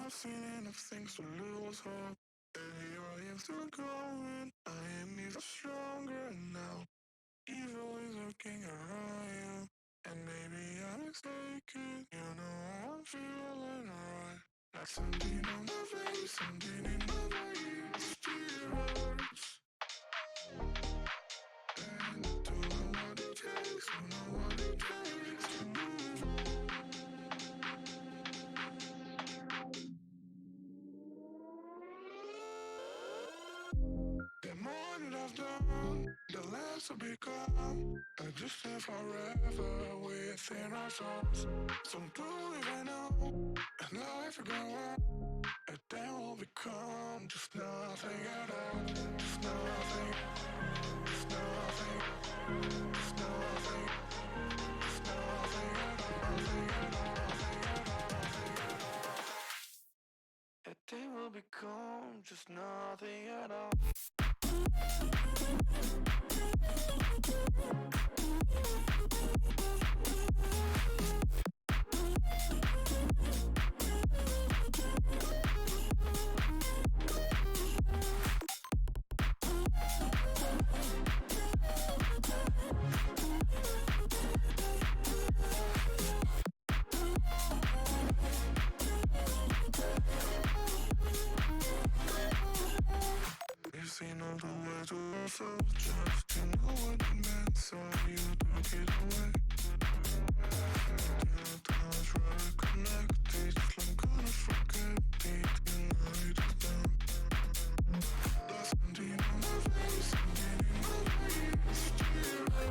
I've seen enough things to lose hope. And here I am still going. I am even stronger now. Evil is lurking around you. And maybe I'm mistaken. You know I'm feeling alright. Like something on my face, something in my veins. Still hurts. And I don't know what it takes. Don't know what it takes to move on. The more that I've done, the less I become. I just stay forever within our souls. Some do even know, and life will go on. And then we'll become just nothing at all. Just nothing, just nothing, just nothing, just nothing at all. Nothing at all, nothing at all, nothing at all. And then we'll become just nothing at all. You've seen all the words of yourself, just to know what it meant, so you took it away. Your thoughts were connected, I'm gonna forget it, and night is done. There's something on my face, something in my veins, still hurts. And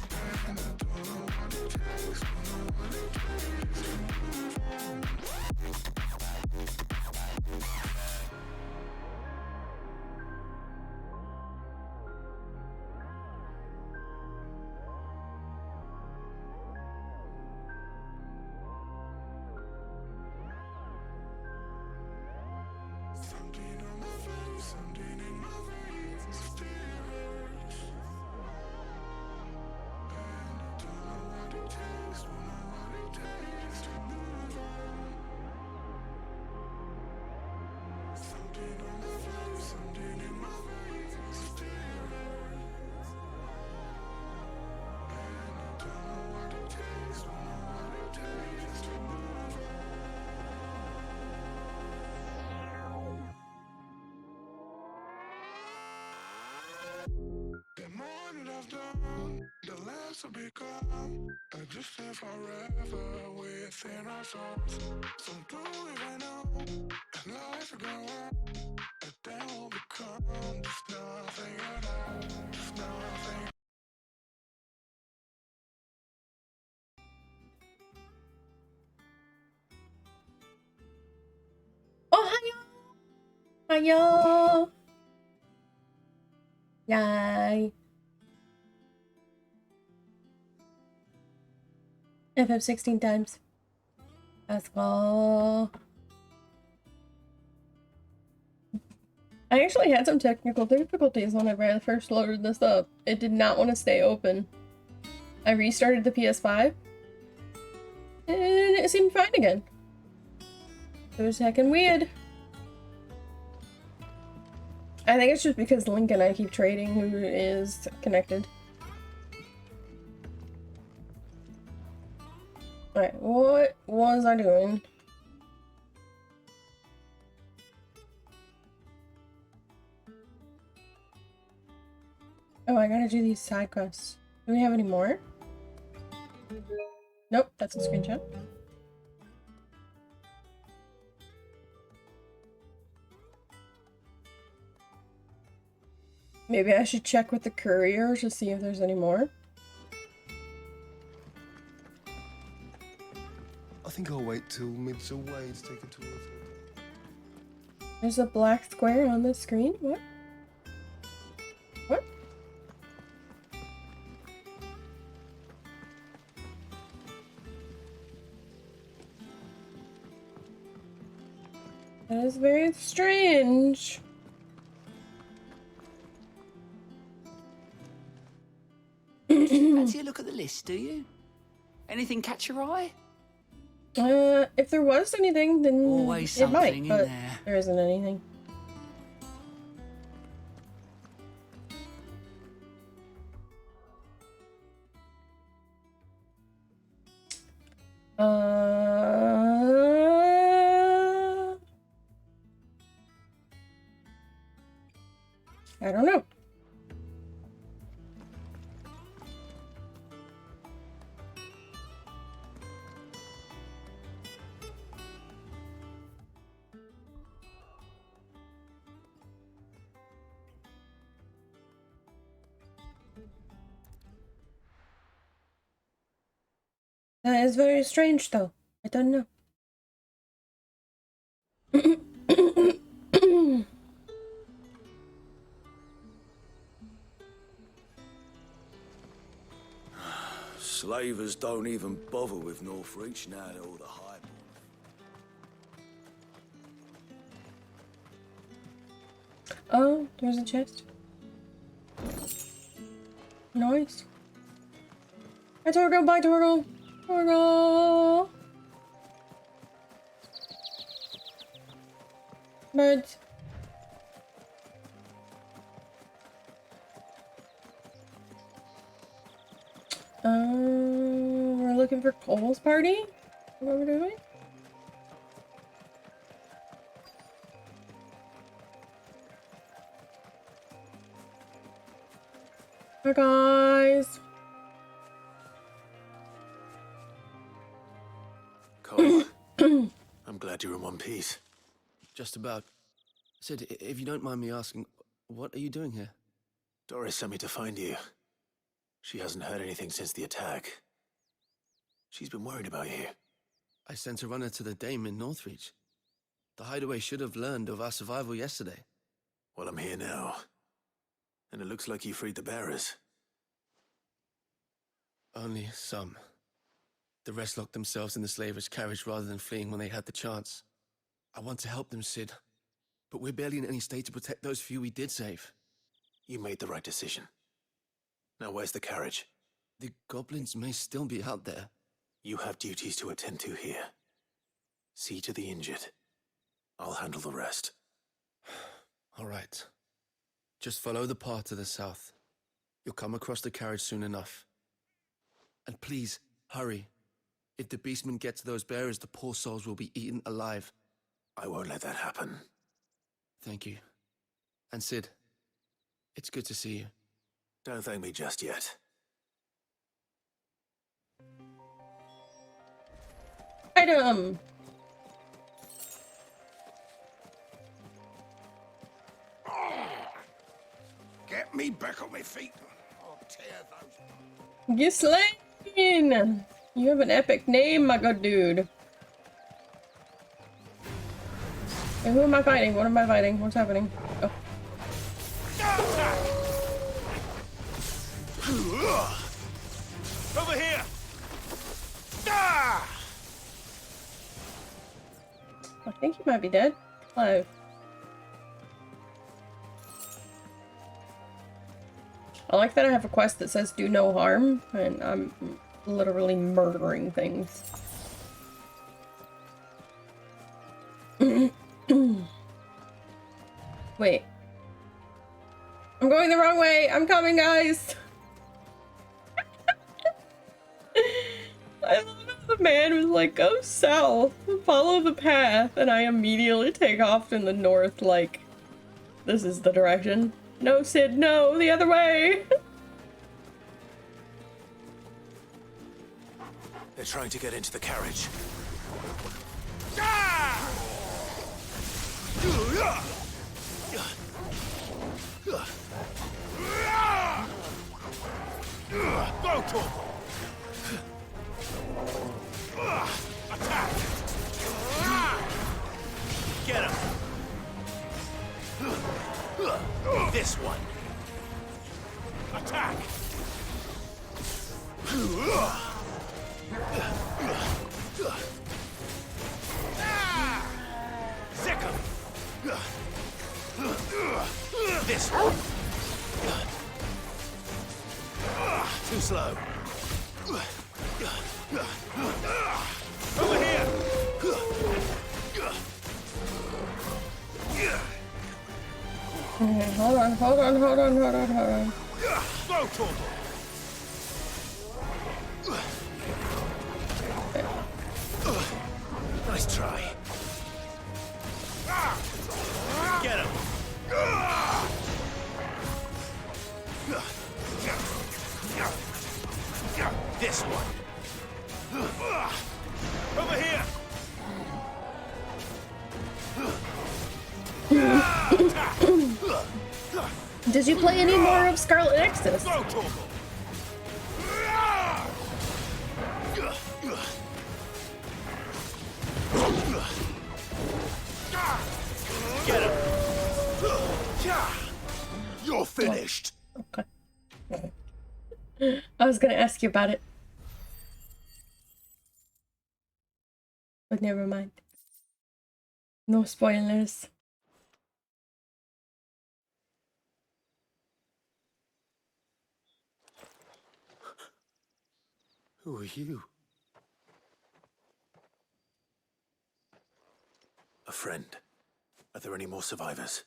I don't know what it takes, don't know what it takes to move on. Something on my face, something in my veins, still hurts. And I don't know what it takes, don't know what it takes to move on. Something on my face, something in my veins, still hurts. And I don't know what it takes, don't know what it takes to move on. The more that I've done, the less I become. I just stay forever within our souls. Some do even know, and life will go on. And then we'll become just nothing at all. Just nothing. Hiya! Yay! FF 16 times. Let's go. I actually had some technical difficulties whenever I first loaded this up. It did not want to stay open. I restarted the PS5 and it seemed fine again. It was heckin' weird. I think it's just because Link and I keep trading who is connected. Alright, what was I doing? Oh, I gotta do these side quests. Do we have any more? Nope, that's a screenshot. Maybe I should check with the courier to see if there's any more. I think I'll wait till mid's away to take a tour of it. There's a black square on the screen? What? What? That is very strange. Fancy a look at the list, do you? Anything catch your eye? If there was anything, then Always it might, something in but there. there isn't anything. I don't know. That is very strange, though. I don't know. Slavers don't even bother with Northreach now they're all the highborn. Oh, there's a chest. Nice. Hi, Torgo. Bye, Torgo. Torgo. Birds. We're looking for Cole's party? What we're doing? Hi, guys. Cole, I'm glad you're in one piece. Just about. Sid, if you don't mind me asking, what are you doing here? Doris sent me to find you. She hasn't heard anything since the attack. She's been worried about you. I sent a runner to the Dame in Northreach. The hideaway should have learned of our survival yesterday. Well, I'm here now. And it looks like you freed the bearers. Only some. The rest locked themselves in the slavers' carriage rather than fleeing when they had the chance. I want to help them, Sid. But we're barely in any state to protect those few we did save. You made the right decision. Now where's the carriage? The goblins may still be out there. You have duties to attend to here. See to the injured. I'll handle the rest. All right. Just follow the path to the south. You'll come across the carriage soon enough. And please, hurry. If the beastmen get to those bearers, the poor souls will be eaten alive. I won't let that happen. Thank you. And Sid, it's good to see you. Don't thank me just yet. Item. Get me back on my feet. I'll tear those. Ghislaine! You have an epic name, my good dude. Hey, who am I fighting? What am I fighting? What's happening? Oh. Over here! I think he might be dead. Alive. I like that I have a quest that says do no harm, and I'm literally murdering things. Wait. I'm going the wrong way! I'm coming, guys! I love how the man was like, go south, follow the path, and I immediately take off in the north like, this is the direction. No, Sid, no, the other way! They're trying to get into the carriage. Go, Torgo! Attack! Get him! This one! Attack! Sick him! This one! Too slow. Over here! Okay, hold on, hold on, hold on, hold on, hold on. Go, Torgal! Nice try. Get him! This one. Over here! Did you play any more of Scarlet Nexus? Go, Torgal! Get him! You're finished! Okay. I was gonna ask you about it. But never mind. No spoilers. Who are you? A friend. Are there any more survivors?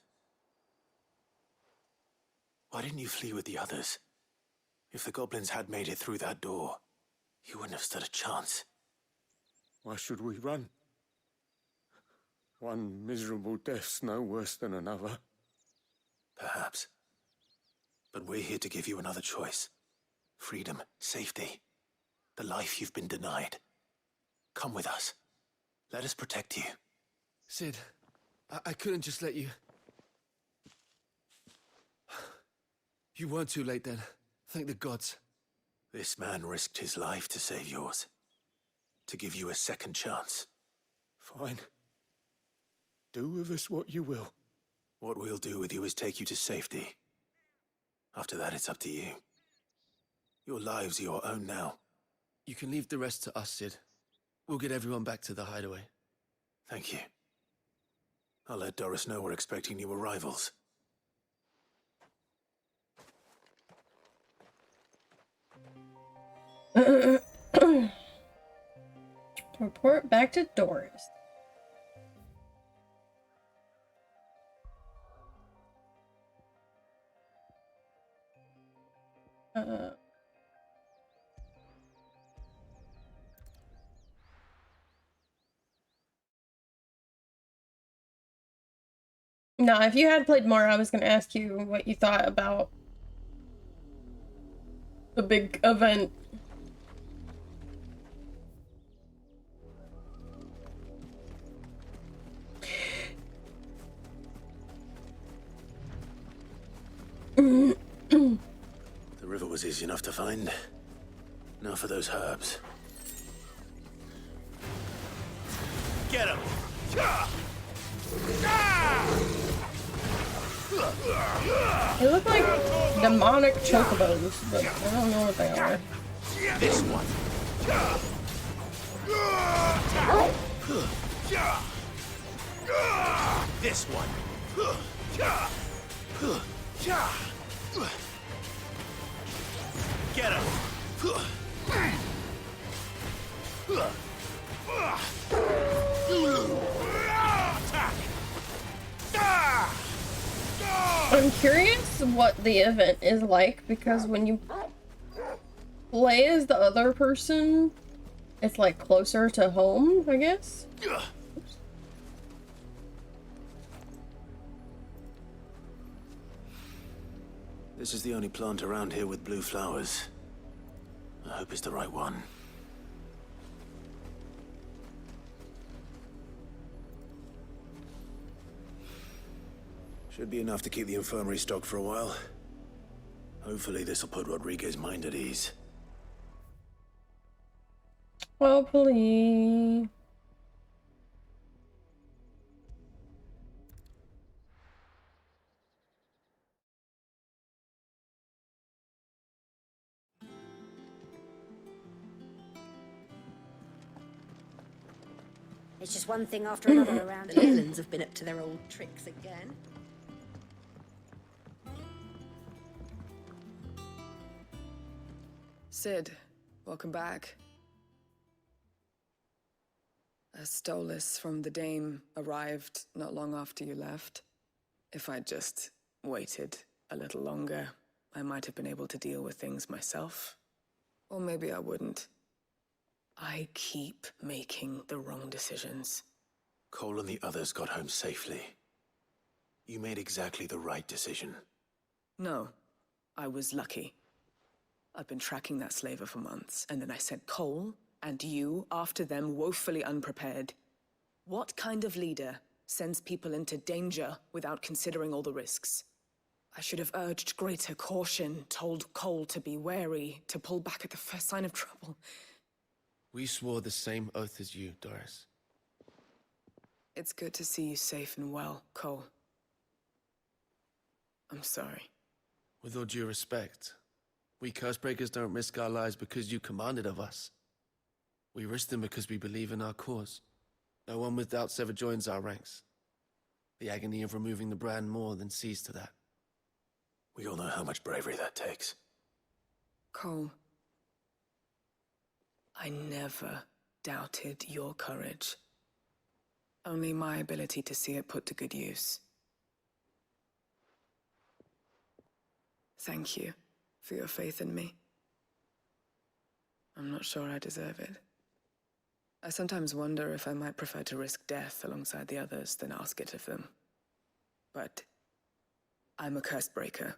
Why didn't you flee with the others? If the goblins had made it through that door, you wouldn't have stood a chance. Why should we run? One miserable death's no worse than another. Perhaps. But we're here to give you another choice. Freedom, safety, the life you've been denied. Come with us. Let us protect you. Sid, I couldn't just let you... You weren't too late then. Thank the gods. This man risked his life to save yours. To give you a second chance. Fine. Do with us what you will. What we'll do with you is take you to safety. After that, it's up to you. Your lives are your own now. You can leave the rest to us, Sid. We'll get everyone back to the hideaway. Thank you. I'll let Doris know we're expecting new arrivals. Report back to Doris. No, if you had played more, I was gonna ask you what you thought about the big event. The river was easy enough to find. Now for those herbs. Get him! They look like demonic chocobos, but I don't know what they are. This one. This one. Get him. I'm curious what the event is like, because when you play as the other person, it's like closer to home, I guess. This is the only plant around here with blue flowers. I hope it's the right one. Should be enough to keep the infirmary stocked for a while. Hopefully this'll put Rodriguez's mind at ease. Hopefully. It's just one thing after another around here. The Leylands have been up to their old tricks again. Sid, welcome back. A Stolas from the Dame arrived not long after you left. If I'd just waited a little longer, I might have been able to deal with things myself. Or maybe I wouldn't. I keep making the wrong decisions. Cole and the others got home safely. You made exactly the right decision. No, I was lucky. I've been tracking that slaver for months, and then I sent Cole and you after them woefully unprepared. What kind of leader sends people into danger without considering all the risks? I should have urged greater caution, told Cole to be wary, to pull back at the first sign of trouble. We swore the same oath as you, Doris. It's good to see you safe and well, Cole. I'm sorry. With all due respect, we Cursebreakers don't risk our lives because you commanded of us. We risk them because we believe in our cause. No one with doubts ever joins our ranks. The agony of removing the brand more than sees to that. We all know how much bravery that takes. Cole, I never doubted your courage. Only my ability to see it put to good use. Thank you for your faith in me. I'm not sure I deserve it. I sometimes wonder if I might prefer to risk death alongside the others than ask it of them. But I'm a Cursebreaker.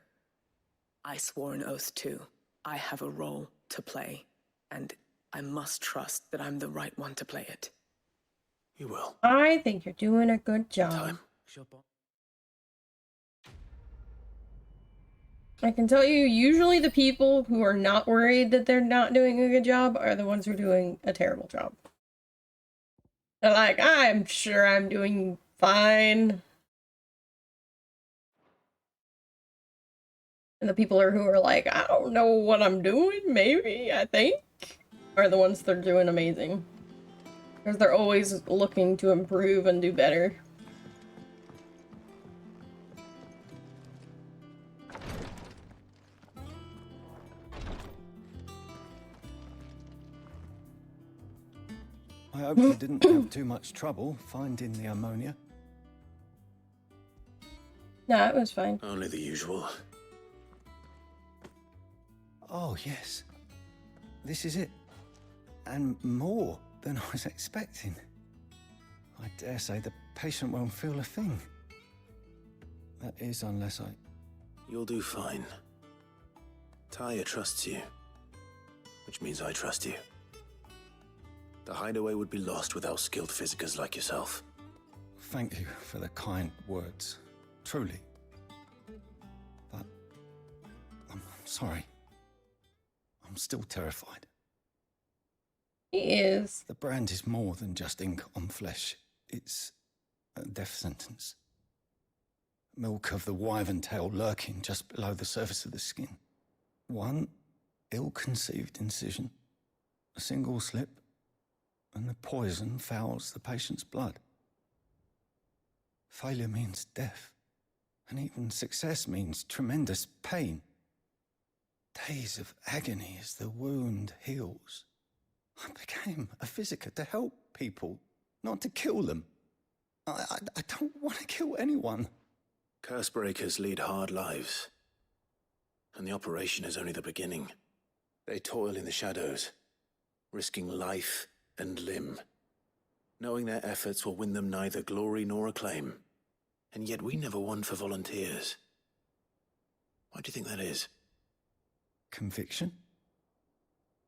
I swore an oath too. I have a role to play, and I must trust that I'm the right one to play it. You will. I think you're doing a good job. Time. I can tell you, usually the people who are not worried that they're not doing a good job are the ones who are doing a terrible job. They're like, I'm sure I'm doing fine. And the people who are like, I don't know what I'm doing, maybe, I think, are the ones that are doing amazing. Because they're always looking to improve and do better. I hope you didn't have too much trouble finding the ammonia. No, it was fine. Only the usual. Oh, yes. This is it. And more than I was expecting. I dare say the patient won't feel a thing. That is, unless I... You'll do fine. Tyre trusts you, which means I trust you. The hideaway would be lost without skilled physicers like yourself. Thank you for the kind words. Truly. But... I'm sorry. I'm still terrified. He is. The brand is more than just ink on flesh. It's a death sentence. Milk of the wyvern tail lurking just below the surface of the skin. One ill-conceived incision, a single slip, and the poison fouls the patient's blood. Failure means death, and even success means tremendous pain. Days of agony as the wound heals. I became a physiker to help people, not to kill them. I don't want to kill anyone. Cursebreakers lead hard lives, and the operation is only the beginning. They toil in the shadows, risking life and limb, knowing their efforts will win them neither glory nor acclaim. And yet we never won for volunteers. Why do you think that is? Conviction?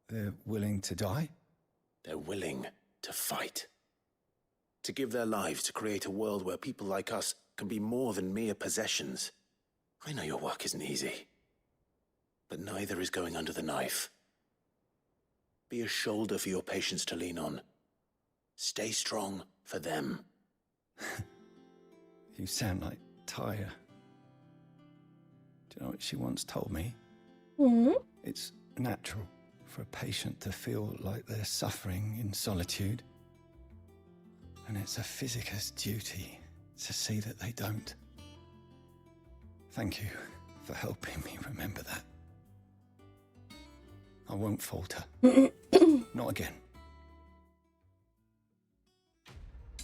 They're willing to die? They're willing to fight. To give their lives to create a world where people like us can be more than mere possessions. I know your work isn't easy, but neither is going under the knife. Be a shoulder for your patients to lean on. Stay strong for them. You sound like Tyre. Do you know what she once told me? Mm-hmm. It's natural for a patient to feel like they're suffering in solitude. And it's a physiker's duty to see that they don't. Thank you for helping me remember that. I won't falter. Not again.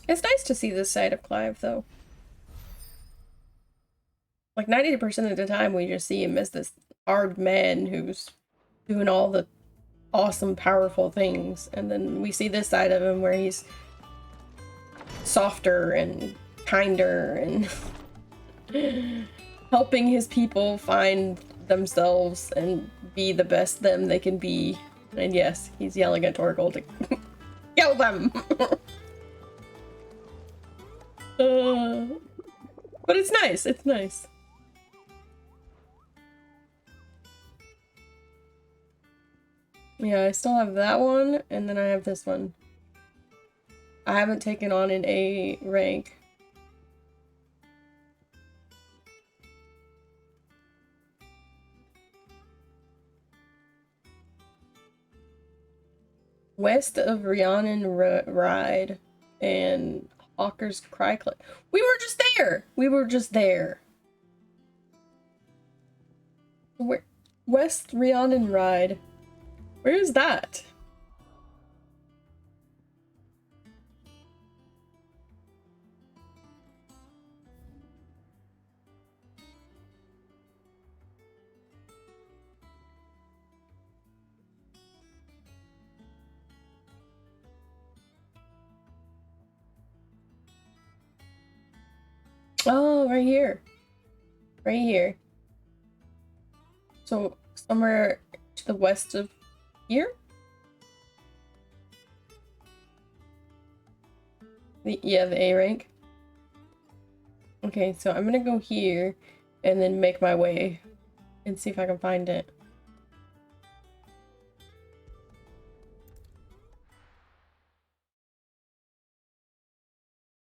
It's nice to see this side of Clive, though. like 90% of the time we just see him as this armed man who's doing all the awesome, powerful things. And then we see this side of him where he's softer and kinder and helping his people find themselves and be the best them they can be. And yes, he's yelling at Torgal to kill them. But it's nice. It's nice. Yeah, I still have that one, and then I have this one. I haven't taken on an A rank. West of Rhiannon Ride and Hawker's Cry Cliff. We were just there! We were just there. Where? West Rhiannon Ride. Where is that? Oh, right here. Right here. So, somewhere to the west of here? Yeah, the A rank. Okay, so I'm gonna go here and then make my way and see if I can find it.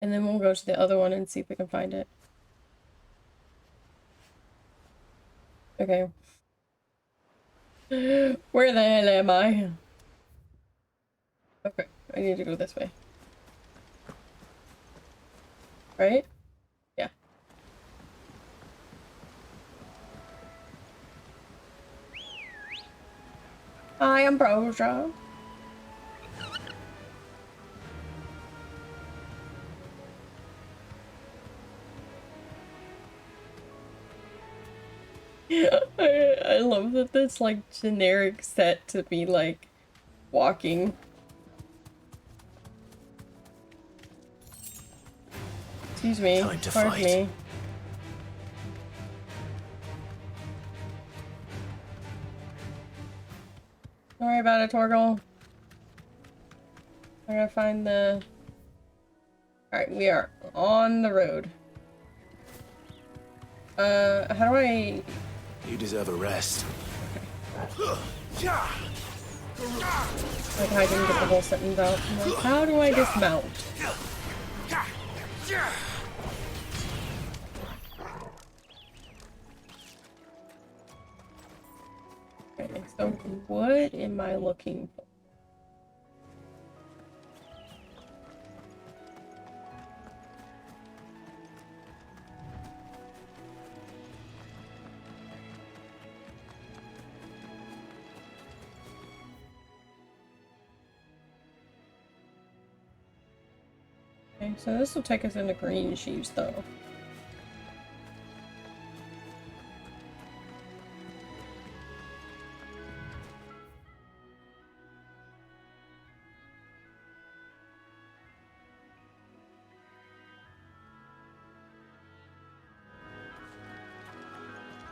And then we'll go to the other one and see if we can find it. Okay. Where the hell am I? Okay, I need to go this way. Right? Yeah. Hi, I'm Broja. I love that this like generic set to be like walking. Excuse me. Time to Pardon fight. me. Don't worry about it, Torgal. I gotta find the... Alright, we are on the road. How do I... You deserve a rest. Like, I didn't get the whole sentence out. I'm like, how do I dismount? Okay, so what am I looking for? Okay, so this will take us into Green Sheaves, though.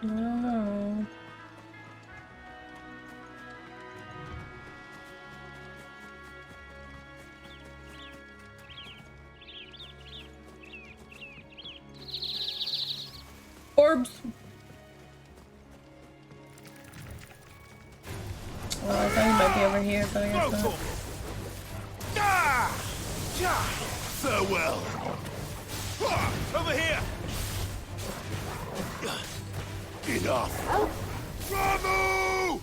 I don't know. Orbs! Well, I thought he might be over here, but I guess not. Farewell. Over here. Enough. Bravo!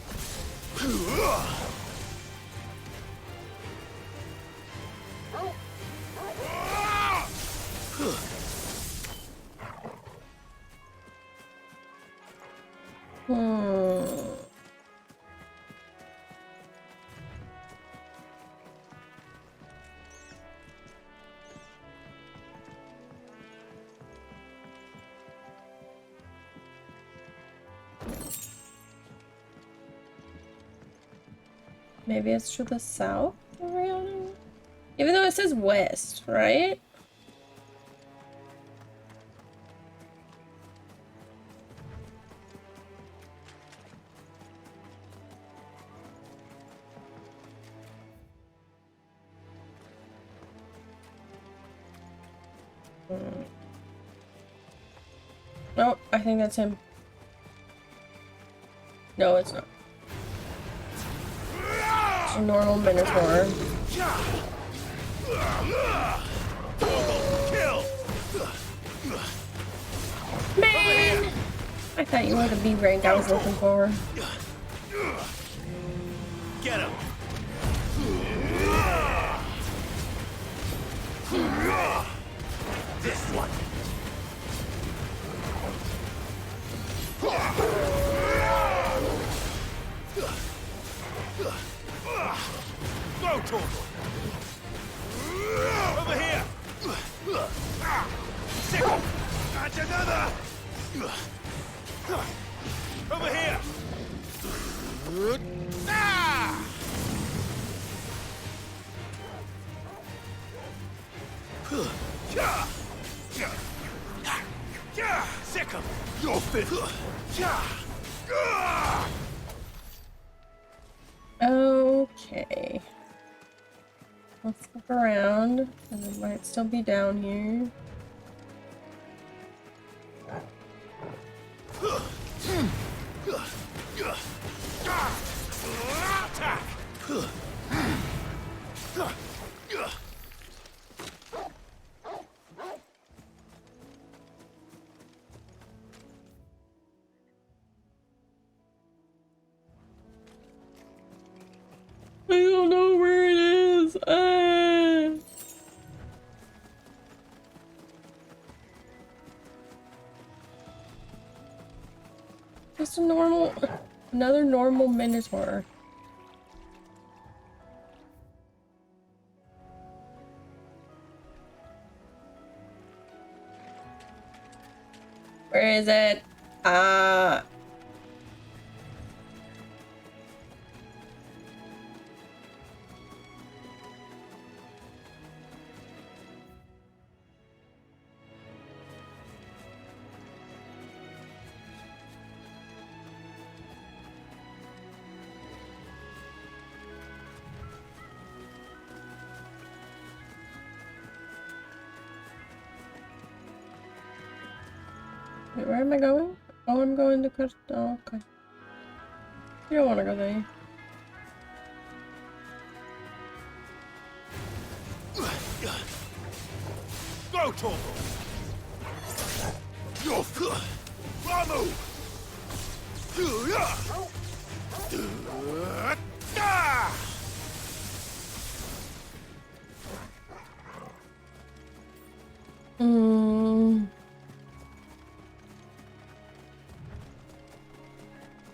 Maybe it's to the south, Ariana? Even though it says west, right? No, I think that's him. No, it's not. It's a normal Minotaur. Man! I thought you were the B rank I was looking for. Get him! This one! Go, Torgal! Over here! Sickle! And another! Over here! Ah! Sick 'em! You're fit! Okay. Let's look around. And it might still be down here. Attack! I don't know where it is. Just a normal, another normal Minotaur. Where is it? Wait, where am I going? Oh, I'm going to cut. Oh, okay. You don't want to go there. Go, Torgal! You're fit! Ramu!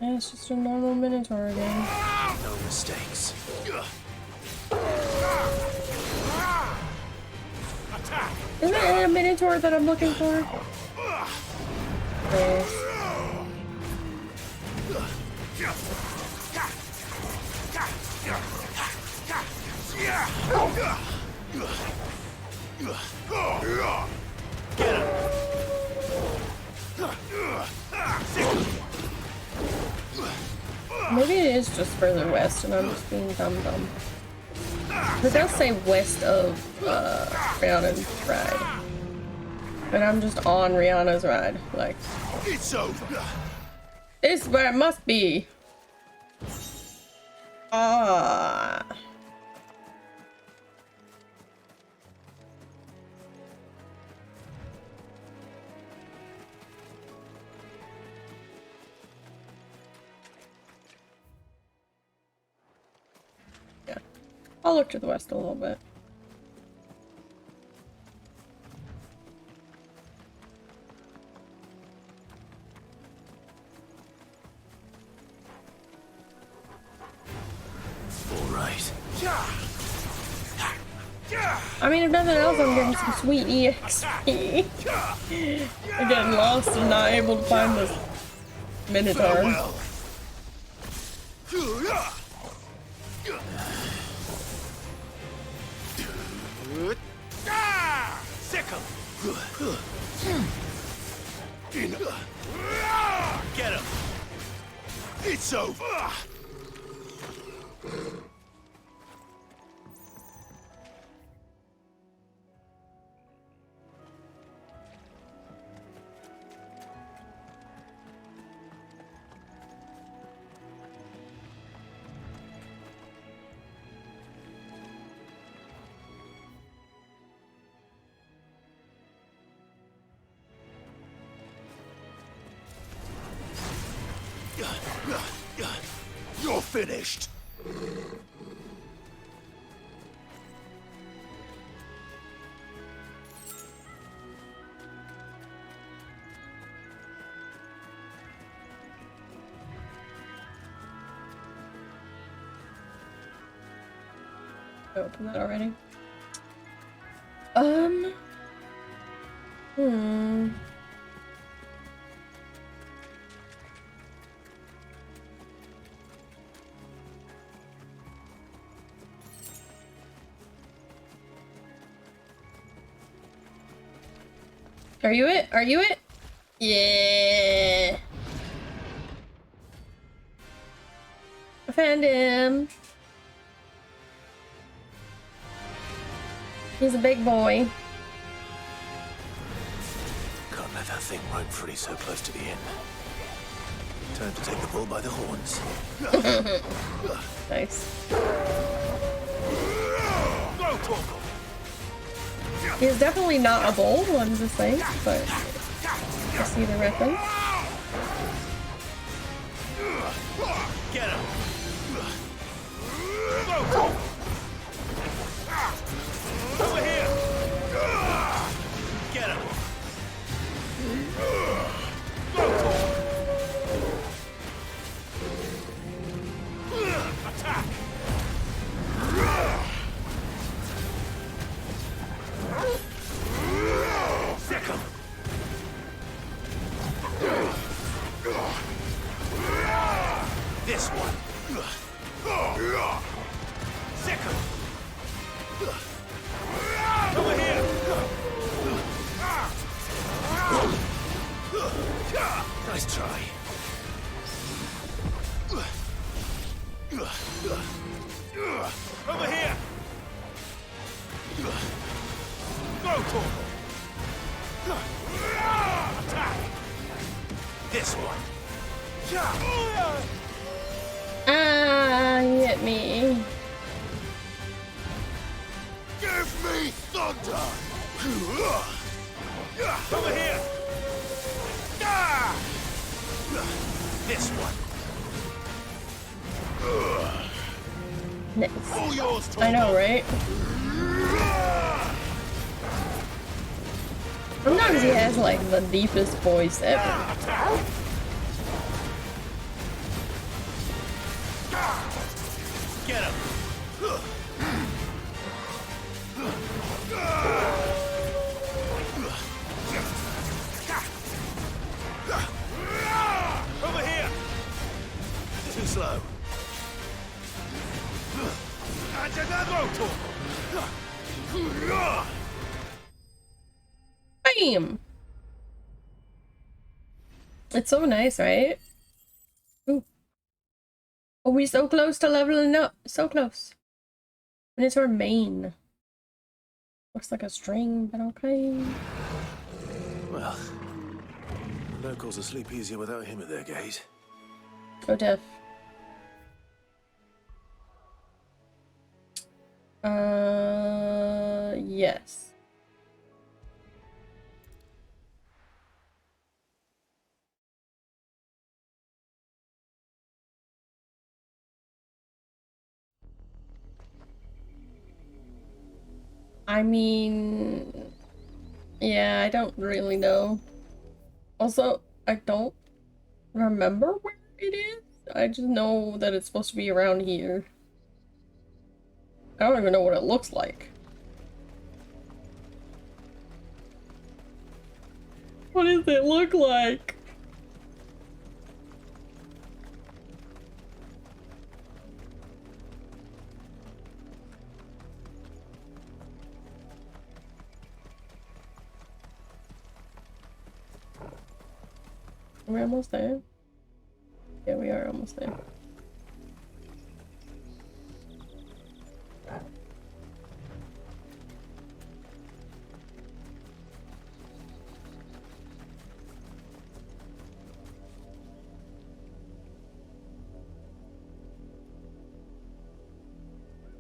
Yeah, it's just a normal Minotaur again. No mistakes. Attack! Isn't it a Minotaur that I'm looking for? Yes. Maybe it is just further west and I'm just being dumb. It does say west of Rihanna's ride. And I'm just on Rihanna's ride. Like, It's over! this is where it must be. Ah. Yeah. I'll look to the west a little bit. I mean, if nothing else, I'm getting some sweet EXP. I'm getting lost and not able to find this Minotaur. Sick 'em. Get him. It's over. You're finished. I opened that already. Are you it? Are you it? Yeah. I found him. He's a big boy. Can't let that thing roam free so close to the inn. Time to take the bull by the horns. Nice. Go, Torkel. He's definitely not a bull, I'm just saying, but I see the reference. Get him. Go, Torkel. Over here. Get him. Go, Torkel. Attack. Sick him. This one. Sick him. Over here. Nice try. Over here. Go, Torkel. Attack. This one. Ah, he hit me. Give me thunder. Over here. This one. Nice. All yours, Torkel. I know, right? Sometimes he has like the deepest voice ever. Get him. Over here. Too slow. And another Torkel. Bam! It's so nice, right? Ooh. Oh, we're so close to leveling up. So close. And it's our main. Looks like a string, but okay. Well, the locals will sleep easier without him at their gate. Go Def. Yes. I mean, yeah, I don't really know. Also, I don't remember where it is. I just know that it's supposed to be around here. I don't even know what it looks like. What does it look like? We're almost there. Yeah, we are almost there.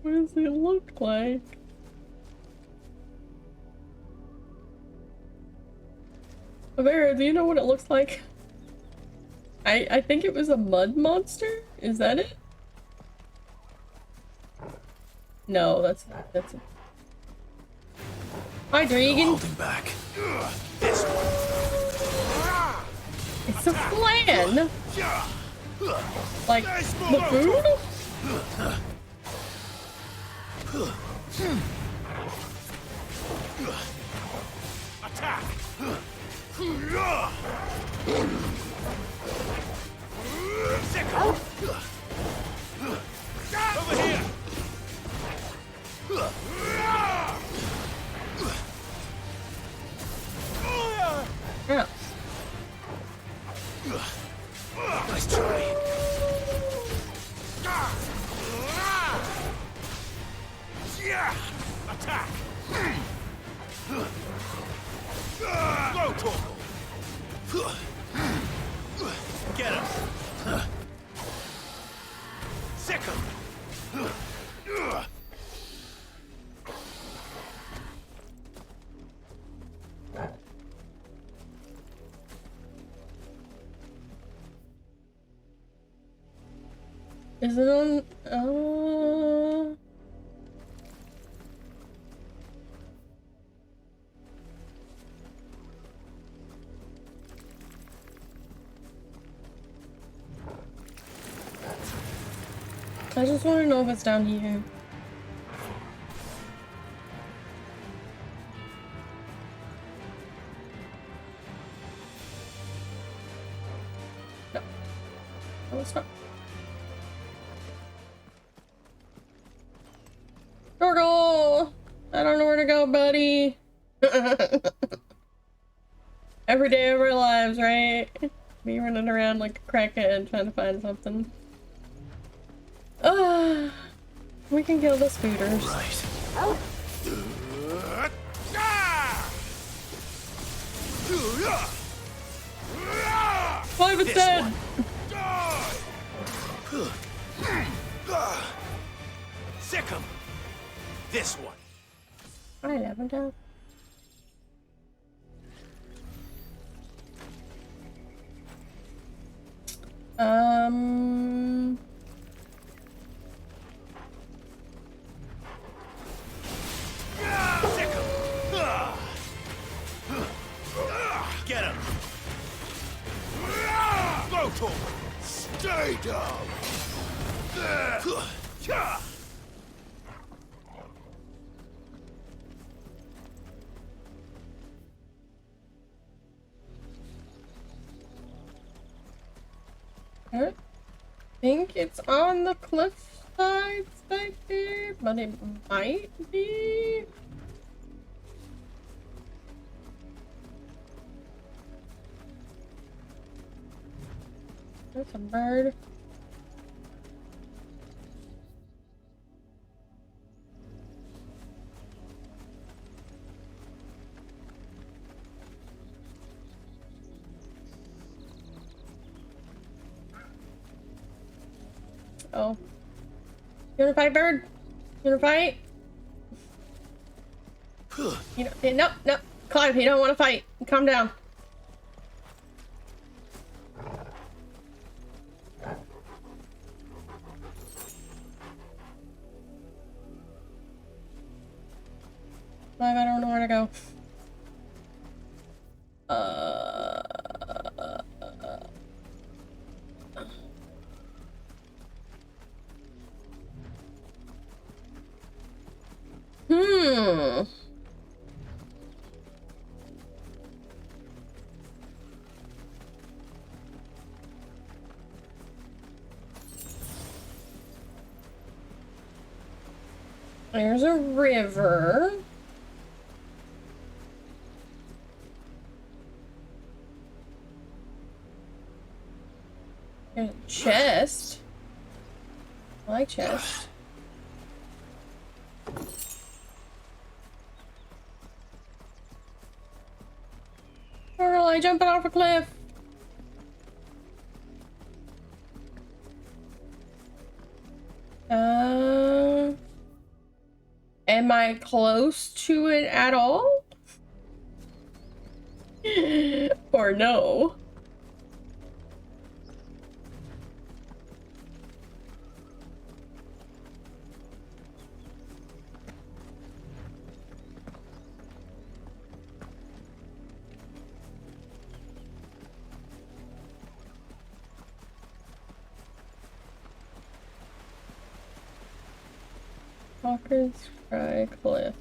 What does it look like? Avera, do you know what it looks like? I think it was a mud monster? Is that it? No, that's a... Hi, Dragon! No holding back. This one. It's a flan! Like, the food? Attack! Sickle! Over here! Yeah. Nice try. Attack! Go, Torgal! Get him! Sick him! Is it on... I just want to know if it's down here. No. No, it's not. Torgal! I don't know where to go, buddy. Every day of our lives, right? Me running around like a crackhead trying to find something. We can kill the spooters. Right. Clive is dead! Sick him! This one. Hi, Lavender. Sick him! Get him! Go, Torgal! Stay down! I think it's on the cliff sides back there, but it might be. There's a bird. Oh. You wanna fight, bird? You wanna fight? You don't, no, no. Clive, you don't wanna fight. Calm down. Clive, I don't know where to go. There's a river. There's a chest. I like chests. Early jumping off a cliff. Am I close to it at all? Or no? Hawker's Cry Cliff.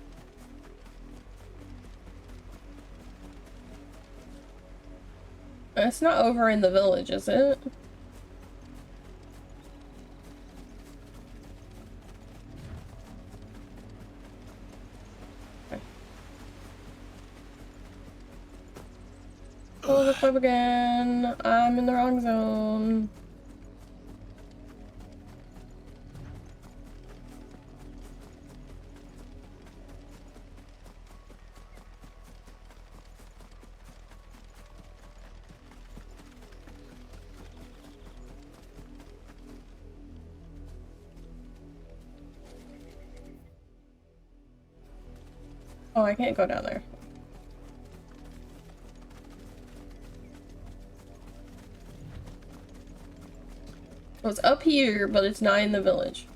It's not over in the village, is it? Okay. Oh, the cliff again. I'm in the wrong zone. Oh, I can't go down there. So it's up here, but it's not in the village.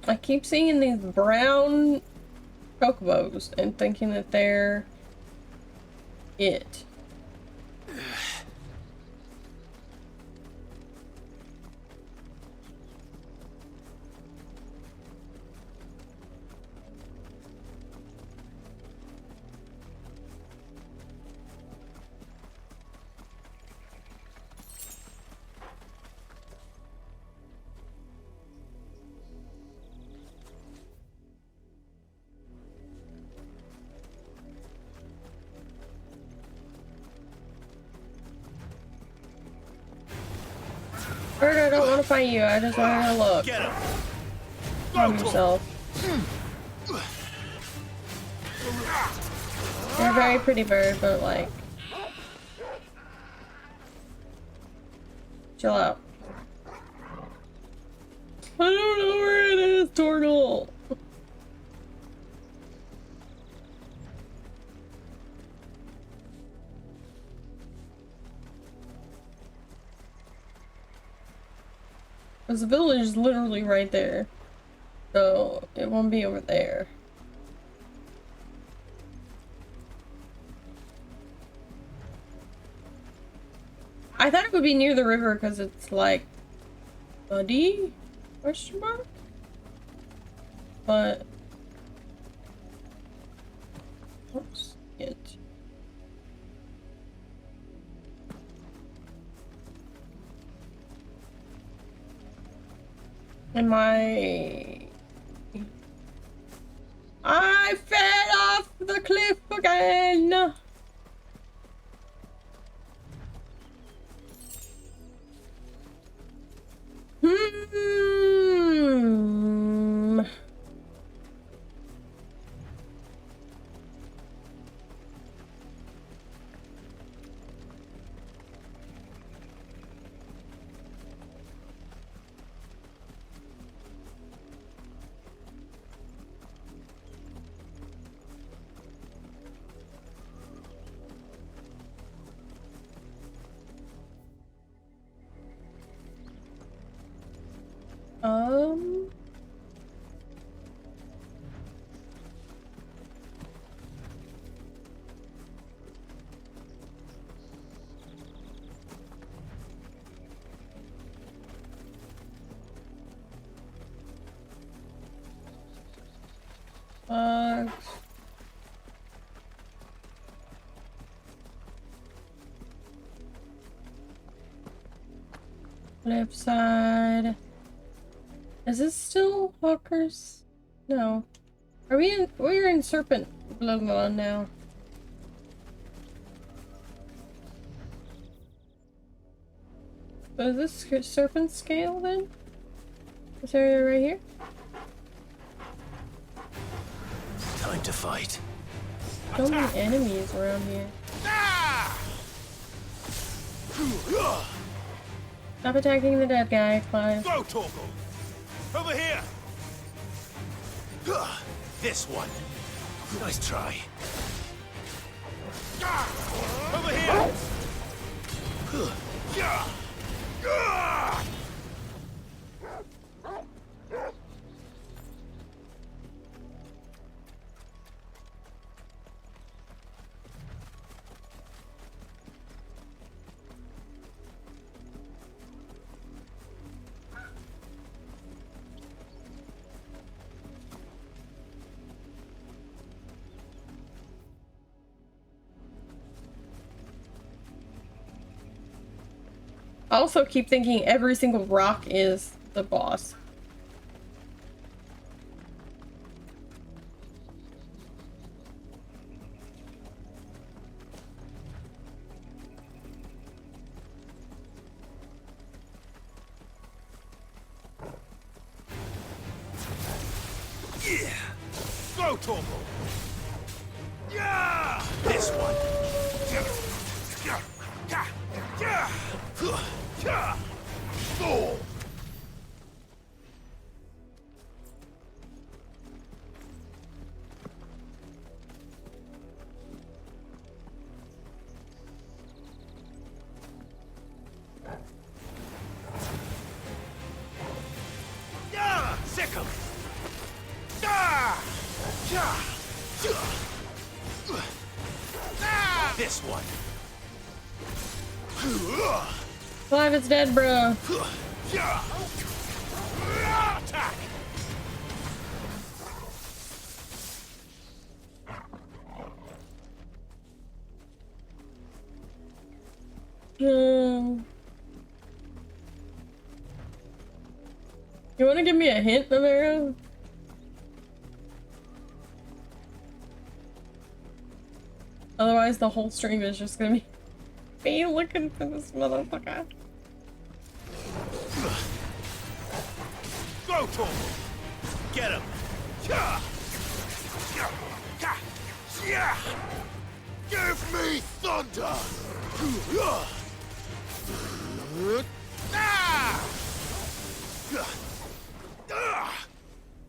I keep seeing these brown chocobos and thinking that they're it. Bird, I don't want to fight you. I just want to look. Get him! Calm yourself. You're a very pretty bird, but like, chill out. I don't know where it is, Torgal. Because the village is literally right there. So it won't be over there. I thought it would be near the river because it's like muddy? Question mark? But oops, it. Am I fell off the cliff again. Hmm. Um. Left side. Is this still Hawkers? No. Are we in? We're in Serpent Bloodline now. So is this Serpent Scale then? This area right here? Time to fight. So many enemies around here. Stop attacking the dead guy, Clive. Go, Torgal! Over here! This one. Nice try. Over here! I also keep thinking every single rock is the boss. Yeah! Go, Torgal! Yeah! This one. Oh! Yeah! Sick 'em! This one. Clive, it's dead, bro. Attack! You want to give me a hint, Amara? Otherwise, the whole stream is just gonna be me looking for this motherfucker. Go, Torgal! Get him! Give me thunder!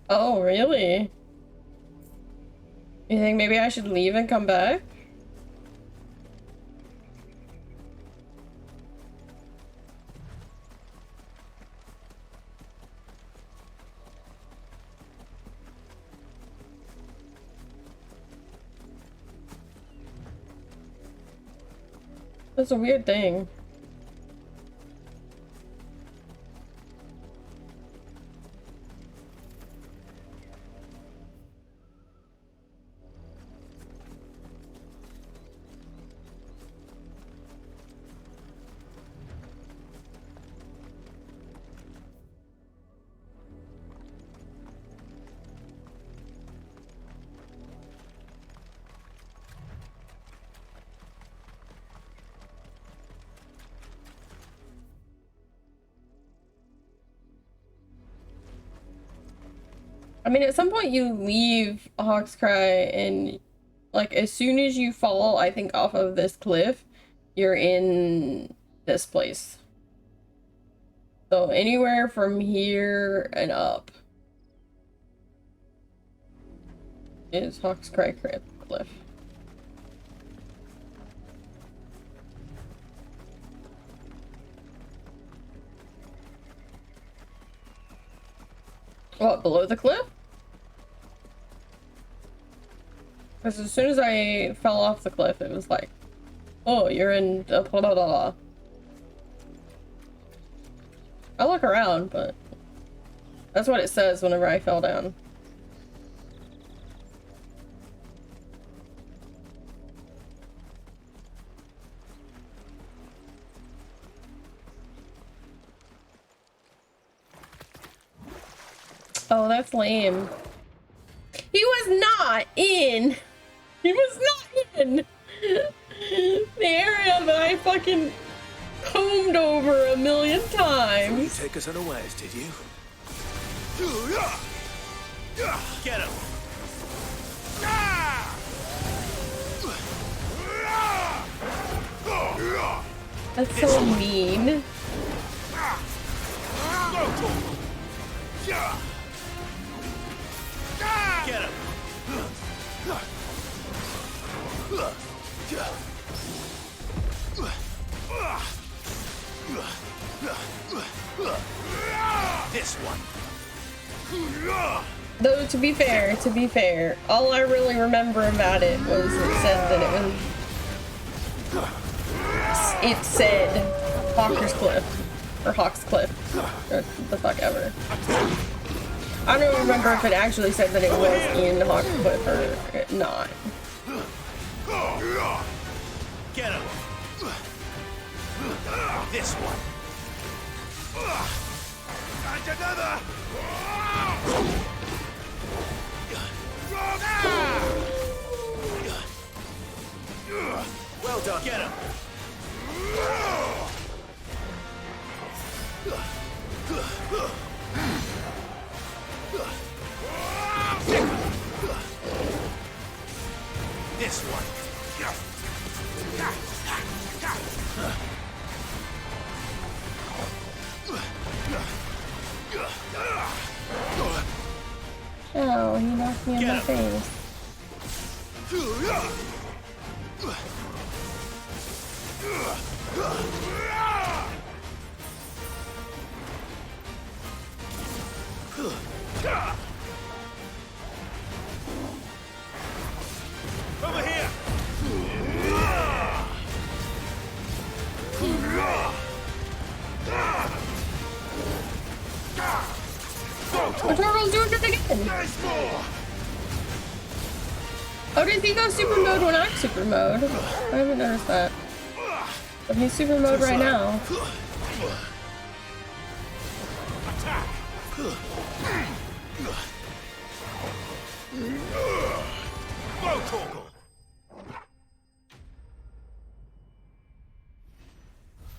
Oh, really? You think maybe I should leave and come back? That's a weird thing. I mean, at some point you leave Hawkscry and, like, as soon as you fall, I think, off of this cliff, you're in this place. So anywhere from here and up is Hawkscry Cliff. What, below the cliff? Because as soon as I fell off the cliff, it was like, oh, you're in blah blah blah blah. I look around, but that's what it says whenever I fell down. Oh, that's lame. He was not in. He was not in the area that I fucking combed over a million You times. take us unawares, did you? Get him! That's so mean. Get him! This one. Though to be fair, all I really remember about it was it said that it said Hawker's Cliff or Hawk's Cliff or the fuck ever. I don't remember if it actually said that it was in Hawk's Cliff or not. Get him! This one. And another! Well done. Get him! This one. Oh, he knocked me in the face. Over here! The turtle's doing it again! Oh, did he go super mode when I'm super mode? I haven't noticed that. But he's super mode right now.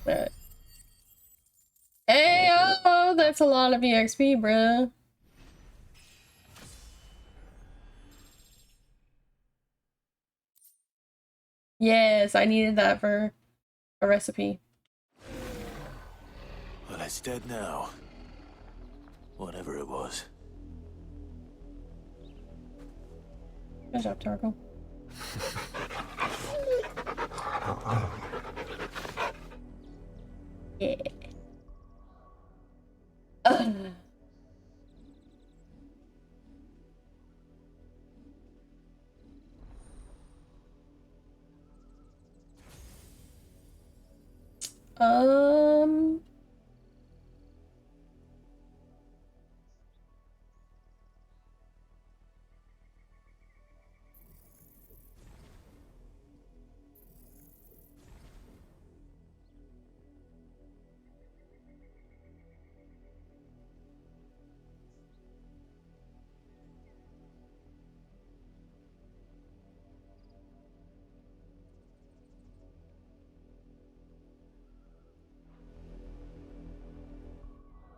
Alright. Hey, oh, that's a lot of EXP, bruh. Yes, I needed that for a recipe. Well, it's dead now. Whatever it was. Good job, Tarkle. Yeah. Um.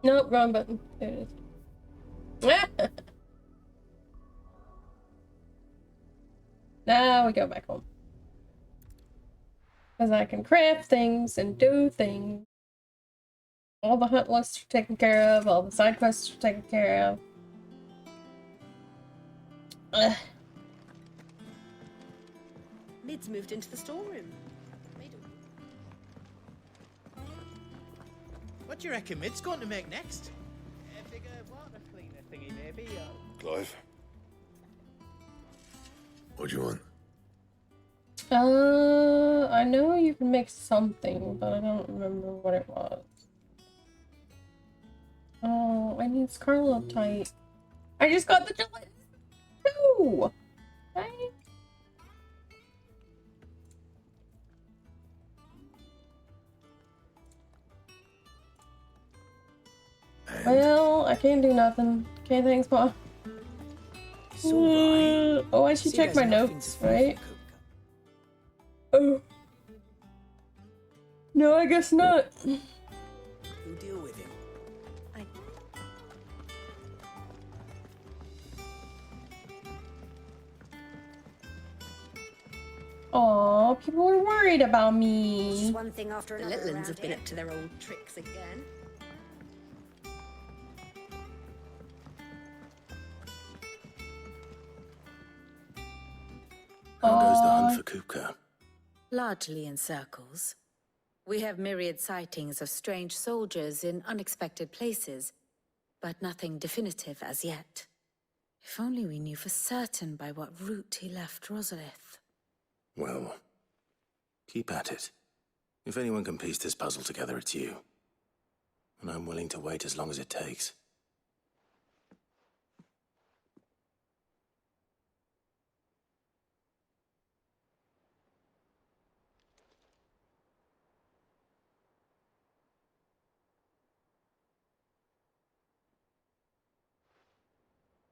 Nope, wrong button. There it is. Now we go back home. Because I can craft things and do things. All the hunt lists are taken care of, all the side quests are taken care of. Ugh. Lid's moved into the storeroom. What do you reckon Mid's going to make next? A bigger water cleaner thingy, maybe? Clive? What do you want? I know you can make something, but I don't remember what it was. Oh, I need Scarletite. I just got the gelatin too! Right? Well, I can't do nothing. Okay, thanks, Pa. It's all right. Oh, I should See, check there's my nothing notes, to fear right? from Oh. No, I guess not. Kupka. We'll deal with him. Aw, people are worried about It's me. just one thing after The another. Litlins have been here. up to their old tricks again. How goes the hunt for Kupka? Largely in circles. We have myriad sightings of strange soldiers in unexpected places, but nothing definitive as yet. If only we knew for certain by what route he left Rosalith. Well, keep at it. If anyone can piece this puzzle together, it's you. And I'm willing to wait as long as it takes.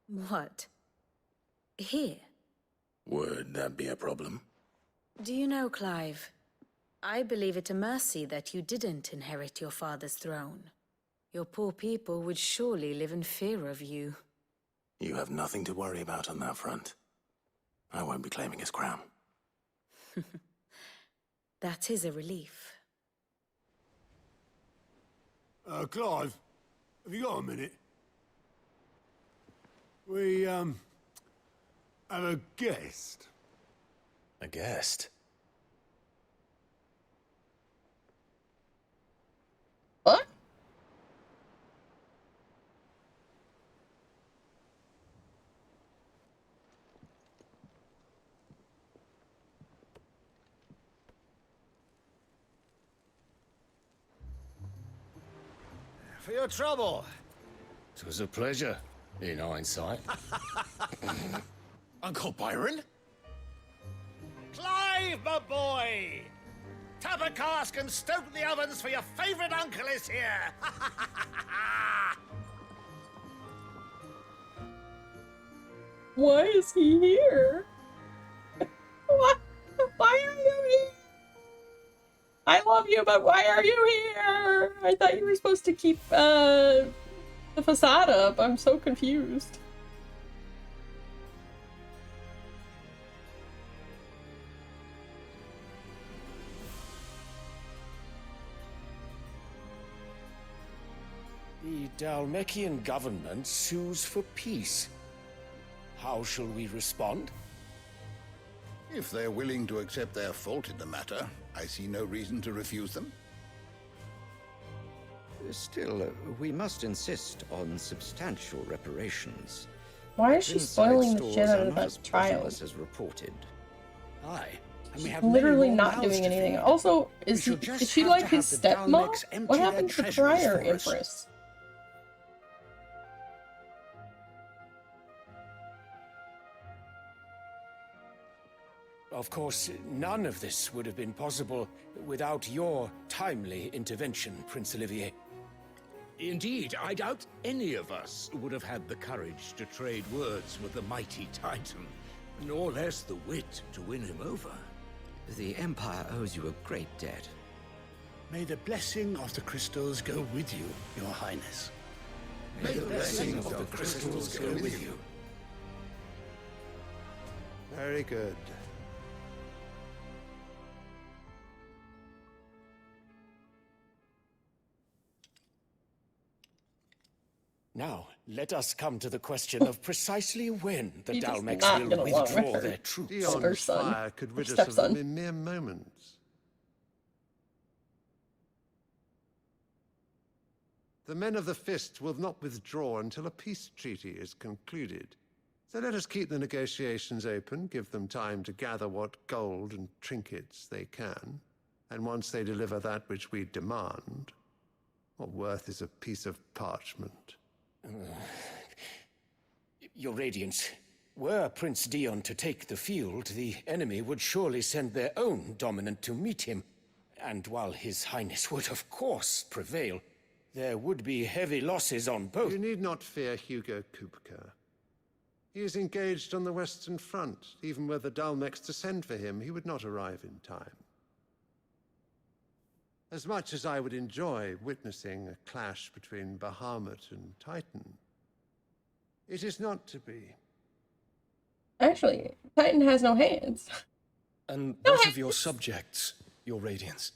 What? Here? Would that be a problem? Do you know, Clive? I believe it a mercy that you didn't inherit your father's throne. Your poor people would surely live in fear of you. You have nothing to worry about on that front. I won't be claiming his crown. That is a relief. Clive, have you got a minute? We, have a guest. A guest? What? For your trouble. It was a pleasure, in hindsight. Uncle Byron? Clive, my boy! Tap a cask and stoke the ovens for your favorite uncle is here! Why is he here? Why are you here? I love you, but why are you here? I thought you were supposed to keep the facade up. I'm so confused. The Dalmekian government sues for peace. How shall we respond? If they're willing to accept their fault in the matter, I see no reason to refuse them. Still, we must insist on substantial reparations. Why is she Inside spoiling the stores shit out are of not as that trial? bottomless as reported. Aye. And we She's have many literally more not mouths doing to anything. feed. Also, We is shall just she have like to his have the stepmom? Daleks empty What their happened to the treasuries prior for us. empress? Of course, none of this would have been possible without your timely intervention, Prince Olivier. Indeed, I doubt any of us would have had the courage to trade words with the mighty Titan, nor less the wit to win him over. The Empire owes you a great debt. May the blessing of the crystals go with you, Your Highness. May the blessing of the crystals go with you. Very good. Now, let us come to the question of precisely when the He does Dalmex not will get along with withdraw her. their troops. Dion's son. fire could Her rid us of them stepson. in mere moments. The men of the Fist will not withdraw until a peace treaty is concluded. So let us keep the negotiations open, give them time to gather what gold and trinkets they can, and once they deliver that which we demand, what worth is a piece of parchment? Your Radiance, were Prince Dion to take the field, the enemy would surely send their own dominant to meet him. And while His Highness would of course prevail, there would be heavy losses on both. You need not fear Hugo Kupka. He is engaged on the Western Front. Even were the Dalmex to send for him, he would not arrive in time. As much as I would enjoy witnessing a clash between Bahamut and Titan, it is not to be. Actually, Titan has no hands. And what of your subjects, your Radiance?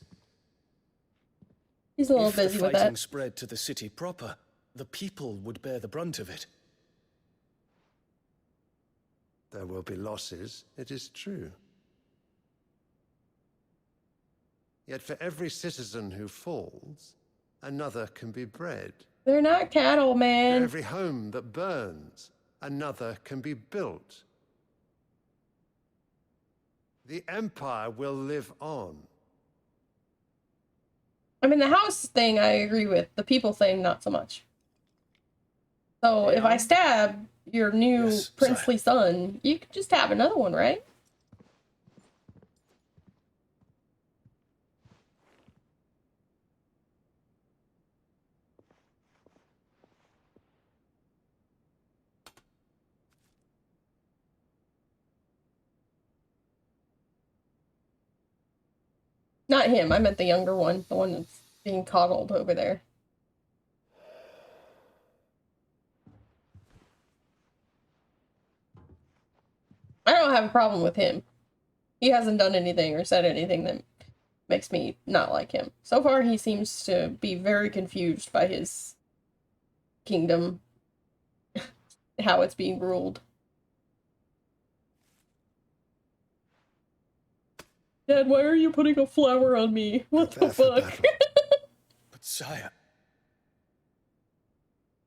He's a little if busy the with fighting that. spread to the city proper, the people would bear the brunt of it. There will be losses, it is true. Yet for every citizen who falls, another can be bred. They're not cattle, For man. every home that burns, another can be built. The Empire will live on. I mean, the house thing I agree with. The people thing, not so much. So if I stab your new princely son, you could just have another one, right? Not him, I meant the younger one. The one that's being coddled over there. I don't have a problem with him. He hasn't done anything or said anything that makes me not like him. So far, he seems to be very confused by his kingdom, how it's being ruled. Dad, why are you putting a flower on me? What the fuck? But sire,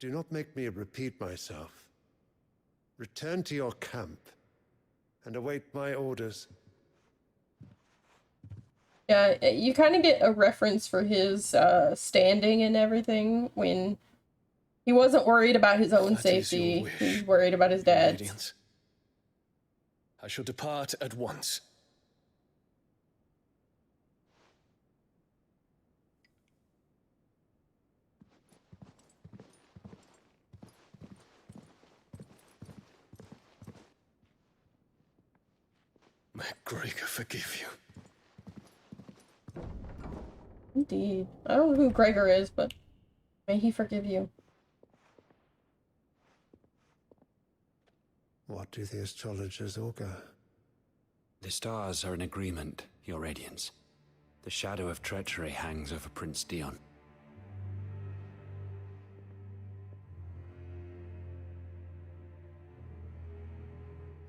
do not make me repeat myself. Return to your camp and await my orders. Yeah, you kind of get a reference for his standing and everything when he wasn't worried about his own safety. He was worried about his dad's. Radiance. I shall depart at once. May Gregor forgive you. Indeed. I don't know who Gregor is, but may he forgive you. What do the astrologers augur? The stars are in agreement, Your Radiance. The shadow of treachery hangs over Prince Dion.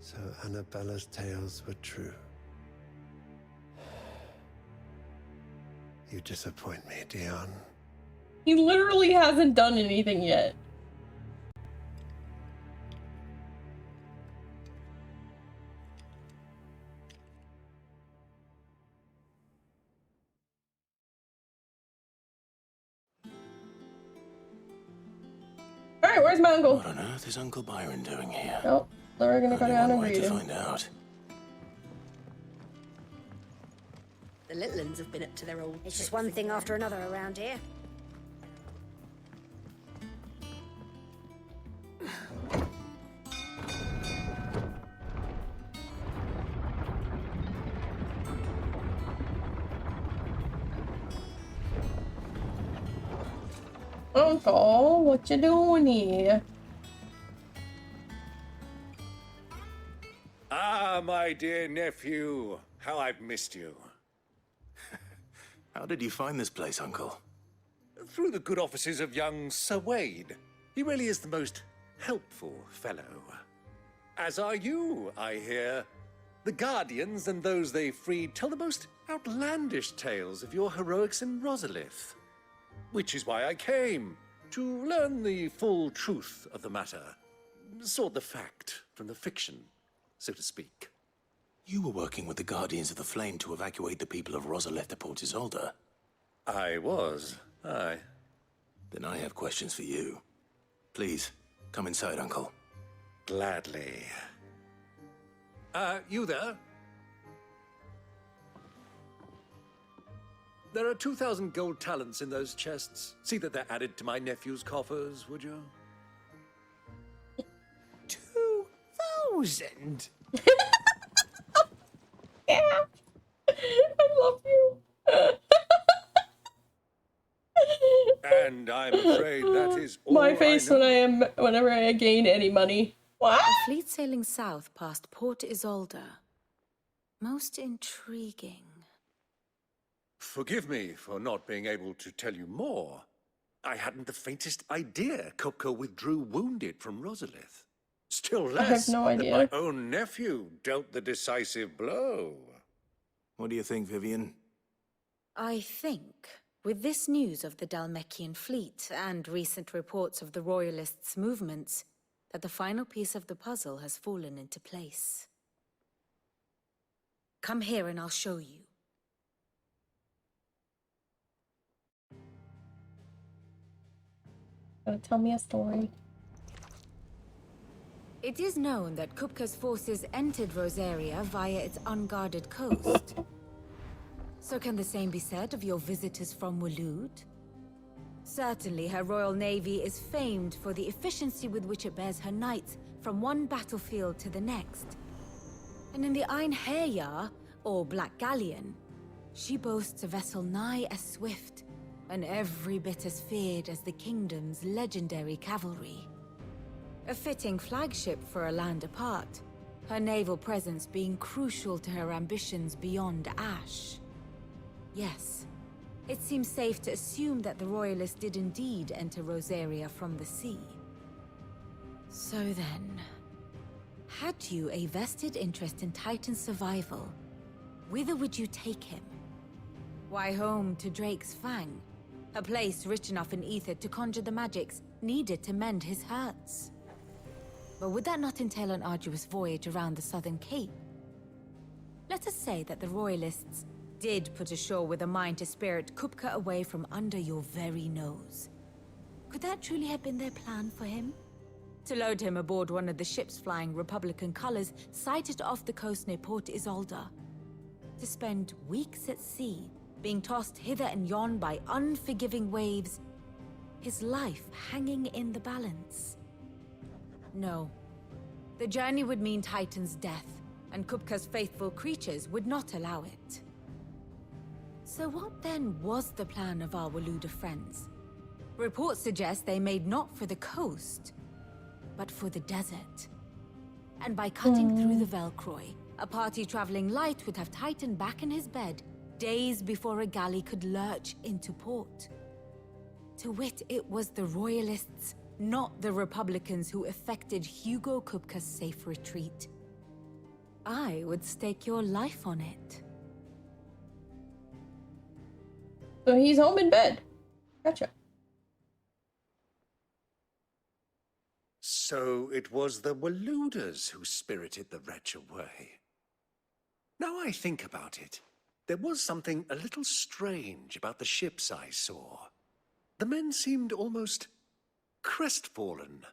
So Annabella's tales were true. You disappoint me, Dion. He literally hasn't done anything yet. Alright, where's my uncle? What on earth is Uncle Byron doing here? Nope, we're gonna go down and Way read to him. find out. The Littlands have been up to their old It's just tricks one thing again. after another around here. Uncle, what you doing here? Ah, my dear nephew, how I've missed you. How did you find this place, Uncle? Through the good offices of young Sir Wade. He really is the most helpful fellow. As are you, I hear. The Guardians and those they freed tell the most outlandish tales of your heroics in Rosalith. Which is why I came, to learn the full truth of the matter. Sort the fact from the fiction, so to speak. You were working with the Guardians of the Flame to evacuate the people of Rosalith to Port Isolde. I was, aye. Then I have questions for you. Please, come inside, Uncle. Gladly. You there? There are 2,000 gold talents in those chests. See that they're added to my nephew's coffers, would you? 1,000? Yeah. I love you. And I'm afraid that is all My face I when know. whenever I gain any money. What? A fleet sailing south past Port Isolde. Most intriguing. Forgive me for not being able to tell you more. I hadn't the faintest idea Kupka withdrew wounded from Rosalith. Still I have less no that idea. my own nephew dealt the decisive blow. What do you think, Vivian? I think, with this news of the Dalmekian fleet and recent reports of the Royalists' movements, that the final piece of the puzzle has fallen into place. Come here and I'll show you. Tell me a story. It is known that Kupka's forces entered Rosaria via its unguarded coast. So can the same be said of your visitors from Waloed? Certainly her Royal Navy is famed for the efficiency with which it bears her knights from one battlefield to the next. And in the Einherjar, or Black Galleon, she boasts a vessel nigh as swift and every bit as feared as the kingdom's legendary cavalry. A fitting flagship for a land apart, her naval presence being crucial to her ambitions beyond Ash. Yes, it seems safe to assume that the Royalists did indeed enter Rosaria from the sea. So then, had you a vested interest in Titan's survival, whither would you take him? Why, home to Drake's Fang, a place rich enough in ether to conjure the magics needed to mend his hurts. But would that not entail an arduous voyage around the southern cape? Let us say that the Royalists did put ashore with a mind to spirit Kupka away from under your very nose. Could that truly have been their plan for him? To load him aboard one of the ships flying Republican colors sighted off the coast near Port Isolde? To spend weeks at sea, being tossed hither and yon by unforgiving waves, his life hanging in the balance? No. The journey would mean Titan's death, and Kupka's faithful creatures would not allow it. So what then was the plan of our Waluda friends? Reports suggest they made not for the coast, but for the desert. And by cutting through the Velcroy, a party traveling light would have Titan back in his bed days before a galley could lurch into port. To wit, it was the Royalists, not the Republicans, who effected Hugo Kupka's safe retreat. I would stake your life on it. So he's home in bed. Gotcha. So it was the Waluders who spirited the wretch away. Now I think about it, there was something a little strange about the ships I saw. The men seemed almost crestfallen,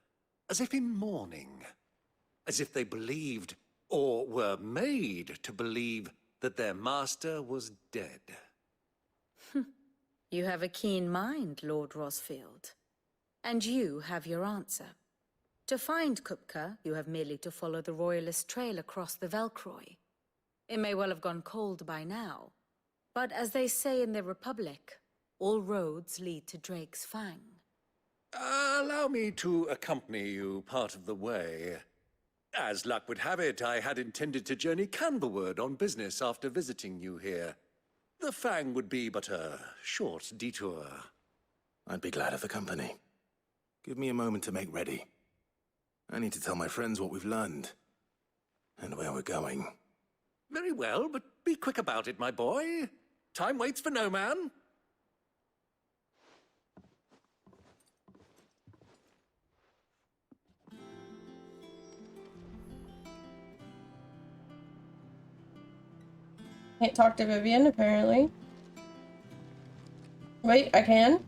as if in mourning, as if they believed, or were made to believe, that their master was dead. You have a keen mind, Lord Rosfield. And you have your answer. To find Kupka, you have merely to follow the Royalist trail across the Velcroy. It may well have gone cold by now, but as they say in the Republic, all roads lead to Drake's Fang. Allow me to accompany you part of the way. As luck would have it, I had intended to journey Canberward on business after visiting you here. The Fang would be but a short detour. I'd be glad of the company. Give me a moment to make ready. I need to tell my friends what we've learned, and where we're going. Very well, but be quick about it, my boy. Time waits for no man. Can't talk to Vivian, apparently. Wait, I can?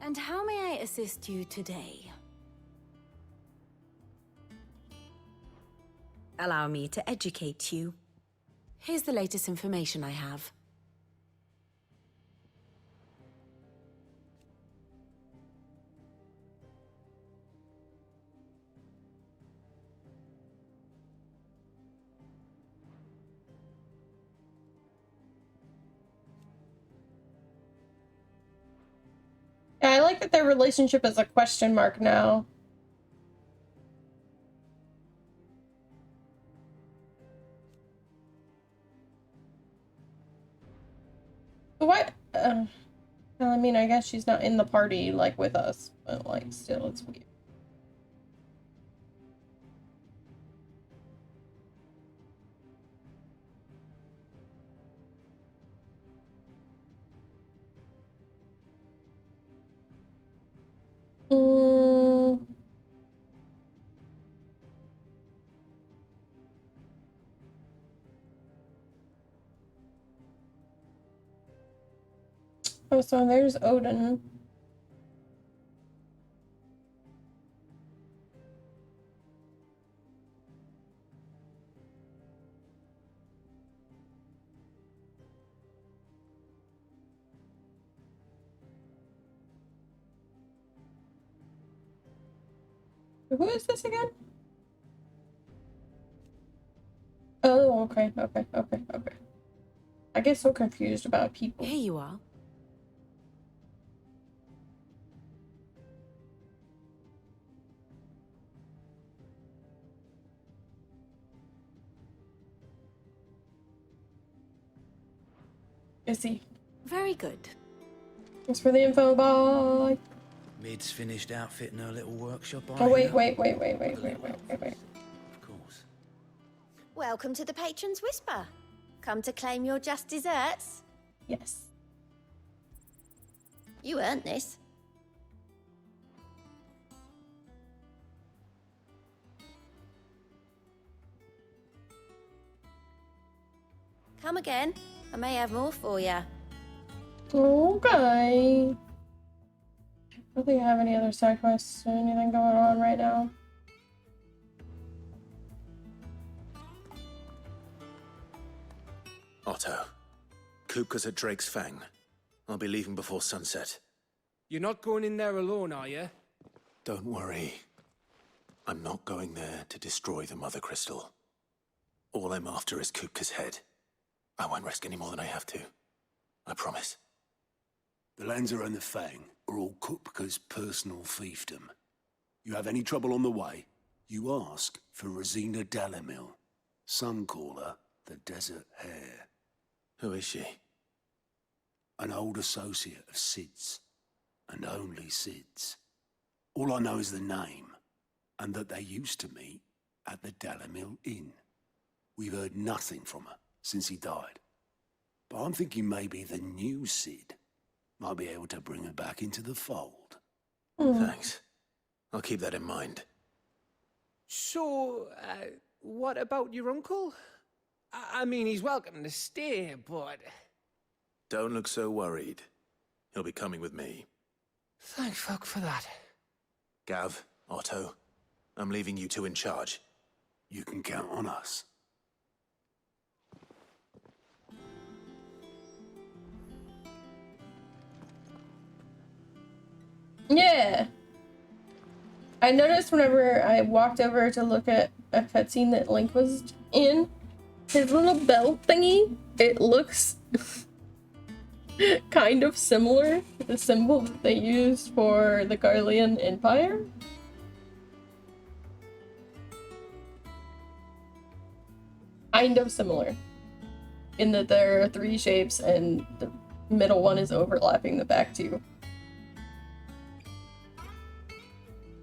And how may I assist you today? Allow me to educate you. Here's the latest information I have. Yeah, I like that their relationship is a question mark now. What? Well, I mean, I guess she's not in the party, like, with us, but, like, still, it's weird. Mm. Oh, so there's Odin. Who is this again? Oh, okay. I get so confused about people. Here you are. Is he? Very good. Thanks for the info, bye. Mid's finished outfitting her little workshop. Oh, wait. Of course. Welcome to the Patron's Whisper. Come to claim your just desserts? Yes. You earned this. Come again. I may have more for you. Okay. I don't think I have any other side quests or anything going on right now. Otto, Kupka's at Drake's Fang. I'll be leaving before sunset. You're not going in there alone, are you? Don't worry. I'm not going there to destroy the Mother Crystal. All I'm after is Kupka's head. I won't risk any more than I have to. I promise. The Lanza and the Fang are all Kupka's personal fiefdom. You have any trouble on the way, you ask for Rosina Dalamil. Some call her the Desert Hare. Who is she? An old associate of Sid's, and only Sid's. All I know is the name, and that they used to meet at the Dalamil Inn. We've heard nothing from her since he died. But I'm thinking maybe the new Sid might be able to bring her back into the fold. Thanks. I'll keep that in mind. So, what about your uncle? I mean, he's welcome to stay, but... Don't look so worried. He'll be coming with me. Thank fuck for that. Gav, Otto, I'm leaving you two in charge. You can count on us. Yeah. I noticed whenever I walked over to look at a cutscene that Link was in, his little bell thingy, it looks kind of similar to the symbol that they used for the Garlean Empire. Kind of similar. In that there are 3 shapes and the middle one is overlapping the back 2.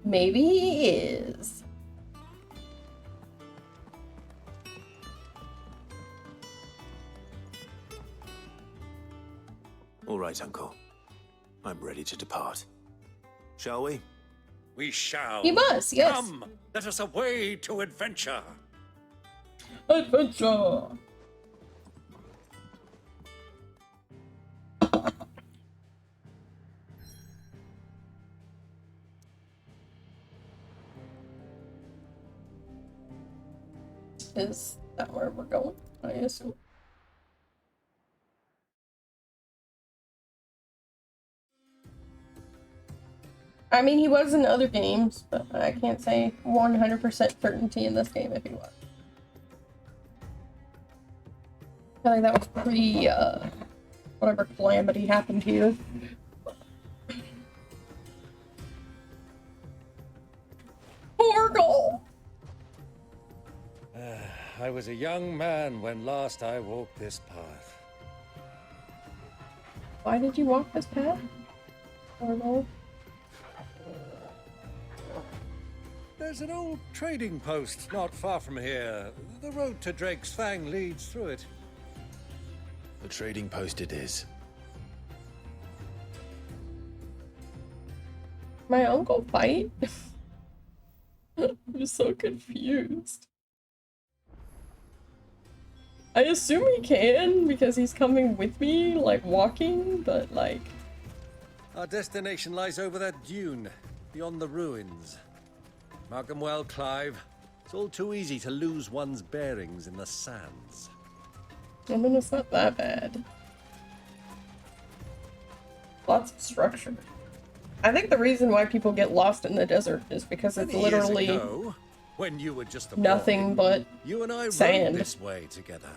Maybe he is. All right, Uncle. I'm ready to depart. Shall we? We shall. He must, yes. Come, let us away to adventure. Adventure. Is that where we're going? I assume. I mean, he was in other games, but I can't say 100% certainty in this game if he was. I feel like that was pre, whatever calamity happened here. I was a young man when last I walked this path. Why did you walk this path? Or no? There's an old trading post not far from here. The road to Drake's Fang leads through it. The trading post it is. My uncle fight? I'm so confused. I assume he can because he's coming with me, like walking, but like... Our destination lies over that dune, beyond the ruins. Mark 'em well, Clive. It's all too easy to lose one's bearings in the sands. I mean, it's not that bad. Lots of structure. I think the reason why people get lost in the desert is because it's Many literally years ago, when you were just a nothing boy, but you and I sand. rode this way together,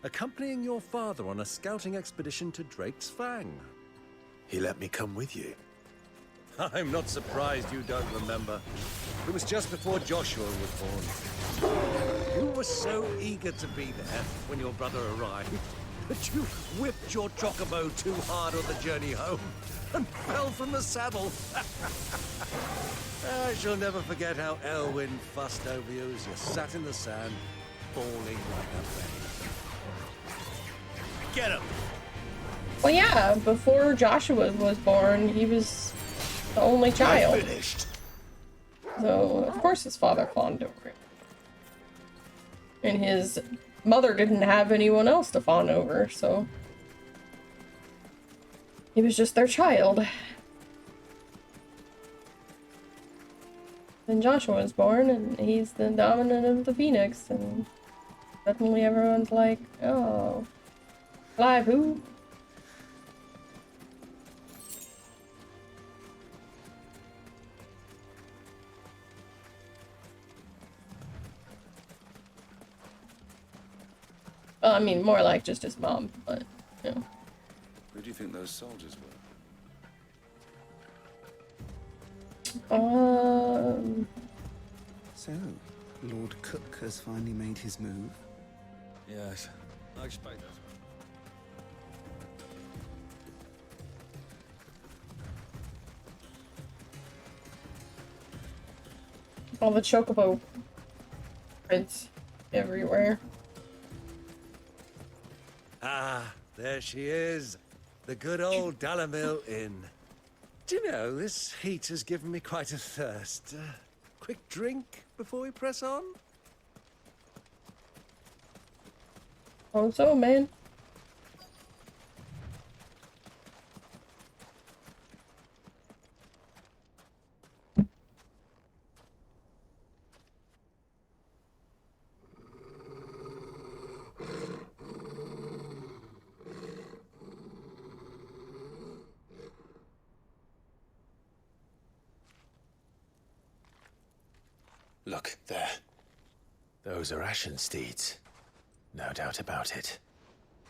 accompanying your father on a scouting expedition to Drake's Fang. He let me come with you. I'm not surprised you don't remember. It was just before Joshua was born. You were so eager to be there when your brother arrived that you whipped your chocobo too hard on the journey home and fell from the saddle. I shall never forget how Elwyn fussed over you as you sat in the sand, bawling like a baby. Get him! Well, yeah, before Joshua was born, he was the only child. Finished. So, of course his father fawned over him. And his mother didn't have anyone else to fawn over, so... he was just their child. Then Joshua was born, and he's the dominant of the Phoenix, and suddenly everyone's like, oh... Clive who? Well, I mean, more like just his mom, but, you know. Who do you think those soldiers were? So, Lord Cook has finally made his move? Yes, I expect that. All the chocobo prints everywhere. Ah, there she is. The good old Dalamil Inn. Do you know, this heat has given me quite a thirst. Quick drink before we press on? Oh, so, man. Look, there. Those are Ashen steeds. No doubt about it.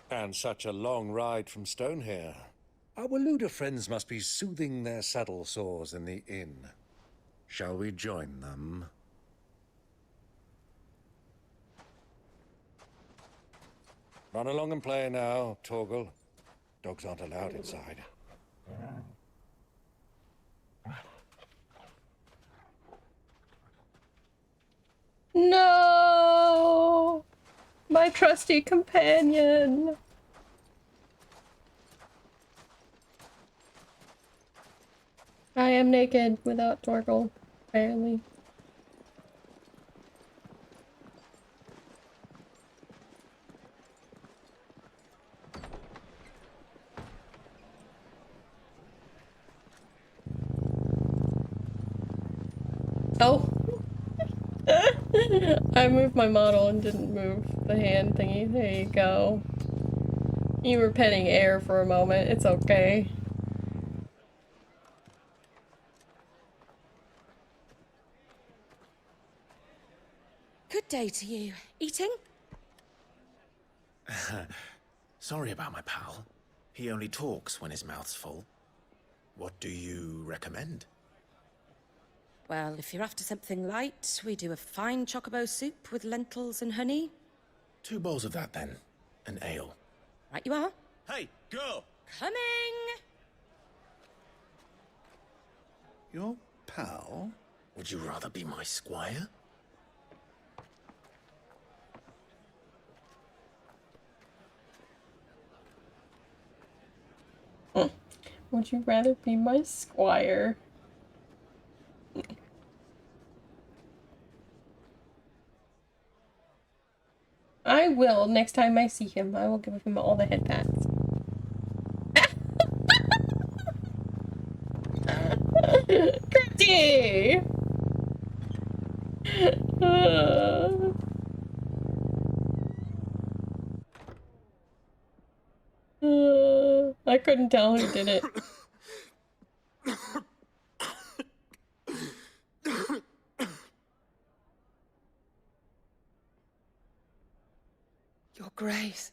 And such a long ride from Stonehair. Our Luda friends must be soothing their saddle sores in the inn. Shall we join them? Run along and play now, Torgal. Dogs aren't allowed inside. No! My trusty companion! I am naked without Torgal, apparently. Oh! I moved my model and didn't move the hand thingy. There you go. You were petting air for a moment. It's okay. Good day to you. Eating? Sorry about my pal. He only talks when his mouth's full. What do you recommend? Well, if you're after something light, we do a fine chocobo soup with lentils and honey. 2 bowls of that, then. An ale. Right you are. Hey, girl! Coming! Your pal? Would you rather be my squire? Would you rather be my squire? I will, next time I see him, I will give him all the head pats. Crypty! I couldn't tell who did it. Your Grace,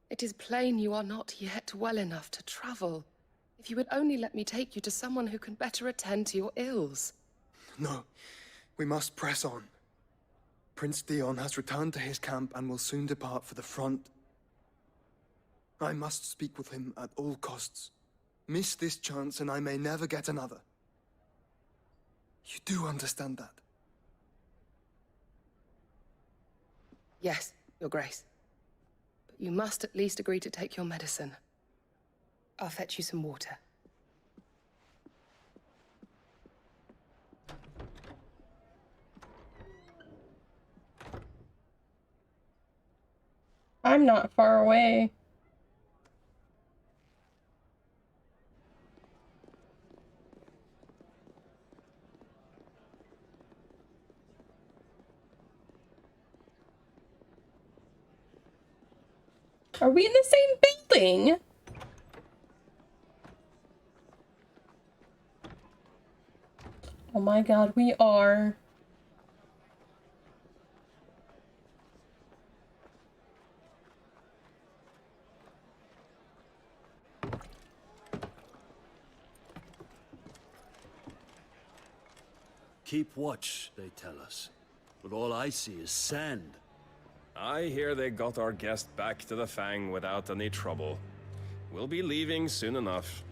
it is plain you are not yet well enough to travel. If you would only let me take you to someone who can better attend to your ills. No, we must press on. Prince Dion has returned to his camp and will soon depart for the front. I must speak with him at all costs. Miss this chance and I may never get another. You do understand that? Yes, Your Grace. But you must at least agree to take your medicine. I'll fetch you some water. I'm not far away. Are we in the same building? Oh my god, we are. Keep watch, they tell us. But all I see is sand. I hear they got our guest back to the Fang without any trouble. We'll be leaving soon enough.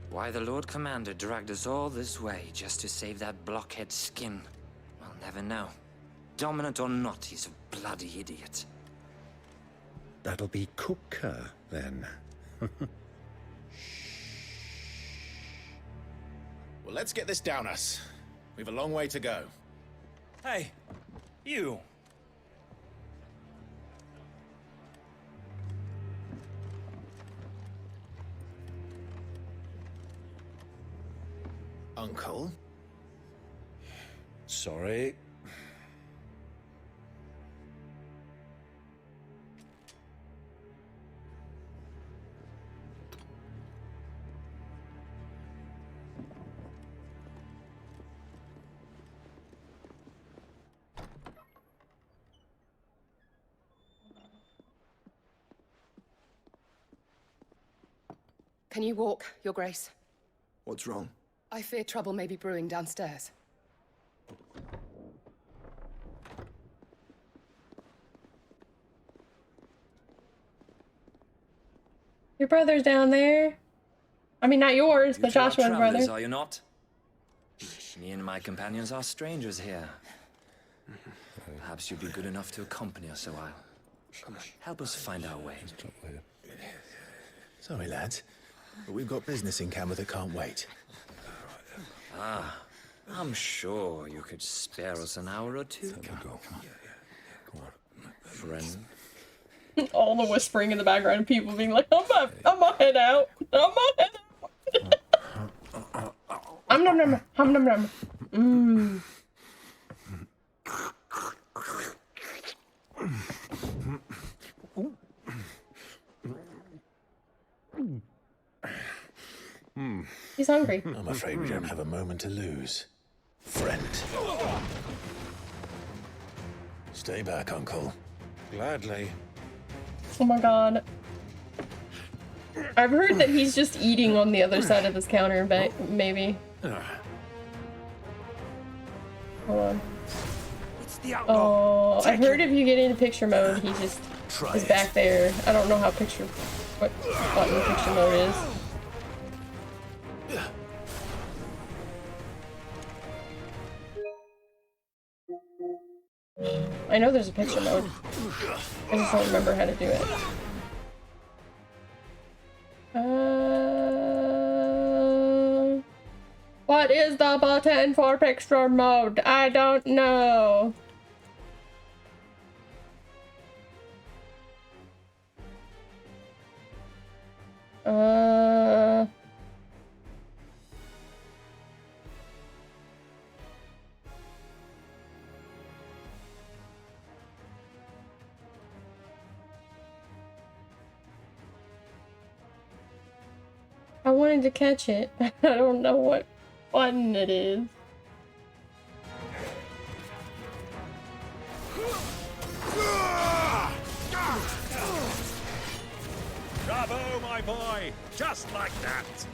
Why the Lord Commander dragged us all this way just to save that blockhead skin, I'll never know. Dominant or not, he's a bloody idiot. That'll be Cooker, then. Well, let's get this down us. We've a long way to go. Hey, you. Uncle? Sorry. Can you walk, Your Grace? What's wrong? I fear trouble may be brewing downstairs. Your brother's down there. I mean, not yours, but Joshua's brother. Are you not? Me and my companions are strangers here. Perhaps you'd be good enough to accompany us a while. Help us find our way. Sorry, lads, but we've got business in camera that can't wait. Ah, I'm sure you could spare us an hour or two. Go on. Friend. All the whispering in the background of people being like, I'm gonna head out. I'm gonna head out. Hum num num. Mmm. He's hungry. I'm afraid we don't have a moment to lose. Friend. Stay back, Uncle. Gladly. Oh my god. I've heard that he's just eating on the other side of this counter, maybe. Hold on. It's the outlaw. Oh, I heard if you get into picture mode, he just is back there. I don't know how what button picture mode is. I know there's a picture mode. I just don't remember how to do it. What is the button for picture mode? I don't know. I wanted to catch it. I don't know what button it is. Bravo, my boy! Just like that!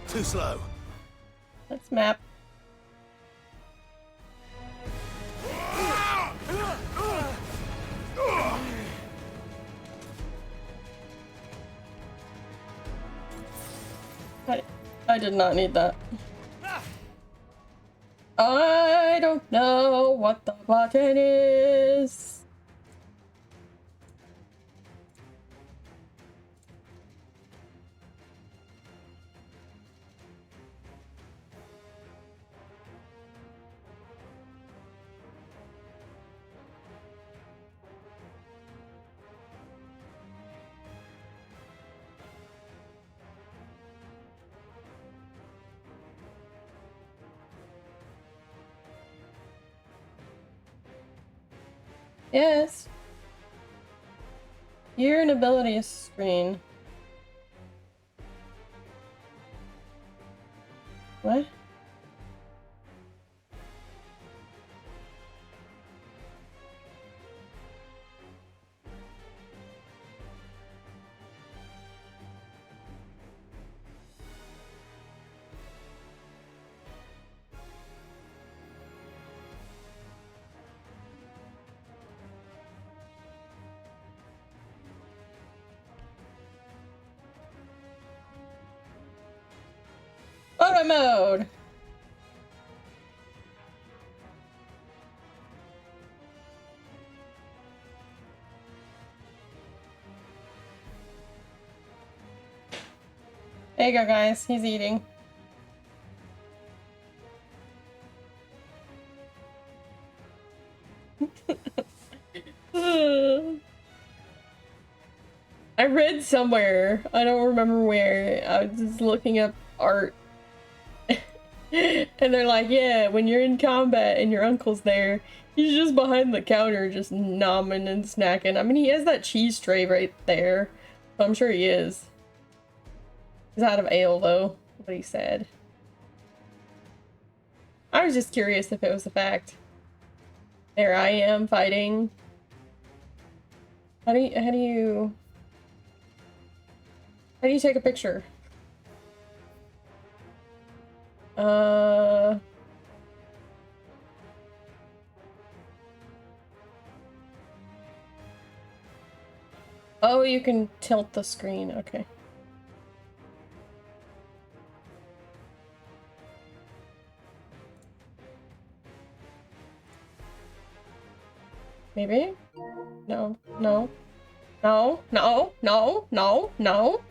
Too slow. Let's map. I did not need that. I don't know what the button is. Yes. You're an ability screen. What? Photo mode. There you go, guys. He's eating. I read somewhere, I don't remember where, I was just looking up art. And they're like, yeah, when you're in combat and your uncle's there, he's just behind the counter just nomming and snacking. I mean, he has that cheese tray right there. So I'm sure he is. He's out of ale, though, what he said. I was just curious if it was a fact. There I am fighting. How do you take a picture? Oh, you can tilt the screen. Okay. Maybe? No, no. No, no, no, no, no.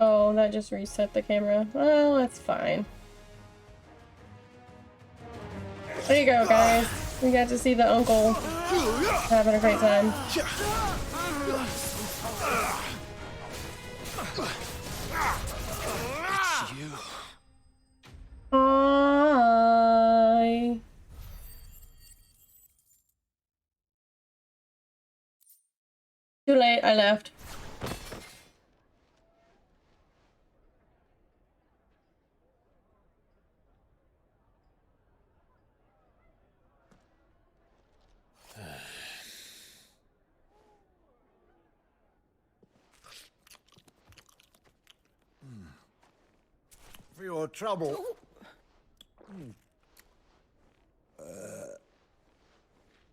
Oh, that just reset the camera. Well, that's fine. There you go, guys. We got to see the uncle having a great time. Hi. Too late, I left. For your trouble.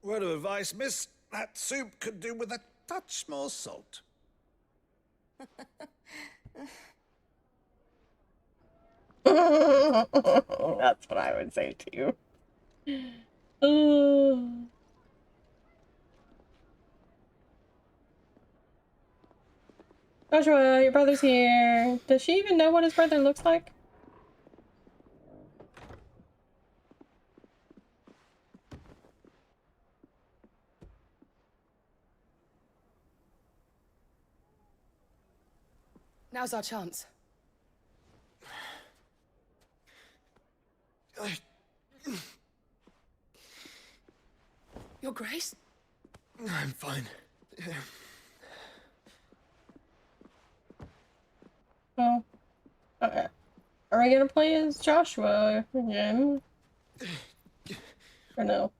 Word of advice, miss. That soup could do with a touch more salt. That's what I would say too. Joshua, your brother's here. Does she even know what his brother looks like? Now's our chance. Your Grace? I'm fine. Oh. Okay. Are we gonna play as Joshua again? Or no?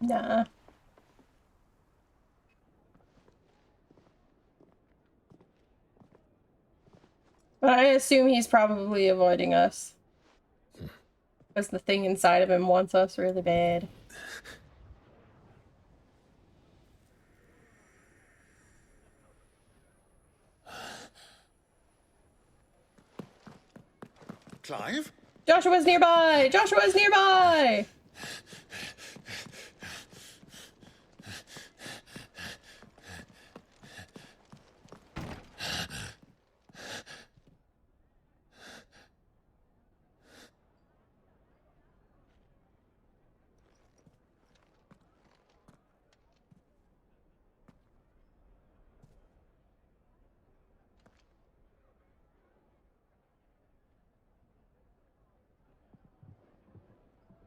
Nah. But I assume he's probably avoiding us. Because the thing inside of him wants us really bad. Clive? Joshua's nearby! Joshua's nearby!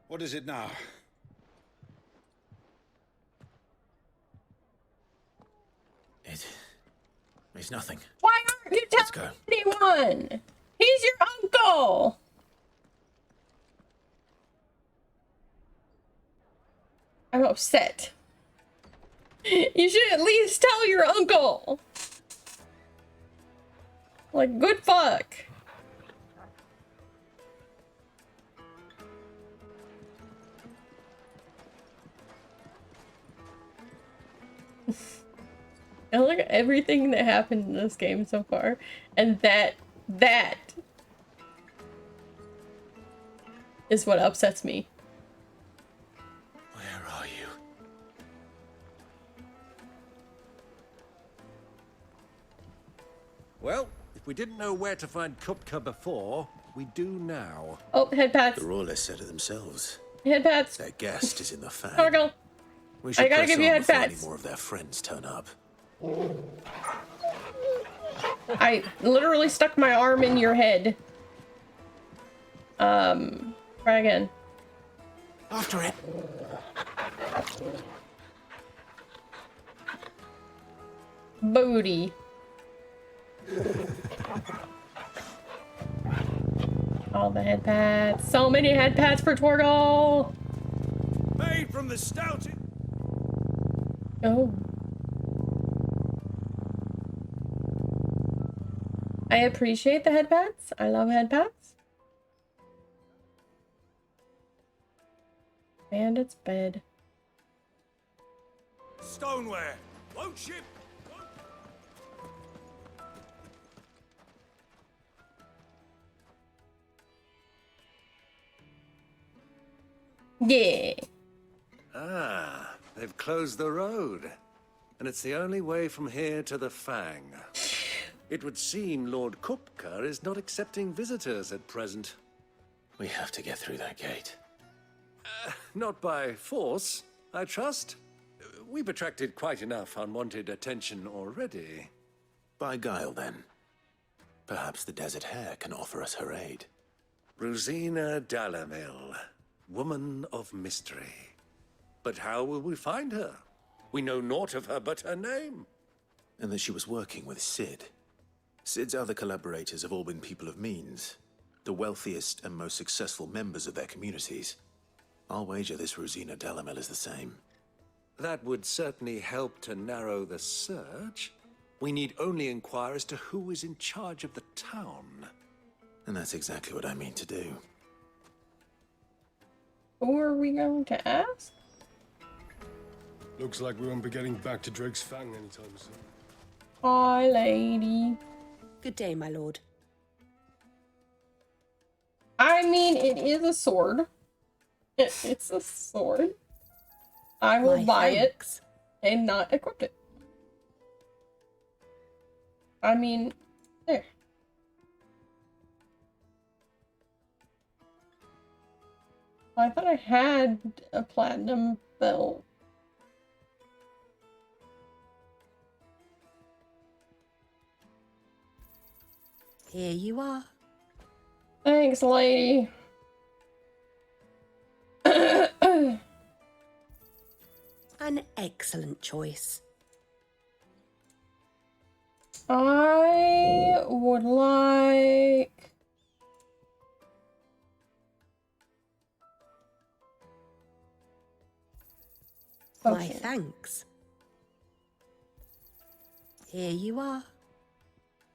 What is it now? It's nothing. Why aren't you telling anyone? He's your uncle! I'm upset. You should at least tell your uncle! Like, good fuck. I look at everything that happened in this game so far, and that is what upsets me. Where are you? Well, if we didn't know where to find Kupka before, we do now. Oh, head pats. The Royalists said it themselves. Head pats. Their guest is in the Fang. Torgal. We should I gotta press give you on head before pats. any more of their friends turn up. I literally stuck my arm in your head. Try again. After it. Booty. All the head pats. So many head pats for Torgal. Made from the stout. Oh. I appreciate the head pats. I love head pats. Bandit's bed. Stoneware. Won't ship. Yeah. Ah, they've closed the road. And it's the only way from here to the Fang. It would seem Lord Kupka is not accepting visitors at present. We have to get through that gate. Not by force, I trust. We've attracted quite enough unwanted attention already. By guile, then. Perhaps the Desert Hare can offer us her aid. Rosina Dalamil, woman of mystery. But how will we find her? We know naught of her but her name. And that she was working with Sid. Sid's other collaborators have all been people of means, the wealthiest and most successful members of their communities. I'll wager this Rosina Delamel is the same. That would certainly help to narrow the search. We need only inquire as to who is in charge of the town. And that's exactly what I mean to do. Who are we going to ask? Looks like we won't be getting back to Drake's Fang anytime soon. Hi, lady. Good day, my lord. I mean, it is a sword. It's a sword. I will buy it and not equip it. I mean, there. I thought I had a platinum belt. Here you are. Thanks, lady. An excellent choice. I would like... My thanks. Here you are.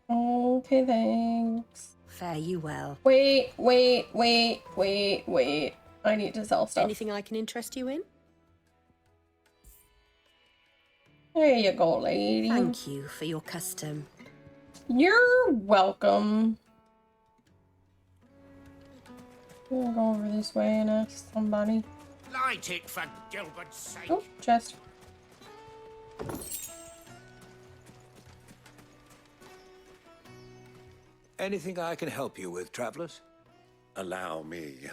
Okay, thanks. Fare you well. Wait. I need to sell stuff. Anything I can interest you in? There you go, lady. Thank you for your custom. You're welcome. I'm gonna go over this way and ask somebody. Light it for Gilbert's sake. Oh, chest. Anything I can help you with, travelers? Allow me.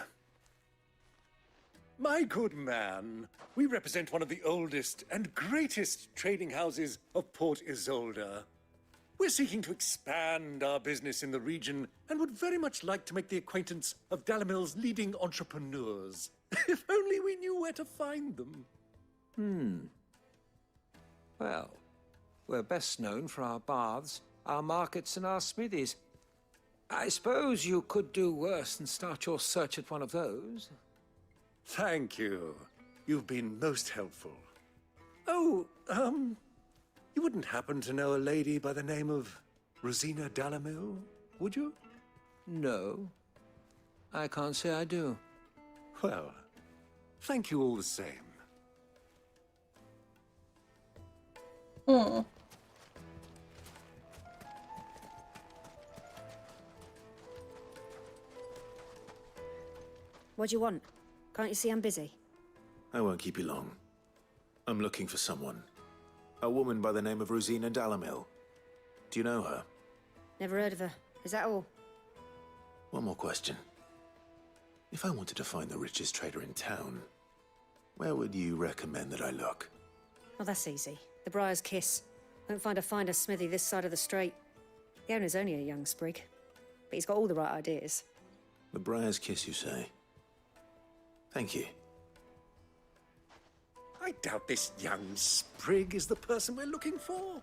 My good man, we represent one of the oldest and greatest trading houses of Port Isolde. We're seeking to expand our business in the region and would very much like to make the acquaintance of Dalamel's leading entrepreneurs. If only we knew where to find them. Well, we're best known for our baths, our markets, and our smithies. I suppose you could do worse than start your search at one of those. Thank you. You've been most helpful. Oh, you wouldn't happen to know a lady by the name of Rosina Delamel, would you? No, I can't say I do. Well, thank you all the same. What do you want? Can't you see I'm busy? I won't keep you long. I'm looking for someone. A woman by the name of Rosina Delamel. Do you know her? Never heard of her. Is that all? One more question. If I wanted to find the richest trader in town, where would you recommend that I look? Oh, that's easy. The Briar's Kiss. Won't find a finer smithy this side of the strait. The owner's only a young sprig, but he's got all the right ideas. The Briar's Kiss, you say? Thank you. I doubt this young sprig is the person we're looking for.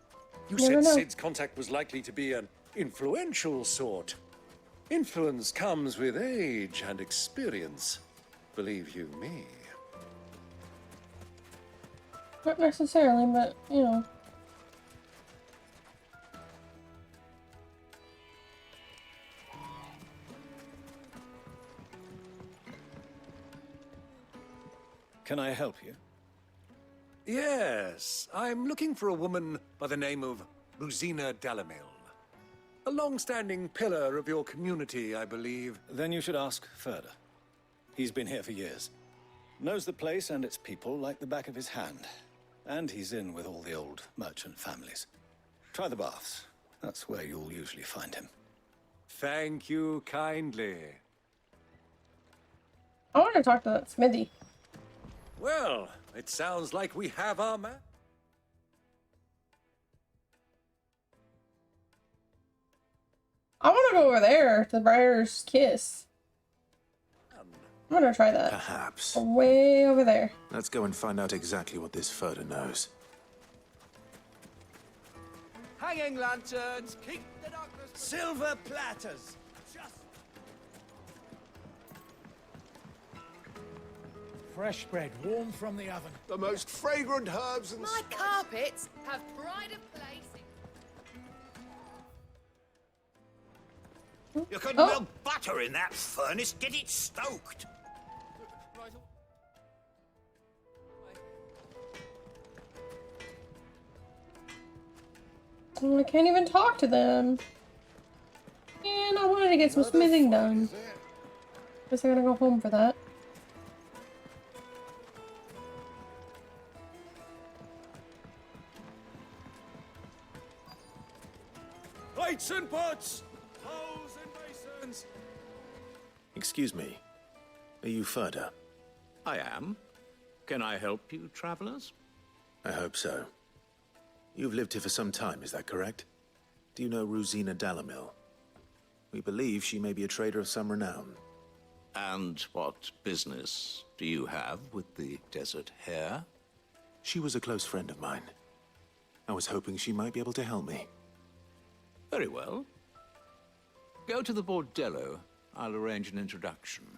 You Never said know. Sid's contact was likely to be an influential sort. Influence comes with age and experience, believe you me. Not necessarily, but, you know. Can I help you? Yes, I'm looking for a woman by the name of Rosina Delamel. A long-standing pillar of your community, I believe. Then you should ask further. He's been here for years. Knows the place and its people like the back of his hand. And he's in with all the old merchant families. Try the baths. That's where you'll usually find him. Thank you kindly. I want to talk to that smithy. Well, it sounds like we have our man. I want to go over there to the Briar's Kiss. I'm gonna try that. Perhaps. Way over there. Let's go and find out exactly what this Furter knows. Hanging lanterns, keep the darkness. Silver platters. Fresh bread, warm from the oven. The most fragrant herbs and My carpets have pride of place. You couldn't melt butter in that furnace. Get it stoked. Oh, I can't even talk to them. And I wanted to get some smithing done. Guess I gotta go home for that. Plates and pots! Bowls and basins! Excuse me. Are you Ferda? I am. Can I help you, travelers? I hope so. You've lived here for some time, is that correct? Do you know Rosina Dalamil? We believe she may be a trader of some renown. And what business do you have with the desert hare? She was a close friend of mine. I was hoping she might be able to help me. Very well. Go to the bordello. I'll arrange an introduction.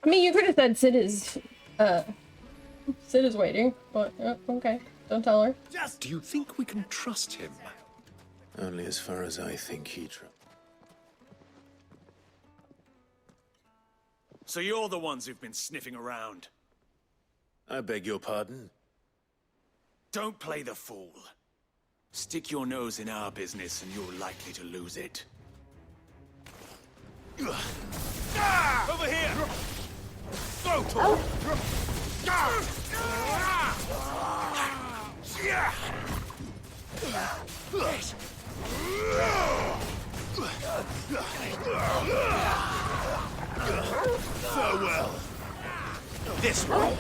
I mean, you could have said Sid is waiting, but okay. Don't tell her. Do you think we can trust him? Only as far as I think he So you're the ones who've been sniffing around. I beg your pardon? Don't play the fool. Stick your nose in our business and you're likely to lose it. Over here! Go to Farewell. This way.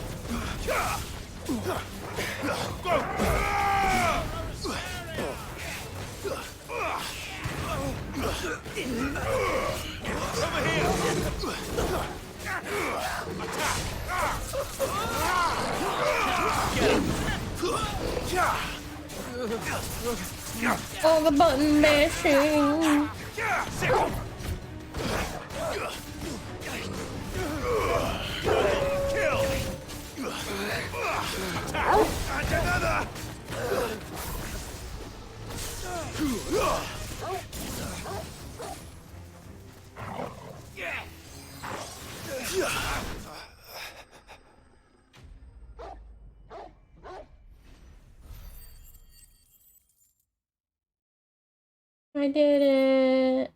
Over here. All the button mashing. Kill. And another. I did it.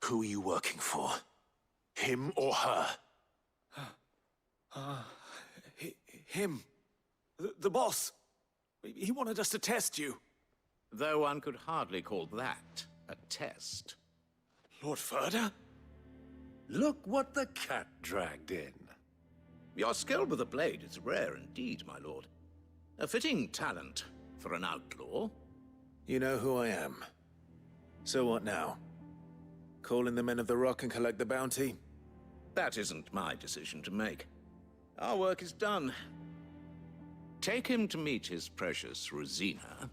Who are you working for? Him or her? Him. The boss. He wanted us to test you. Though one could hardly call that a test. Lord Ferda? Look what the cat dragged in. Your skill with the blade is rare indeed, my lord. A fitting talent for an outlaw. You know who I am. So what now? Call in the Men of the Rock and collect the bounty? That isn't my decision to make. Our work is done. Take him to meet his precious Rosina.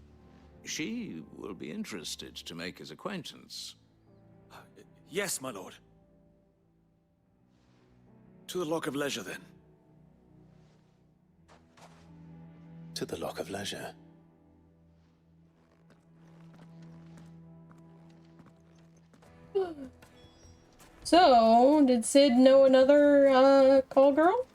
She will be interested to make his acquaintance. Yes, my lord. To the Lock of Leisure, then. To the Lock of Leisure. So, did Sid know another call girl?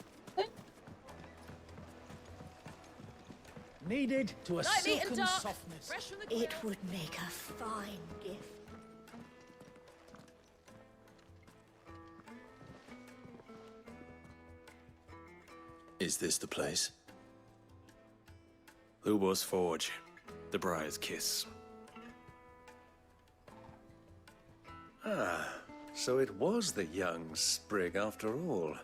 Needed to a silken softness. It would make a fine gift. Is this the place? Ubor's Forge. The Briar's Kiss. Ah, so it was the young sprig after all.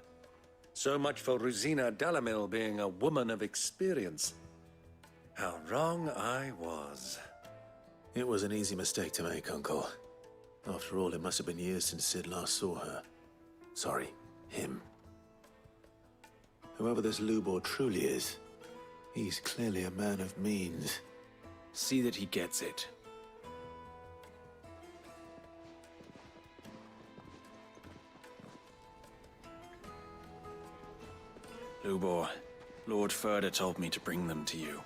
So much for Rosina Dalamil being a woman of experience. How wrong I was. It was an easy mistake to make, Uncle. After all, it must have been years since Sid last saw her. Sorry, him. Whoever this Lubor truly is, he's clearly a man of means. See that he gets it. Lubor, Lord Furder told me to bring them to you.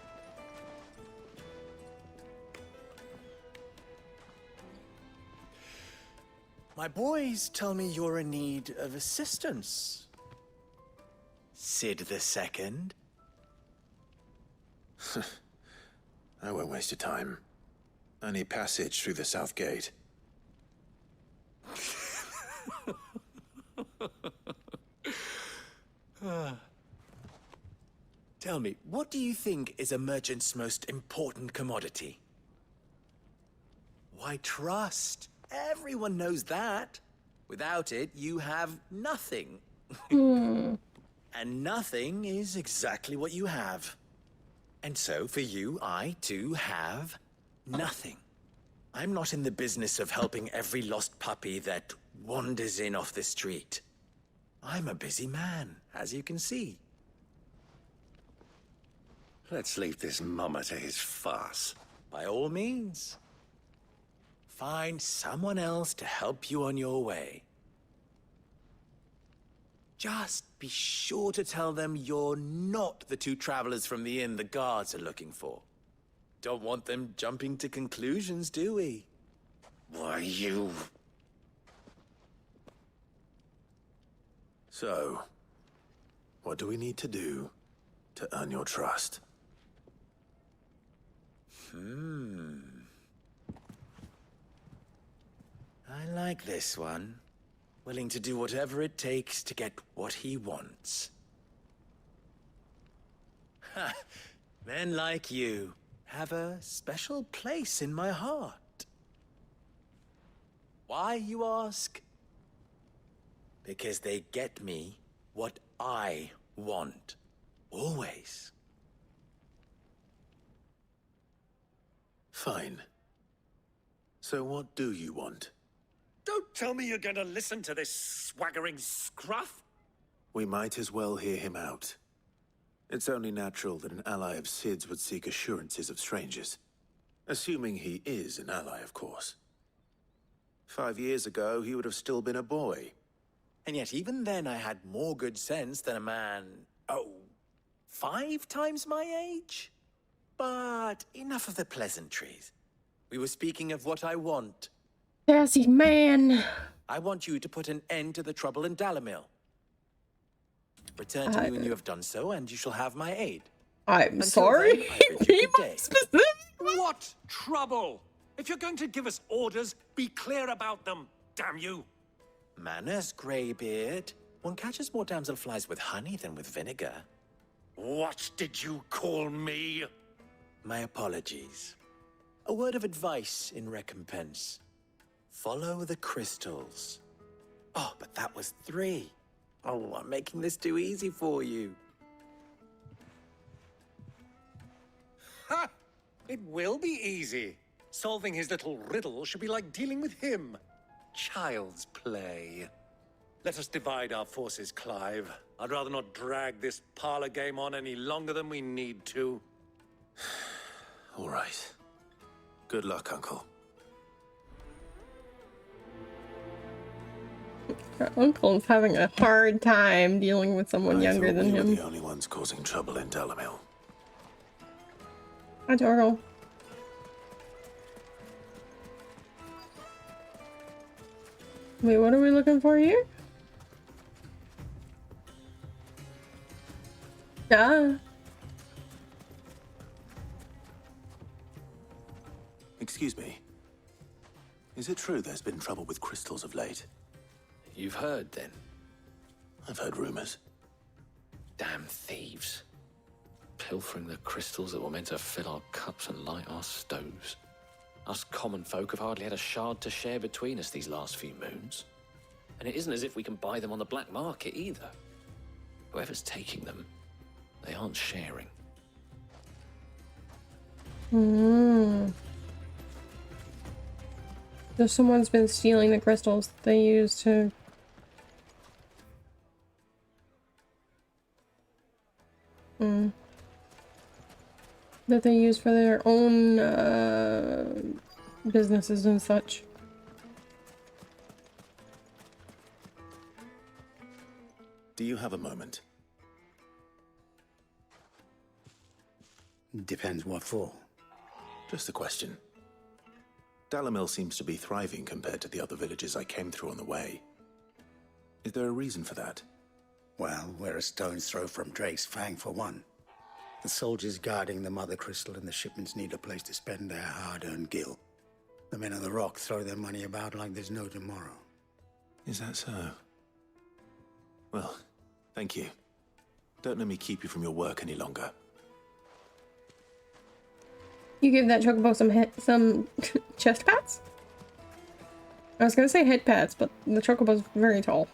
My boys tell me you're in need of assistance. Sid the Second? I won't waste your time. I need passage through the south gate. Tell me, what do you think is a merchant's most important commodity? Why, trust. Everyone knows that. Without it, you have nothing. And nothing is exactly what you have. And so, for you, I, too, have nothing. I'm not in the business of helping every lost puppy that wanders in off the street. I'm a busy man, as you can see. Let's leave this mummer to his farce. By all means. Find someone else to help you on your way. Just be sure to tell them you're not the two travelers from the inn the guards are looking for. Don't want them jumping to conclusions, do we? Why, you... So, what do we need to do to earn your trust? I like this one. Willing to do whatever it takes to get what he wants. Ha! Men like you have a special place in my heart. Why, you ask? Because they get me what I want. Always. Fine. So what do you want? Don't tell me you're gonna listen to this swaggering scruff! We might as well hear him out. It's only natural that an ally of Sid's would seek assurances of strangers. Assuming he is an ally, of course. 5 years ago, he would have still been a boy. And yet even then I had more good sense than a man, 5 times my age? But enough of the pleasantries. We were speaking of what I want. Sassy man. I want you to put an end to the trouble in Dalamil. Return to me when you have done so, and you shall have my aid. I'm Until sorry. then, I bid you good day. What trouble? If you're going to give us orders, be clear about them, damn you! Manners, Greybeard. One catches more damselflies with honey than with vinegar. What did you call me? My apologies. A word of advice in recompense. Follow the crystals. Oh, but that was 3. Oh, I'm making this too easy for you. Ha! It will be easy. Solving his little riddle should be like dealing with him. Child's play. Let us divide our forces, Clive. I'd rather not drag this parlor game on any longer than we need to. All right. Good luck, Uncle. Her uncle's having a hard time dealing with someone younger than we him. were the only ones causing trouble in Dalamil. Hi, Torgal. Wait, what are we looking for here? Duh. Excuse me. Is it true there's been trouble with crystals of late? You've heard, then? I've heard rumors. Damn thieves. Pilfering the crystals that were meant to fill our cups and light our stoves. Us common folk have hardly had a shard to share between us these last few moons. And it isn't as if we can buy them on the black market either. Whoever's taking them, they aren't sharing. So someone's been stealing the crystals that they use to... that they use for their own businesses and such. Do you have a moment? Depends what for. Just a question. Dalamil seems to be thriving compared to the other villages I came through on the way. Is there a reason for that? Well, we're a stone's throw from Drake's Fang for one. The soldiers guarding the Mother Crystal and the shipments need a place to spend their hard-earned gil. The men of the Rock throw their money about like there's no tomorrow. Is that so? Well, thank you. Don't let me keep you from your work any longer. You give that chocobo some chest pads? I was gonna say head pads, but the chocobo's very tall.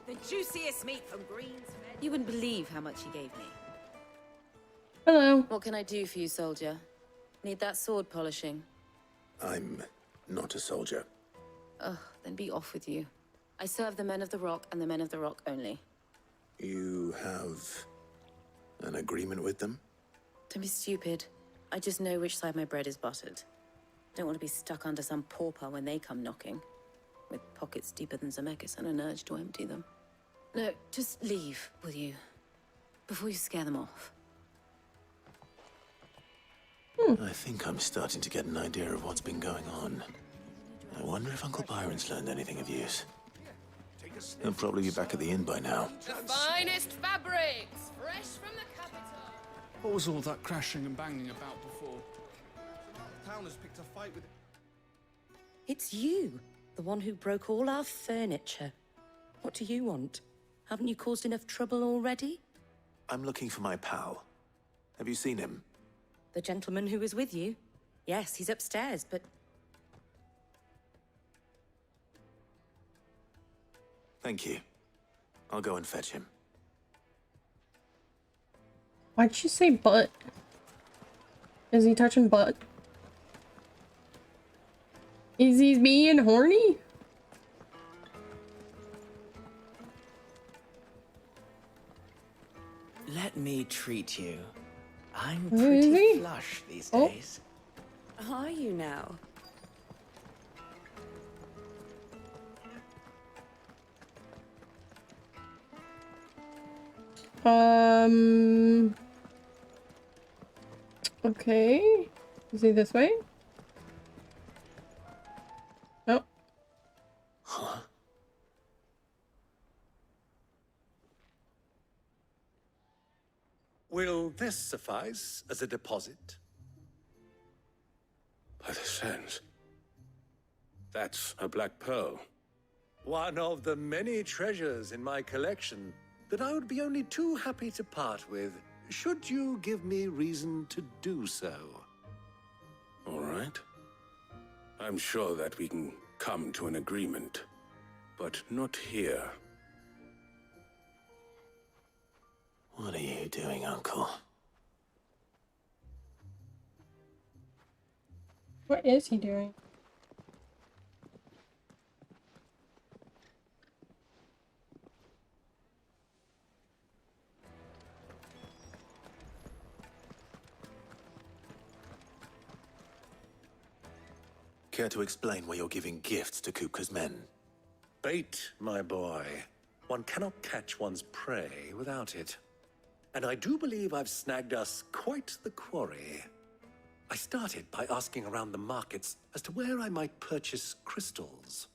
The juiciest meat from Greens. You wouldn't believe how much he gave me. Hello. What can I do for you, soldier? Need that sword polishing? I'm not a soldier. Ugh, then be off with you. I serve the men of the Rock and the men of the Rock only. You have an agreement with them? Don't be stupid. I just know which side my bread is buttered. Don't want to be stuck under some pauper when they come knocking. With pockets deeper than Zemeckis and an urge to empty them. No, just leave, will you? Before you scare them off. I think I'm starting to get an idea of what's been going on. I wonder if Uncle Byron's learned anything of use. He'll probably be back at the inn by now. The finest fabrics, fresh from the capital. What was all that crashing and banging about before? The town has picked a fight with... It's you, the one who broke all our furniture. What do you want? Haven't you caused enough trouble already? I'm looking for my pal. Have you seen him? The gentleman who was with you? Yes, he's upstairs, but... Thank you. I'll go and fetch him. Why'd you say butt? Is he touching butt? Is he being horny? Let me treat you. I'm Who is pretty he? flush these Oh. days. Are you now? Okay. Is he this way? Nope. Huh? Will this suffice as a deposit? By the sands. That's a black pearl. One of the many treasures in my collection that I would be only too happy to part with, should you give me reason to do so. All right. I'm sure that we can come to an agreement, but not here. What are you doing, Uncle? What is he doing? Care to explain why you're giving gifts to Kupka's men? Bait, my boy. One cannot catch one's prey without it. And I do believe I've snagged us quite the quarry. I started by asking around the markets as to where I might purchase crystals.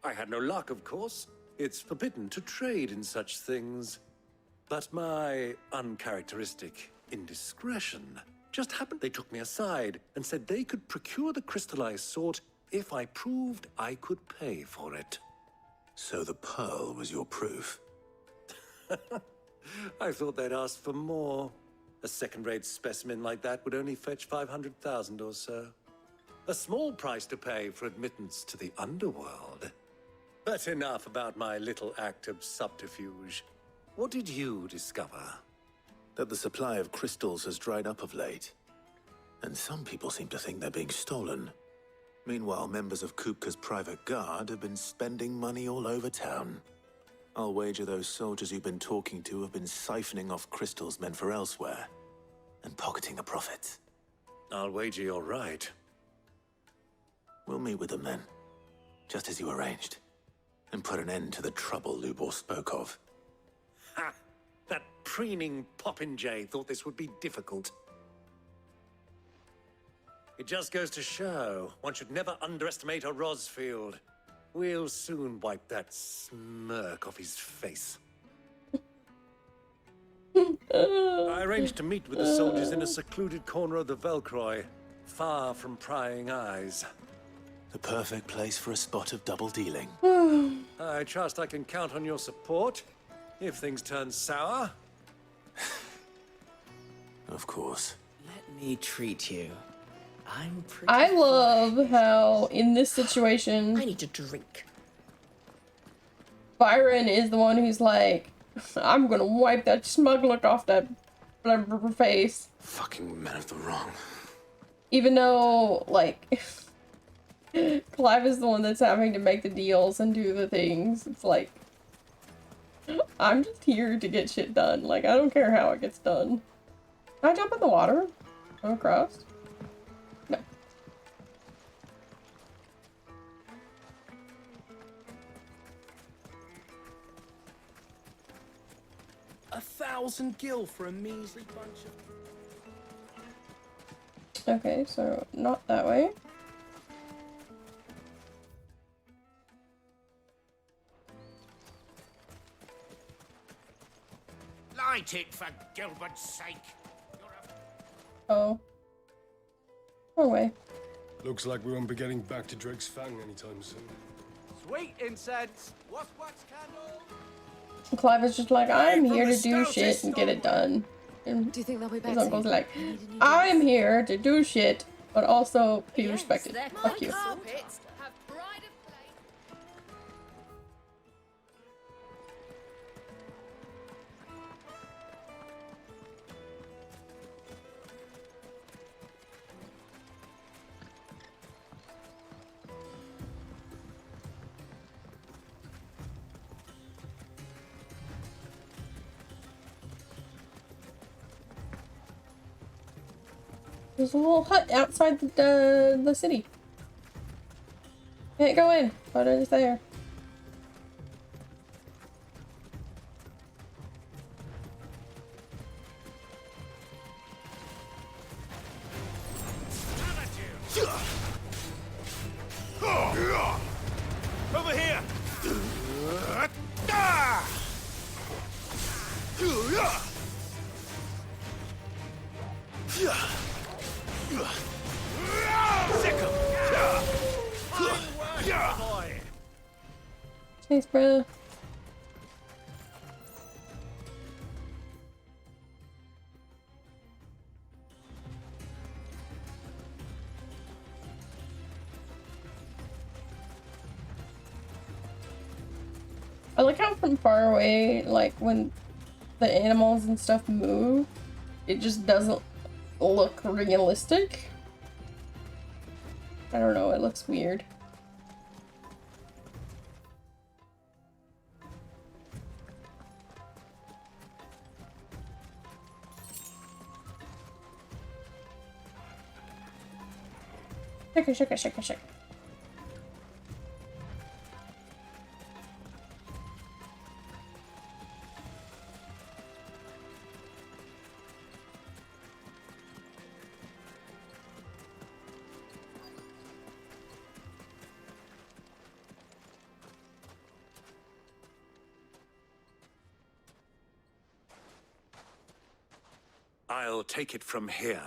I had no luck, of course. It's forbidden to trade in such things. But my uncharacteristic indiscretion just happened. They took me aside and said they could procure the crystal I sought if I proved I could pay for it. So the pearl was your proof? I thought they'd ask for more. A second-rate specimen like that would only fetch 500,000 or so. A small price to pay for admittance to the underworld. But enough about my little act of subterfuge. What did you discover? That the supply of crystals has dried up of late. And some people seem to think they're being stolen. Meanwhile, members of Kupka's private guard have been spending money all over town. I'll wager those soldiers you've been talking to have been siphoning off crystals meant for elsewhere, and pocketing the profits. I'll wager you're right. We'll meet with them then, just as you arranged, and put an end to the trouble Lubor spoke of. Ha! That preening popinjay thought this would be difficult. It just goes to show, one should never underestimate a Rosfield. We'll soon wipe that smirk off his face. I arranged to meet with the soldiers in a secluded corner of the Velcroy, far from prying eyes. The perfect place for a spot of double dealing. I trust I can count on your support, if things turn sour. Of course. Let me treat you. I'm pretty. I love how in this situation I need to drink. Byron is the one who's like, I'm gonna wipe that smug look off that face. Fucking men of the wrong. Even though, like, Clive is the one that's having to make the deals and do the things. It's like, I'm just here to get shit done. Like, I don't care how it gets done. Can I jump in the water? Go across? No. $1,000 gil for a measly bunch of... Okay, so not that way. Light it, for Gilbert's sake. Oh. Wrong way. Looks like we won't be getting back to Drake's Fang anytime soon. Sweet incense. What's wax candle? Clive is just like, I'm here to do shit and get it done. And do you think they'll be his better? uncle's like, I'm here to do shit, but also be respected. Fuck you. Carpets have pride of place. There's a little hut outside the city. Can't go in, but it's there. Over here! Thanks, bro. I like how from far away, like when the animals and stuff move, it just doesn't look realistic. I don't know, it looks weird. Shake it, shake it, shake it, shake it. I'll take it from here.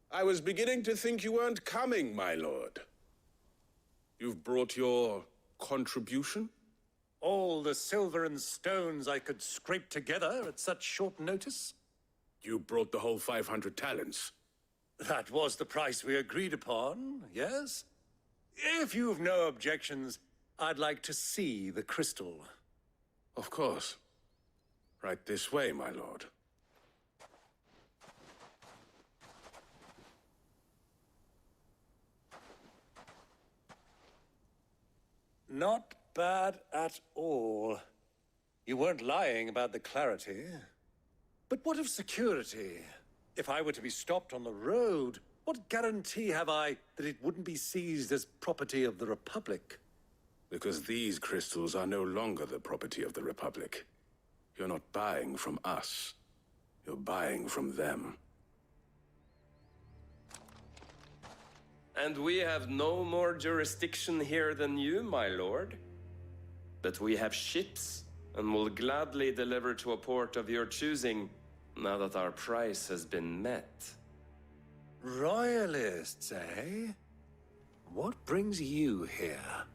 I was beginning to think you weren't coming, my lord. You've brought your contribution? All the silver and stones I could scrape together at such short notice? You brought the whole 500 talents. That was the price we agreed upon, yes? If you've no objections, I'd like to see the crystal. Of course. Right this way, my lord. Not bad at all. You weren't lying about the clarity. But what of security? If I were to be stopped on the road, what guarantee have I that it wouldn't be seized as property of the Republic? Because these crystals are no longer the property of the Republic. You're not buying from us. You're buying from them. And we have no more jurisdiction here than you, my lord. But we have ships, and will gladly deliver to a port of your choosing, now that our price has been met. Royalists, eh? What brings you here?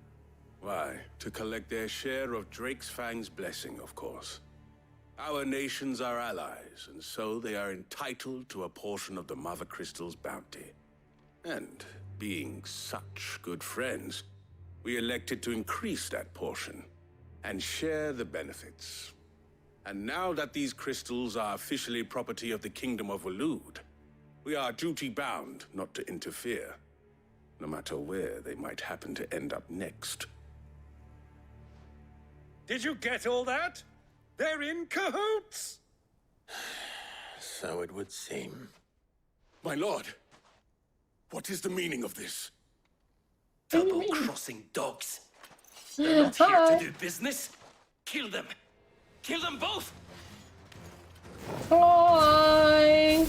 Why, to collect their share of Drake's Fang's blessing, of course. Our nations are allies, and so they are entitled to a portion of the Mother Crystal's bounty. And, being such good friends, we elected to increase that portion and share the benefits. And now that these crystals are officially property of the Kingdom of Waloed, we are duty-bound not to interfere, no matter where they might happen to end up next. Did you get all that? They're in cahoots! So it would seem. My lord, what is the meaning of this? Double-crossing dogs. They're not here to do business. Kill them. Kill them both! Bye!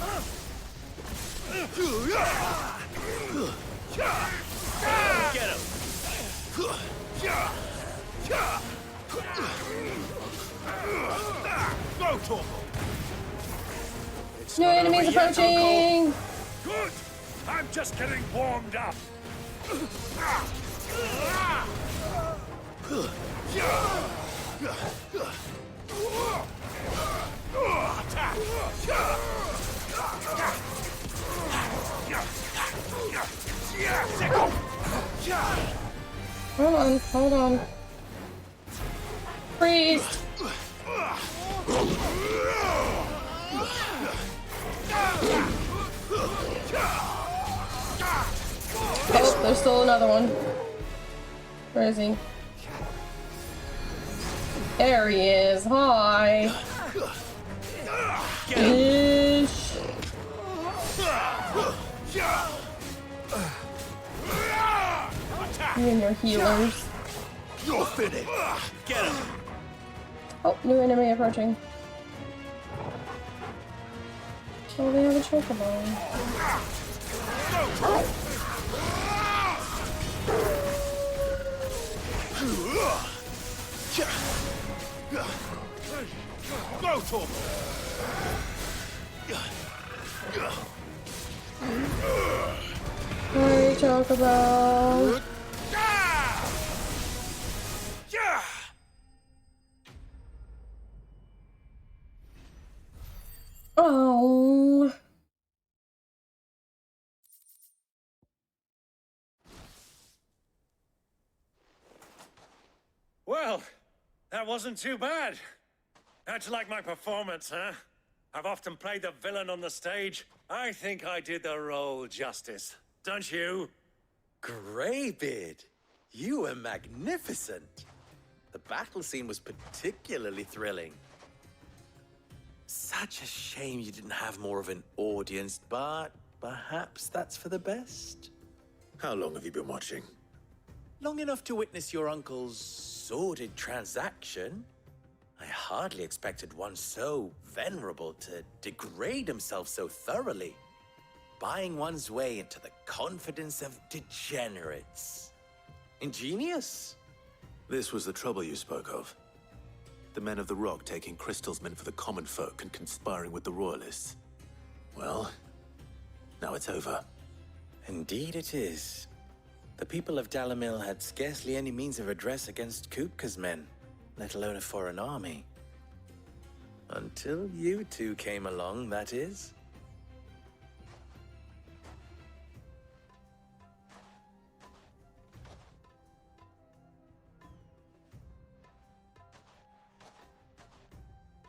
Get him! Go, Torval! New enemies approaching! Good! I'm just getting warmed up! Hold on. Priest! Oh, there's still another one. Where is he? There he is. Hi. Ish. You and your healers. You're finished. Get him. Oh, new enemy approaching. Oh, they have a chocobo. Go, Torval! Hey, chocobo. Oh. Well, that wasn't too bad. How'd you like my performance, huh? I've often played the villain on the stage. I think I did the role justice. Don't you? Greybeard, you were magnificent. The battle scene was particularly thrilling. Such a shame you didn't have more of an audience, but perhaps that's for the best. How long have you been watching? Long enough to witness your uncle's sordid transaction. I hardly expected one so venerable to degrade himself so thoroughly. Buying one's way into the confidence of degenerates. Ingenious. This was the trouble you spoke of. The men of the Rock taking crystals meant for the common folk and conspiring with the Royalists. Well, now it's over. Indeed it is. The people of Dalamil had scarcely any means of redress against Kupka's men. let alone a foreign army. Until you two came along, that is.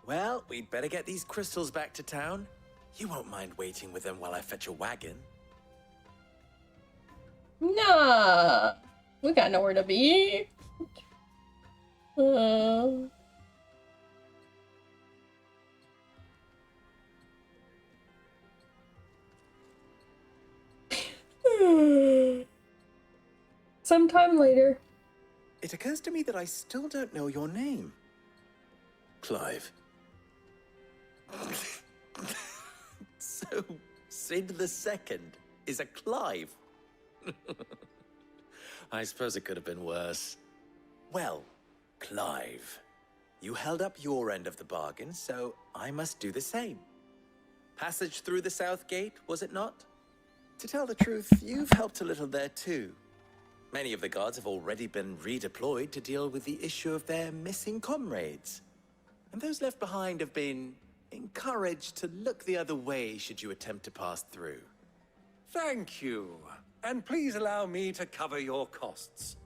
Well, we'd better get these crystals back to town. You won't mind waiting with them while I fetch a wagon. Nah, we got nowhere to be. Sometime later. It occurs to me that I still don't know your name. Clive. So, Sid the Second is a Clive? I suppose it could have been worse. Well, Clive, you held up your end of the bargain, so I must do the same. Passage through the South Gate, was it not? To tell the truth, you've helped a little there too. Many of the guards have already been redeployed to deal with the issue of their missing comrades. And those left behind have been encouraged to look the other way should you attempt to pass through. Thank you. And please allow me to cover your costs.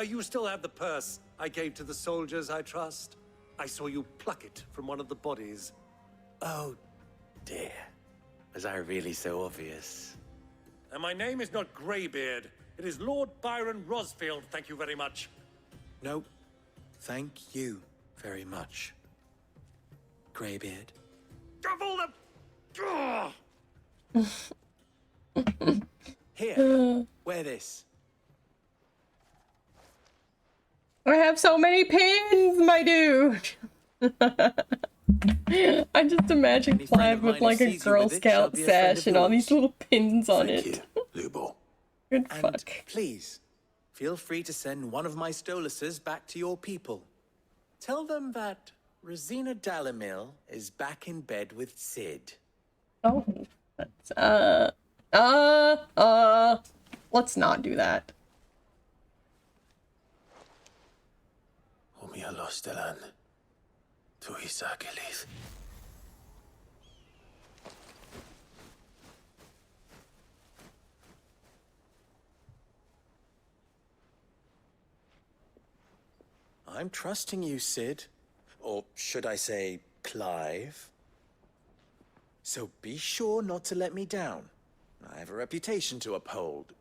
You still have the purse I gave to the soldiers, I trust? I saw you pluck it from one of the bodies. Oh, dear. Was I really so obvious? And my name is not Greybeard. It is Lord Byron Rosfield, thank you very much. No, thank you very much, Greybeard. Of all the... Here, wear this. I have so many pins, my dude. I just imagine Clive with like a Girl Scout sash and all these little pins on it. Lubor. Good And fuck. please, feel free to send one of my Stoluses back to your people. Tell them that Rosina Dalamil is back in bed with Sid. Oh, that's, let's not do that. Omia Lostelan. Tuisa Kelith. I'm trusting you, Sid. Or should I say, Clive? So be sure not to let me down. I have a reputation to uphold.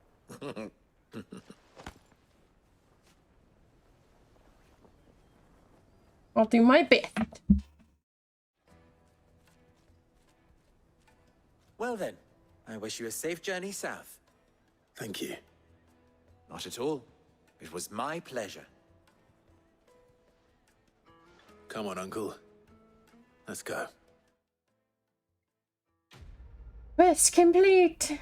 I'll do my best. Well then, I wish you a safe journey south. Thank you. Not at all. It was my pleasure. Come on, Uncle. Let's go. Quest complete.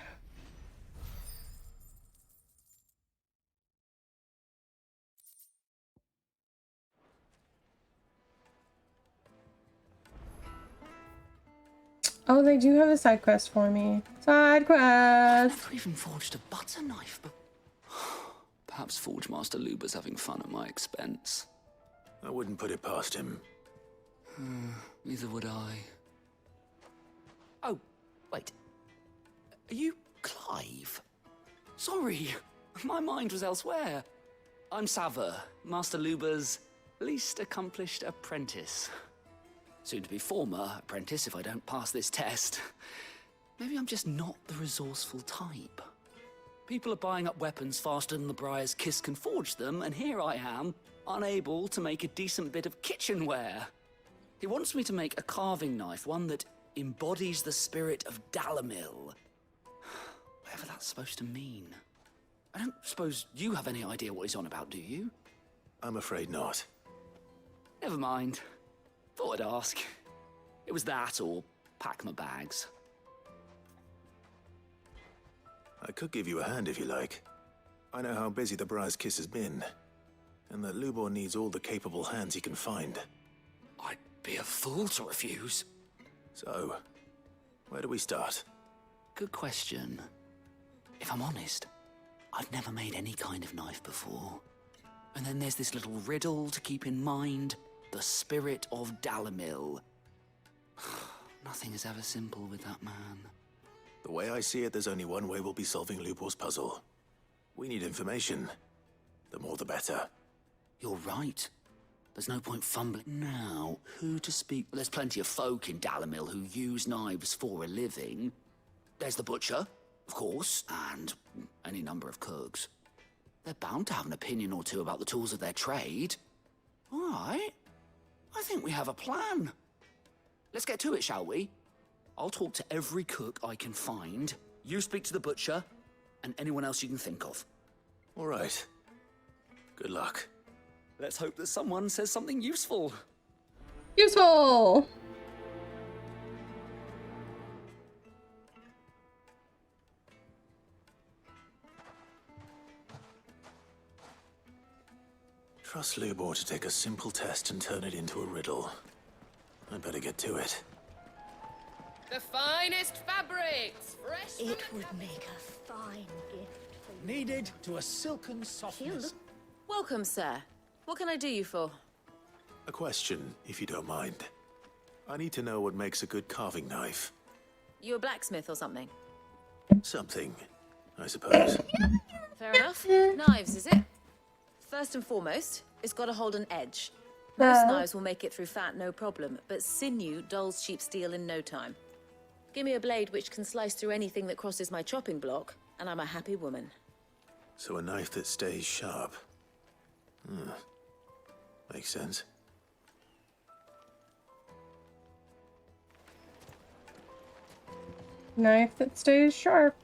Oh, they do have a side quest for me. Side quest. I've never even forged a butter knife, but perhaps Forgemaster Luber's having fun at my expense. I wouldn't put it past him. Neither would I. Oh, wait. Are you Clive? Sorry, my mind was elsewhere. I'm Sava, Master Luber's least accomplished apprentice. Soon to be former apprentice if I don't pass this test. Maybe I'm just not the resourceful type. People are buying up weapons faster than the Briar's Kiss can forge them, and here I am, unable to make a decent bit of kitchenware. He wants me to make a carving knife, one that embodies the spirit of Dalamil. Whatever that's supposed to mean. I don't suppose you have any idea what he's on about, do you? I'm afraid not. Never mind. Thought I'd ask. It was that or pack my bags. I could give you a hand if you like. I know how busy the Briar's Kiss has been, and that Lubor needs all the capable hands he can find. I'd be a fool to refuse. So, where do we start? Good question. If I'm honest, I've never made any kind of knife before. And then there's this little riddle to keep in mind. The spirit of Dalamil. Nothing is ever simple with that man. The way I see it, there's only one way we'll be solving Lubor's puzzle. We need information. The more the better. You're right. There's no point fumbling now. Who to speak? There's plenty of folk in Dalamil who use knives for a living. There's the butcher, of course, and any number of cooks. They're bound to have an opinion or two about the tools of their trade. All right. I think we have a plan. Let's get to it, shall we? I'll talk to every cook I can find. You speak to the butcher, and anyone else you can think of. All right. Good luck. Let's hope that someone says something useful. Useful! Trust Lubor to take a simple test and turn it into a riddle. I'd better get to it. The finest fabrics, fresh. It would make a fine gift for you. Kneaded to a silken softness. Welcome, sir. What can I do you for? A question, if you don't mind. I need to know what makes a good carving knife. You a blacksmith or something? Something, I suppose. Fair enough. Knives, is it? First and foremost, it's got to hold an edge. Most knives will make it through fat, no problem, but sinew dulls cheap steel in no time. Give me a blade which can slice through anything that crosses my chopping block, and I'm a happy woman. So a knife that stays sharp. Makes sense. Knife that stays sharp.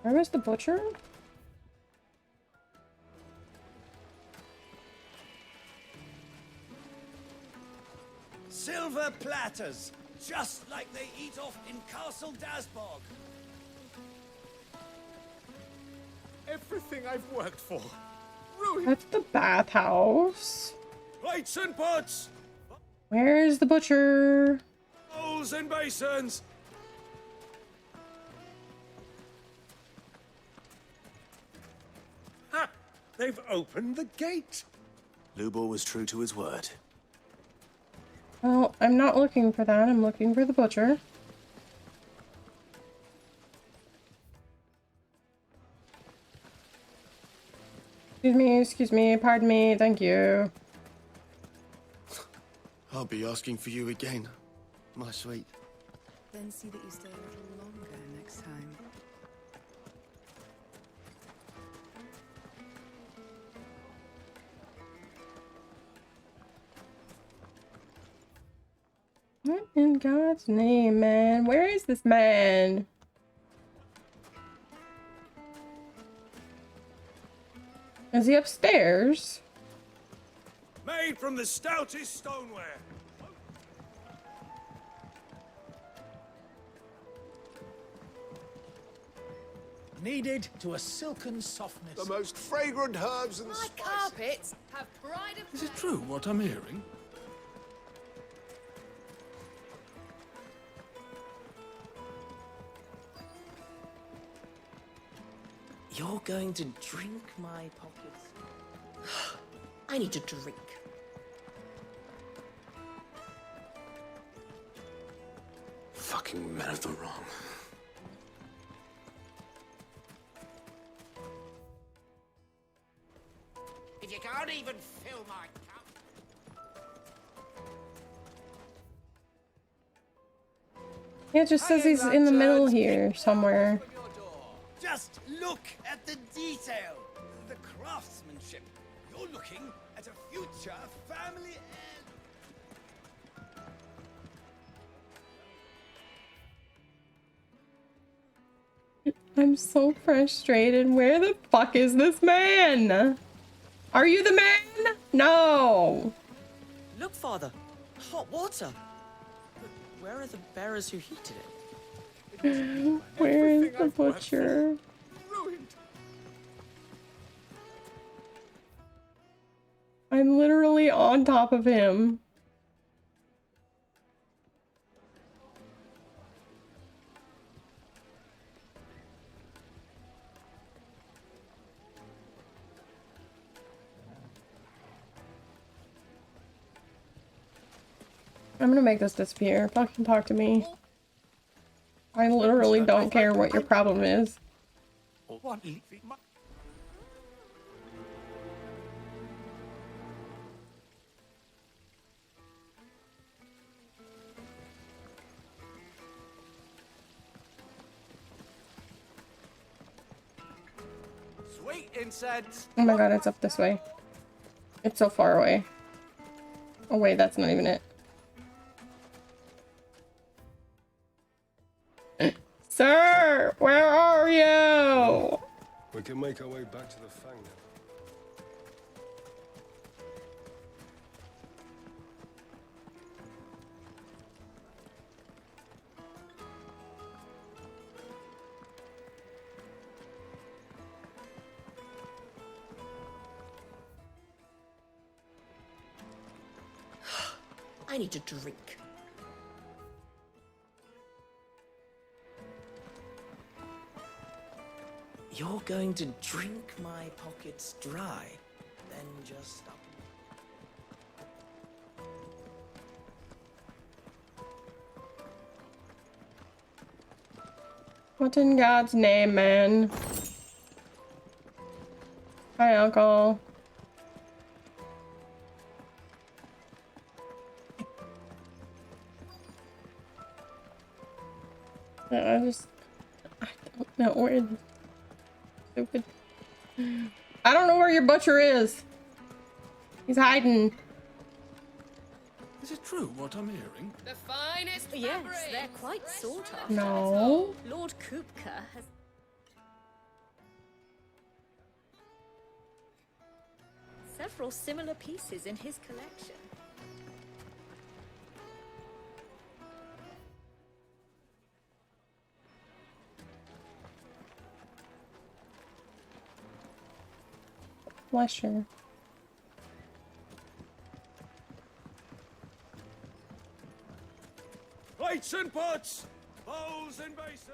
Where was the butcher? Silver platters, just like they eat off in Castle Dasbog. Everything I've worked for. Ruined. That's the bathhouse. Plates and pots. Where's the butcher? Bowls and basins. Ha! They've opened the gate. Lubor was true to his word. Well, I'm not looking for that. I'm looking for the butcher. Excuse me, pardon me, thank you. I'll be asking for you again, my sweet. Then see that you stay a little longer next time. What in God's name, man? Where is this man? Is he upstairs? Made from the stoutest stoneware. Kneaded to a silken softness. The most fragrant herbs and My spices. carpets have pride of Is it true what I'm hearing? You're going to drink my pockets? I need a drink. Fucking men of the wrong. If you can't even fill my cup. Yeah, it just says he's in the middle here somewhere. Just look at the detail, the craftsmanship. You're looking at a future family heir. I'm so frustrated. Where the fuck is this man? Are you the man? No. Look, Father, hot water. But where are the bearers who heated it? Where is the butcher? I'm literally on top of him. I'm gonna make this disappear. Fucking talk to me. I literally don't care what your problem is. Sweet incense. Oh my god, it's up this way. It's so far away. Oh wait, that's not even it. Sir, where are you? We can make our way back to the Fang now. I need a drink. You're going to drink my pockets dry, then just stop. What in God's name, man? Hi, alcohol. I don't know where the stupid. I don't know where your butcher is. He's hiding. Is it true what I'm hearing? The finest Yes, they're quite sought after. No. Lord Kupka has... several similar pieces in his collection. Bless you. Plates and pots, bowls and basins.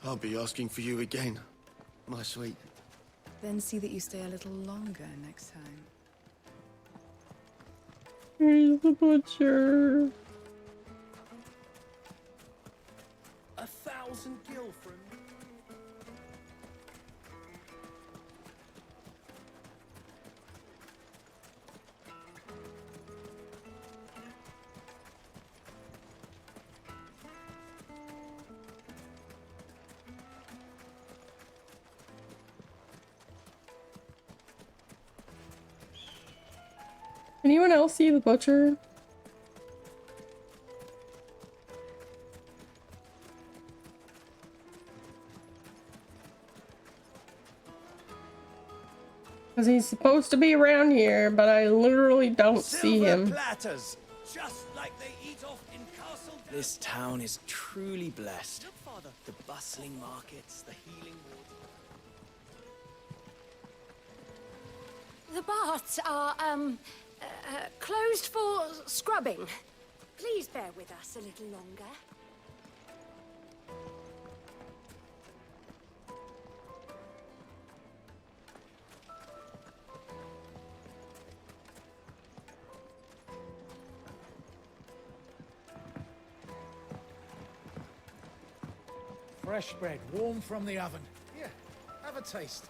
I'll be asking for you again, my sweet. Then see that you stay a little longer next time. Here's the butcher. 1,000 gil from. Anyone else see the butcher? Because he's supposed to be around here, but I literally don't see him. Platters, just like they eat off in Castle. This town is truly blessed. The bustling markets, the healing water. The baths are, closed for scrubbing. Please bear with us a little longer. Fresh bread, warm from the oven. Here, have a taste.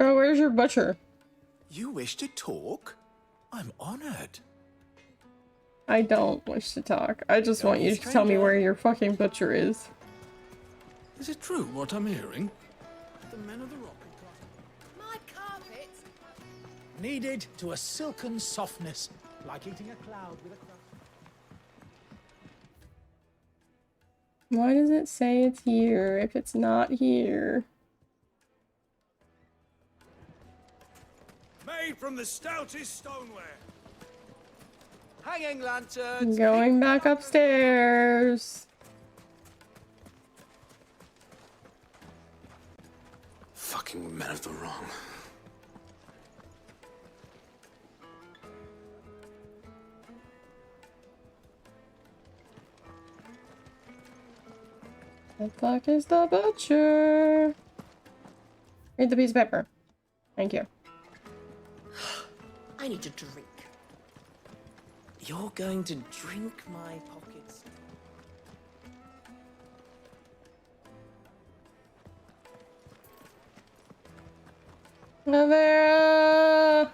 Oh, where's your butcher? You wish to talk? I'm honored. I don't wish to talk. I just want you to tell me where your fucking butcher is. Is it true what I'm hearing? The men of the rock. My carpet! Kneaded to a silken softness, like eating a cloud with a crust. Why does it say it's here if it's not here? Made from the stoutest stoneware. Hanging lanterns. Going back upstairs. Fucking men of the wrong. The fuck is the butcher? Read the piece of paper. Thank you. I need a drink. You're going to drink my pockets. Lavera!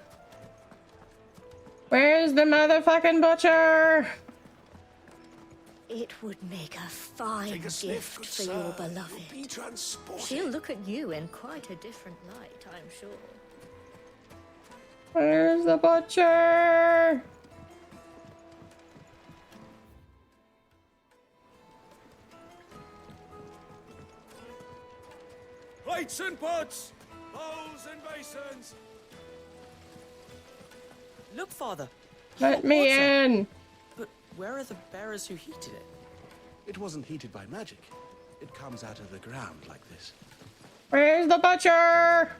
Where's the motherfucking butcher? It would make a fine gift for your beloved. She'll look at you in quite a different light, I'm sure. Where's the butcher? Plates and pots! Bowls and basins! Look, Father. Let hot me water. in. But where are the bearers who heated it? It wasn't heated by magic. It comes out of the ground like this. Where's the butcher?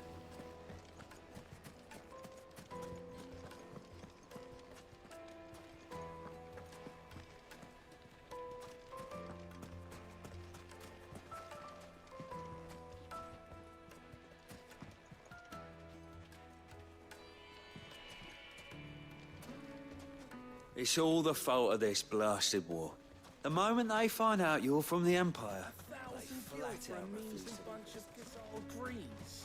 It's all the fault of this blasted war. The moment they find out you're from the Empire, they flat out refuse to bunch of Gazal Greens.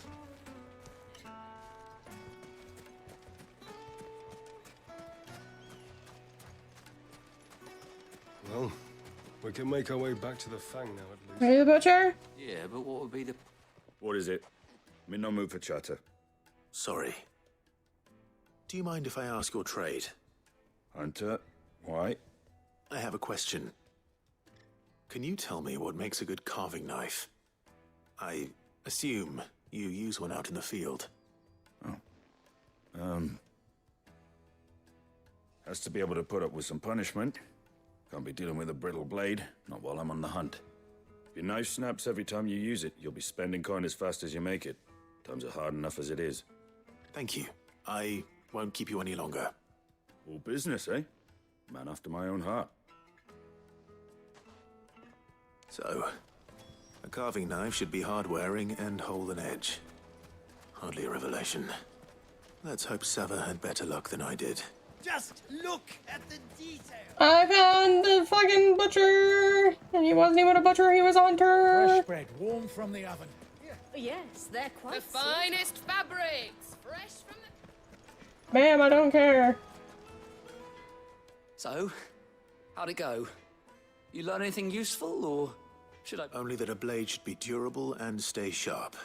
Well, we can make our way back to the Fang now at least. Are you the butcher? Yeah, but what would be the... What is it? I'm in no mood for chatter. Sorry. Do you mind if I ask your trade? Hunter, why? I have a question. Can you tell me what makes a good carving knife? I assume you use one out in the field. Has to be able to put up with some punishment. Can't be dealing with a brittle blade, not while I'm on the hunt. If your knife snaps every time you use it, you'll be spending coin as fast as you make it. Times are hard enough as it is. Thank you. I won't keep you any longer. All business, eh? Man after my own heart. So, a carving knife should be hard-wearing and hold an edge. Hardly a revelation. Let's hope Sava had better luck than I did. Just look at the detail. I found the fucking butcher! And he wasn't even a butcher, he was a hunter! Fresh bread, warm from the oven. Yes, they're quite The finest fabrics, fresh from the... Ma'am, I don't care. So, how'd it go? You learn anything useful, or should I... Only that a blade should be durable and stay sharp.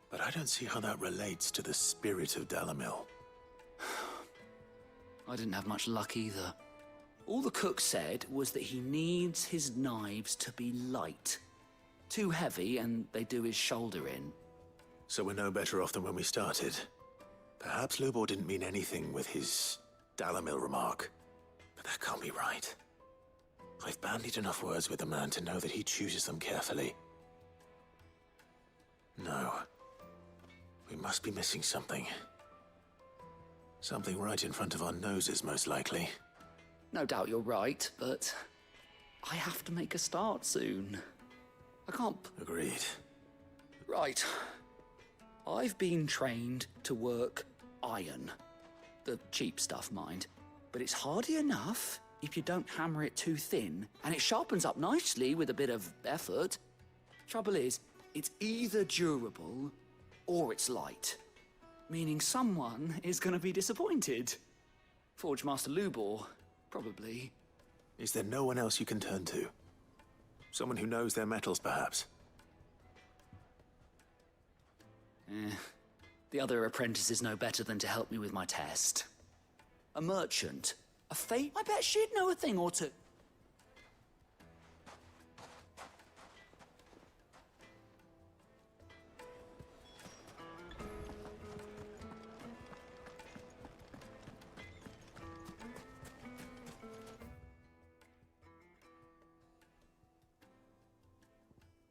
But I don't see how that relates to the spirit of Dalamil. I didn't have much luck either. All the cook said was that he needs his knives to be light. Too heavy, and they do his shoulder in. So we're no better off than when we started. Perhaps Lubor didn't mean anything with his Dalamil remark. But that can't be right. I've bandied enough words with the man to know that he chooses them carefully. No. We must be missing something. Something right in front of our noses, most likely. No doubt you're right, but I have to make a start soon. I can't... Agreed. Right. I've been trained to work iron. The cheap stuff, mind. But it's hardy enough if you don't hammer it too thin, and it sharpens up nicely with a bit of effort. Trouble is, it's either durable or it's light. Meaning someone is going to be disappointed. Forge Master Lubor, probably. Is there no one else you can turn to? Someone who knows their metals, perhaps? The other apprentices know better than to help me with my test. A merchant. A fate? I bet she'd know a thing or two.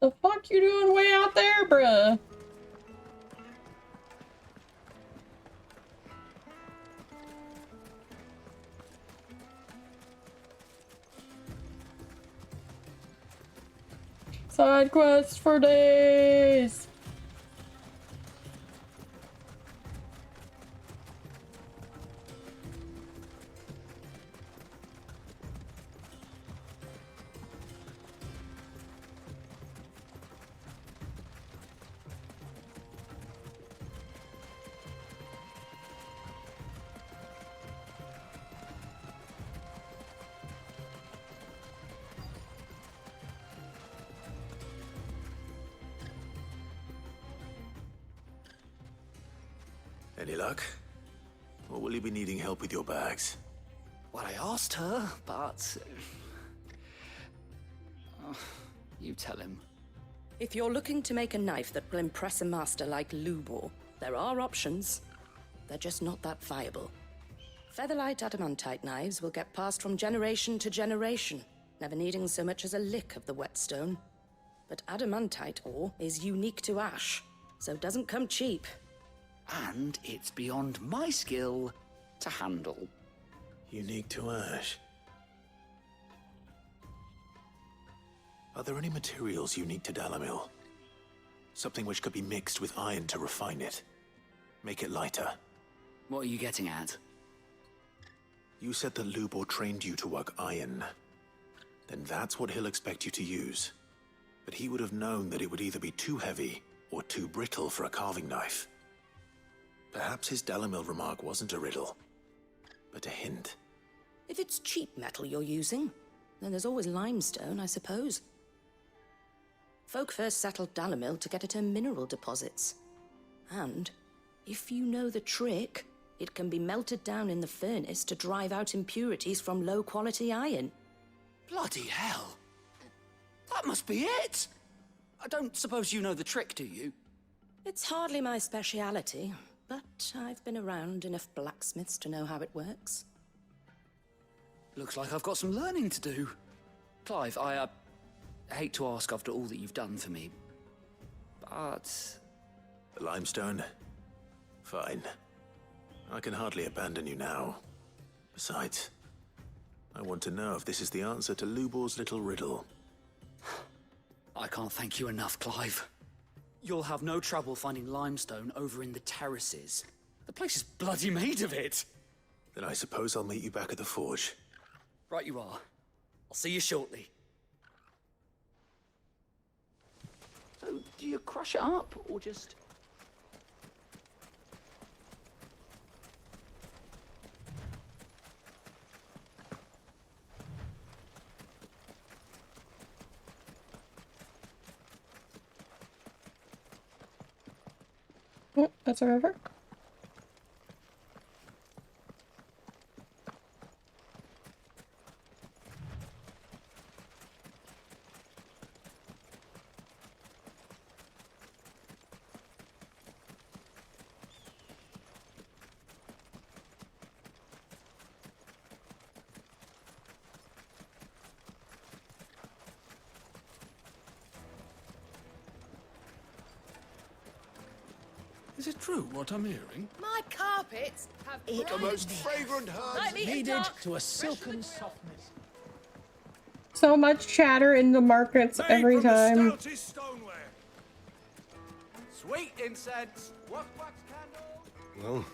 The fuck you doing way out there, bruh? Side quests for days. Any luck? Or will you be needing help with your bags? Well, I asked her, but... you tell him. If you're looking to make a knife that will impress a master like Lubor, there are options. They're just not that viable. Featherlight adamantite knives will get passed from generation to generation, never needing so much as a lick of the whetstone. But adamantite ore is unique to ash, so it doesn't come cheap. And it's beyond my skill to handle. Unique to ash. Are there any materials unique to Dalamil? Something which could be mixed with iron to refine it. Make it lighter. What are you getting at? You said that Lubor trained you to work iron. Then that's what he'll expect you to use. But he would have known that it would either be too heavy or too brittle for a carving knife. Perhaps his Dalamil remark wasn't a riddle, but a hint. If it's cheap metal you're using, then there's always limestone, I suppose. Folk first settled Dalamil to get at her mineral deposits. And, if you know the trick, it can be melted down in the furnace to drive out impurities from low-quality iron. Bloody hell! That must be it! I don't suppose you know the trick, do you? It's hardly my speciality, but I've been around enough blacksmiths to know how it works. Looks like I've got some learning to do. Clive, I hate to ask after all that you've done for me, but... The limestone? Fine. I can hardly abandon you now. Besides, I want to know if this is the answer to Lubor's little riddle. I can't thank you enough, Clive. You'll have no trouble finding limestone over in the terraces. The place is bloody made of it. Then I suppose I'll meet you back at the forge. Right you are. I'll see you shortly. So, do you crush it up, or just... Oh, that's a river. Is it true what I'm hearing? My carpets have The most fragrant herbs needed to a silken softness. So much chatter in the markets every time. Sweet incense. Wax candles. Well,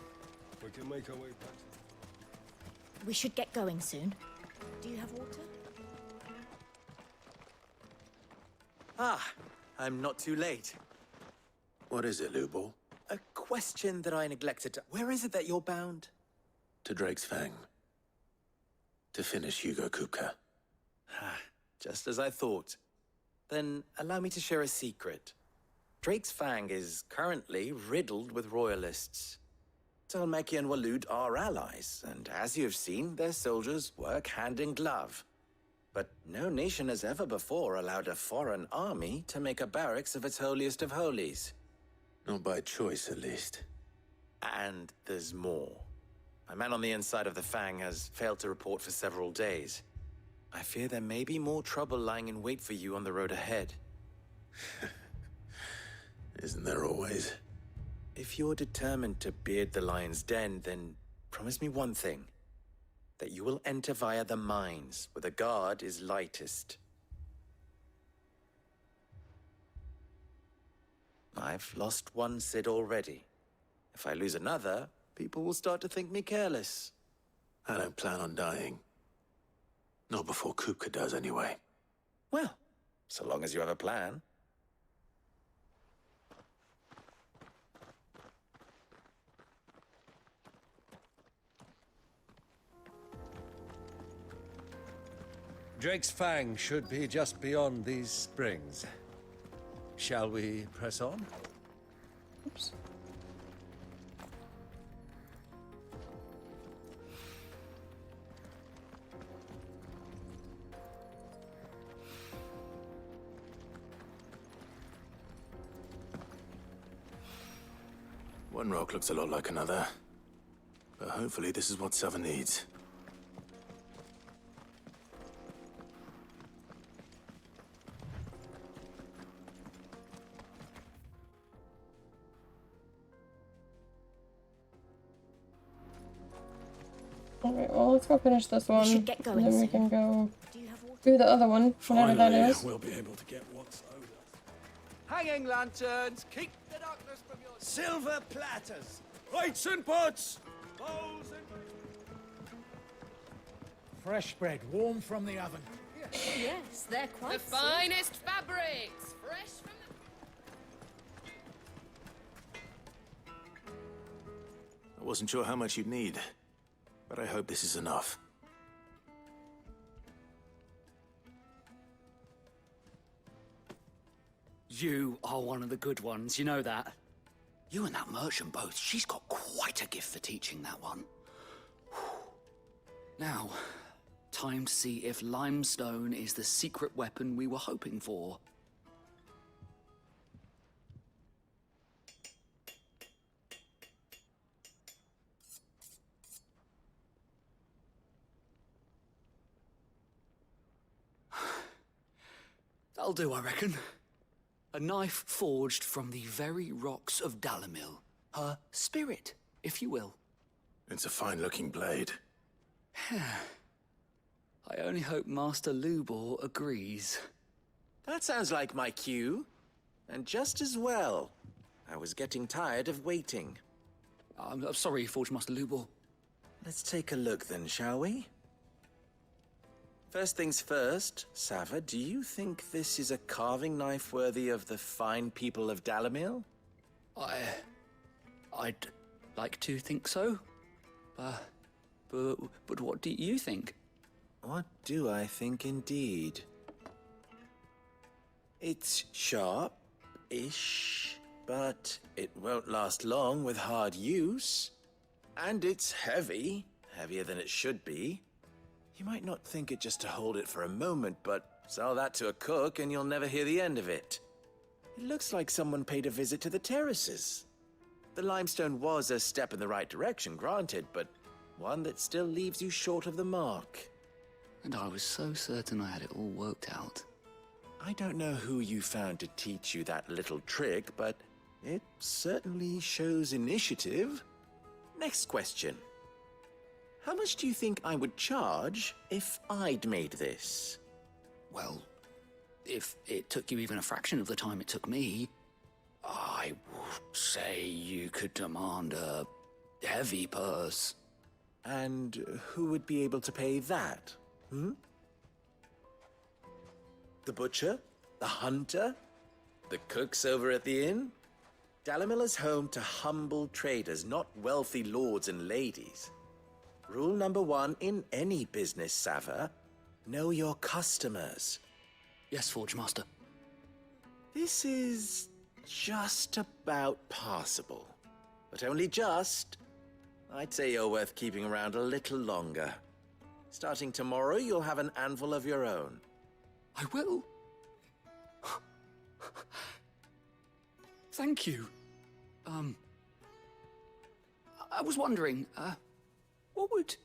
we can make our way back. We should get going soon. Do you have water? Ah, I'm not too late. What is it, Lubor? A question that I neglected to... Where is it that you're bound? To Drake's Fang. To finish Hugo Kupka. Just as I thought. Then allow me to share a secret. Drake's Fang is currently riddled with royalists. Talmeki and Waloed are allies, and as you have seen, their soldiers work hand in glove. But no nation has ever before allowed a foreign army to make a barracks of its holiest of holies. Not by choice, at least. And there's more. A man on the inside of the Fang has failed to report for several days. I fear there may be more trouble lying in wait for you on the road ahead. Isn't there always? If you're determined to beard the lion's den, then promise me one thing. That you will enter via the mines, where the guard is lightest. I've lost one Cid already. If I lose another, people will start to think me careless. I don't plan on dying. Not before Kupka does, anyway. Well, so long as you have a plan. Drake's Fang should be just beyond these springs. Shall we press on? Oops. One rock looks a lot like another. But hopefully this is what Sava needs. Alright, well, let's go finish this one. should get going and then we soon. can go do the other one, whatever that is. We'll be able to get what's owed us. Hanging lanterns, keep the darkness from your... Silver platters! Plates and pots! Bowls and... Fresh bread, warm from the oven. Yes, they're quite The finest fabrics, fresh from the... I wasn't sure how much you'd need, but I hope this is enough. You are one of the good ones, you know that? You and that merchant both, she's got quite a gift for teaching that one. Now, time to see if limestone is the secret weapon we were hoping for. That'll do, I reckon. A knife forged from the very rocks of Dalamil. Her spirit, if you will. It's a fine-looking blade. I only hope Master Lubor agrees. That sounds like my cue. And just as well. I was getting tired of waiting. I'm sorry, Forge Master Lubor. Let's take a look then, shall we? First things first, Sava, do you think this is a carving knife worthy of the fine people of Dalamil? I'd like to think so. But what do you think? What do I think indeed? It's sharp-ish, but it won't last long with hard use. And it's heavy, heavier than it should be. You might not think it just to hold it for a moment, but sell that to a cook and you'll never hear the end of it. It looks like someone paid a visit to the terraces. The limestone was a step in the right direction, granted, but one that still leaves you short of the mark. And I was so certain I had it all worked out. I don't know who you found to teach you that little trick, but it certainly shows initiative. Next question. How much do you think I would charge if I'd made this? Well, if it took you even a fraction of the time it took me, I would say you could demand a heavy purse. And who would be able to pay that? The butcher? The hunter? The cooks over at the inn? Dalamil is home to humble traders, not wealthy lords and ladies. Rule number 1 in any business, Sava, know your customers. Yes, Forge Master. This is just about passable. But only just. I'd say you're worth keeping around a little longer. Starting tomorrow, you'll have an anvil of your own. I will. Thank you. I was wondering, what would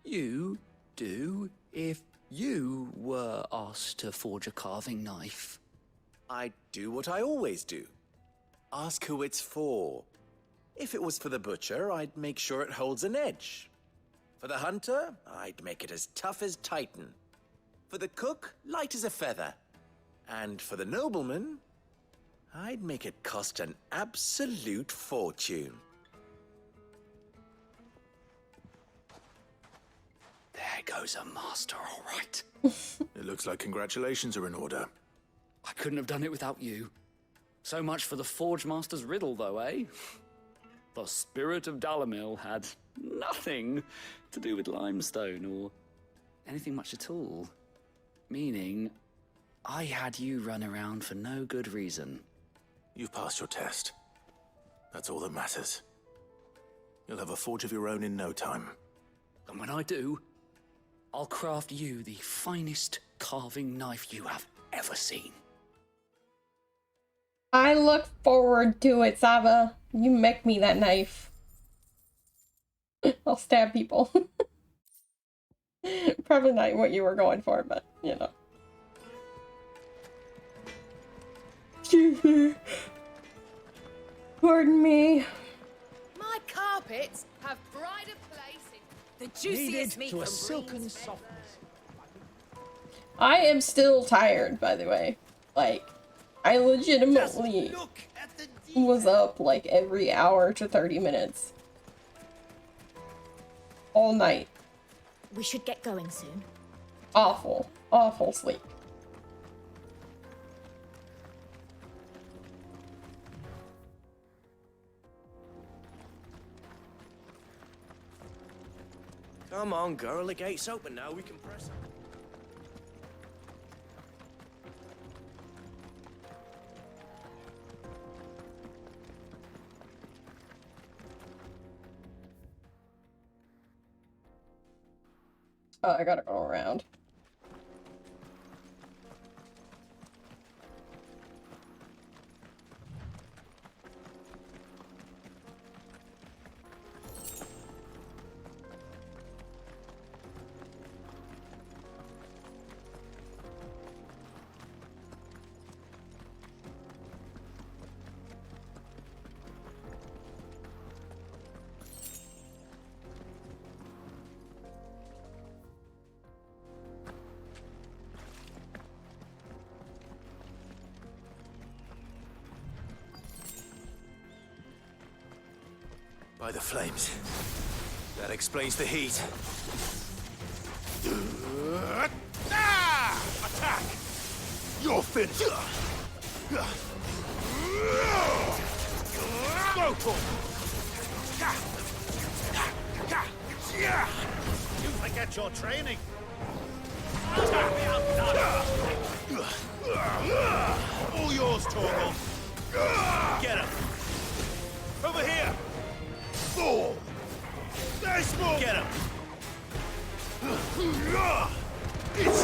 you do if you were asked to forge a carving knife? I'd do what I always do. Ask who it's for. If it was for the butcher, I'd make sure it holds an edge. For the hunter, I'd make it as tough as Titan. For the cook, light as a feather. And for the nobleman, I'd make it cost an absolute fortune. There goes a master, all right. It looks like congratulations are in order. I couldn't have done it without you. So much for the Forge Master's riddle, though, eh? The spirit of Dalamil had nothing to do with limestone or anything much at all. Meaning, I had you run around for no good reason. You've passed your test. That's all that matters. You'll have a forge of your own in no time. And when I do, I'll craft you the finest carving knife you have ever seen. I look forward to it, Saba. You make me that knife. I'll stab people. Probably not what you were going for, but you know. Excuse me. Pardon me. My carpets have pride of place in The juiciest Kneaded meat to a from silken Green's softness. I am still tired, by the way. Like, I legitimately was up like every hour to 30 minutes. All night. We should get going soon. Awful, awful sleep. Come on, girl. The gate's open now. We can press. Oh, I gotta go around. By the flames. That explains the heat. Attack! You're finished. Go for You forget your training. All yours, Torgal. Get him. Over here. Four. Nice move. Get him. It's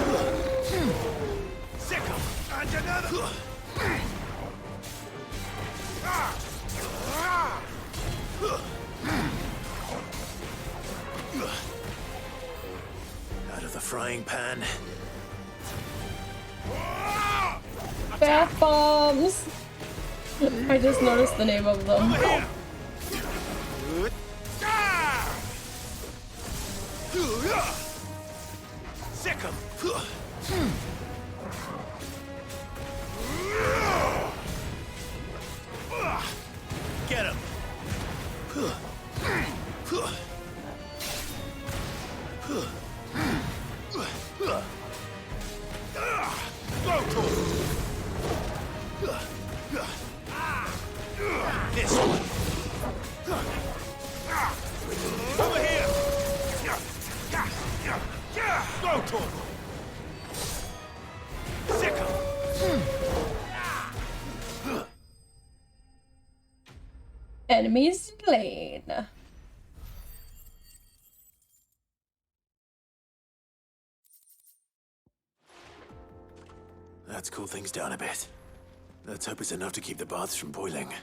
sick him. And another. Out of the frying pan. Bath bombs! I just noticed the name of them. Sick him. Get him. Go to him. This one. Over here. Go to him. Sick him. Enemies slain. Let's cool things down a bit. Let's hope it's enough to keep the baths from boiling.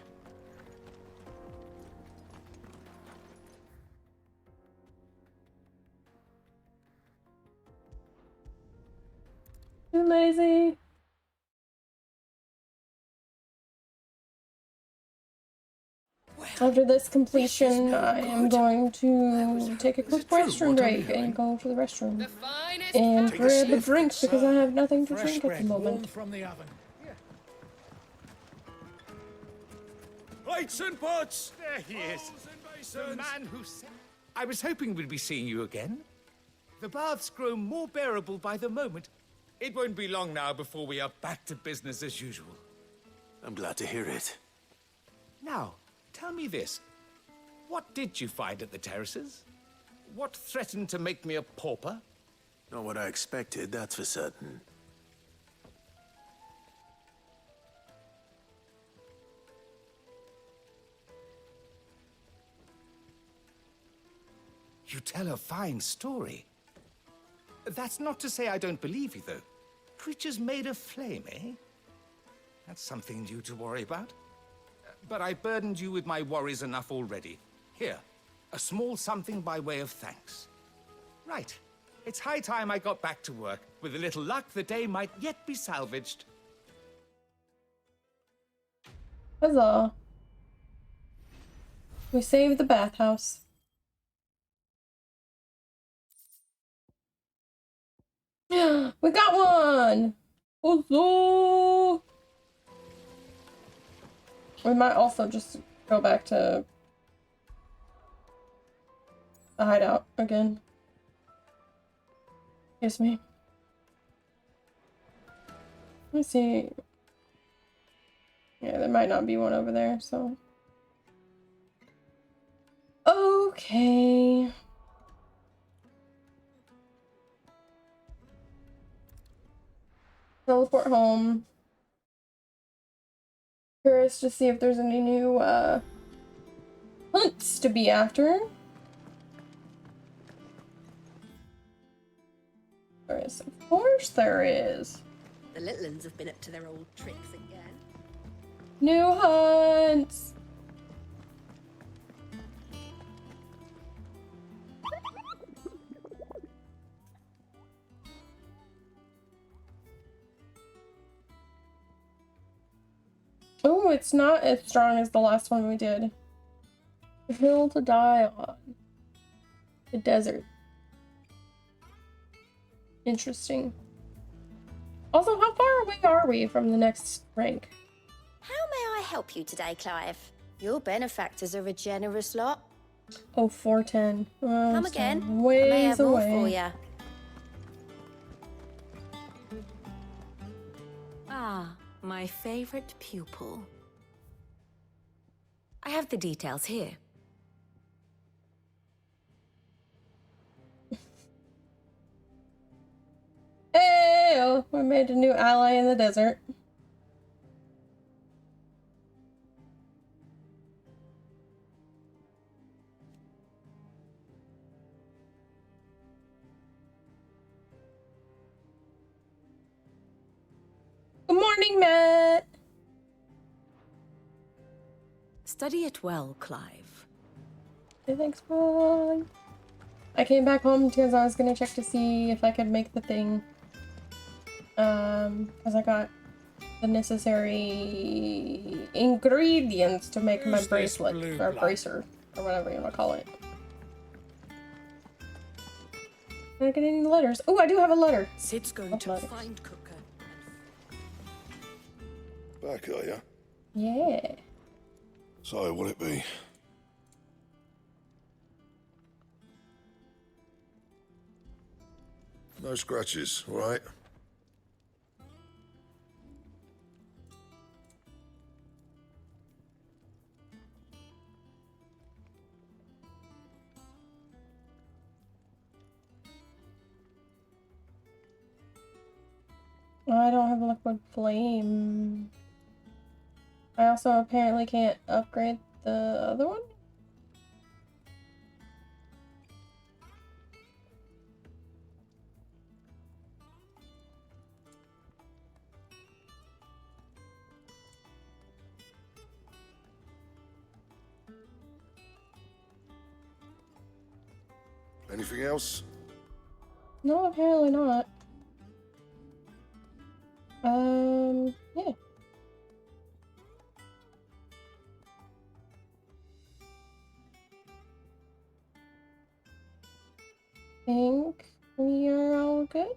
Too lazy. After this completion, I am going to take a quick restroom break and go to the restroom and grab a drink because I have nothing to drink at the moment. From the oven. Plates and pots! There he is. Bowls and The basins. man who said... I was hoping we'd be seeing you again. The baths grow more bearable by the moment. It won't be long now before we are back to business as usual. I'm glad to hear it. Now, tell me this. What did you find at the terraces? What threatened to make me a pauper? Not what I expected, that's for certain. You tell a fine story. That's not to say I don't believe you, though. Creatures made of flame, eh? That's something new to worry about. But I burdened you with my worries enough already. Here, a small something by way of thanks. Right. It's high time I got back to work. With a little luck, the day might yet be salvaged. Huzzah. We saved the bathhouse. We got one! Huzzah! We might also just go back to the hideout again. Excuse me. Let me see. Yeah, there might not be one over there, so. Okay. Teleport home. Curious to see if there's any new hunts to be after. There is, of course there is. The little ones have been up to their old tricks again. New hunts! Oh, it's not as strong as the last one we did. The hill to die on. The desert. Interesting. Also, how far away are we from the next rank? How may I help you today, Clive? Your benefactors are a generous lot. Oh, 410. Oh, Come so again. I may ways have more away. for you. Ah, my favorite pupil. I have the details here. Hey, we made a new ally in the desert. Good morning, Matt. Study it well, Clive. Hey, thanks, bye. I came back home because I was gonna check to see if I could make the thing. Because I got the necessary ingredients to make my bracelet, or bracer, or whatever you want to call it. Did I get any letters? Oh, I do have a letter. Sid's going to find Cooker. Back, are you? Yeah. So, what'll it be? No scratches, all right? I don't have liquid flame. I also apparently can't upgrade the other one. Anything else? No, apparently not. Yeah. Think we are all good.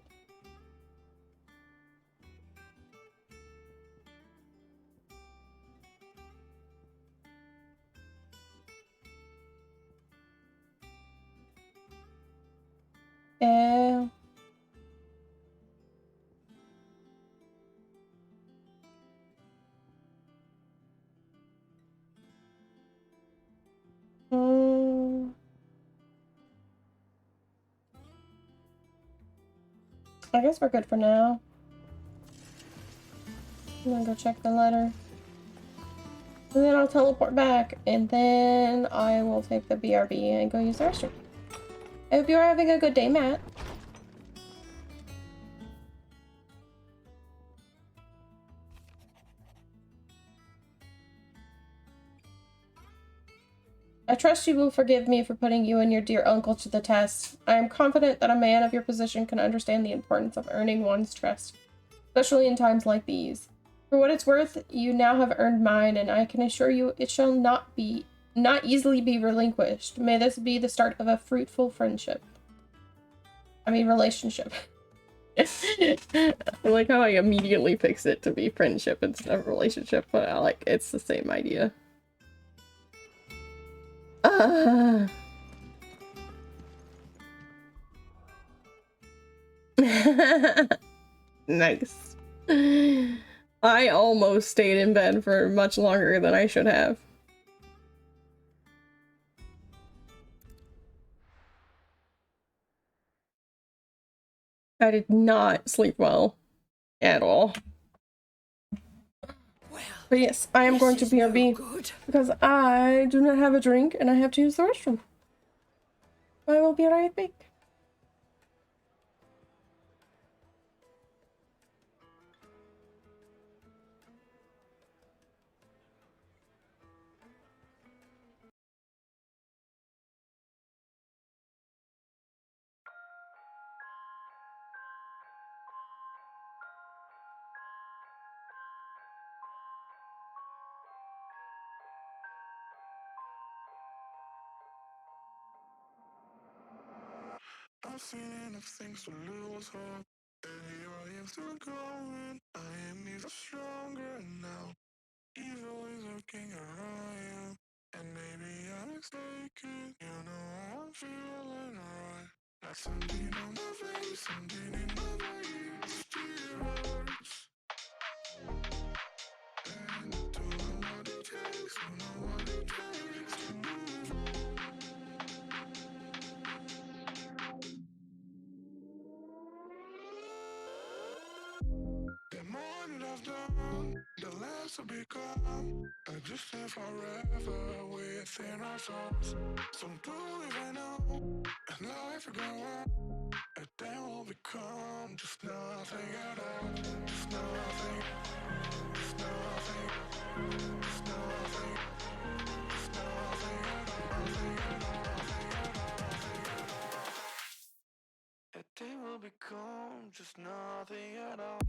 I guess we're good for now. I'm gonna go check the letter. And then I'll teleport back, and then I will take the BRB and go use the restroom. I hope you're having a good day, Matt. I trust you will forgive me for putting you and your dear uncle to the test. I am confident that a man of your position can understand the importance of earning one's trust, especially in times like these. For what it's worth, you now have earned mine, and I can assure you it shall not easily be relinquished. May this be the start of a fruitful friendship. I mean, relationship. I like how I immediately fix it to be friendship instead of relationship, but I like it's the same idea. Nice. I almost stayed in bed for much longer than I should have. I did not sleep well at all. But yes, I am going to BRB because I do not have a drink and I have to use the restroom. I will be right back. I've seen enough things to lose hope. And here I am still going. I am even stronger now. Evil is lurking around you. And maybe I'm mistaken. You know I'm feeling right. Like something on my face, something in my veins. Still hurts. And I don't know what it takes. Don't know what it takes to move on. The more that I've done, the less I become. I just live forever within our souls. Some do even know, and life will go on. And then we'll become just nothing at all. Just nothing. Just nothing. Just nothing. Just nothing at all. Nothing at all. Nothing at all. Nothing at all. And then we'll become just nothing at all.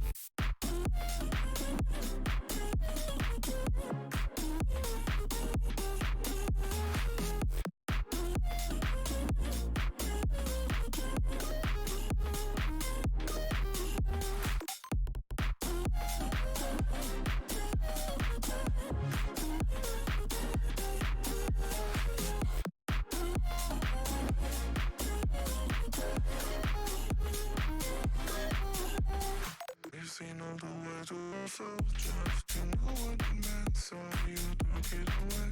We've seen all the words to ourselves just to know what it meant, so you took it away.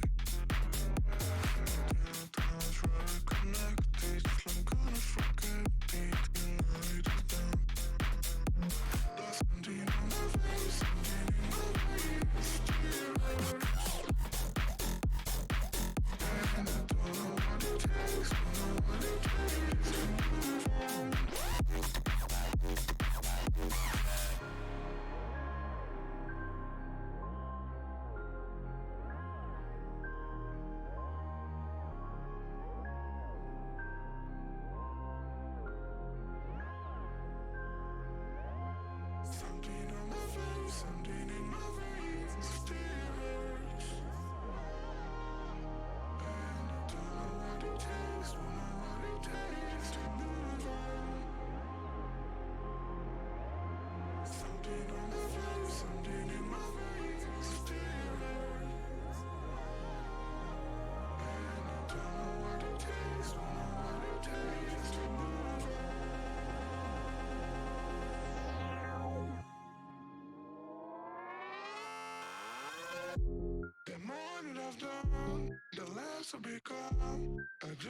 Till times right connected, I'm gonna forget it tonight is done. There's something on my face, something in my veins, still hurts. And I don't know what it takes, don't know what it takes to move on. Something on my face, something in my veins, still hurts. And I don't know what it takes, don't know what it takes to move on.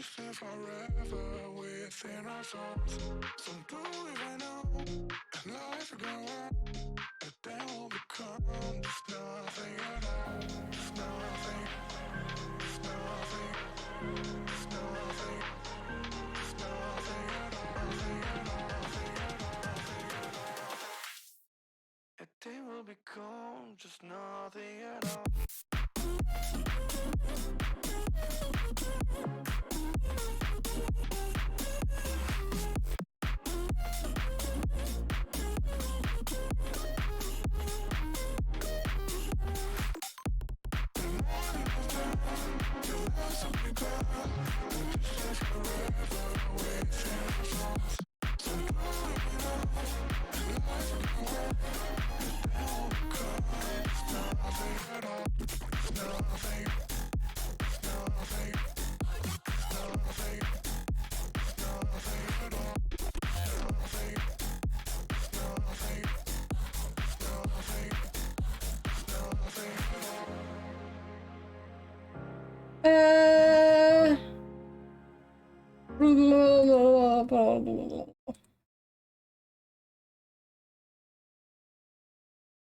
Existing forever within our souls. Some do even know, and life will go on, but then will become just nothing at all. Just nothing. Just nothing. Just nothing. Just nothing at all. Nothing at all. Nothing at all. Nothing at all. A day will become just nothing at all.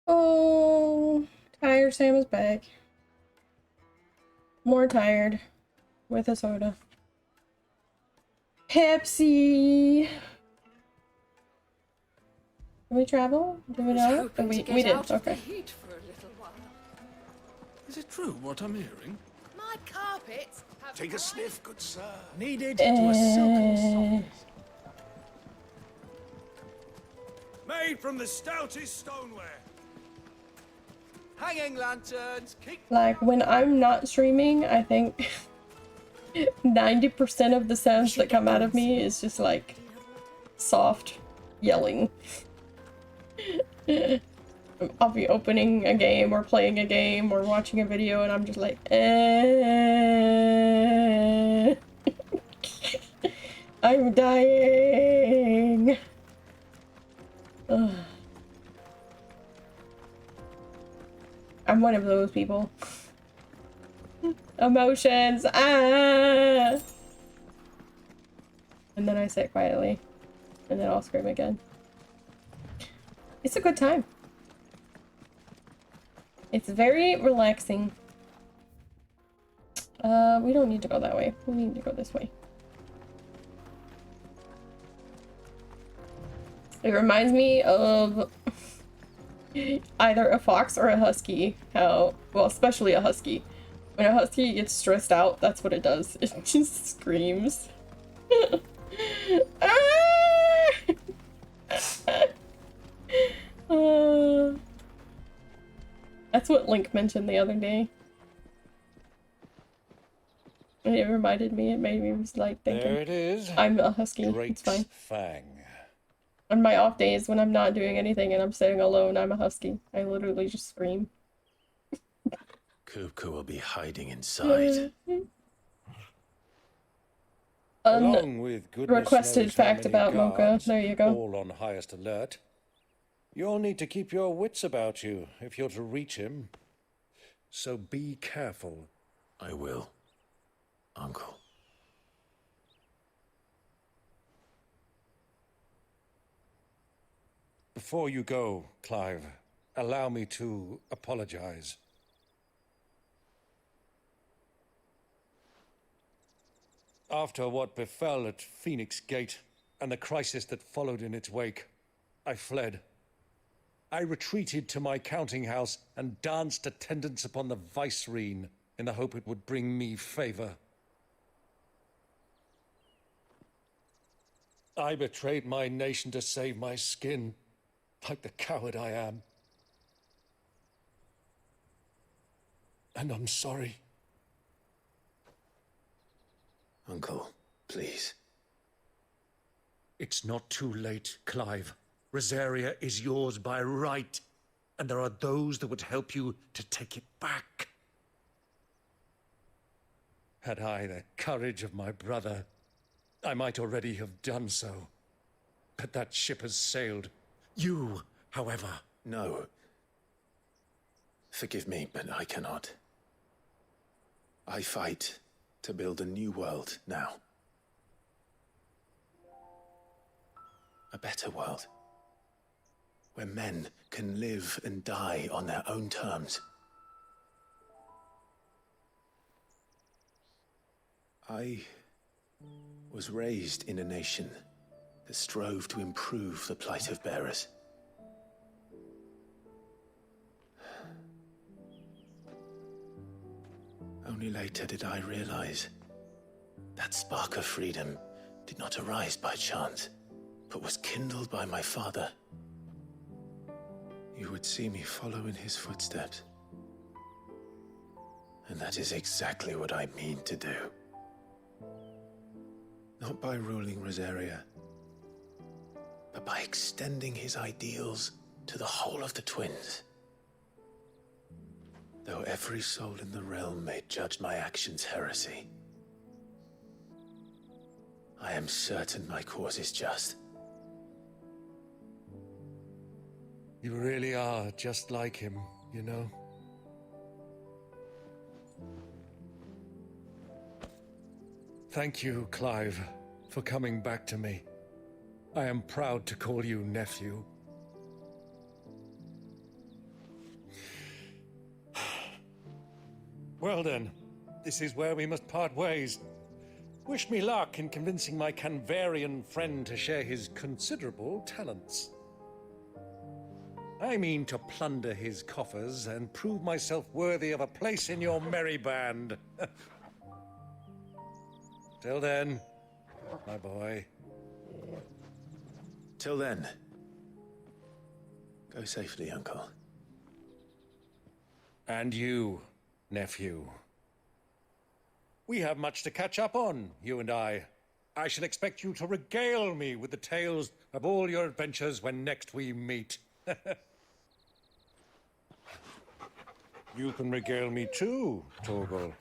Oh, tired Sam is back. More tired. With a soda. Pepsi! Can we travel? Do we know? We did, okay. Is it true what I'm hearing? My carpets have Take a sniff, good sir. Needed to a silken softness. Made from the stoutest stoneware. Hanging lanterns. Keep Like, when I'm not streaming, I think 90% of the sounds that come out of me is just like soft yelling. I'll be opening a game or playing a game or watching a video and I'm just like, I'm dying. Ugh. I'm one of those people. Emotions. And then I sit quietly. And then I'll scream again. It's a good time. It's very relaxing. We don't need to go that way. We need to go this way. It reminds me of either a fox or a husky. How, well, especially a husky. When a husky gets stressed out, that's what it does. It just screams. That's what Link mentioned the other day. It reminded me, it made me just like thinking. There it is. I'm a husky, it's fine. Fang. On my off days when I'm not doing anything and I'm sitting alone, I'm a husky. I literally just scream. Kupka will be hiding inside. Along with goodness Requested knows how fact many about Mocha. guards, There you go. all on highest alert. You'll need to keep your wits about you if you're to reach him. So be careful. I will, Uncle. Before you go, Clive, allow me to apologize. After what befell at Phoenix Gate and the crisis that followed in its wake, I fled. I retreated to my counting house and danced attendance upon the vicereine in the hope it would bring me favor. I betrayed my nation to save my skin, like the coward I am. And I'm sorry. Uncle, please. It's not too late, Clive. Rosaria is yours by right, and there are those that would help you to take it back. Had I the courage of my brother, I might already have done so. But that ship has sailed. You, however... No. Forgive me, but I cannot. I fight to build a new world now. A better world. Where men can live and die on their own terms. I was raised in a nation that strove to improve the plight of bearers. Only later did I realize that spark of freedom did not arise by chance, but was kindled by my father. You would see me follow in his footsteps. And that is exactly what I mean to do. Not by ruling Rosaria, but by extending his ideals to the whole of the twins. Though every soul in the realm may judge my actions heresy, I am certain my cause is just. You really are just like him, you know? Thank you, Clive, for coming back to me. I am proud to call you nephew. Well then, this is where we must part ways. Wish me luck in convincing my Canvarian friend to share his considerable talents. I mean to plunder his coffers and prove myself worthy of a place in your merry band. Till then, my boy. Till then, go safely, Uncle. And you, nephew. We have much to catch up on, you and I. I shall expect you to regale me with the tales of all your adventures when next we meet. You can regale me too, Torgal.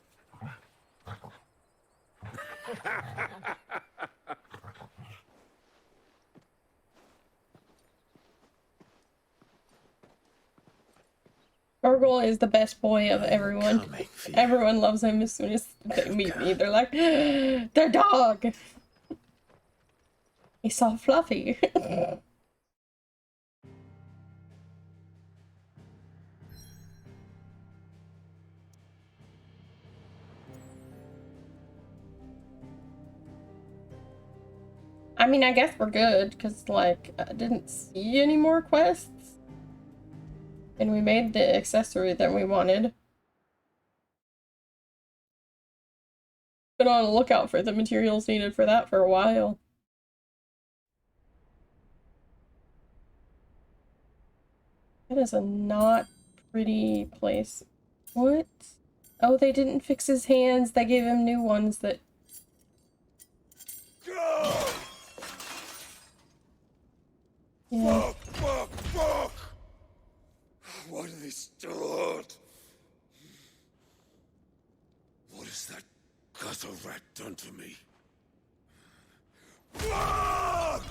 Torgal is the best boy of everyone. Everyone loves him as soon as they meet me. They're like, their dog! He's so fluffy. I mean, I guess we're good, because, like, I didn't see any more quests. And we made the accessory that we wanted. Been on the lookout for the materials needed for that for a while. That is a not pretty place. What? Oh, they didn't fix his hands. They gave him new ones that... Yeah. Fuck! Why do they still hurt? What has that gutter rat done to me? Fuck!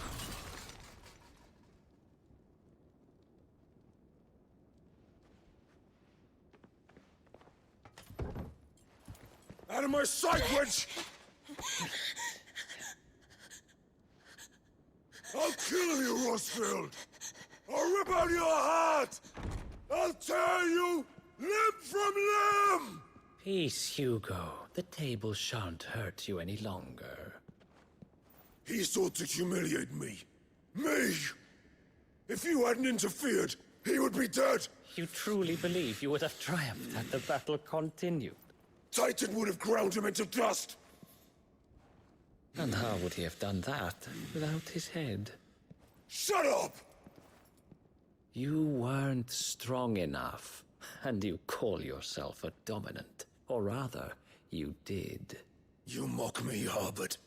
Out of my sight, witch! I'll kill you, Rosfield! I'll rip out your heart! I'll tear you limb from limb! Peace, Hugo. The table shan't hurt you any longer. He sought to humiliate me. Me! If you hadn't interfered, he would be dead! You truly believe you would have triumphed had the battle continued? Titan would have ground him into dust! And how would he have done that without his head? Shut up! You weren't strong enough, and you call yourself a dominant. Or rather, you did. You mock me, Harbert.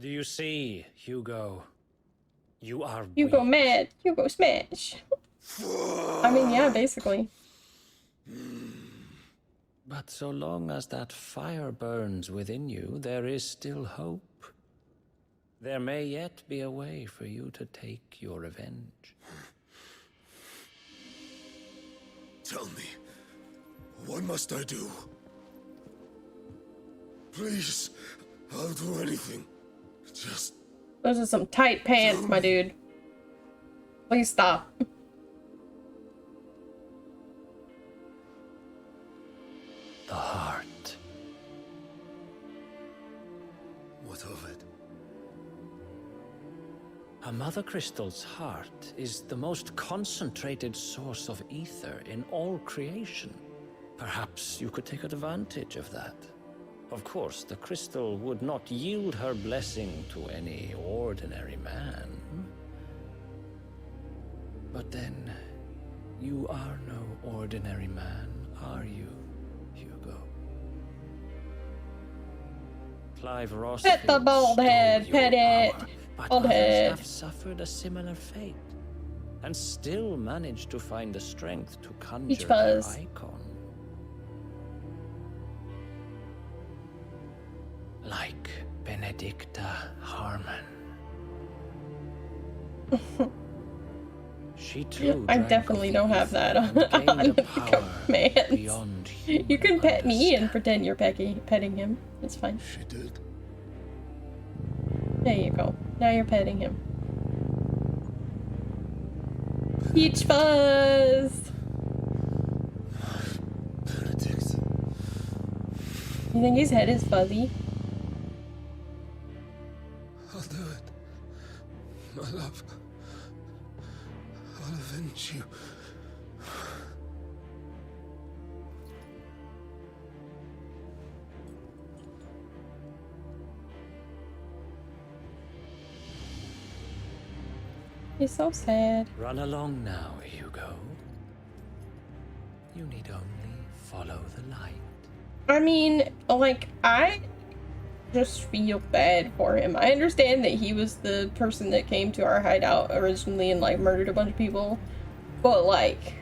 Do you see, Hugo? You are Hugo weak. mad. Hugo smash. I mean, yeah, basically. But so long as that fire burns within you, there is still hope. There may yet be a way for you to take your revenge. Tell me, what must I do? Please, I'll do anything. Just... Those are some tight pants, my dude. Please stop. The heart. What of it? A Mother Crystal's heart is the most concentrated source of ether in all creation. Perhaps you could take advantage of that. Of course, the crystal would not yield her blessing to any ordinary man. But then, you are no ordinary man, are you, Hugo? Clive Ross. Pet the bald head, pet it. But Bald others head. have suffered a similar fate, and still managed to find the strength to conjure Peach their Fuzz. icon. Like Benedicta Harmon. She too I drank definitely of don't the have that ether on, and gained a the power commands. beyond You can pet me and pretend you're petting him. It's fine. She did. There you go. Now you're petting him. Peach Fuzz! Benedict. You think his head is fuzzy? I'll do it. My love. I'll avenge you. He's so sad. Run along now, Hugo. You need only follow the light. I mean, like, I just feel bad for him. I understand that he was the person that came to our hideout originally and, like, murdered a bunch of people. But, like...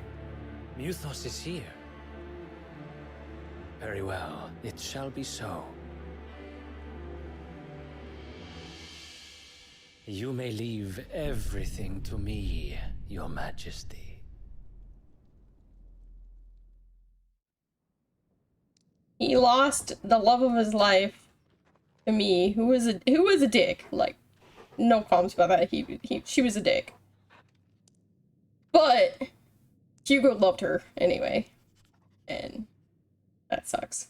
Muthos is here. Very well, it shall be so. You may leave everything to me, Your Majesty. He lost the love of his life to me, who was a dick. Like, no qualms about that. She was a dick. But Hugo loved her anyway, and that sucks.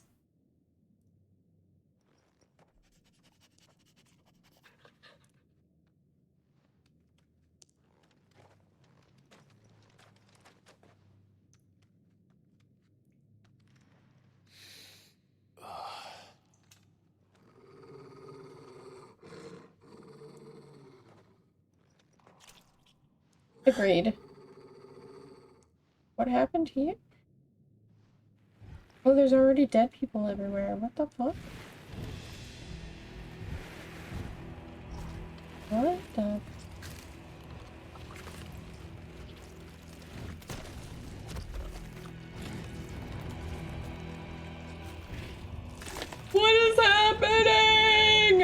Agreed. What happened here? Oh, there's already dead people everywhere. What the fuck? What the... What is happening?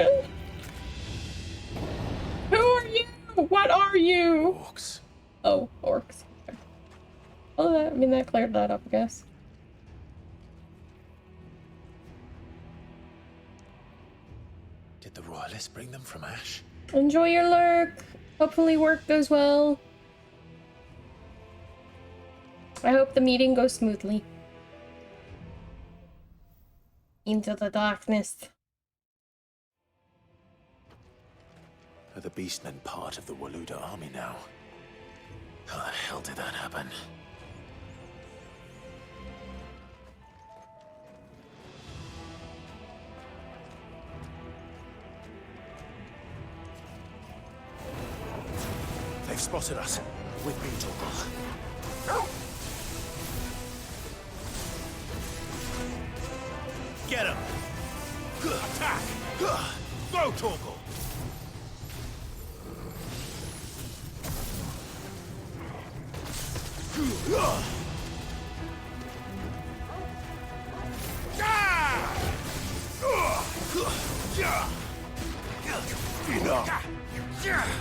Who are you? What are you? Orcs. Oh, orcs. Okay. Well, I mean, that cleared that up, I guess. Did the royalists bring them from Ash? Enjoy your lurk. Hopefully work goes well. I hope the meeting goes smoothly. Into the darkness. Are the beastmen part of the Waluda army now? How the hell did that happen? They've spotted us. With me, Torgal. Get him! Attack! Go, Torgal!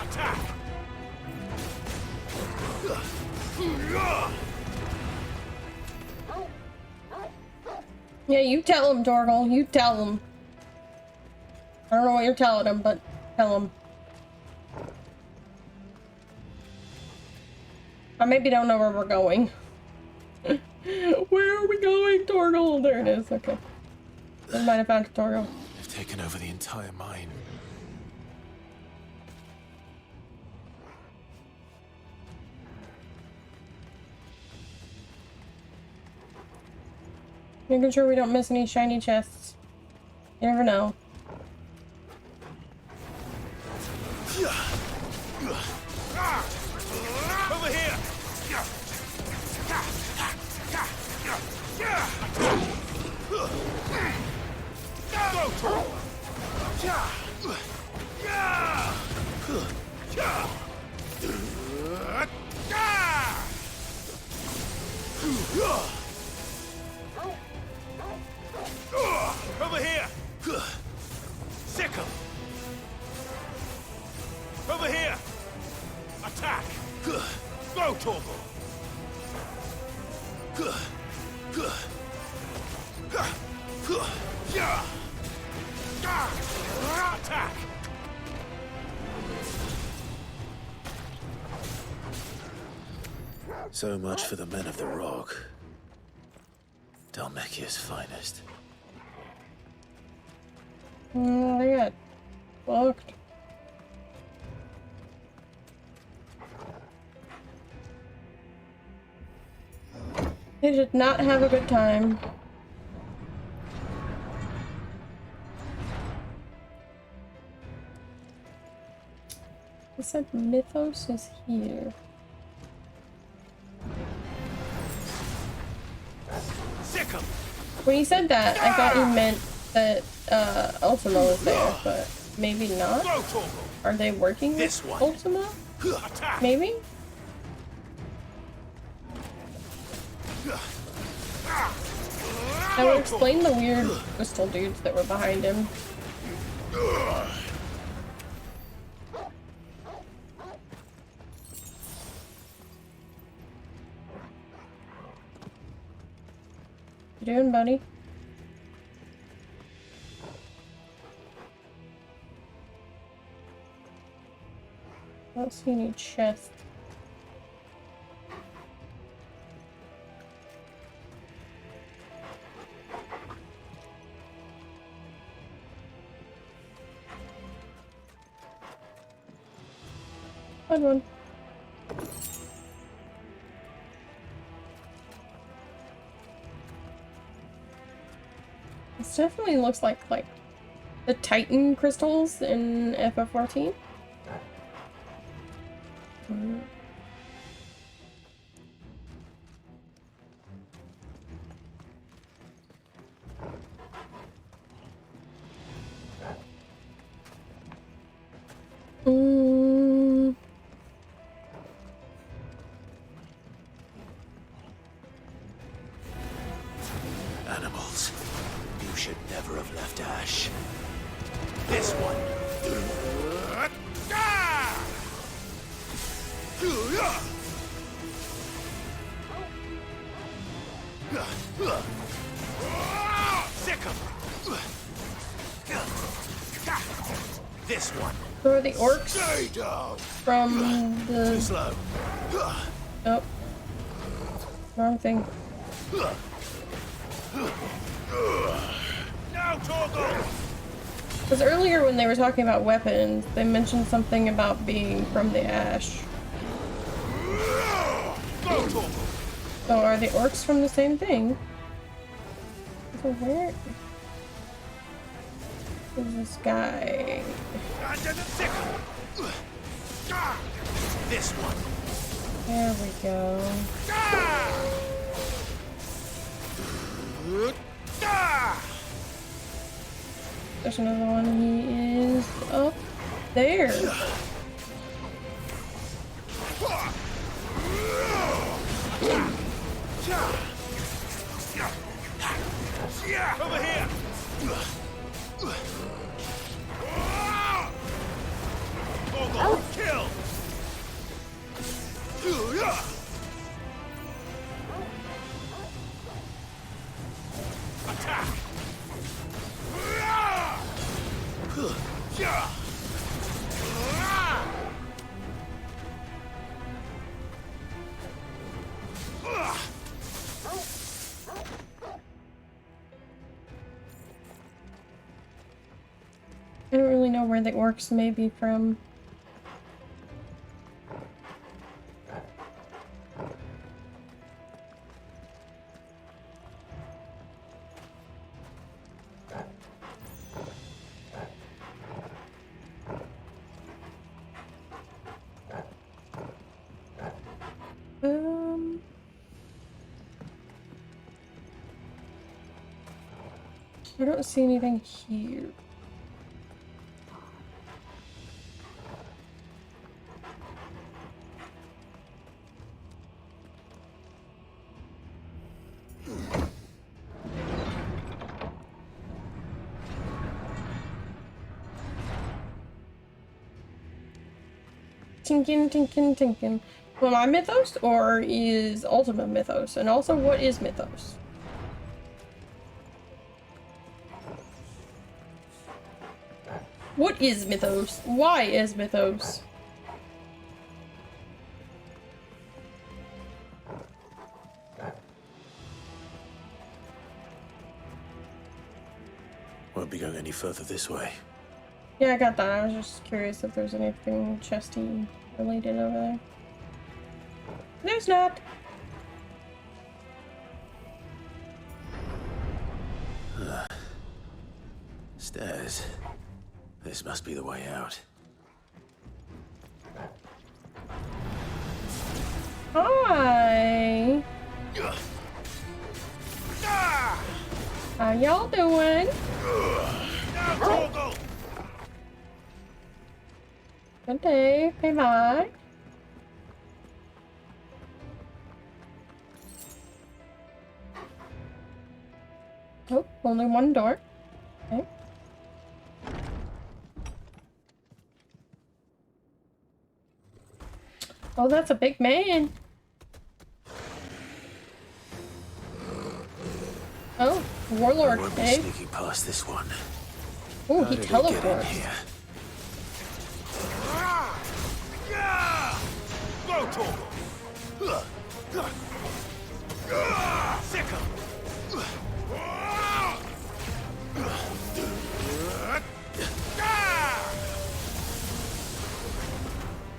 Attack! Yeah, you tell him, Torgal. You tell him. I don't know what you're telling him, but tell him. I maybe don't know where we're going. Where are we going, Torgal? There it is. Okay. I might have found a Torgal. They've taken over the entire mine. Making sure we don't miss any shiny chests. You never know. Over here! Over here! Sick 'em! Over here! Attack! Go, Torgal! Attack! So much for the men of the rock. Dalmekia's finest. They got fucked. They did not have a good time. They said Mythos is here. When you said that, I thought you meant that Ultima was there, but maybe not. Are they working with Ultima? Maybe? That would explain the weird crystal dudes that were behind him. You doing, buddy? I don't see any chests. Good one. This definitely looks like the Titan crystals in FF14. Animals. You should never have left Ash. This one. Sick 'em. This one. Who are the orcs from the... Too slow. Oh. Wrong thing. Because earlier when they were talking about weapons, they mentioned something about being from the Ash. So are the orcs from the same thing? So where is this guy? This one. There we go. There's another one. He is up there. Over here! Torgal, kill! I don't really know where the orcs may be from. I don't see anything here. Tinkin. Am I Mythos or is Ultima Mythos? And also, what is Mythos? What is Mythos? Why is Mythos? Won't be going any further this way. Yeah, I got that. I was just curious if there's anything chesty related over there. There's not. Stairs. This must be the way out. Hi. How y'all doing? Good day. Hey, bye. Oh, only one door. Okay. Oh, that's a big man. Oh, warlord. I won't be Hey. sneaking past this one. Oh, How he did get in teleports. here? Go, Torgal! Sick him!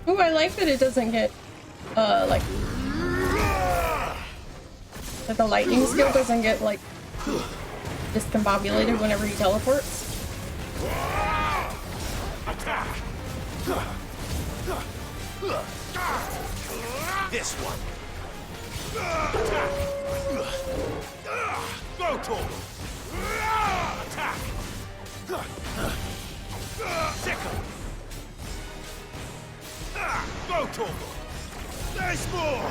Ooh, I like that it doesn't get, like, that the lightning skill doesn't get, like, discombobulated whenever he teleports. Attack! This one! Attack! Go, Torgal! Attack! Sick him! Go, Torgal! There's more!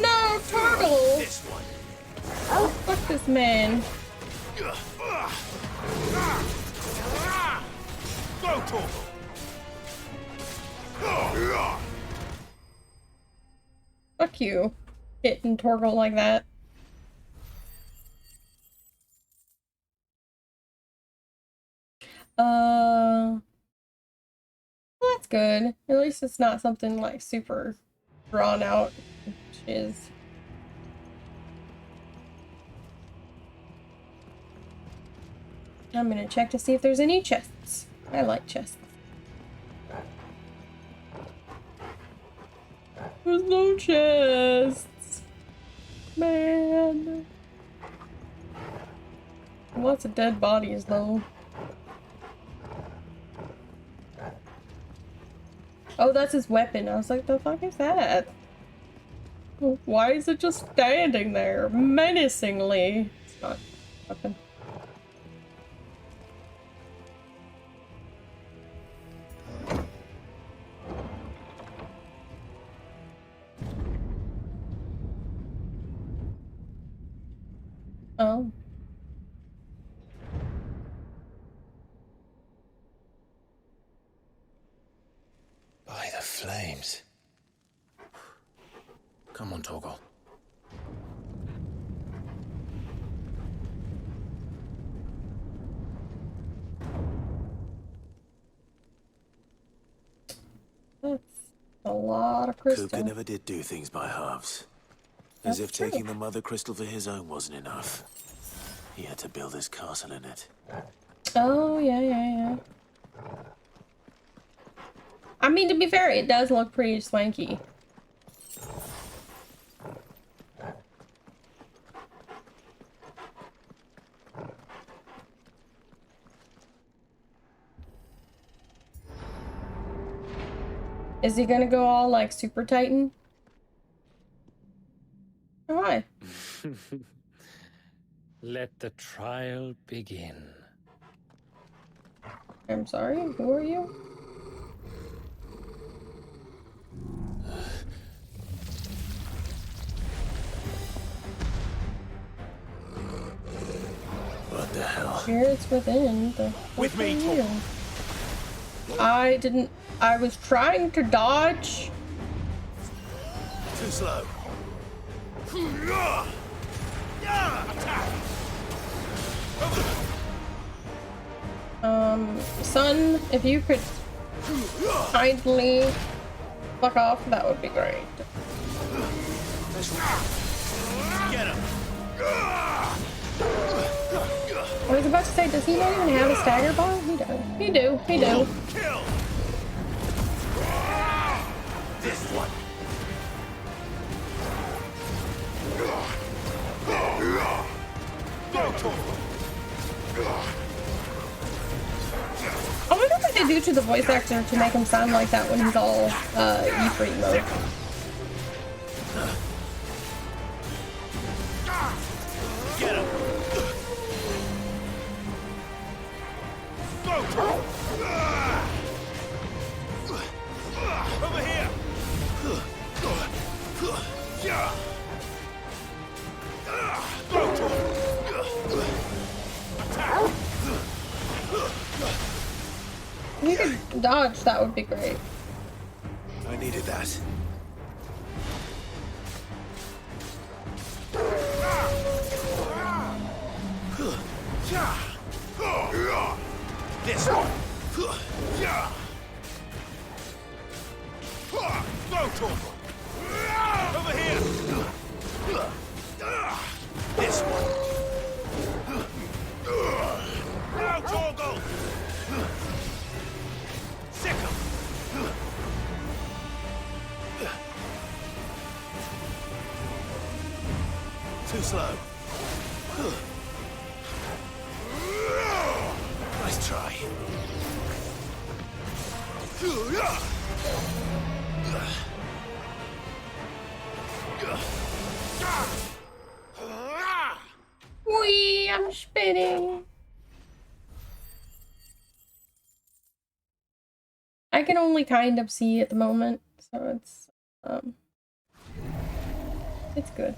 No, turtle! This one! Oh, fuck this man. Go, Torgal! Fuck you. Hitting Torgal like that. Well, that's good. At least it's not something like super drawn out, which is. I'm gonna check to see if there's any chests. I like chests. There's no chests. Man. Lots of dead bodies though. Oh, that's his weapon. I was like, the fuck is that? Why is it just standing there menacingly? It's not a weapon. Oh. By the flames. Come on, Torgal. That's a lot of crystal. Kuka never did do things by halves. As if taking the mother crystal for his own wasn't enough. He had to build his castle in it. Oh, yeah. I mean, to be fair, it does look pretty swanky. Is he gonna go all like Super Titan? Why? Let the trial begin. I'm sorry, who are you? What the hell? Spirits within. With me, you? I didn't. I was trying to dodge. Too slow. Son, if you could kindly fuck off, that would be great. Get him. I was about to say, does he not even have a stagger bar? He does. He do. Kill. This one. I wonder what they do to the voice actor to make him sound like that when he's all E3 mode. Get him. Over here. If you could dodge, that would be great. I needed that. This one. Go, Torgal. Over here. This one. Now, Torgal. Sick him. Too slow. Nice try. Wee, I'm spinning. I can only kind of see at the moment, so it's good.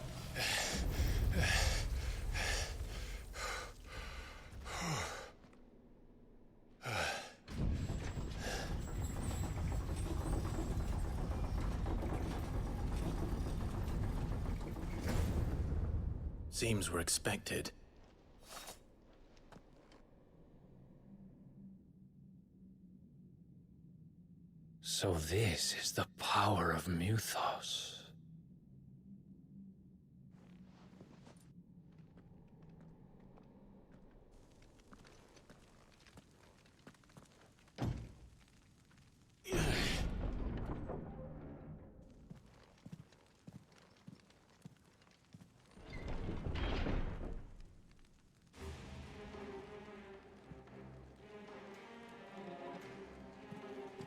Seems we're expected. So this is the power of Muthos.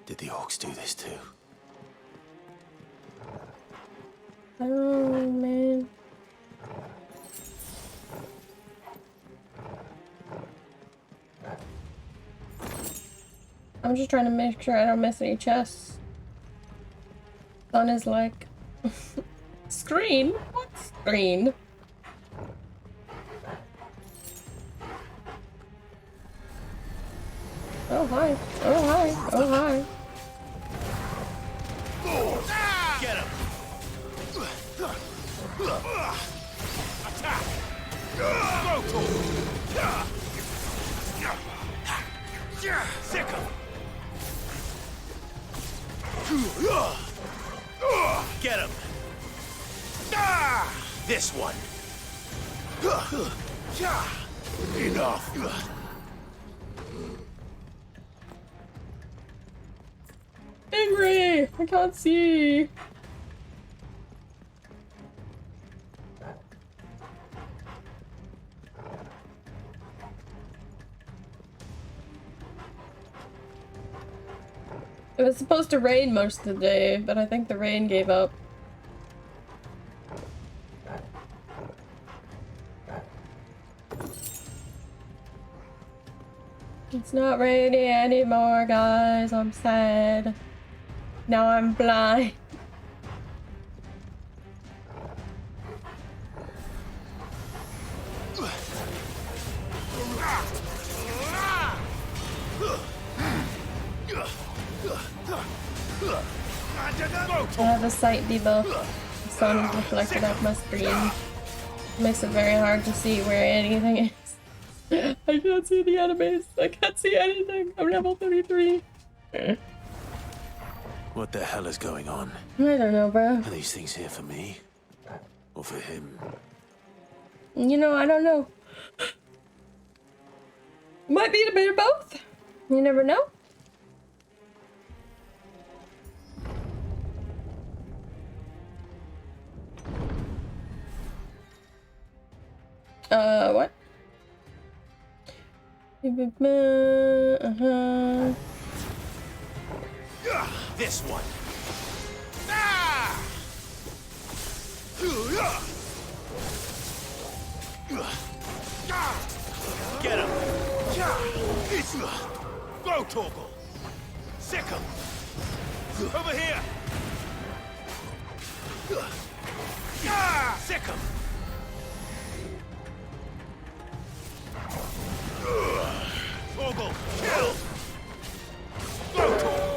Did the orcs do this too? Oh, man. I'm just trying to make sure I don't miss any chests. Sun is like... Screen? What screen? Oh, hi. Oh, hi. Oh, hi. Attack! Go to! Sick 'em! Get him! This one! Enough! Angry! I can't see! It was supposed to rain most of the day, but I think the rain gave up. It's not raining anymore, guys. I'm sad. Now I'm blind. I have a sight debuff. The sun is reflected off my screen. Makes it very hard to see where anything is. I can't see the enemies. I can't see anything. I'm level 33. What the hell is going on? I don't know, bro. Are these things here for me? Or for him? You know, I don't know. Might be a bit of both. You never know. What? This one. Get him. Go, Torgal. Sick him. Over here. Sick him. Torgal, kill. Go, Torgal.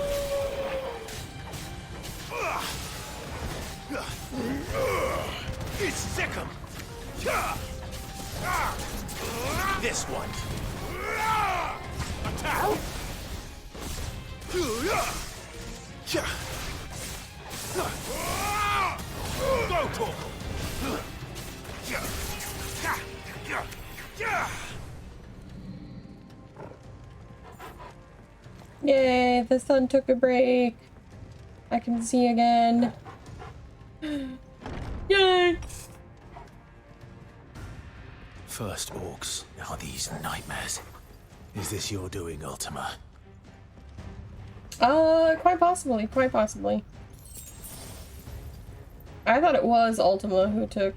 It's sick him. This one. Attack. Go, Torgal. Yay, the sun took a break. I can see again. Yay! First orcs, now these nightmares. Is this your doing, Ultima? Quite possibly, quite possibly. I thought it was Ultima who took,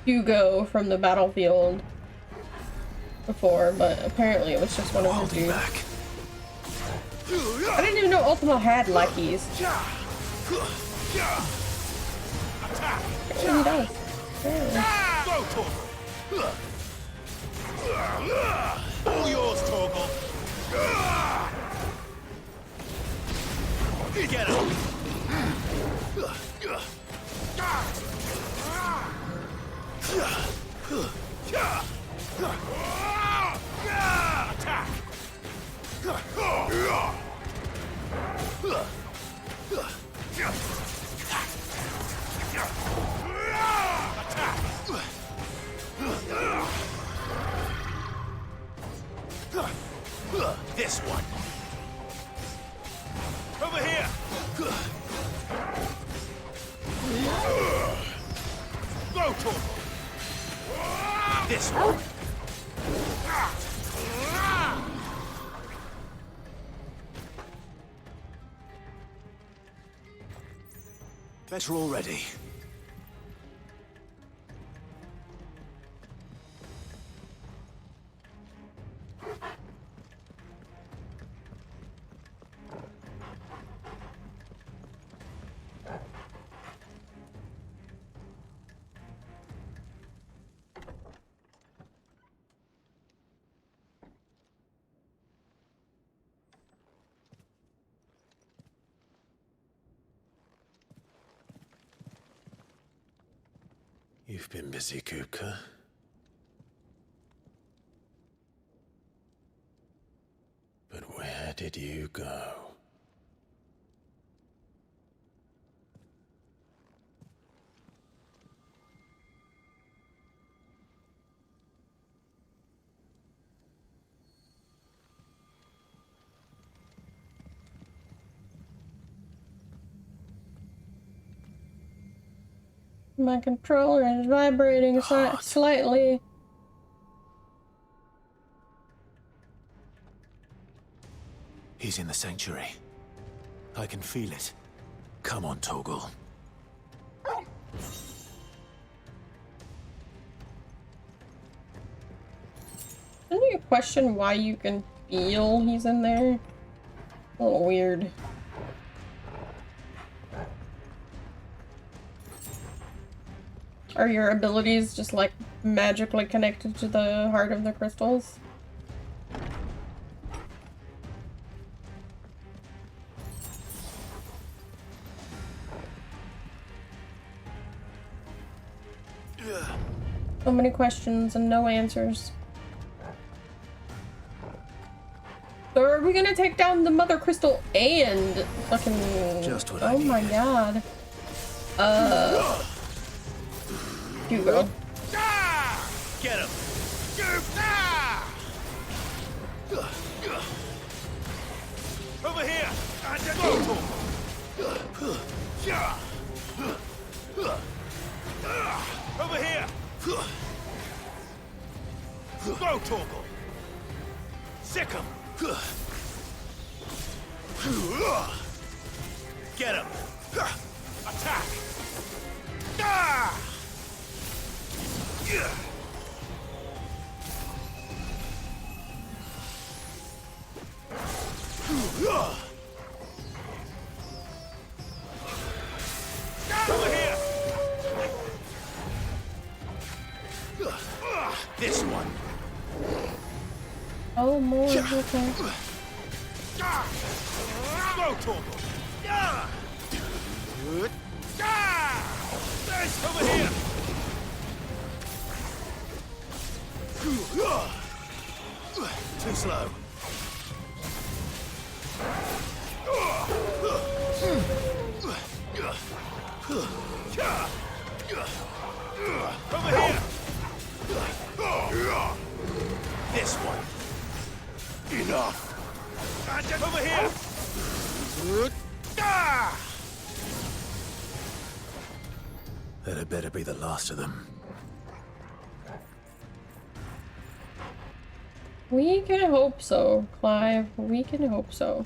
Hugo from the battlefield before, but apparently it was just one of his dudes. I didn't even know Ultima had lackeys. Actually, he does. Apparently. All yours, Torgal. Get him. Attack. This one. Over here. Go, Torgal. This one. Better already. You've been busy, Kupka. But where did you go? My controller is vibrating slightly. He's in the sanctuary. I can feel it. Come on, Torgal. Didn't you question why you can feel he's in there? A little weird. Are your abilities just like magically connected to the heart of the crystals? So many questions and no answers. So are we gonna take down the mother crystal and fucking... Just what I oh my god. Hugo. Get him! Over here! Over here! Go, Torgal! Sick him! Get him! Attack! Over here! This one! Oh, more, okay. Go, Torgal! There's over here! Too slow. Over here! This one. Enough. Over here! That had better be the last of them. We can hope so, Clive. We can hope so.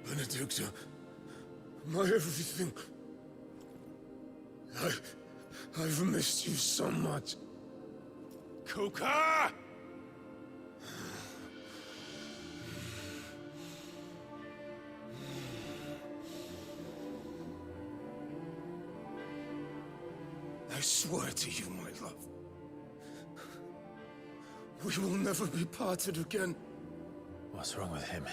Benedicta, my everything. I've missed you so much. Kuka! I swear to you, my love. We will never be parted again. What's wrong with him?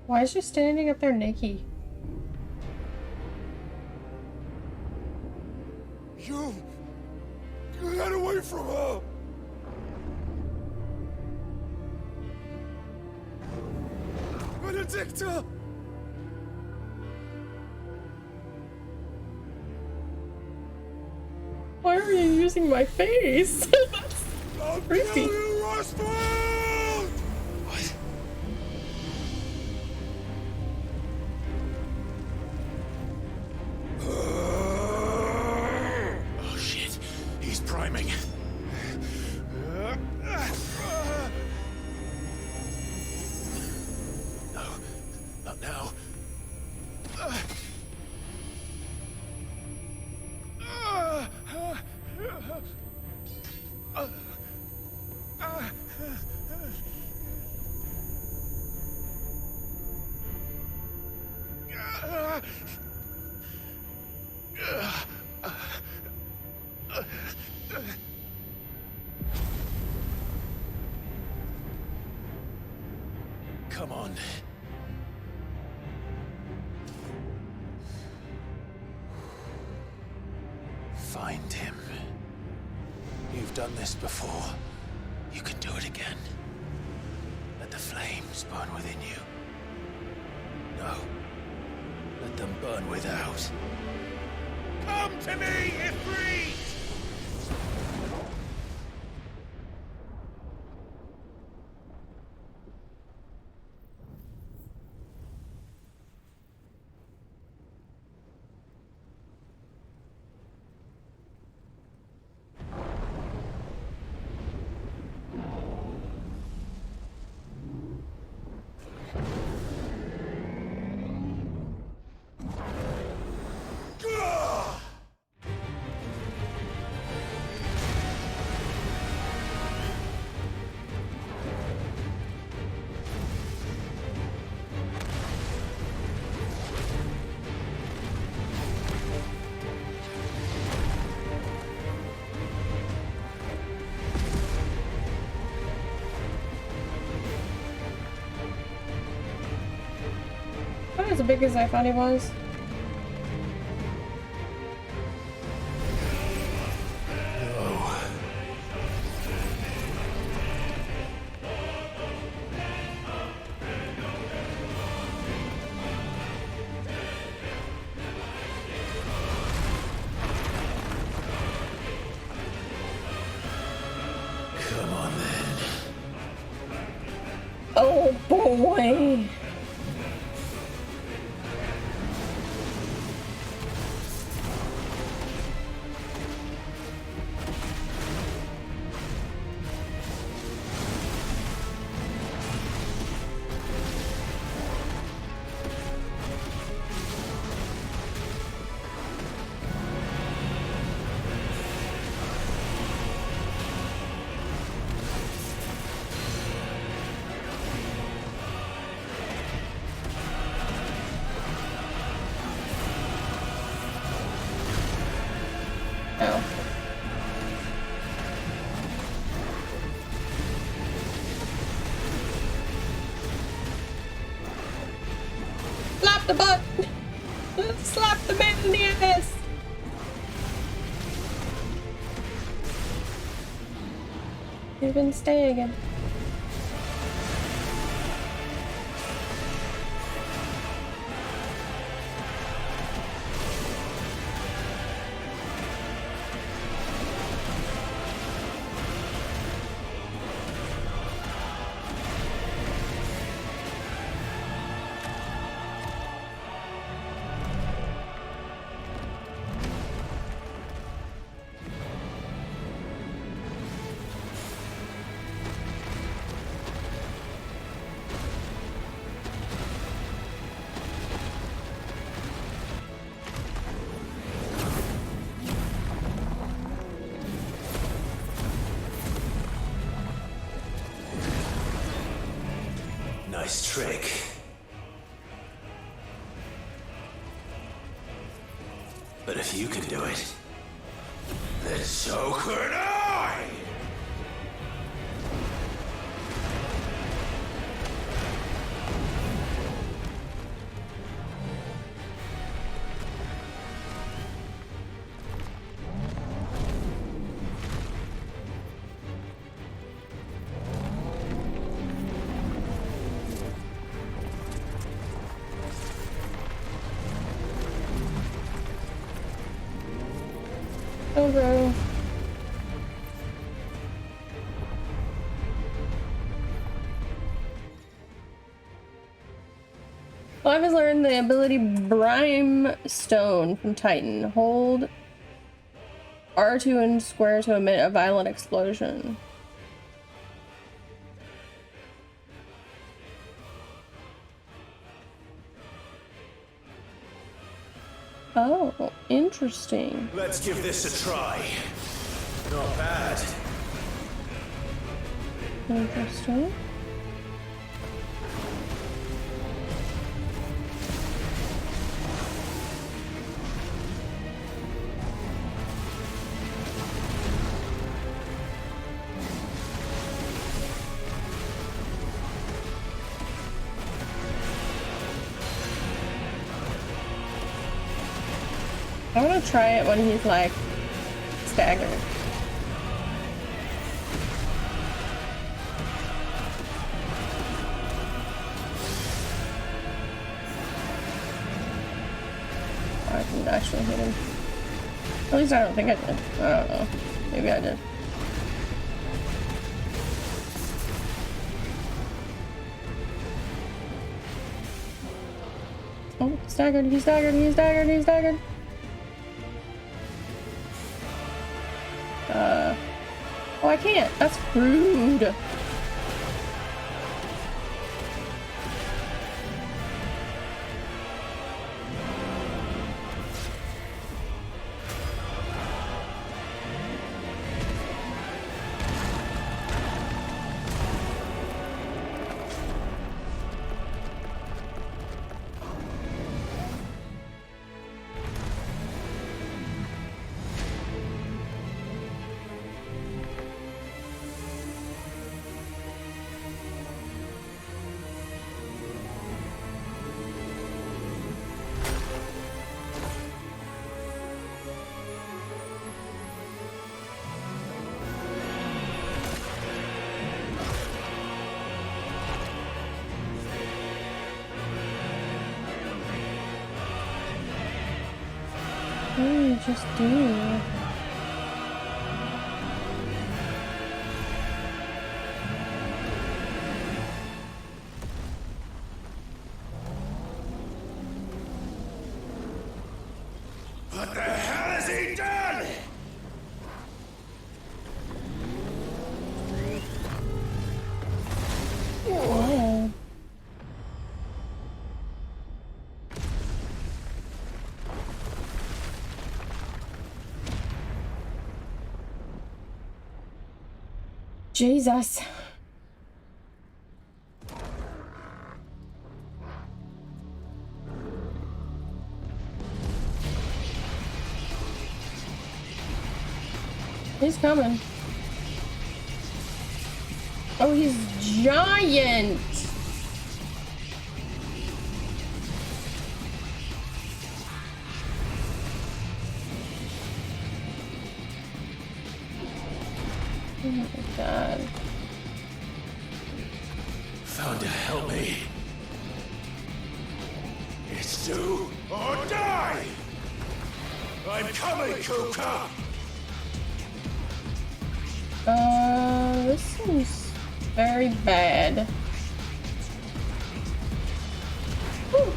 Why is she standing up there naked? You get away from her! Benedicta! Why are you using my face? I'll creepy. kill you, Roswell! What? Oh shit, he's priming. No, not now. Come on. Find him. You've done this before. You can do it again. Let the flames burn within you. No. Let them burn without. Come to me, Ifrit! Not as big as I thought he was. Come on then. Oh boy. Slap the butt! Slap the man in the ass! You've been staying again. Nice trick. But if you can do it, then so could I! Oh, bro. Clive has learned the ability Brimstone from Titan. Hold R2 and square to emit a violent explosion. Oh, interesting. Let's give this a try. Not bad. Interesting. I want to try it when he's like staggered. Oh, I didn't actually hit him. At least I don't think I did. I don't know. Maybe I did. Oh, staggered, he's staggered, he's staggered, he's staggered. Oh, I can't. That's rude. What do you just do? What the hell has he done? Oh. Jesus. He's coming. Oh, he's giant. Oh my God. Thunder, help me. It's do or die. I'm coming, Kuka. This seems very bad. Whew.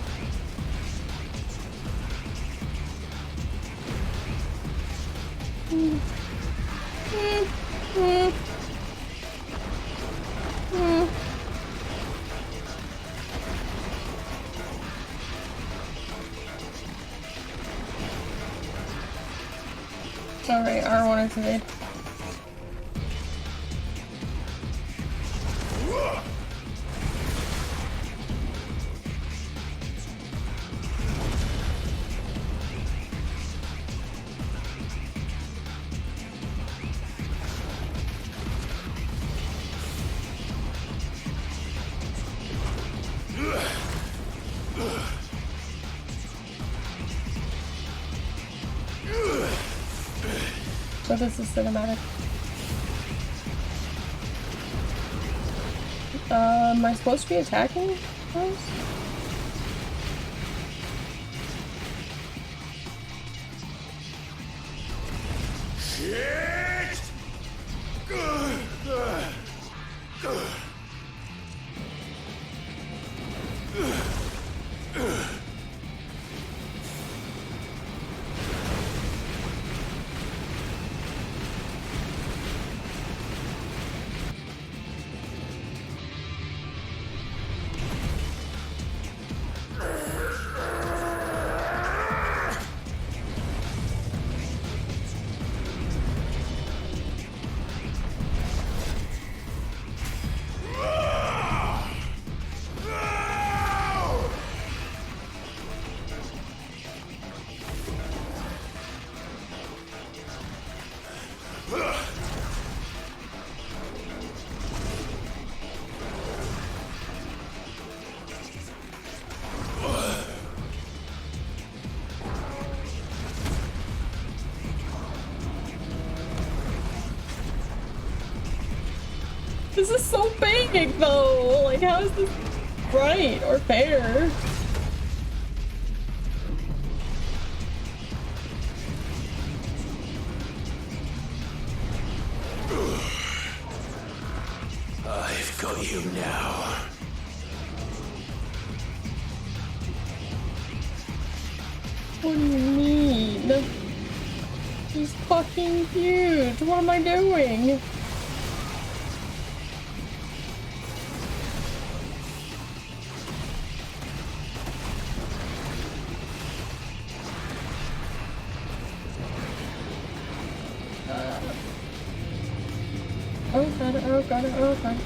Sorry, R1 is evade. So this is cinematic. Am I supposed to be attacking those? Shit! This is so big, though. Like, how is this right or fair? I've got you now. What do you mean? He's fucking huge. What am I doing? Oh god, oh god, oh god.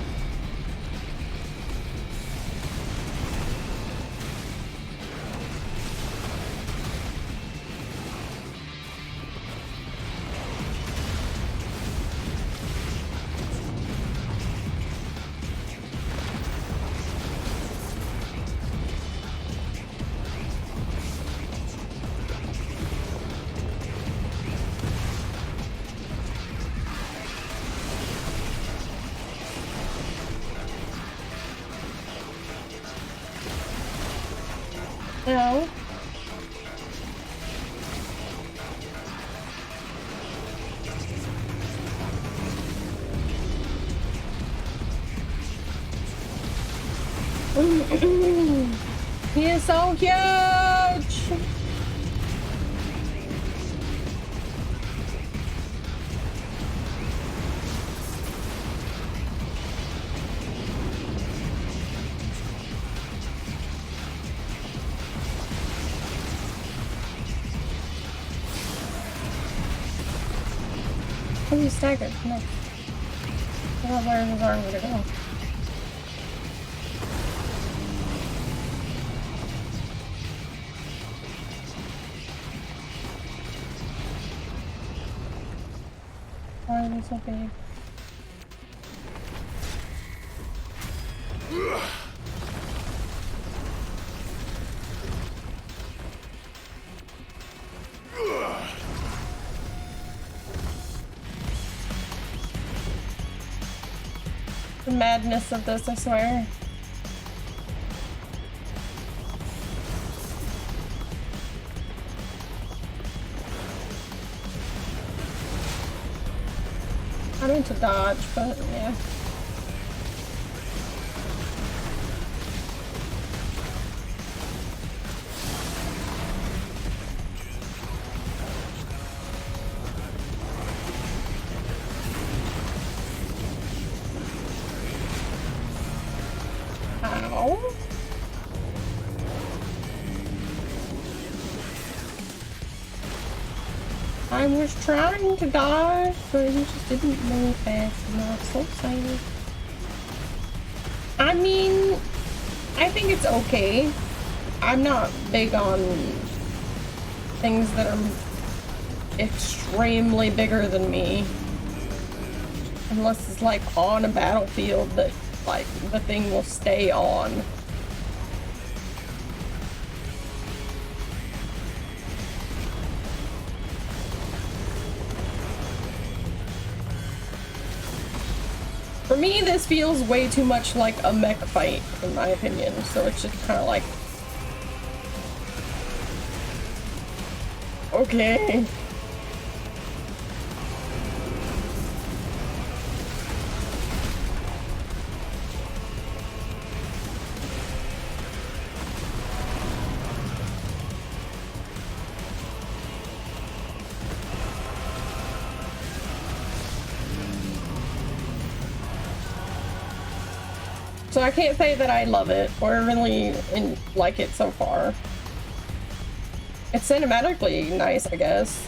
No. He is so huge! Oh, he's staggered. No. I don't know where his arms are gonna go. Why are they so big? The madness of this, I swear. I meant to dodge, but yeah. Ow. I was trying to dodge, but he just didn't move fast enough. So excited. I mean, I think it's okay. I'm not big on things that are extremely bigger than me. Unless it's like on a battlefield that like the thing will stay on. For me, this feels way too much like a mech fight, in my opinion. So it's just kind of like, okay. So I can't say that I love it or really like it so far. It's cinematically nice, I guess.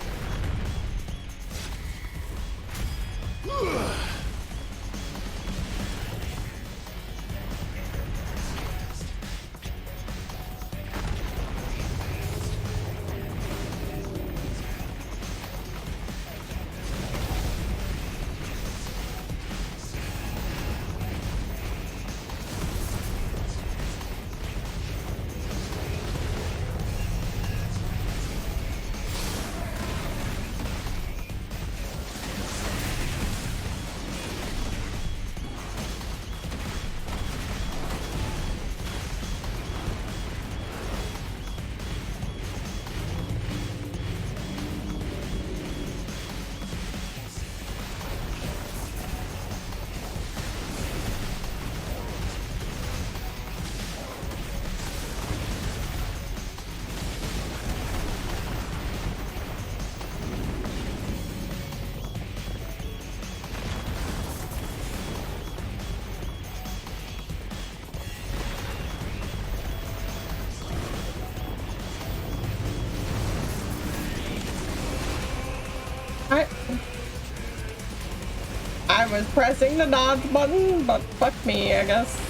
I was pressing the dodge button, but fuck me, I guess.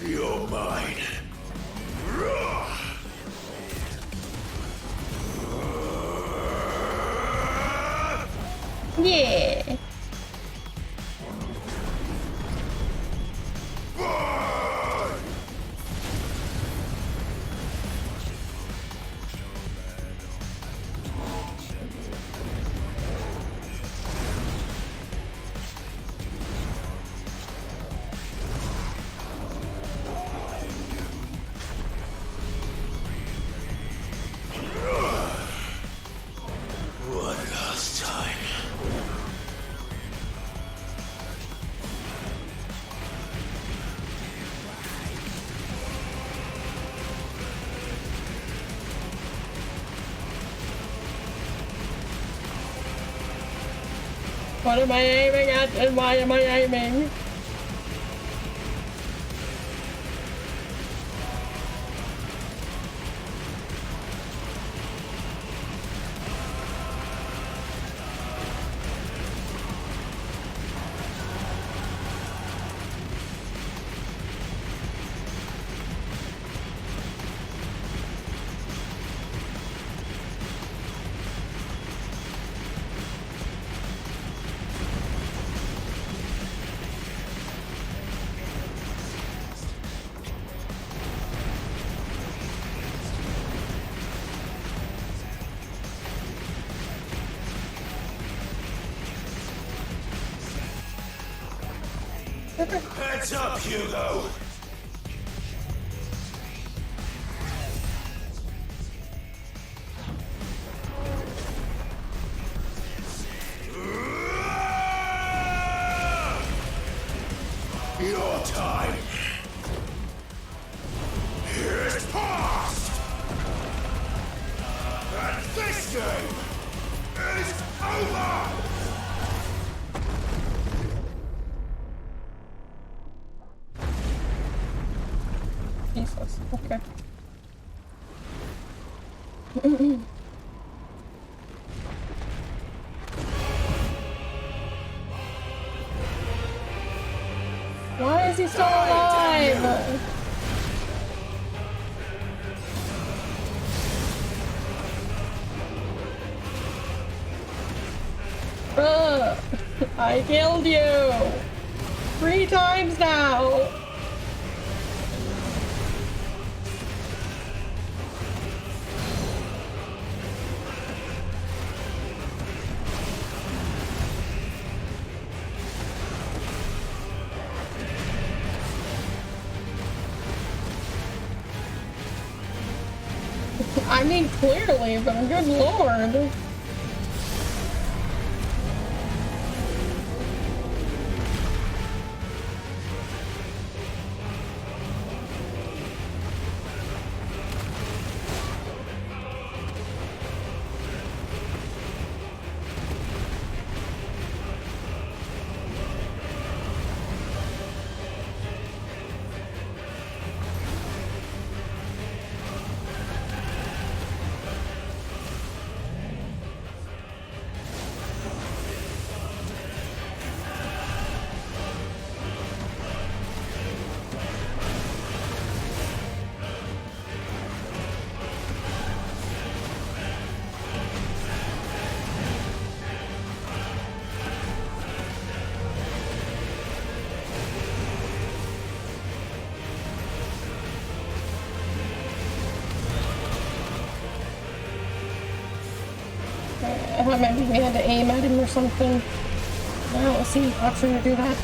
You're mine. Yeah. One last time. What am I aiming at and why am I aiming? Heads up, Hugo! Your time is past! And this game is over! Jesus, okay. Why is he still alive? I killed you 3 times now. I mean, clearly, but good lord. thought maybe we had to aim at him or something. I don't see an option to do that.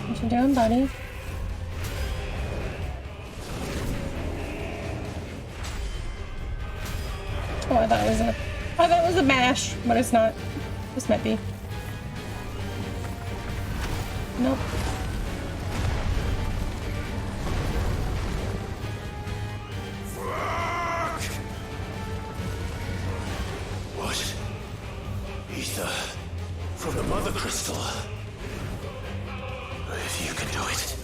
What you doing, buddy? Oh, I thought it was a mash, but it's not. This might be. Nope. What? Ether from the Mother Crystal. If you can do it.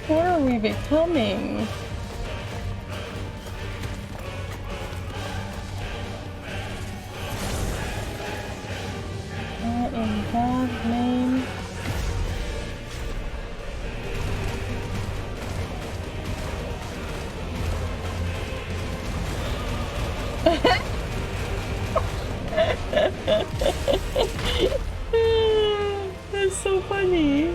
What are we becoming? What in God's name? That's so funny.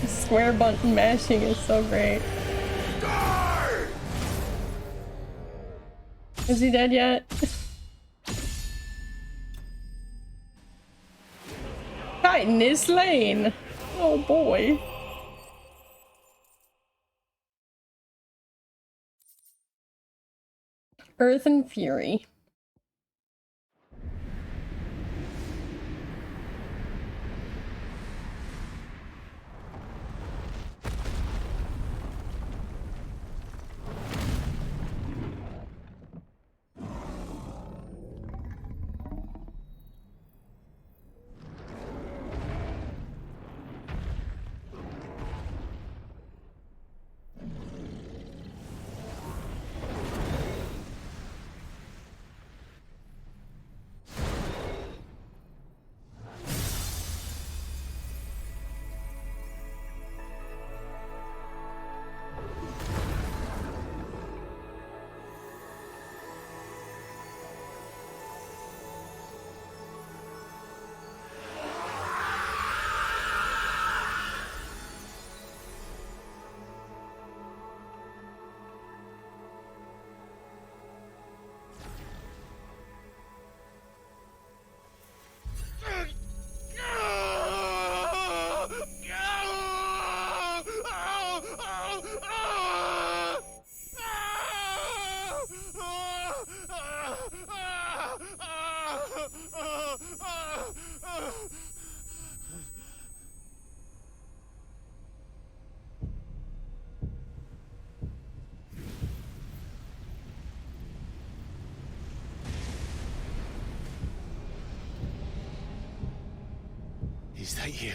The square button mashing is so great. Is he dead yet? Titan is slain. Oh boy. Earth and Fury. Is that you,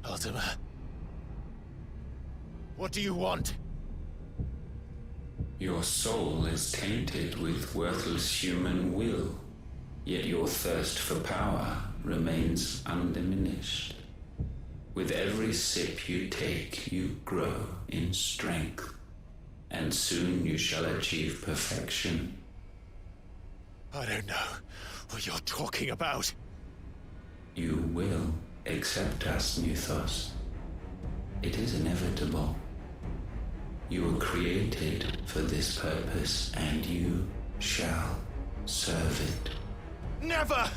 Ultima? What do you want? Your soul is tainted with worthless human will, yet your thirst for power remains undiminished. With every sip you take, you grow in strength, and soon you shall achieve perfection. I don't know what you're talking about. You will accept us, Mythos. It is inevitable. You were created for this purpose, and you shall serve it. Never!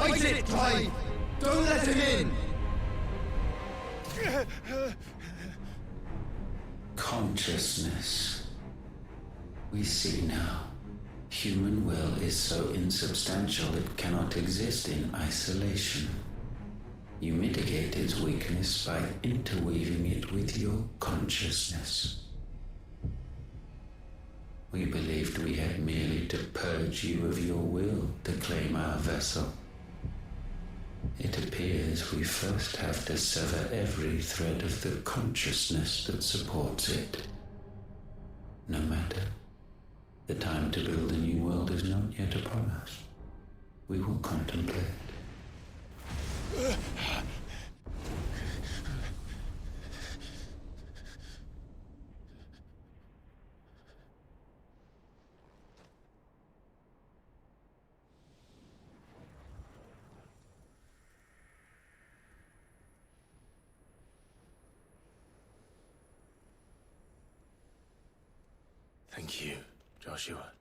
Fight it, Clive! Don't let him in! Consciousness. We see now. Human will is so insubstantial it cannot exist in isolation. You mitigate its weakness by interweaving it with your consciousness. We believed we had merely to purge you of your will to claim our vessel. It appears we first have to sever every thread of the consciousness that supports it. No matter. The time to build a new world is not yet upon us. We will contemplate. Thank you, Joshua.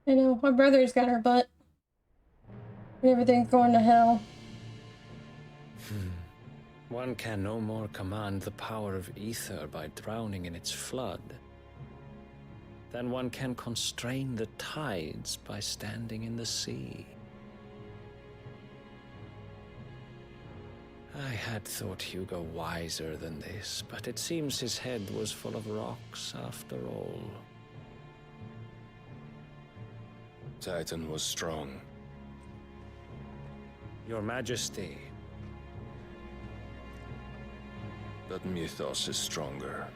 I know, my brother's got her butt. And everything's going to hell. One can no more command the power of ether by drowning in its flood than one can constrain the tides by standing in the sea. I had thought Hugo wiser than this, but it seems his head was full of rocks after all. Titan was strong. Your Majesty. But Mythos is stronger.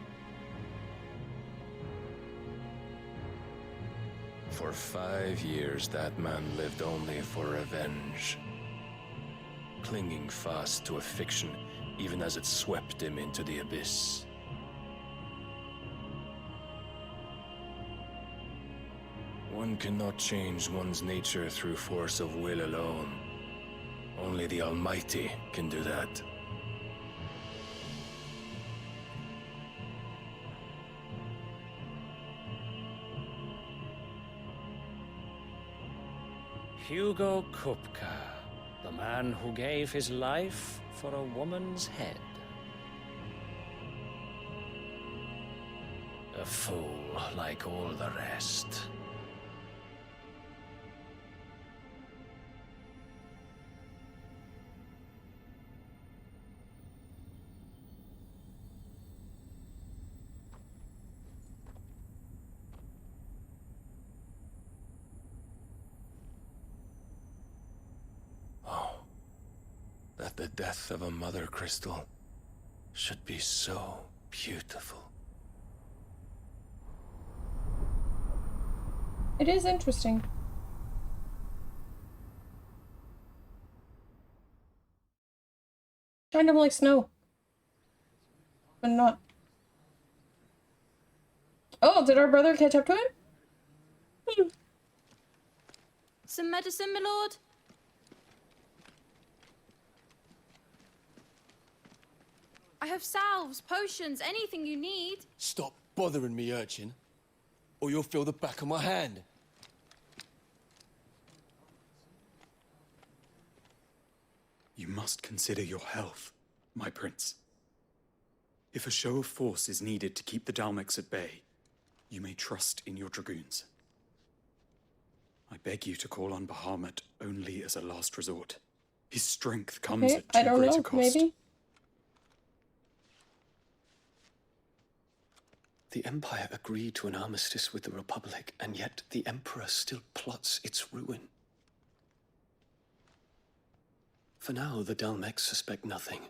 For 5 years, that man lived only for revenge. Clinging fast to a fiction, even as it swept him into the abyss. One cannot change one's nature through force of will alone. Only the Almighty can do that. Hugo Kupka, the man who gave his life for a woman's head. A fool like all the rest. That the death of a mother crystal should be so beautiful. It is interesting. Kind of like snow. But not. Oh, did our brother catch up to him? Some medicine, my lord? I have salves, potions, anything you need. Stop bothering me, urchin, or you'll feel the back of my hand. You must consider your health, my prince. If a show of force is needed to keep the Dalmex at bay, you may trust in your dragoons. I beg you to call on Bahamut only as a last resort. His strength comes at too great a cost. Maybe. The Empire agreed to an armistice with the Republic, and yet the Emperor still plots its ruin. For now, the Dalmex suspect nothing,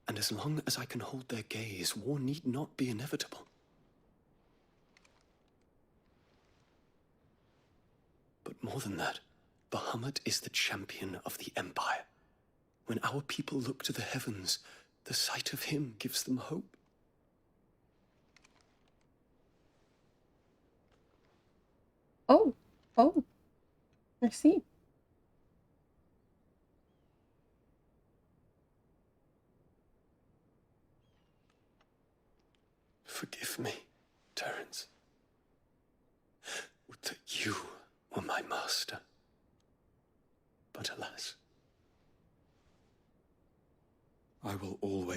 and as long as I can hold their gaze, war need not be inevitable. But more than that, Bahamut is the champion of the Empire. When our people look to the heavens, the sight of him gives them hope. Oh, I see. Forgive me, Terence. Would that you were my master.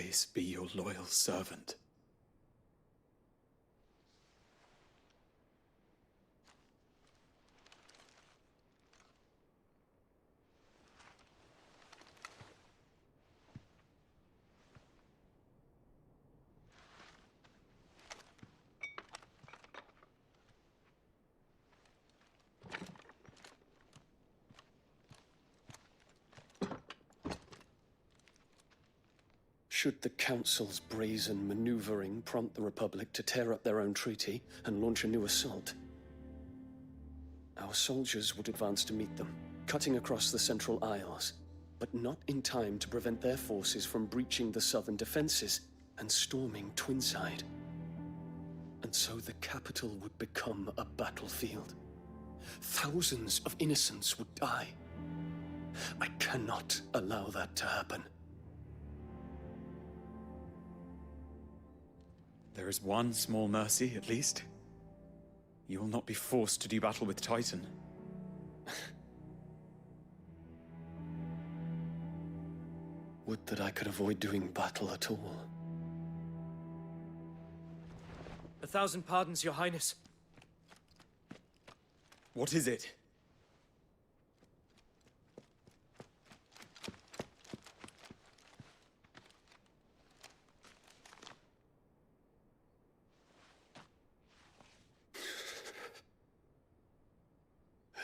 always be your loyal servant. Should the Council's brazen maneuvering prompt the Republic to tear up their own treaty and launch a new assault, our soldiers would advance to meet them, cutting across the Central Isles, but not in time to prevent their forces from breaching the southern defenses and storming Twinside. And so the capital would become a battlefield. Thousands of innocents would die. I cannot allow that to happen. There is one small mercy, at least. You will not be forced to do battle with Titan. Would that I could avoid doing battle at all. 1,000 pardons, Your Highness. What is it?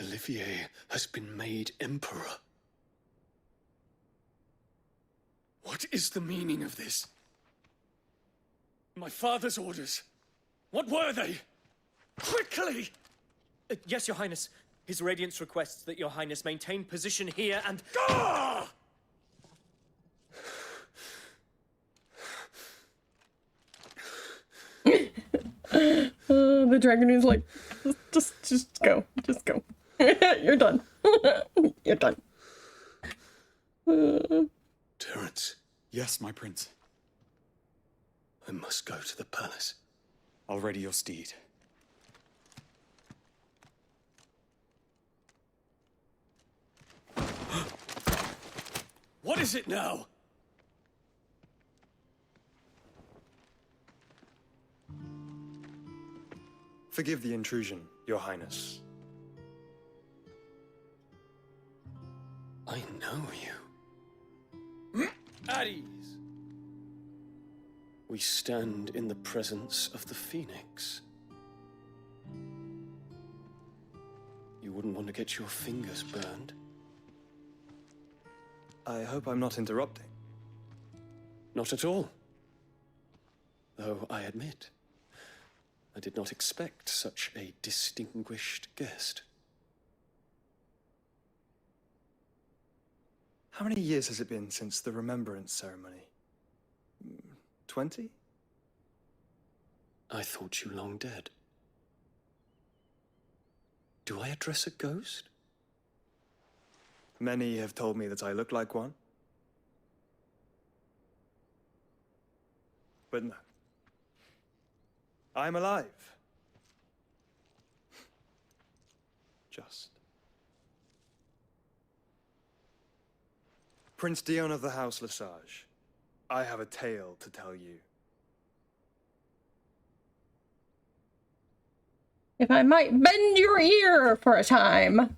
Olivier has been made Emperor. What is the meaning of this? My father's orders. What were they? Quickly! Yes, Your Highness. His Radiance requests that Your Highness maintain position here and... Ah! The dragon is like, just go. Just go. You're done. You're done. Terence. Yes, my prince. I must go to the palace. I'll ready your steed. What is it now? Forgive the intrusion, Your Highness. I know you. At ease. We stand in the presence of the Phoenix. You wouldn't want to get your fingers burned. I hope I'm not interrupting. Not at all. Though I admit, I did not expect such a distinguished guest. How many years has it been since the Remembrance ceremony? 20? I thought you long dead. Do I address a ghost? Many have told me that I look like one. But no. I'm alive. Just. Prince Dion of the House Lesage, I have a tale to tell you. If I might bend your ear for a time.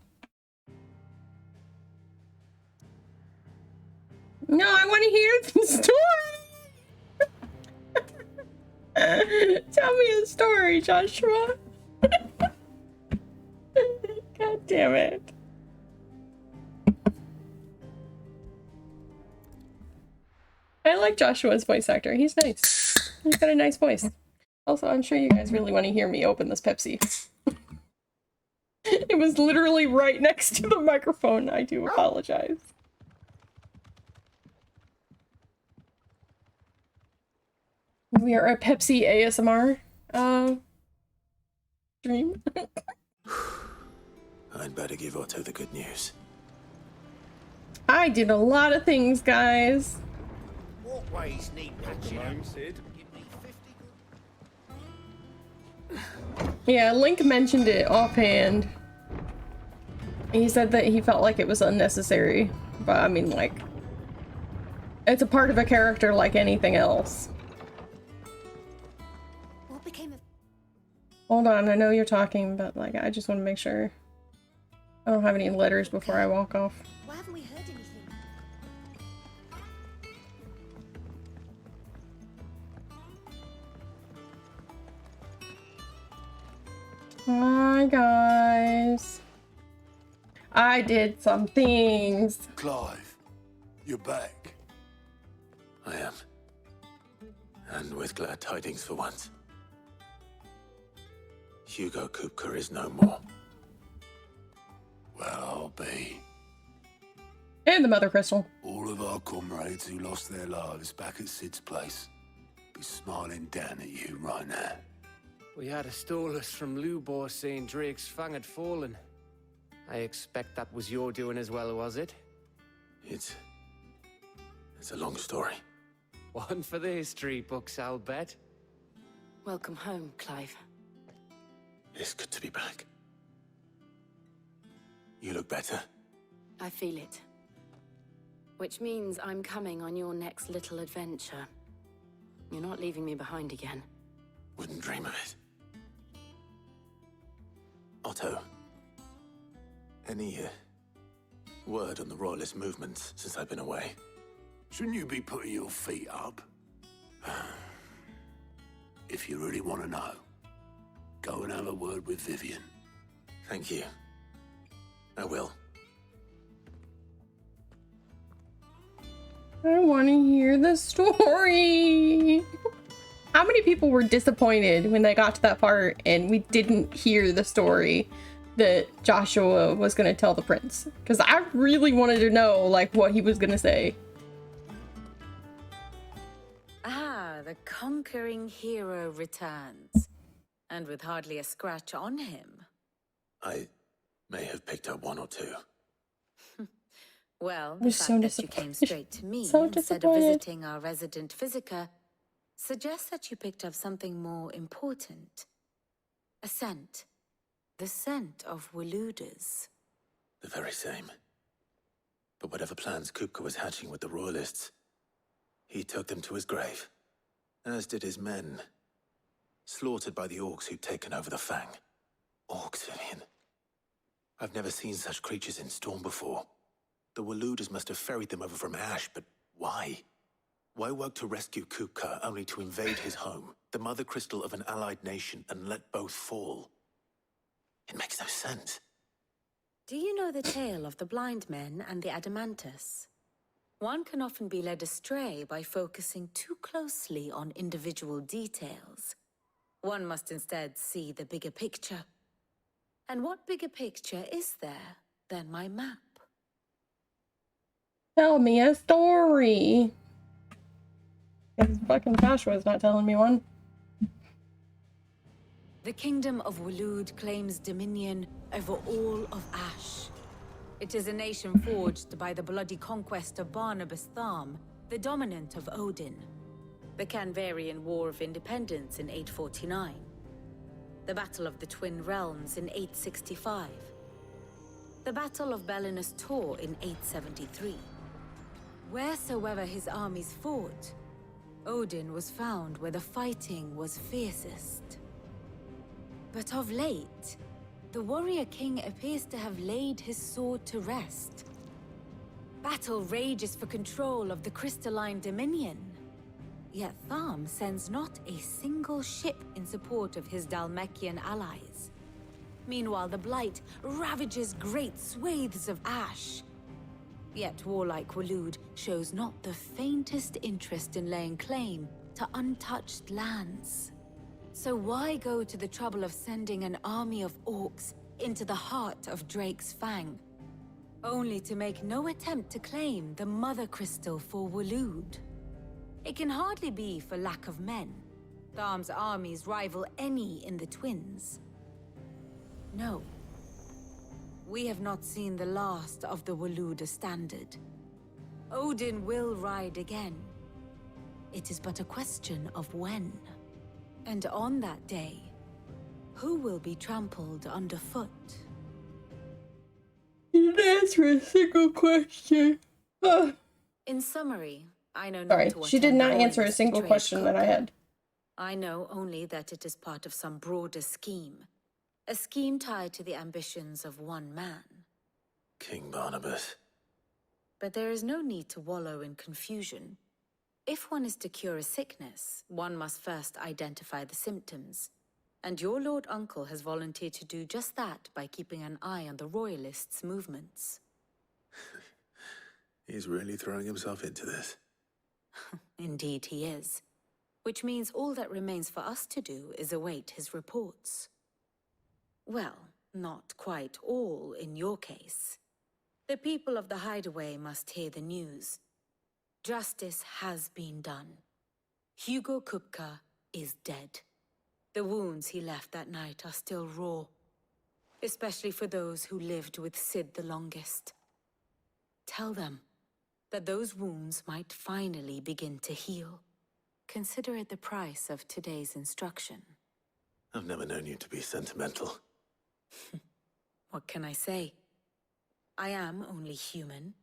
No, I want to hear the story. Tell me a story, Joshua. God damn it. I like Joshua's voice actor. He's nice. He's got a nice voice. Also, I'm sure you guys really want to hear me open this Pepsi. It was literally right next to the microphone. I do apologize. We are a Pepsi ASMR stream. I'd better give Otto the good news. I did a lot of things, guys. Walkways need patching up, Sid. Yeah, Link mentioned it offhand. He said that he felt like it was unnecessary, but I mean, like, It's a part of a character like anything else. What became of... Hold on, I know you're talking, but like I just want to make sure I don't have any letters before I walk off. Why haven't we heard anything? Hi guys. I did some things. Clive, you're back. I am. And with glad tidings for once. Hugo Kupka is no more. Well, I'll be. And the Mother Crystal. All of our comrades who lost their lives back at Sid's place be smiling down at you right now. We had a stolus from Lubor saying Drake's fang had fallen. I expect that was your doing as well, was it? It's a long story. One for the history books, I'll bet. Welcome home, Clive. It's good to be back. You look better. I feel it. Which means I'm coming on your next little adventure. You're not leaving me behind again. Wouldn't dream of it. Otto, any word on the Royalist movements since I've been away? Shouldn't you be putting your feet up? If you really want to know, go and have a word with Vivian. Thank you. I will. I want to hear the story. How many people were disappointed when they got to that part and we didn't hear the story that Joshua was going to tell the prince? Because I really wanted to know, like, what he was going to say. Ah, the conquering hero returns. And with hardly a scratch on him. I may have picked up one or two. Well, the We're fact so that you came straight to me So instead of disappointed. visiting our resident physiker suggests that you picked up something more important. A scent. The scent of Waludas. The very same. But whatever plans Kupka was hatching with the Royalists, he took them to his grave. As did his men. Slaughtered by the orcs who'd taken over the Fang. Orcs, Vivian. I've never seen such creatures in Storm before. The Waludas must have ferried them over from Ash, but why? Why work to rescue Kupka only to invade his home, the mother crystal of an allied nation, and let both fall? It makes no sense. Do you know the tale of the blind men and the Adamantus? One can often be led astray by focusing too closely on individual details. One must instead see the bigger picture. And what bigger picture is there than my map? Tell me a story. Because fucking Joshua's not telling me one. The kingdom of Walud claims dominion over all of Ash. It is a nation forged by the bloody conquest of Barnabas Tharm, the dominant of Odin. The Canvarian War of Independence in 849. The Battle of the Twin Realms in 865. The Battle of Belinus Tor in 873. Wheresoever his armies fought, Odin was found where the fighting was fiercest. But of late, the warrior king appears to have laid his sword to rest. Battle rages for control of the crystalline dominion. Yet Tharm sends not a single ship in support of his Dhalmekian allies. Meanwhile, the Blight ravages great swathes of Ash. Yet warlike Walud shows not the faintest interest in laying claim to untouched lands. So why go to the trouble of sending an army of orcs into the heart of Drake's Fang, only to make no attempt to claim the Mother Crystal for Walud? It can hardly be for lack of men. Tharm's armies rival any in the Twins. No. We have not seen the last of the Waluda standard. Odin will ride again. It is but a question of when. And on that day, who will be trampled underfoot? You didn't answer a single question. In summary, I know Sorry, not to what she did end the not answer a royalists single betrayed question that I Coca. had. I know only that it is part of some broader scheme. A scheme tied to the ambitions of one man. King Barnabas. But there is no need to wallow in confusion. If one is to cure a sickness, one must first identify the symptoms. And your Lord Uncle has volunteered to do just that by keeping an eye on the Royalists' movements. He's really throwing himself into this. Indeed he is. Which means all that remains for us to do is await his reports. Well, not quite all in your case. The people of the Hideaway must hear the news. Justice has been done. Hugo Kupka is dead. The wounds he left that night are still raw, especially for those who lived with Sid the longest. Tell them that those wounds might finally begin to heal. Consider it the price of today's instruction. I've never known you to be sentimental. What can I say? I am only human.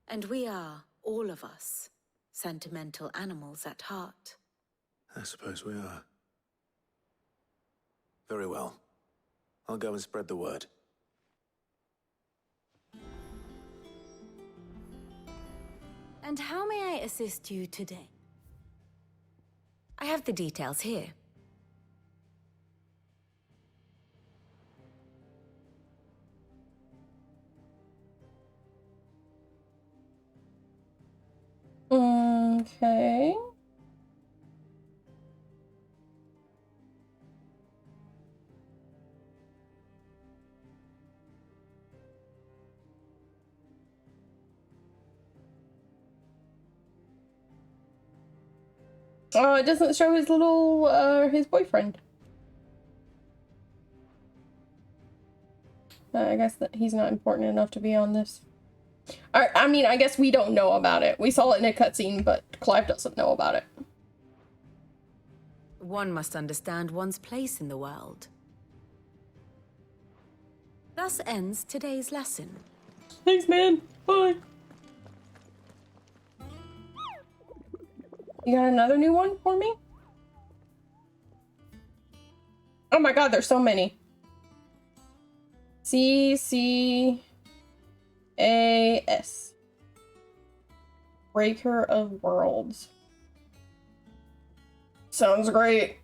And we are, all of us, sentimental animals at heart. I suppose we are. Very well. I'll go and spread the word. And how may I assist you today? I have the details here. Okay. Oh, it doesn't show his little, his boyfriend. I guess that he's not important enough to be on this. I mean, I guess we don't know about it. We saw it in a cutscene, but Clive doesn't know about it. One must understand one's place in the world. Thus ends today's lesson. Thanks, man. Bye. You got another new one for me? Oh my god, there's so many. CCAS. Breaker of Worlds. Sounds great.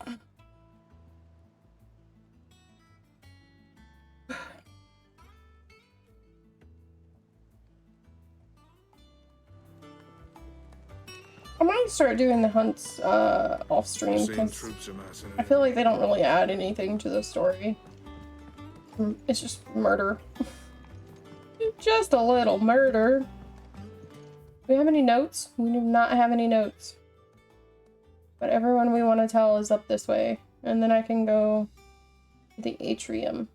I might start doing the hunts off stream because I feel like they don't really add anything to the story. It's just murder. Just a little murder. Do we have any notes? We do not have any notes. But everyone we want to tell is up this way. And then I can go to the atrium.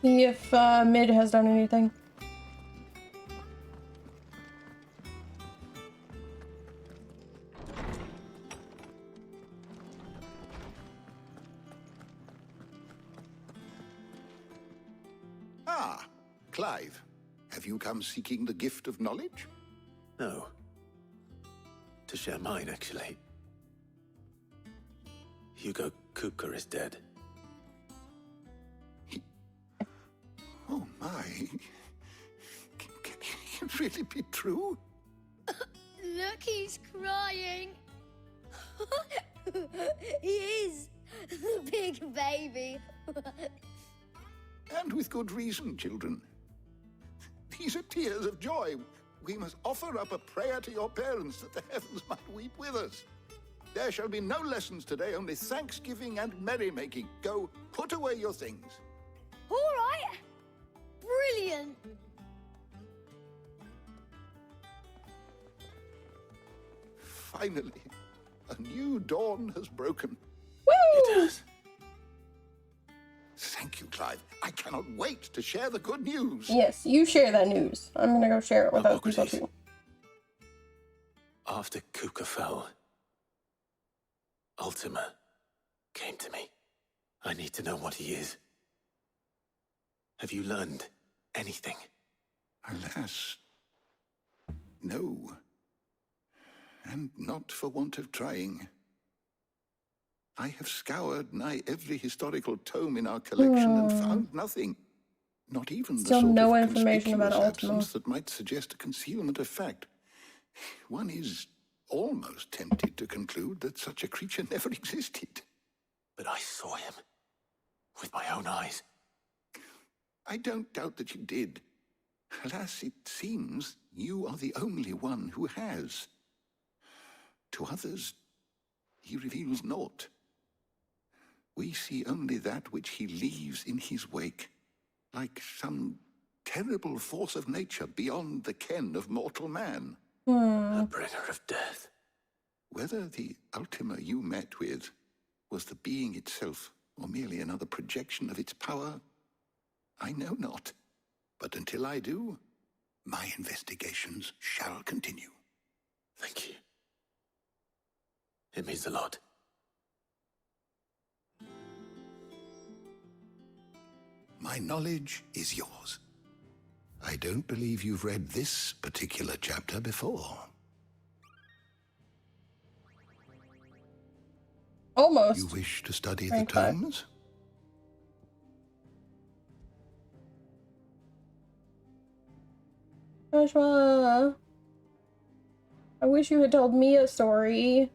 See if Mid has done anything. Ah, Clive. Have you come seeking the gift of knowledge? No. To share mine, actually. Hugo Kupka is dead. Oh my. Can it really be true? Look, he's crying. He is. The big baby. And with good reason, children. These are tears of joy. We must offer up a prayer to your parents that the heavens might weep with us. There shall be no lessons today, only thanksgiving and merrymaking. Go, put away your things. All right. Brilliant. Finally, a new dawn has broken. Woo! It has. Thank you, Clive. I cannot wait to share the good news. Yes, you share that news. I'm gonna go share it with other people too. After Kupka fell, Ultima came to me. I need to know what he is. Have you learned anything? Alas, no. And not for want of trying. I have scoured nigh every historical tome in our collection and found nothing. Not even Still the sort no of information about conspicuous Ultima. absence that might suggest a concealment of fact. One is almost tempted to conclude that such a creature never existed. But I saw him with my own eyes. I don't doubt that you did. Alas, it seems you are the only one who has. To others, he reveals naught. We see only that which he leaves in his wake, like some terrible force of nature beyond the ken of mortal man. A bringer of death. Whether the Ultima you met with was the being itself, or merely another projection of its power, I know not. But until I do, my investigations shall continue. Thank you. It means a lot. My knowledge is yours. I don't believe you've read this particular chapter before. Almost. You wish to study the Rank 5. tomes? Joshua, I wish you had told me a story.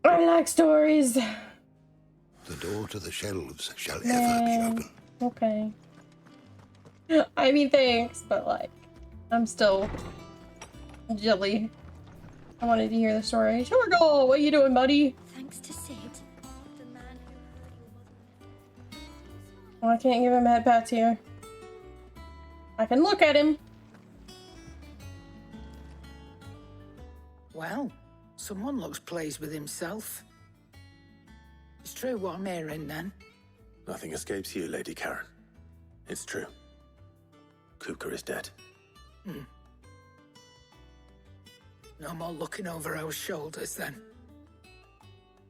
I like stories. The door to the shelves shall ever be Man, open. okay. I mean, thanks, but like, I'm still jelly. I wanted to hear the story. Sure, go. What are you doing, buddy? Thanks to Sid, the man who heard your mother. Well, I can't give him head pats here. I can look at him. Well, someone looks pleased with himself. It's true what I'm hearing, then. Nothing escapes you, Lady Karen. It's true. Kupka is dead. No more looking over our shoulders, then.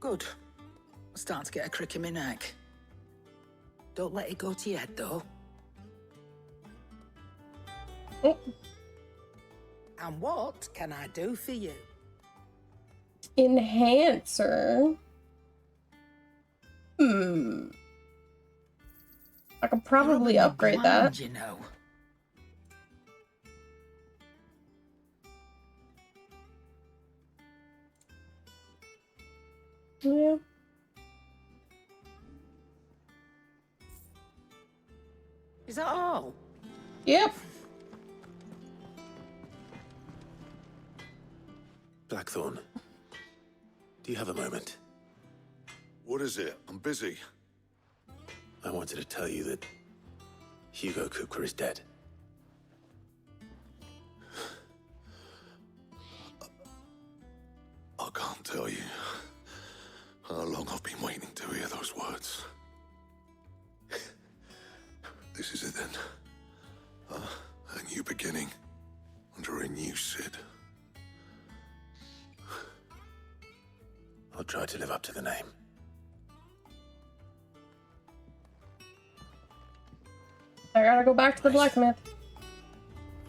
Good. I'm starting to get a crick in my neck. Don't let it go to your head, though. Oh. And what can I do for you? Enhancer. I could probably upgrade that. You know. Yeah. Is that all? Yep. Blackthorn, do you have a moment? What is it? I'm busy. I wanted to tell you that Hugo Kupka is dead. I can't tell you how long I've been waiting to hear those words. This is it then. A new beginning under a new Sid. I'll try to live up to the name. I gotta go back to the blacksmith.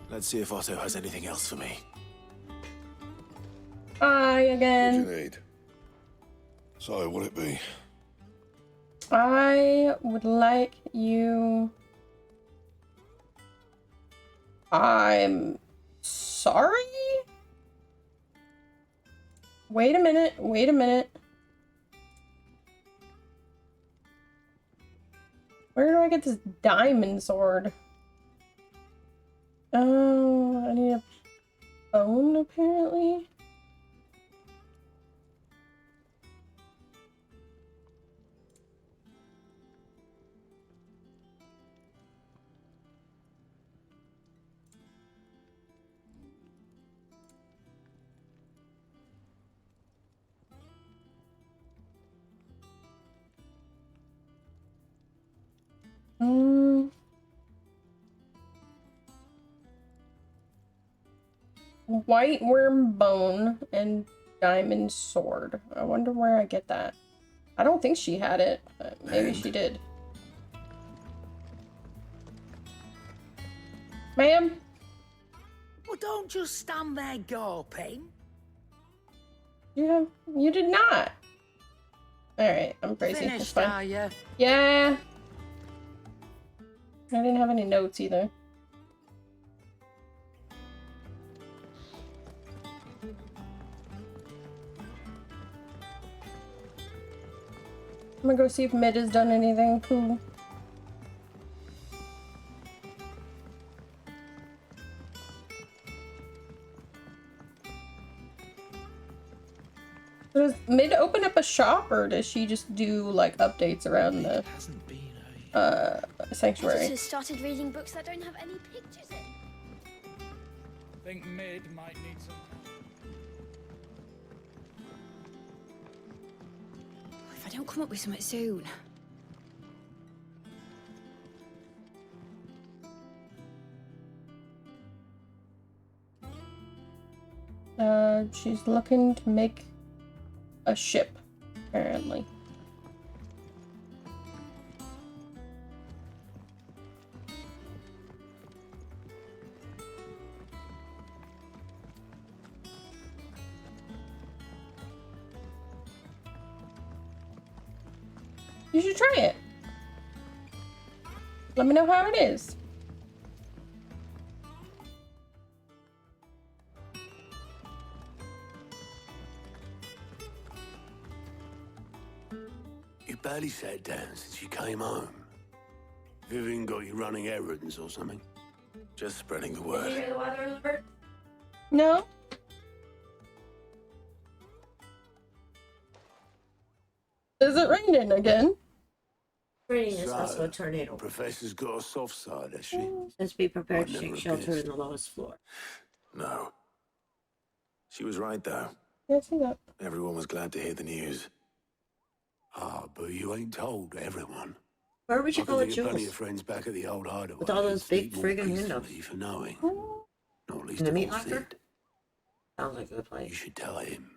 Let's see if Otto has anything else for me. Hi again. What do you need? So, what'd it be? I would like you... I'm sorry? Wait a minute, wait a minute. Where do I get this diamond sword? Oh, I need a bone apparently. white worm bone and diamond sword. I wonder where I get that. I don't think she had it, but maybe she did. Ma'am? Well, don't just stand there gawping. You did not. Alright, I'm crazy. That's Finished, fine. are you? Yeah. I didn't have any notes either. I'm gonna go see if Mid has done anything cool. Does Mid open up a shop, or does she just do like updates around the sanctuary? Editors started reading books that don't have any pictures in. Think Mid might need some. If I don't come up with something soon. She's looking to make a ship, apparently. You should try it. Let me know how it is. You barely sat down since you came home. Vivian got you running errands or something? Just spreading the word. Did you hear the weather alert? No. Is it raining again? Raining is also a tornado. Professor's got a soft side, has she? Let's be prepared to I take never shelter guessed. in the lowest floor. No. She was right, though. Yeah, I see that. Everyone was glad to hear the news. Ah, but you ain't told everyone. Where would you I go can with think of plenty Jules? of friends back at the old hideaway. With all those who'd big sleep more friggin' peacefully windows. for knowing. Not least In the of meat all locker? Sid. Sounds like a good place. You should tell him.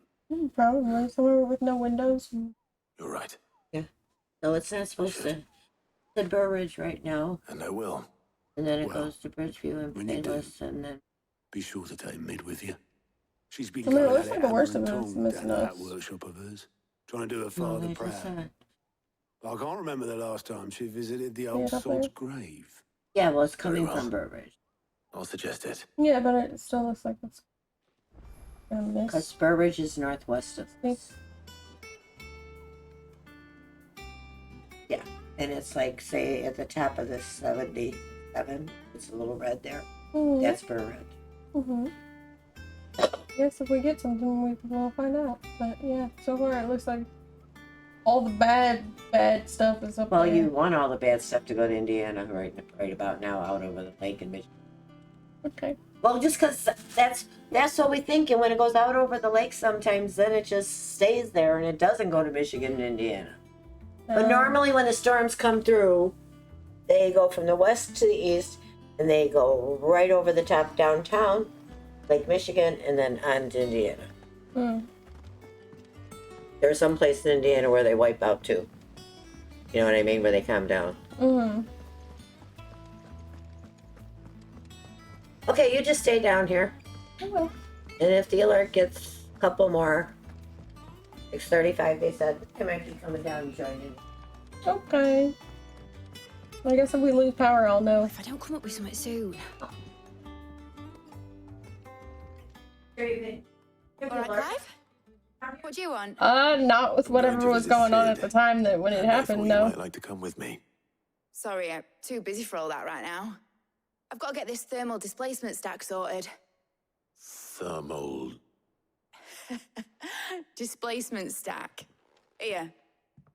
Probably somewhere with no windows. You're right. Yeah. No, it's not supposed to. The Burridge right now. And I will. And then it Well, goes to Bridgeview and when you do, Payless, and then. Be sure to take Mid with you. She's been I mean, it going looks at like it the hammer worst and of us tongs missing down at that us. workshop of hers. Trying to do her No, father they just proud. said. But I can't remember the last time she visited the Yeah, old up salt's there. grave. Yeah, well, it's Very coming well. from Burbridge. I'll suggest it. Yeah, but it still looks like it's gonna miss. Because Burbridge is northwest of this. Yeah, and it's like, say, at the top of this 77, it's a little red there. Mhm. That's Burbridge. Yes, if we get something, we'll find out. But yeah, so far it looks like all the bad stuff is up Well, there. you want all the bad stuff to go to Indiana right about now, out over the lake in Michigan. Okay. Well, just because that's what we think, and when it goes out over the lake, sometimes then it just stays there and it doesn't go to Michigan and Indiana. But normally, when the storms come through, they go from the west to the east, and they go right over the top downtown, Lake Michigan, and then on to Indiana. Hmm. There's some place in Indiana where they wipe out too. You know what I mean? Where they calm down. Mm-hmm. Okay, you just stay down here. I will. And if the alert gets a couple more, 6:35, they said, I might be coming down and joining. Okay. I guess if we lose power, I'll know. If I don't come up with something soon. All right, Clive? What do you want? Not with whatever was going on at the time that when it happened, You no. might like to come with me. Sorry, I'm too busy for all that right now. I've got to get this thermal displacement stack sorted. Thermal. Displacement stack. Here.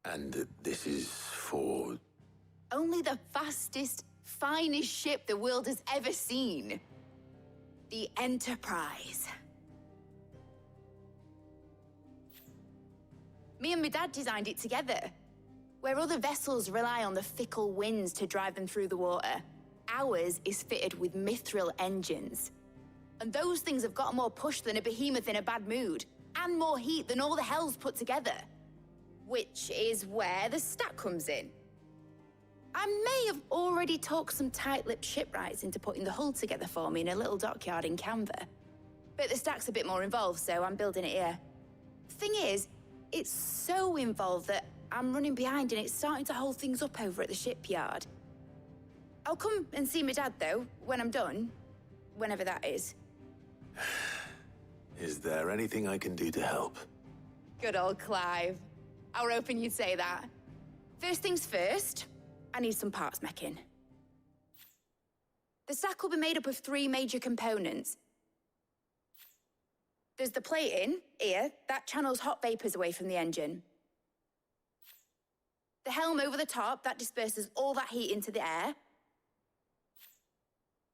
And this is for... Only the fastest, finest ship the world has ever seen. The Enterprise. Me and my dad designed it together. Where other vessels rely on the fickle winds to drive them through the water, ours is fitted with mithril engines. And those things have got more push than a behemoth in a bad mood, and more heat than all the hells put together. Which is where the stack comes in. I may have already talked some tight-lipped shipwrights into putting the hull together for me in a little dockyard in Canva. But the stack's a bit more involved, so I'm building it here. Thing is, it's so involved that I'm running behind and it's starting to hold things up over at the shipyard. I'll come and see my dad, though, when I'm done. Whenever that is. Is there anything I can do to help? Good old Clive. I were hoping you'd say that. First things first, I need some parts meching. The stack will be made up of 3 major components. There's the plating, here, that channels hot vapors away from the engine. The helm over the top, that disperses all that heat into the air.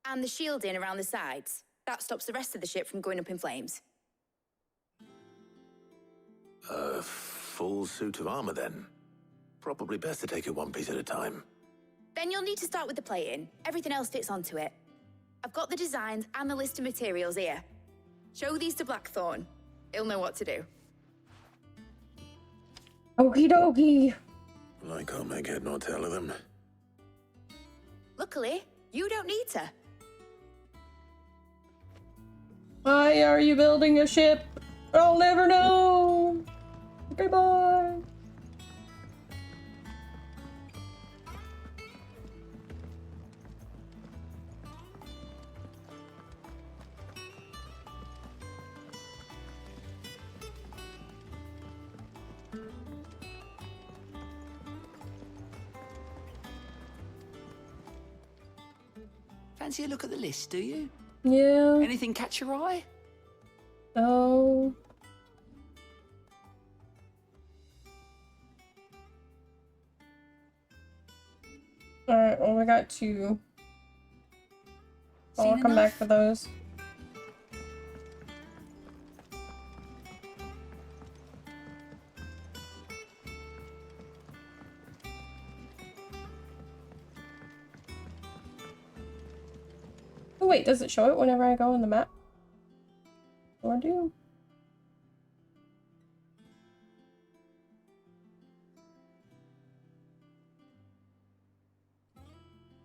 And the shielding around the sides. That stops the rest of the ship from going up in flames. A full suit of armor, then. Probably best to take it one piece at a time. Then you'll need to start with the plating. Everything else fits onto it. I've got the designs and the list of materials here. Show these to Blackthorn. He'll know what to do. Okie dokie. I can't make head nor tail of them. Luckily, you don't need to. Why are you building a ship? I'll never know. Goodbye. Fancy a look at the list, do you? Yeah. Anything catch your eye? Oh. Alright, well, we got 2. I'll come back for those. Oh wait, does it show it whenever I go in the map? Or do?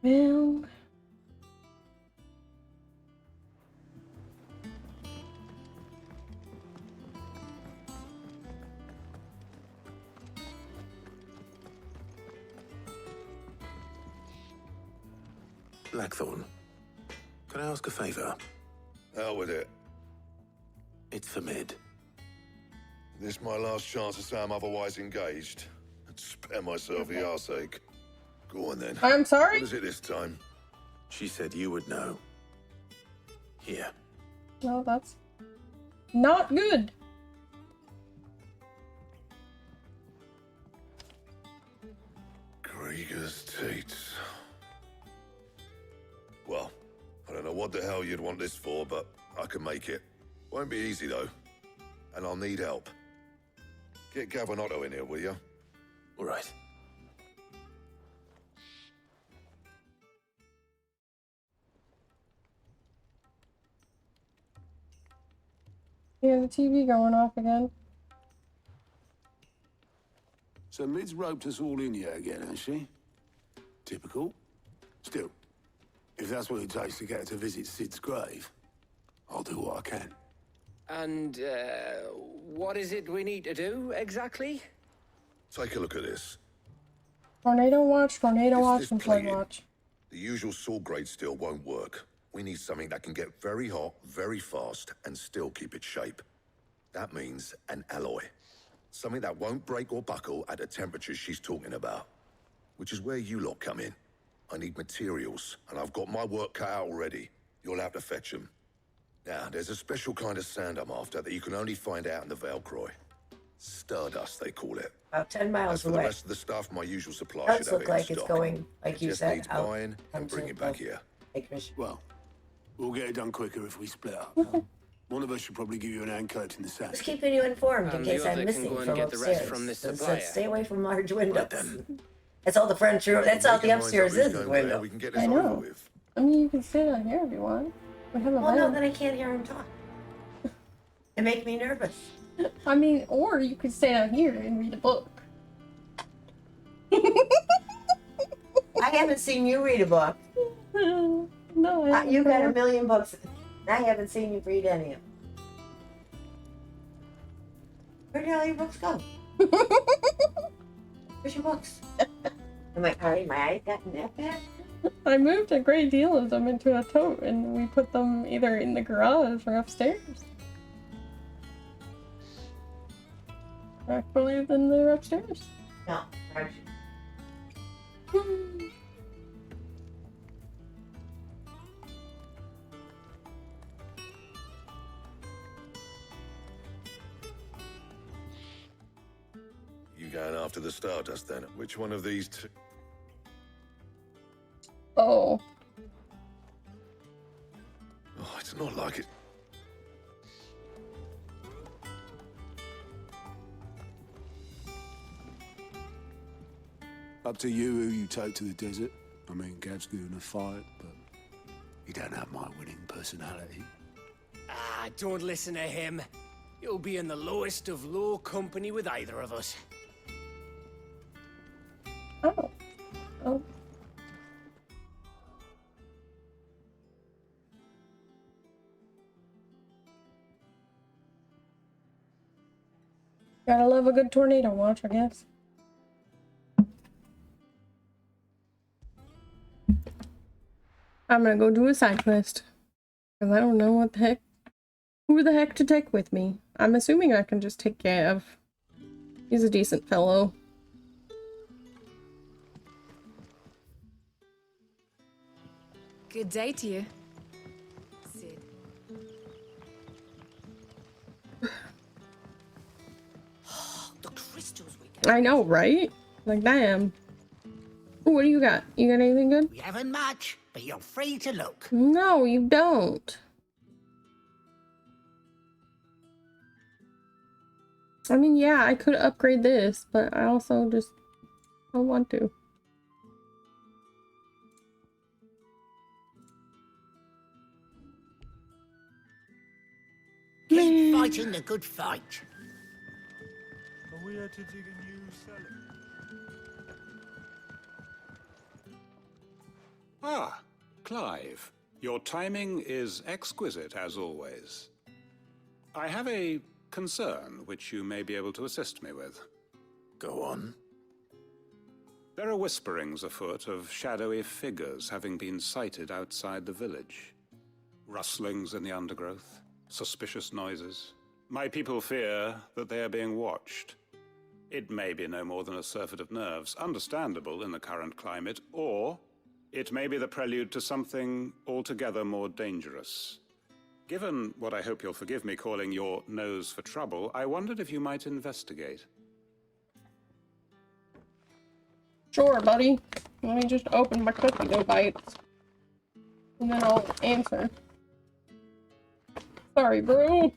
Well... Blackthorn, can I ask a favor? Hell with it. It's for Mid. This my last chance to say I'm otherwise engaged. I'd spare myself the arseache. Go on then. I'm sorry? What is it this time? She said you would know. Here. No, that's not good. Krieger's teats. Well, I don't know what the hell you'd want this for, but I can make it. Won't be easy though. And I'll need help. Get Gavinotto in here, will you? All right. Yeah, the TV going off again. So Mid's roped us all in here again, has she? Typical. Still, if that's what it takes to get her to visit Sid's grave, I'll do what I can. And, what is it we need to do, exactly? Take a look at this. Tornado watch, and flood plating. watch. The usual sword grade steel won't work. We need something that can get very hot, very fast, and still keep its shape. That means an alloy. Something that won't break or buckle at the temperatures she's talking about. Which is where you lot come in. I need materials, and I've got my work cut out already. You'll have to fetch them. Now, there's a special kind of sand I'm after that you can only find out in the Valcroy. Stardust, they call it. About 10 As miles for away. the rest of the stuff, my usual supply Does should have look it like in it's stock. going, like It you just said, needs out buying and bringing it back here. Well, we'll get it done quicker if we split up. One of us should probably give you an hand collecting the sand. Just keeping you informed in And case the I'm other can missing go and from get the upstairs. rest from this So it says supplier. stay away from large windows. That's all the French room. That's all the upstairs is window. I know. I mean, you can sit on here if you want. We have a Well, no, bed. then I can't hear him talk. It makes me nervous. I mean, or you could stay down here and read a book. I haven't seen you read a book. No, you got a million books. I haven't seen you read any of them. Where did all your books go? Where's your books? I'm like, already my eyes gotten that bad? I moved a great deal of them into a tote, and we put them either in the garage or upstairs. I believe then they're upstairs. No, garage. You going after the Stardust then? Which one of these two? Oh. Oh, it's not like it. Up to you who you take to the desert. I mean, Gav's good in a fight, but he don't have my winning personality. Ah, don't listen to him. You'll be in the lowest of low company with either of us. Oh. Oh. Gotta love a good tornado watch, I guess. I'm gonna go do a side quest. Because I don't know what the heck. Who the heck to take with me? I'm assuming I can just take Gav. He's a decent fellow. Good day to you. Sid. The crystals we I know, right? Like, damn. Ooh, what do you got? You got anything good? We haven't much, but you're free to look. No, you don't. I mean, yeah, I could upgrade this, but I also just don't want to. Keep fighting the good fight. Are we here to dig a new cellar? Ah, Clive. Your timing is exquisite, as always. I have a concern which you may be able to assist me with. Go on. There are whisperings afoot of shadowy figures having been sighted outside the village. Rustlings in the undergrowth, suspicious noises. My people fear that they are being watched. It may be no more than a surfeit of nerves, understandable in the current climate, or it may be the prelude to something altogether more dangerous. Given what I hope you'll forgive me calling your nose for trouble, I wondered if you might investigate. Sure, buddy. Let me just open my cookie dough bites. And then I'll answer. Sorry, bro.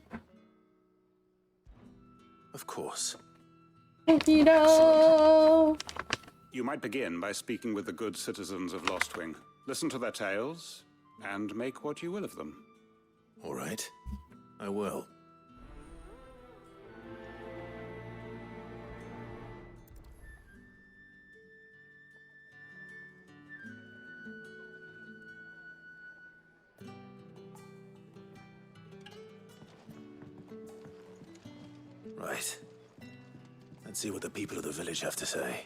Of course. Cookie dough. You might begin by speaking with the good citizens of Lostwing. Listen to their tales, and make what you will of them. All right. I will. Right. Let's see what the people of the village have to say.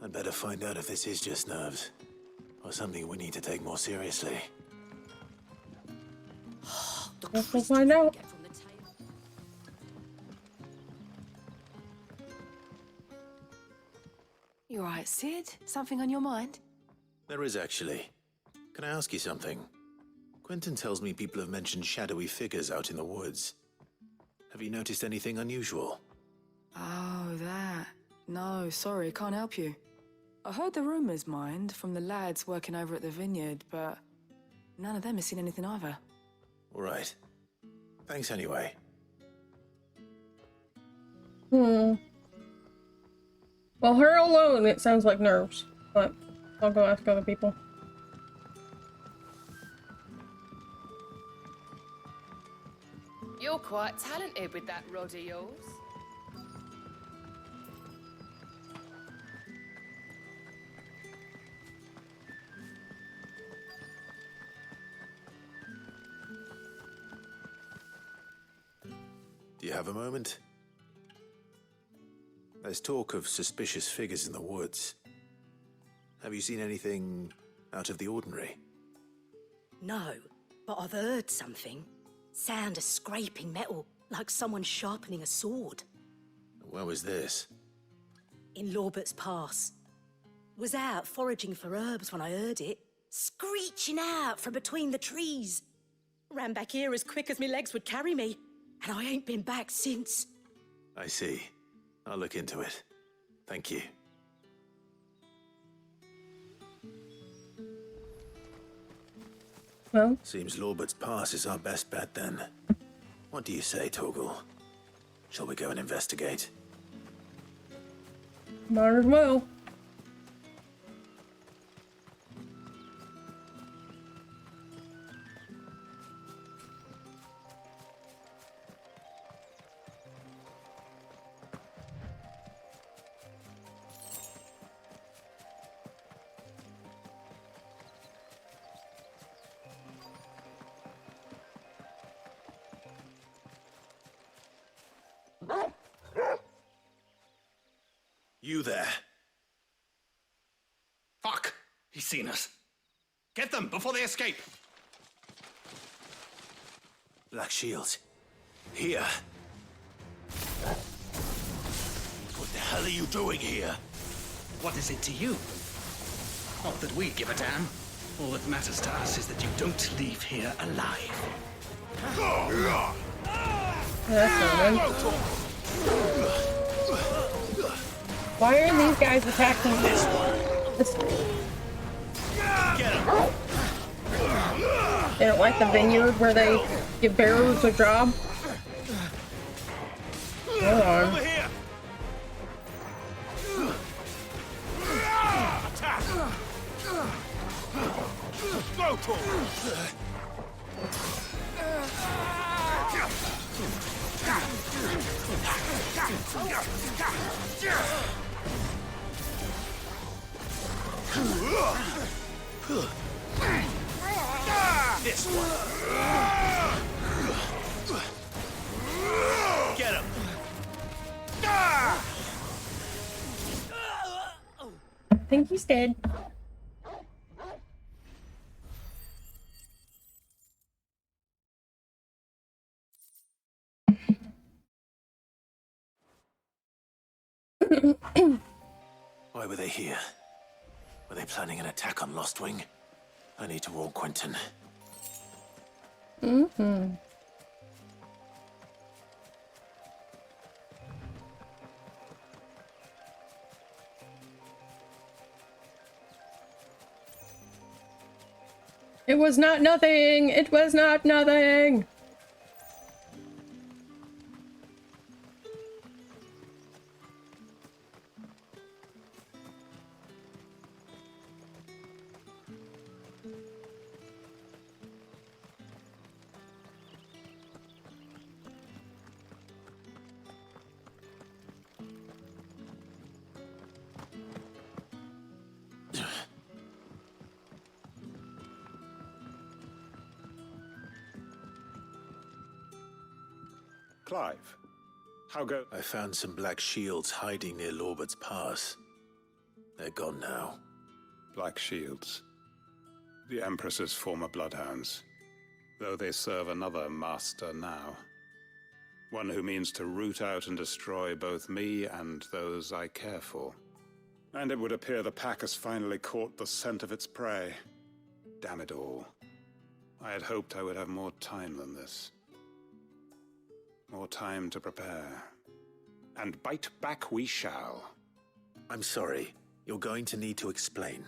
I'd better find out if this is just nerves, or something we need to take more seriously. Guess we'll find out. You alright, Sid? Something on your mind? There is actually. Can I ask you something? Quentin tells me people have mentioned shadowy figures out in the woods. Have you noticed anything unusual? Oh, that. No, sorry, can't help you. I heard the rumours, mind, from the lads working over at the vineyard, but none of them has seen anything either. All right. Thanks anyway. Well, her alone, it sounds like nerves, but I'll go ask other people. You're quite talented with that rod of yours. Do you have a moment? There's talk of suspicious figures in the woods. Have you seen anything out of the ordinary? No, but I've heard something. Sound of scraping metal, like someone sharpening a sword. Where was this? In Lorbert's Pass. Was out foraging for herbs when I heard it, screeching out from between the trees. Ran back here as quick as my legs would carry me, and I ain't been back since. I see. I'll look into it. Thank you. Well, seems Lorbert's Pass is our best bet then. What do you say, Torgal? Shall we go and investigate? Might as well. You there? Fuck! He's seen us. Get them before they escape. Black Shields. Here. What the hell are you doing here? What is it to you? Not that we give a damn. All that matters to us is that you don't leave here alive. That's not good. Why are these guys attacking this one? They don't like the vineyard where they give bearers a job? Hold on. This one. Get him. I think he's dead. Why were they here? Were they planning an attack on Lostwing? I need to warn Quentin. Mm-hmm. It was not nothing! It was not nothing! Clive, how go? I found some black shields hiding near Lorbert's Pass. They're gone now. Black Shields. The Empress's former bloodhounds. Though they serve another master now. One who means to root out and destroy both me and those I care for. And it would appear the pack has finally caught the scent of its prey. Damn it all. I had hoped I would have more time than this. More time to prepare. And bite back we shall. I'm sorry. You're going to need to explain.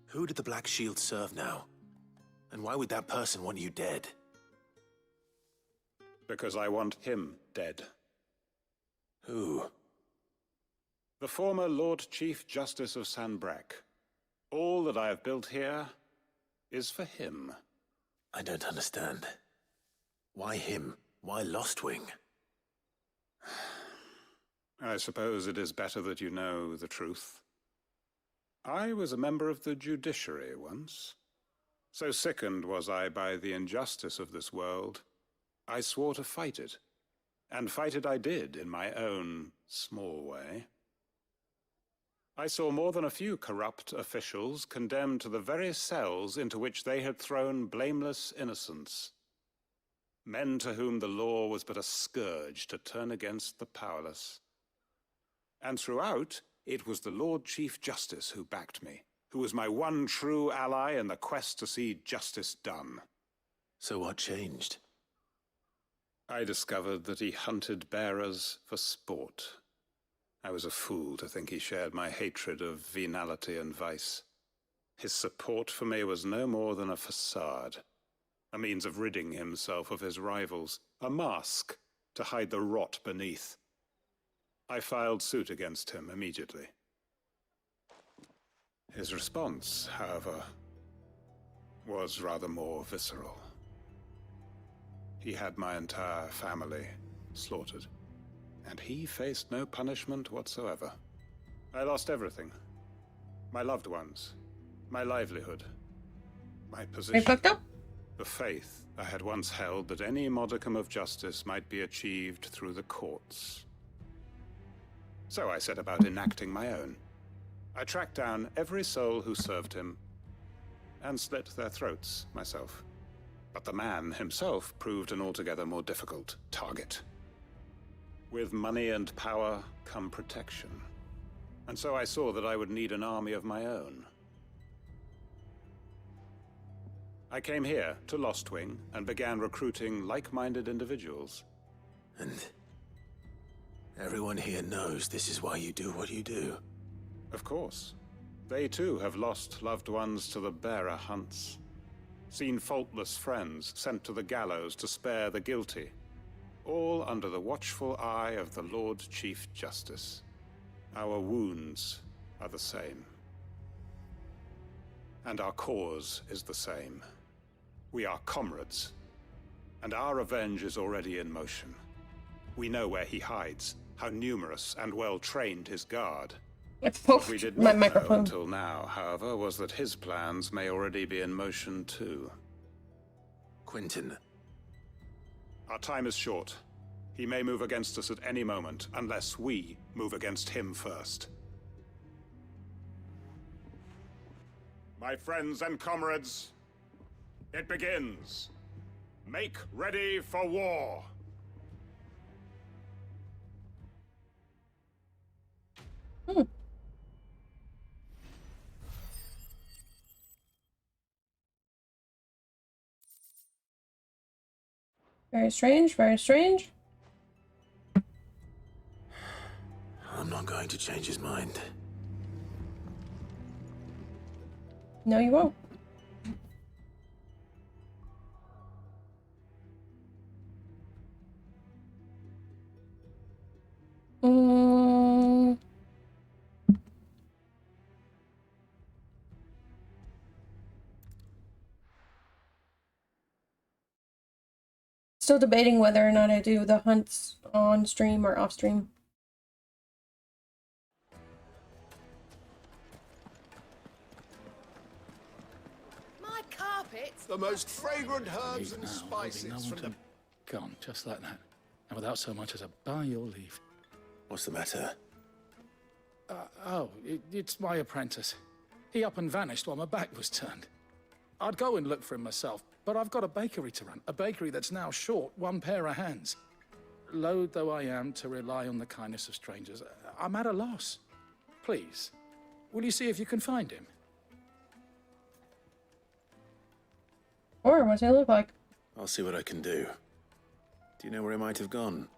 Who did the Black Shield serve now? And why would that person want you dead? Because I want him dead. Who? The former Lord Chief Justice of Sanbreque. All that I have built here is for him. I don't understand. Why him? Why Lostwing? I suppose it is better that you know the truth. I was a member of the judiciary once. So sickened was I by the injustice of this world, I swore to fight it. And fight it I did, in my own small way. I saw more than a few corrupt officials condemned to the very cells into which they had thrown blameless innocents. Men to whom the law was but a scourge to turn against the powerless. And throughout, it was the Lord Chief Justice who backed me, who was my one true ally in the quest to see justice done. So what changed? I discovered that he hunted bearers for sport. I was a fool to think he shared my hatred of venality and vice. His support for me was no more than a facade, a means of ridding himself of his rivals, a mask to hide the rot beneath. I filed suit against him immediately. His response, however, was rather more visceral. He had my entire family slaughtered, and he faced no punishment whatsoever. I lost everything. My loved ones, my livelihood, my position. You fucked up? The faith I had once held that any modicum of justice might be achieved through the courts. So I set about enacting my own. I tracked down every soul who served him, and slit their throats myself. But the man himself proved an altogether more difficult target. With money and power come protection. And so I saw that I would need an army of my own. I came here to Lostwing and began recruiting like-minded individuals. And everyone here knows this is why you do what you do. Of course. They too have lost loved ones to the bearer hunts. Seen faultless friends sent to the gallows to spare the guilty, all under the watchful eye of the Lord Chief Justice. Our wounds are the same. And our cause is the same. We are comrades, and our revenge is already in motion. We know where he hides, how numerous and well-trained his guard. What we did not know until now, however, was that his plans may already be in motion too. Quentin. Our time is short. He may move against us at any moment, unless we move against him first. My friends and comrades, it begins. Make ready for war. Very strange, very strange. I'm not going to change his mind. No, you won't. Still debating whether or not I do the hunts on stream or off stream. My carpet! The most fragrant herbs and No spices one from to the... gone, just like that. And without so much as a by your leave. What's the matter? It's my apprentice. He up and vanished while my back was turned. I'd go and look for him myself, but I've got a bakery to run. A bakery that's now short one pair of hands. Loath though I am to rely on the kindness of strangers, I'm at a loss. Please, will you see if you can find him? Or what's he look like? I'll see what I can do. Do you know where he might have gone?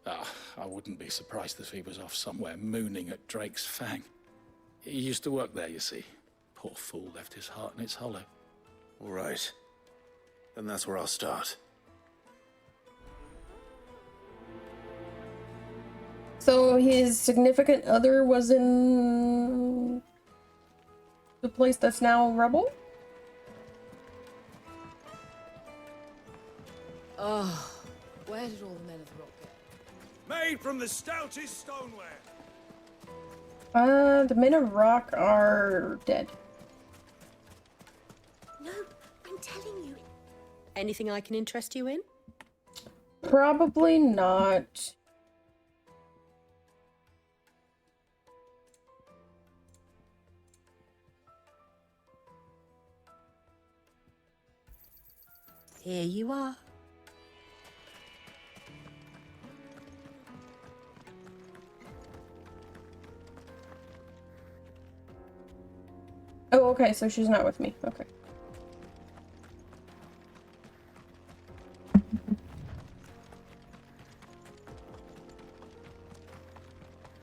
I wouldn't be surprised if he was off somewhere mooning at Drake's Fang. He used to work there, you see. Poor fool left his heart in its hollow. All right. Then that's where I'll start. So his significant other was in the place that's now rubble? Oh, where did all the men of the rock go? Made from the stoutest stoneware. The men of rock are dead. No, I'm telling you. Anything I can interest you in? Probably not. Here you are. Oh, okay, so she's not with me. Okay.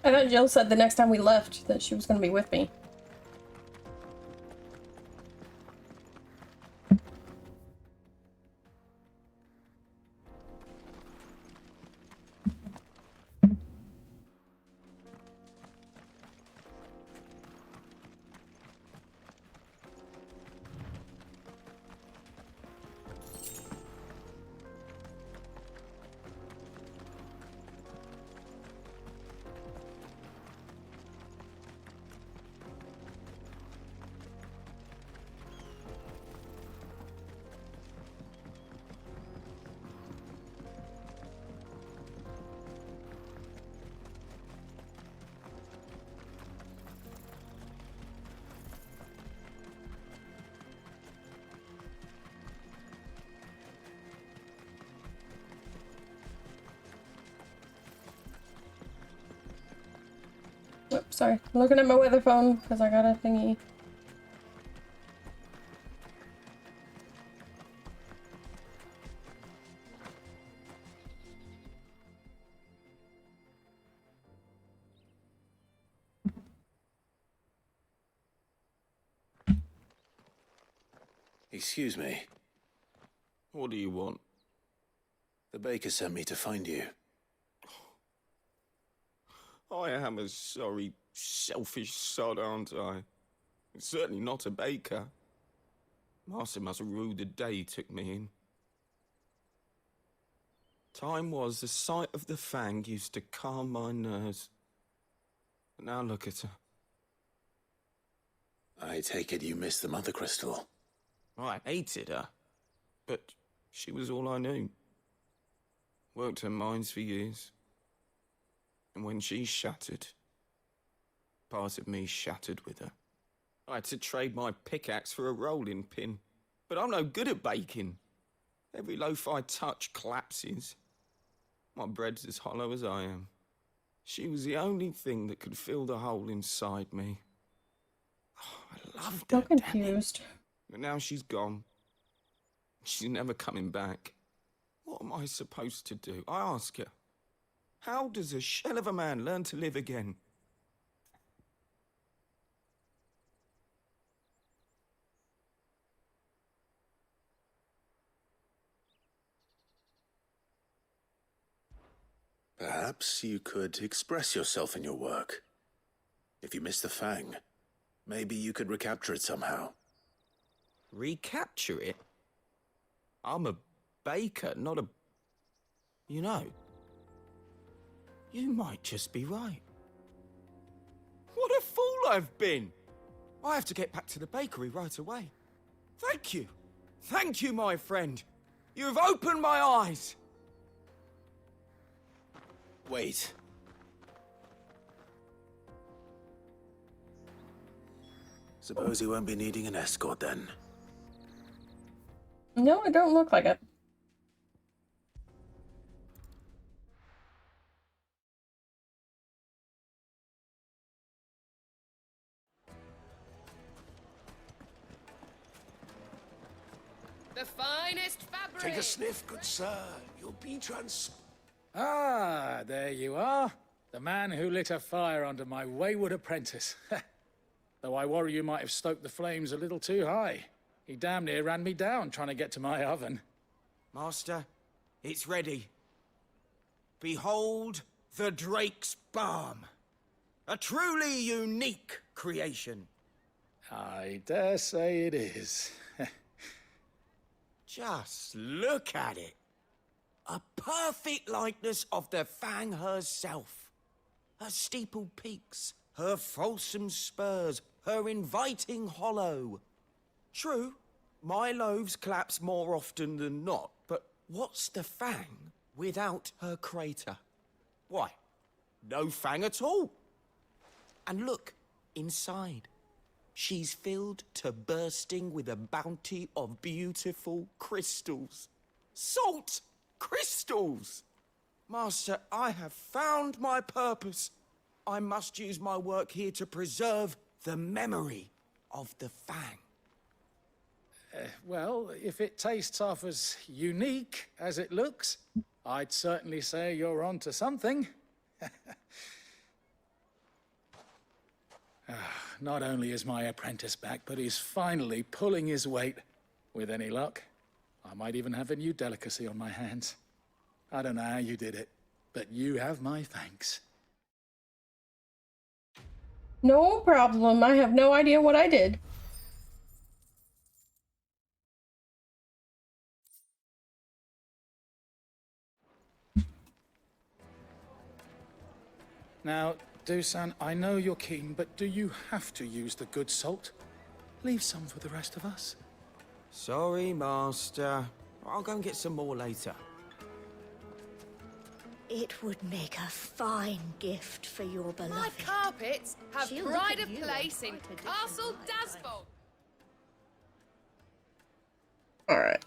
I thought Jill said the next time we left that she was going to be with me. Oops, sorry. I'm looking at my weather phone because I got a thingy. Excuse me. What do you want? The baker sent me to find you. I am a sorry, selfish sod, aren't I? Certainly not a baker. Master must have ruled the day he took me in. Time was the sight of the fang used to calm my nerves. But now look at her. I take it you missed the Mother Crystal. I hated her, but she was all I knew. Worked her mines for years. And when she shattered, part of me shattered with her. I had to trade my pickaxe for a rolling pin, but I'm no good at baking. Every loaf I touch collapses. My bread's as hollow as I am. She was the only thing that could fill the hole inside me. Oh, I loved her. So confused. But now she's gone. She's never coming back. What am I supposed to do? I ask her. How does a shell of a man learn to live again? Perhaps you could express yourself in your work. If you miss the fang, maybe you could recapture it somehow. Recapture it? I'm a baker, not a... You know, you might just be right. What a fool I've been! I have to get back to the bakery right away. Thank you. Thank you, my friend. You've opened my eyes. Wait. Suppose you won't be needing an escort then. No, it don't look like it. The finest fabric. Take a sniff, good sir. You'll be Ah, there you are. The man who lit a fire under my wayward apprentice. Though I worry you might have stoked the flames a little too high. He damn near ran me down trying to get to my oven. Master, it's ready. Behold the Drake's Balm. A truly unique creation. I dare say it is. Just look at it. A perfect likeness of the Fang herself. Her steepled peaks, her fulsome spurs, her inviting hollow. True, my loaves collapse more often than not, but what's the Fang without her crater? Why, no Fang at all. And look, inside. She's filled to bursting with a bounty of beautiful crystals. Salt crystals! Master, I have found my purpose. I must use my work here to preserve the memory of the Fang. Well, if it tastes half as unique as it looks, I'd certainly say you're onto something. Not only is my apprentice back, but he's finally pulling his weight. With any luck, I might even have a new delicacy on my hands. I don't know how you did it, but you have my thanks. No problem. I have no idea what I did. Now, Dusan, I know you're keen, but do you have to use the good salt? Leave some for the rest of us. Sorry, Master. I'll go and get some more later. It would make a fine gift for your beloved. My carpets have She'll look pride at of you place in in quite a Castle different light, Dasbolt. Alright,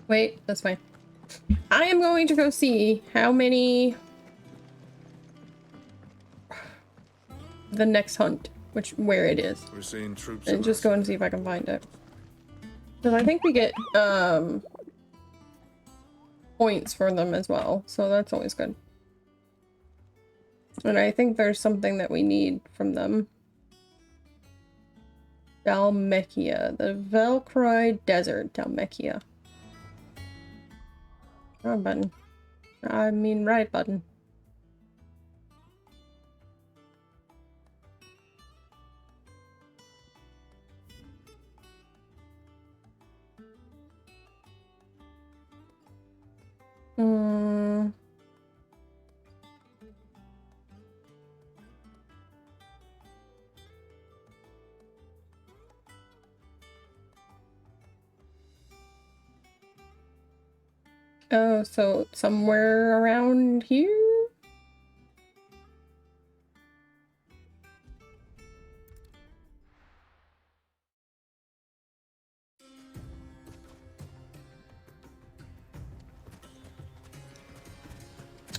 wait, that's fine. I am going to go see how many the next hunt, where it is. We're seeing troops. And just go and see if I can find it. Because I think we get points for them as well, so that's always good. And I think there's something that we need from them. Dalmechia, the Velcroy Desert, Dalmechia. Wrong button. I mean right button. Oh, so somewhere around here?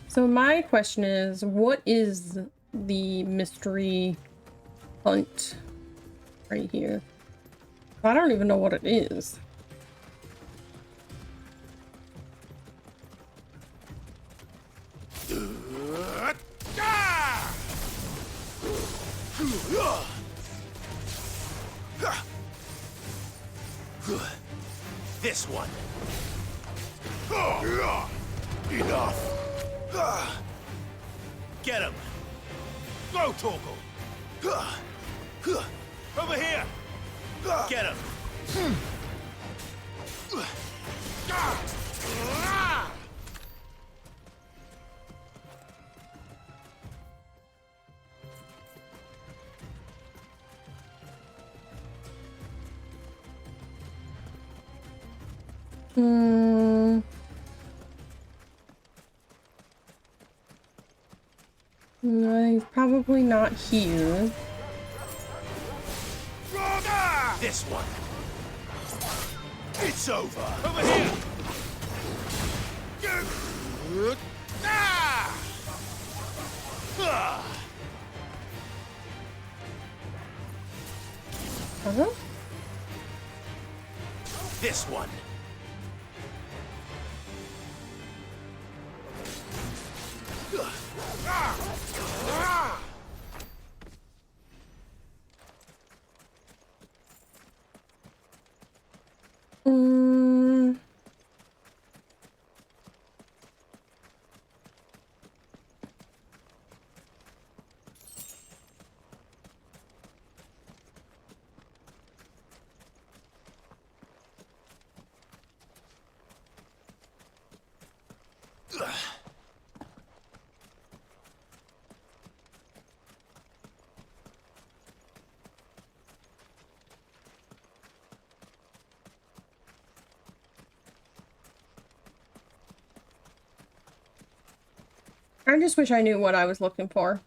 So my question is, what is the mystery hunt right here? I don't even know what it is. This one. Enough. Get him. Go, Torgal. Over here. Get him. No, he's probably not here. This one. It's over. Over here. Uh-huh. This one. I just wish I knew what I was looking for.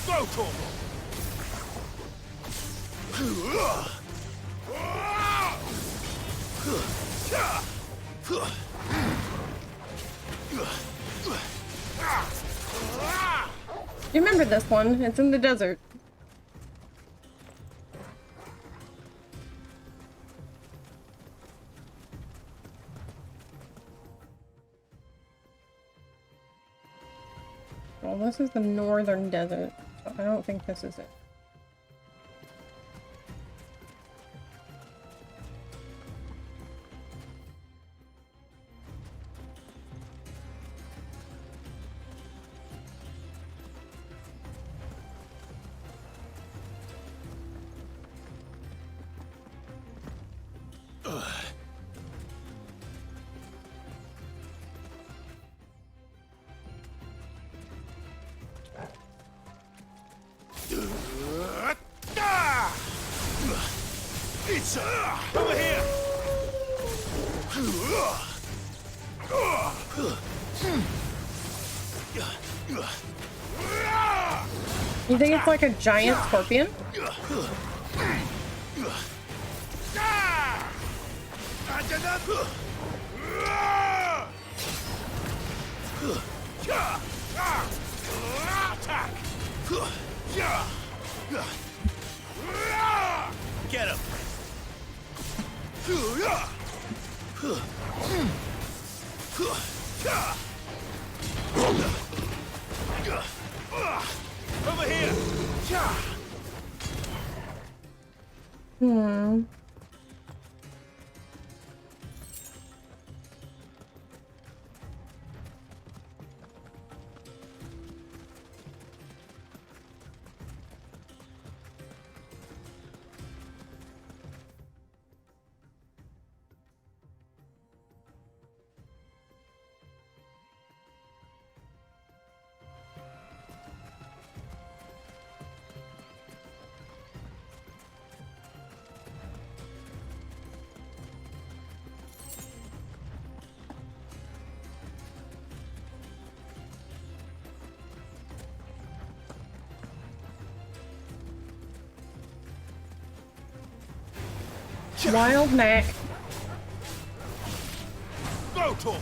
Go, Torval! You remember this one? It's in the desert. Well, this is the northern desert, so I don't think this is it. It's over here. You think it's like a giant scorpion? Get him. Over here. Hmm. Wild Mac. Go, Torval.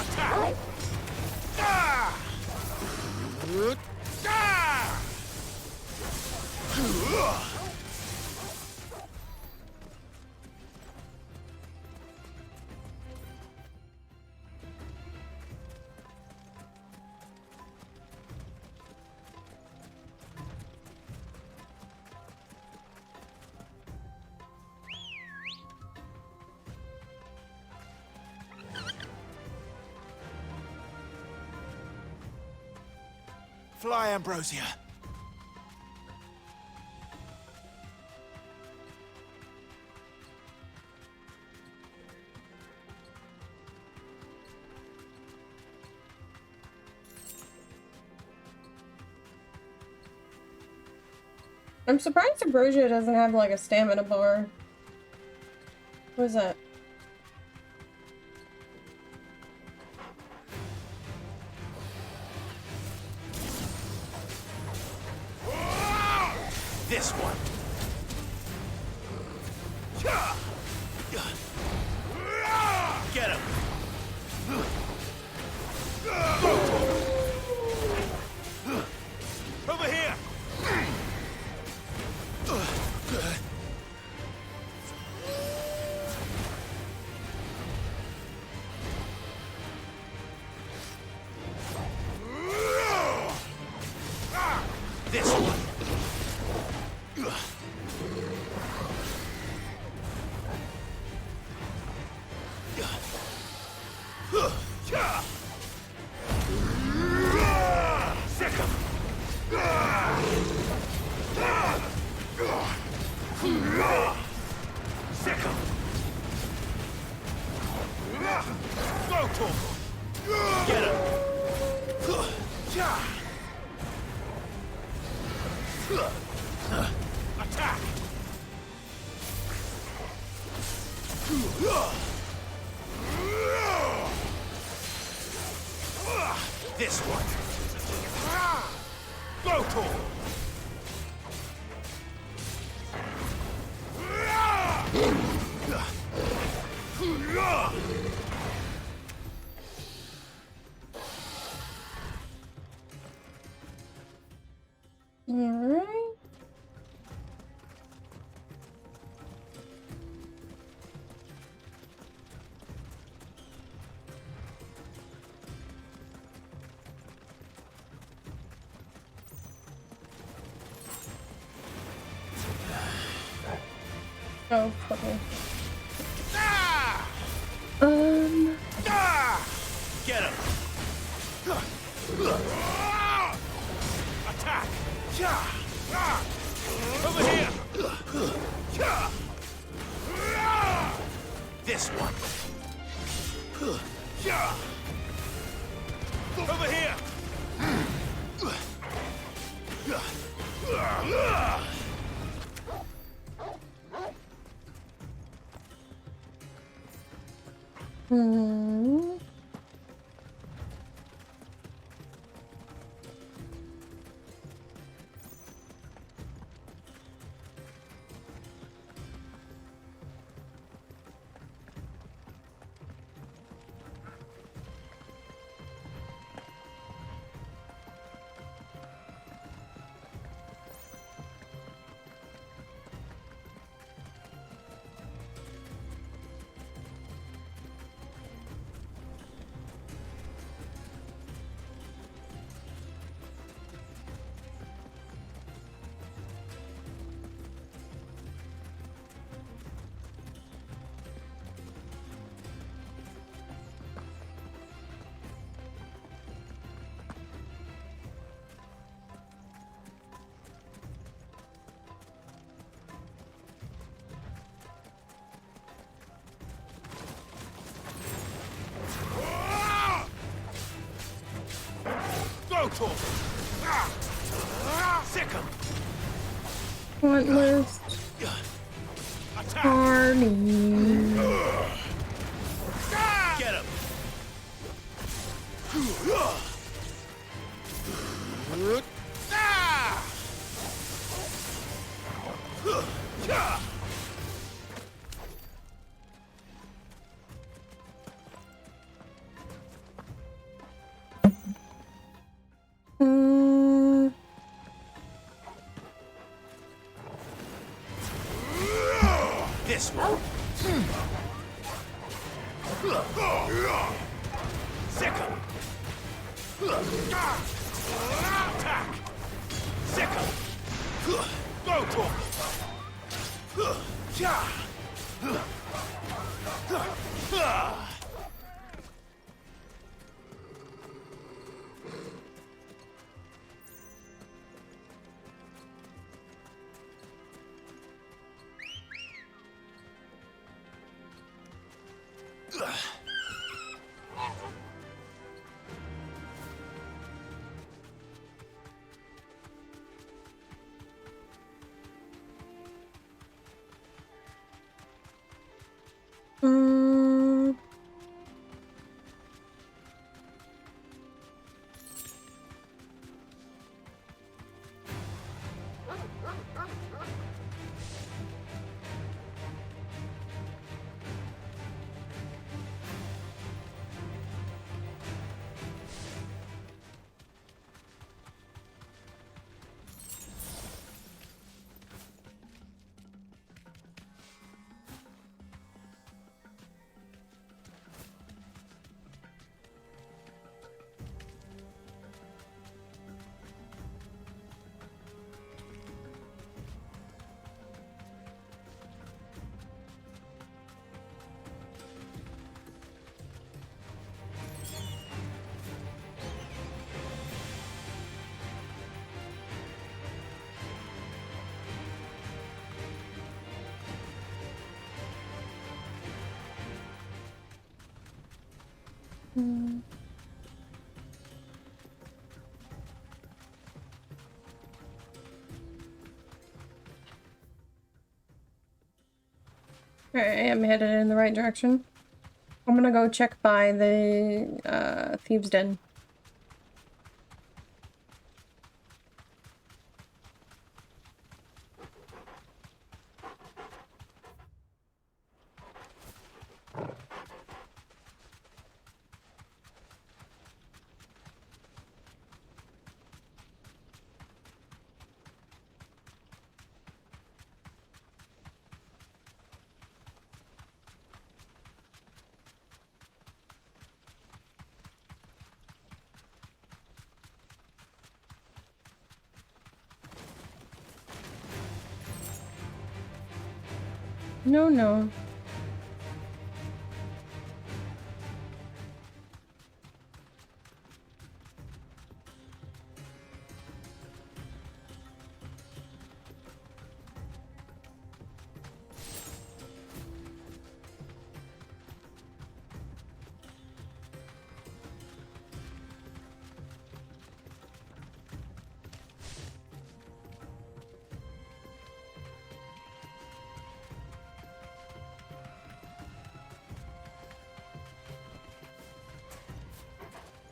Attack. Fly, Ambrosia. I'm surprised Ambrosia doesn't have like a stamina bar. What is that? This one. Get him. Over here. This one. Attack! This one. Go to him. Alright. Oh, okay. Get him! Attack! Over here! This one! Over here! Go to him! Sick him! Pointless. Carney. Get him! This one. Sick him. Attack. Sick him. Go to him. Alright, I am headed in the right direction. I'm gonna go check by the thieves' den. No, no.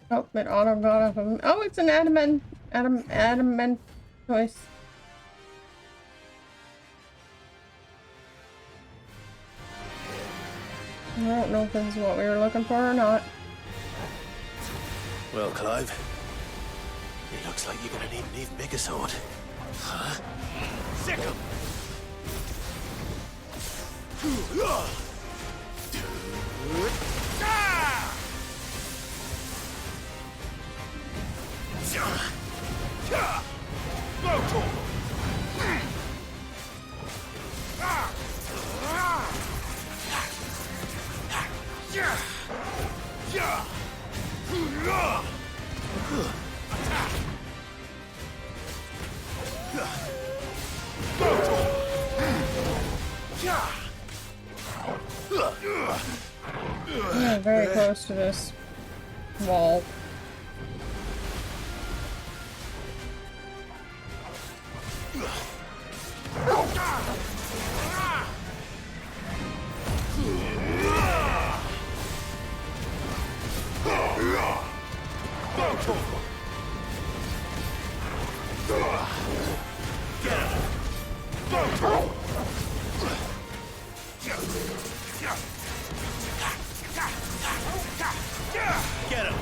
Oh, it auto got off of him. Oh, it's an adamant choice. I don't know if this is what we were looking for or not. Well, Clive, it looks like you're gonna need an even bigger sword. Huh? Sick 'em! Go, Torgal! Yeah, very close to this wall. Get him!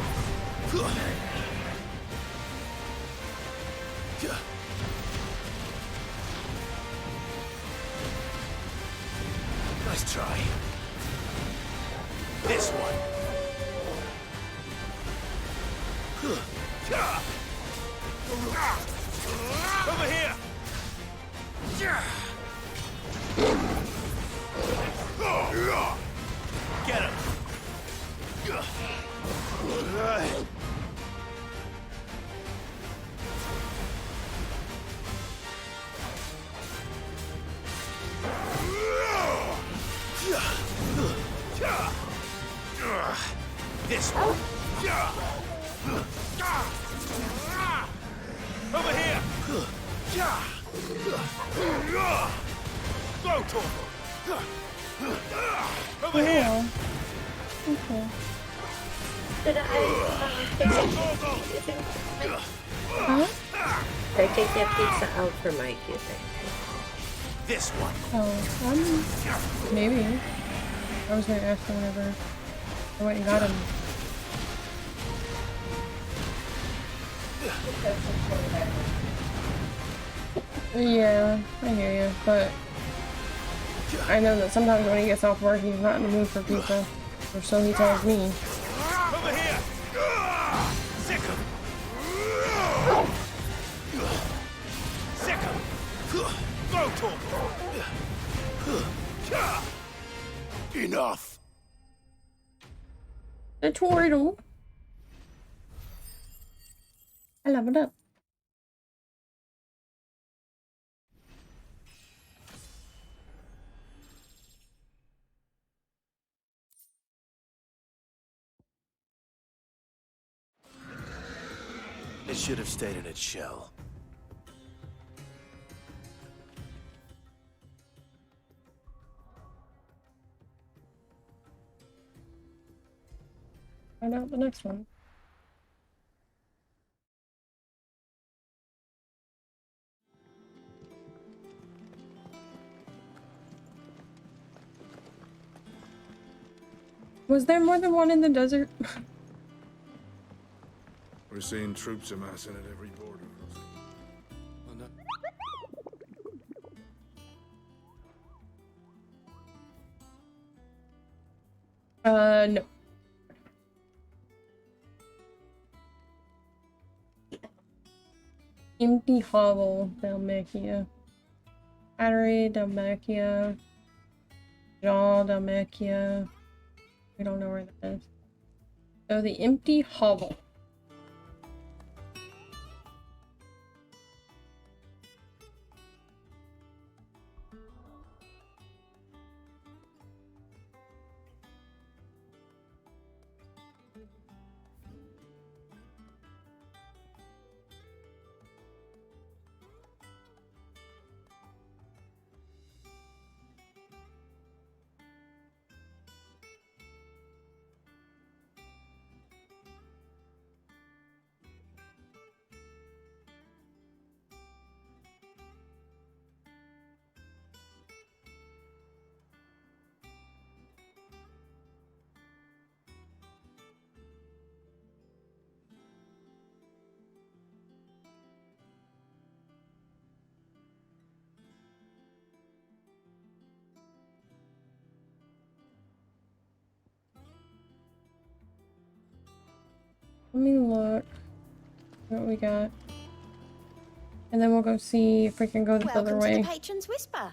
Nice try. This one. Over here! Get him! This one. Over here. Go, Torgal. Over here. Okay. Did Huh? I take that pizza out for Mike, you think? This one. Oh, maybe. I was gonna ask him whenever I went and got him. Yeah, I hear you, but I know that sometimes when he gets off work, he's not in the mood for pizza, or so he tells me. Over here. Sick 'em. Sick 'em. Go, Torgal. Enough. The turtle. I love it up. It should have stayed in its shell. Find out the next one. Was there more than one in the desert? We're seeing troops amassing at every border crossing. No. Empty Hovel, Dalmatia. Battery, Dalmatia. Jaw, Dalmatia. We don't know where that is. So the Empty Hovel. Let me look what we got. And then we'll go see if we can go the other Welcome to way. the Patron's Whisper.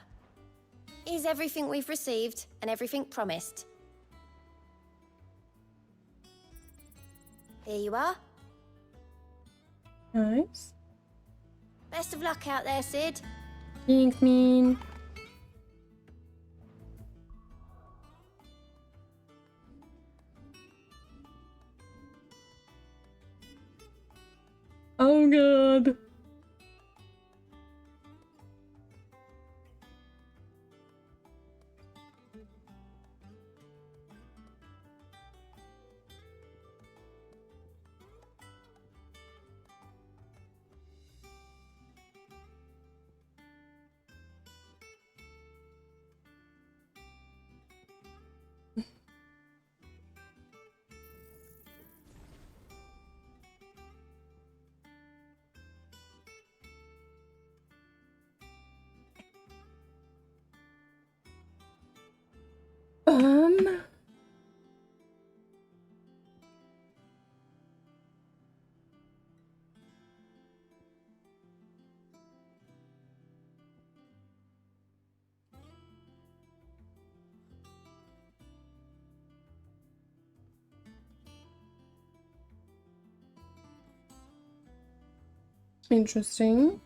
Is everything we've received and everything promised? Here you are. Nice. Best of luck out there, Sid. Thanks, mean. Oh god. Interesting.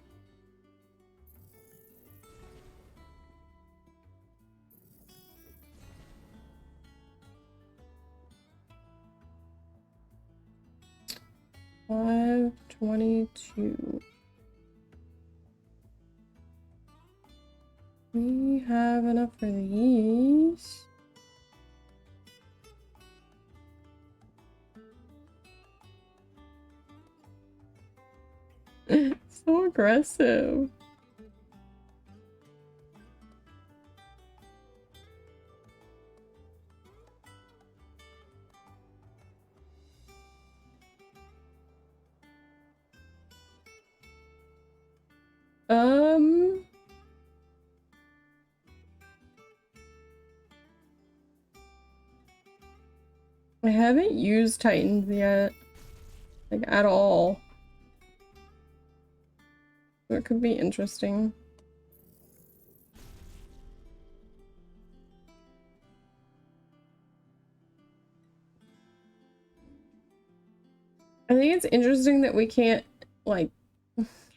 $5.22. We have enough for these. So aggressive. I haven't used Titans yet. Like, at all. So it could be interesting. I think it's interesting that we can't, like,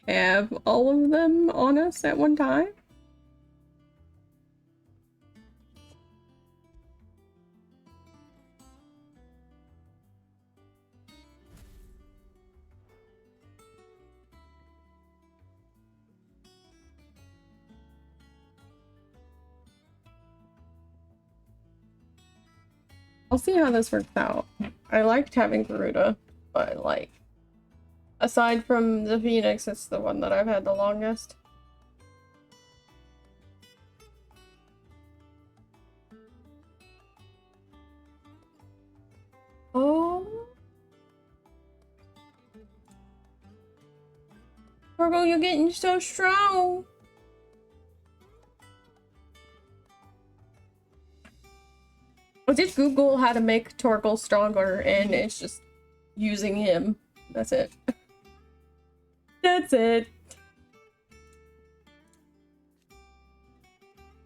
have all of them on us at one time. I'll see how this works out. I liked having Garuda, but like, aside from the Phoenix, it's the one that I've had the longest. Oh. Torgo, you're getting so strong. I did Google how to make Torgal stronger, and it's just using him. That's it. That's it.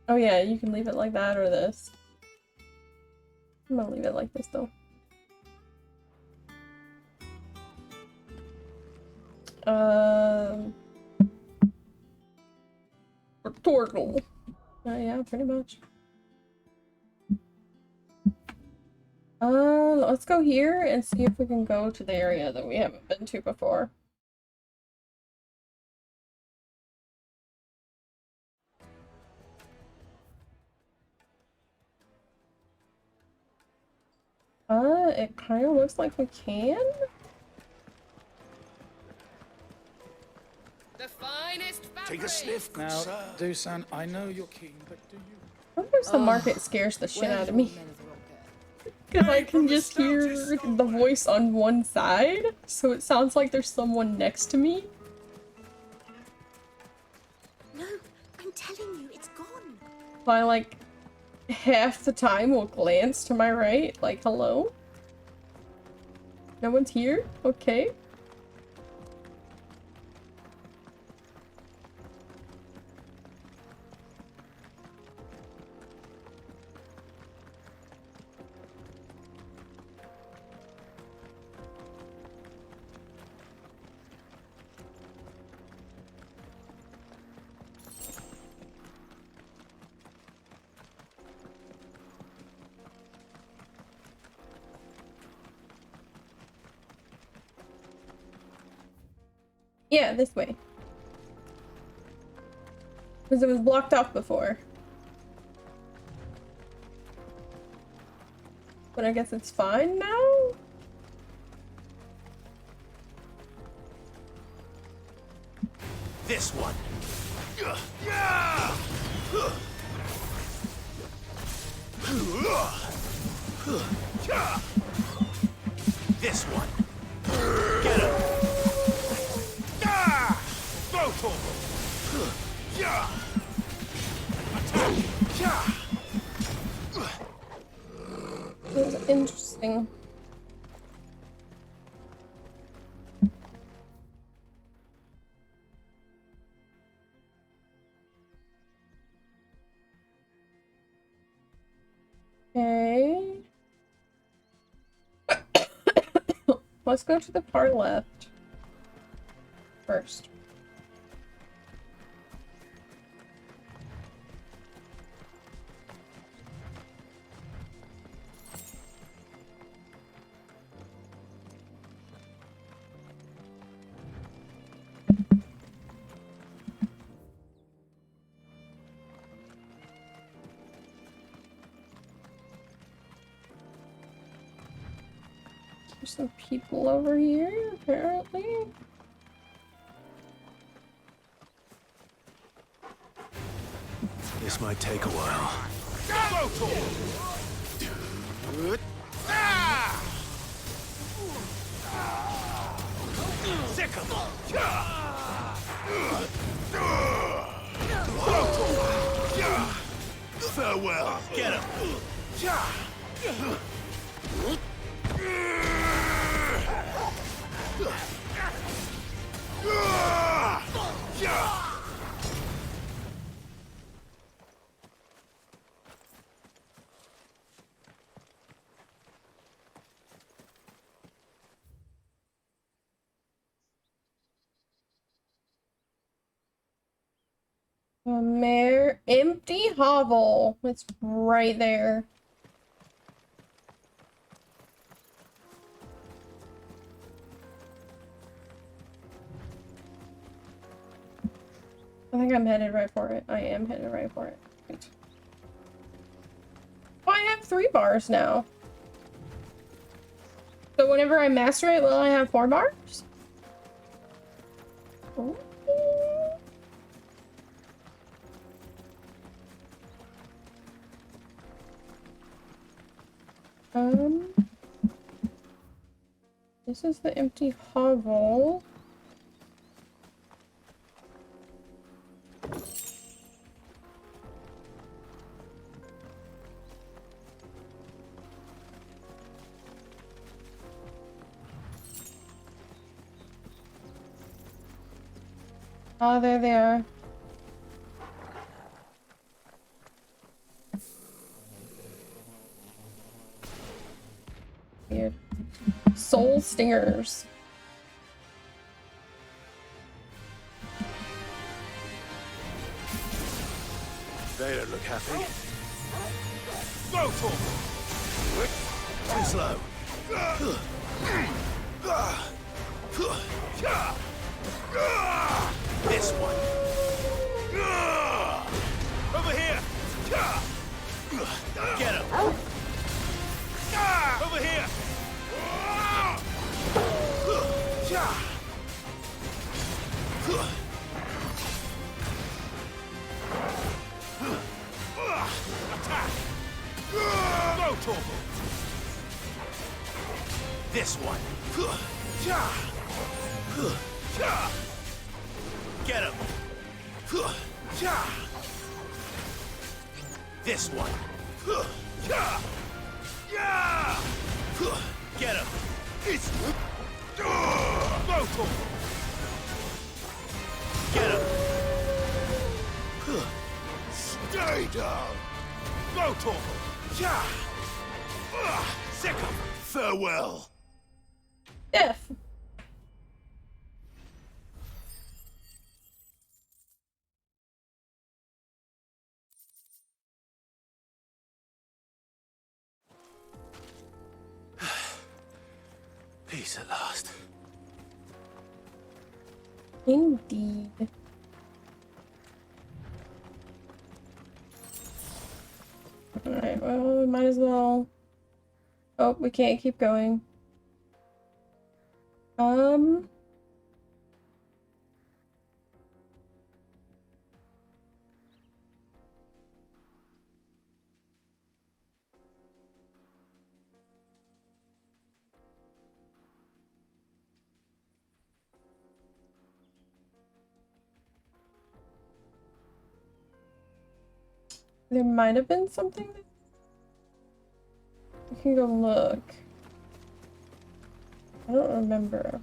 Oh yeah, you can leave it like that or this. I'm gonna leave it like this though. Torgal. Yeah, pretty much. Let's go here and see if we can go to the area that we haven't been to before. It kind of looks like we can. The finest fabric. Take a sniff, good Now, sir. Dusan, I know you're keen, but do you? Sometimes the market scares the shit out of me. Because I can just hear the voice on one side, so it sounds like there's someone next to me. No, I'm telling you, it's gone. I like half the time will glance to my right, like hello? No one's here? Okay. Yeah, this way. Because it was blocked off before. But I guess it's fine now? This one. This one. Get him. Go for That was interesting. Okay. Let's go to the far left first. There's some people over here, apparently. This might take a while. Sick him. Farewell. Get him. A mere empty hovel. It's right there. I think I'm headed right for it. I am headed right for it. Right. Oh, I have 3 bars now. So whenever I master it, will I have 4 bars? Ooh. This is the empty hovel. Oh, there they are. Weird. Soul stingers. They don't look happy. Go, Torm! Too slow. This one. Over here! Get him! Over here! Attack! Go, Torval! This one. Get him! This one. Get him! It's go, Torval! Get him! Stay down! Go, Torval! Sick him! Farewell! Death! Peace at last. Indeed. Alright, well, we might as well... Oh, we can't keep going. There might have been something there. We can go look. I don't remember.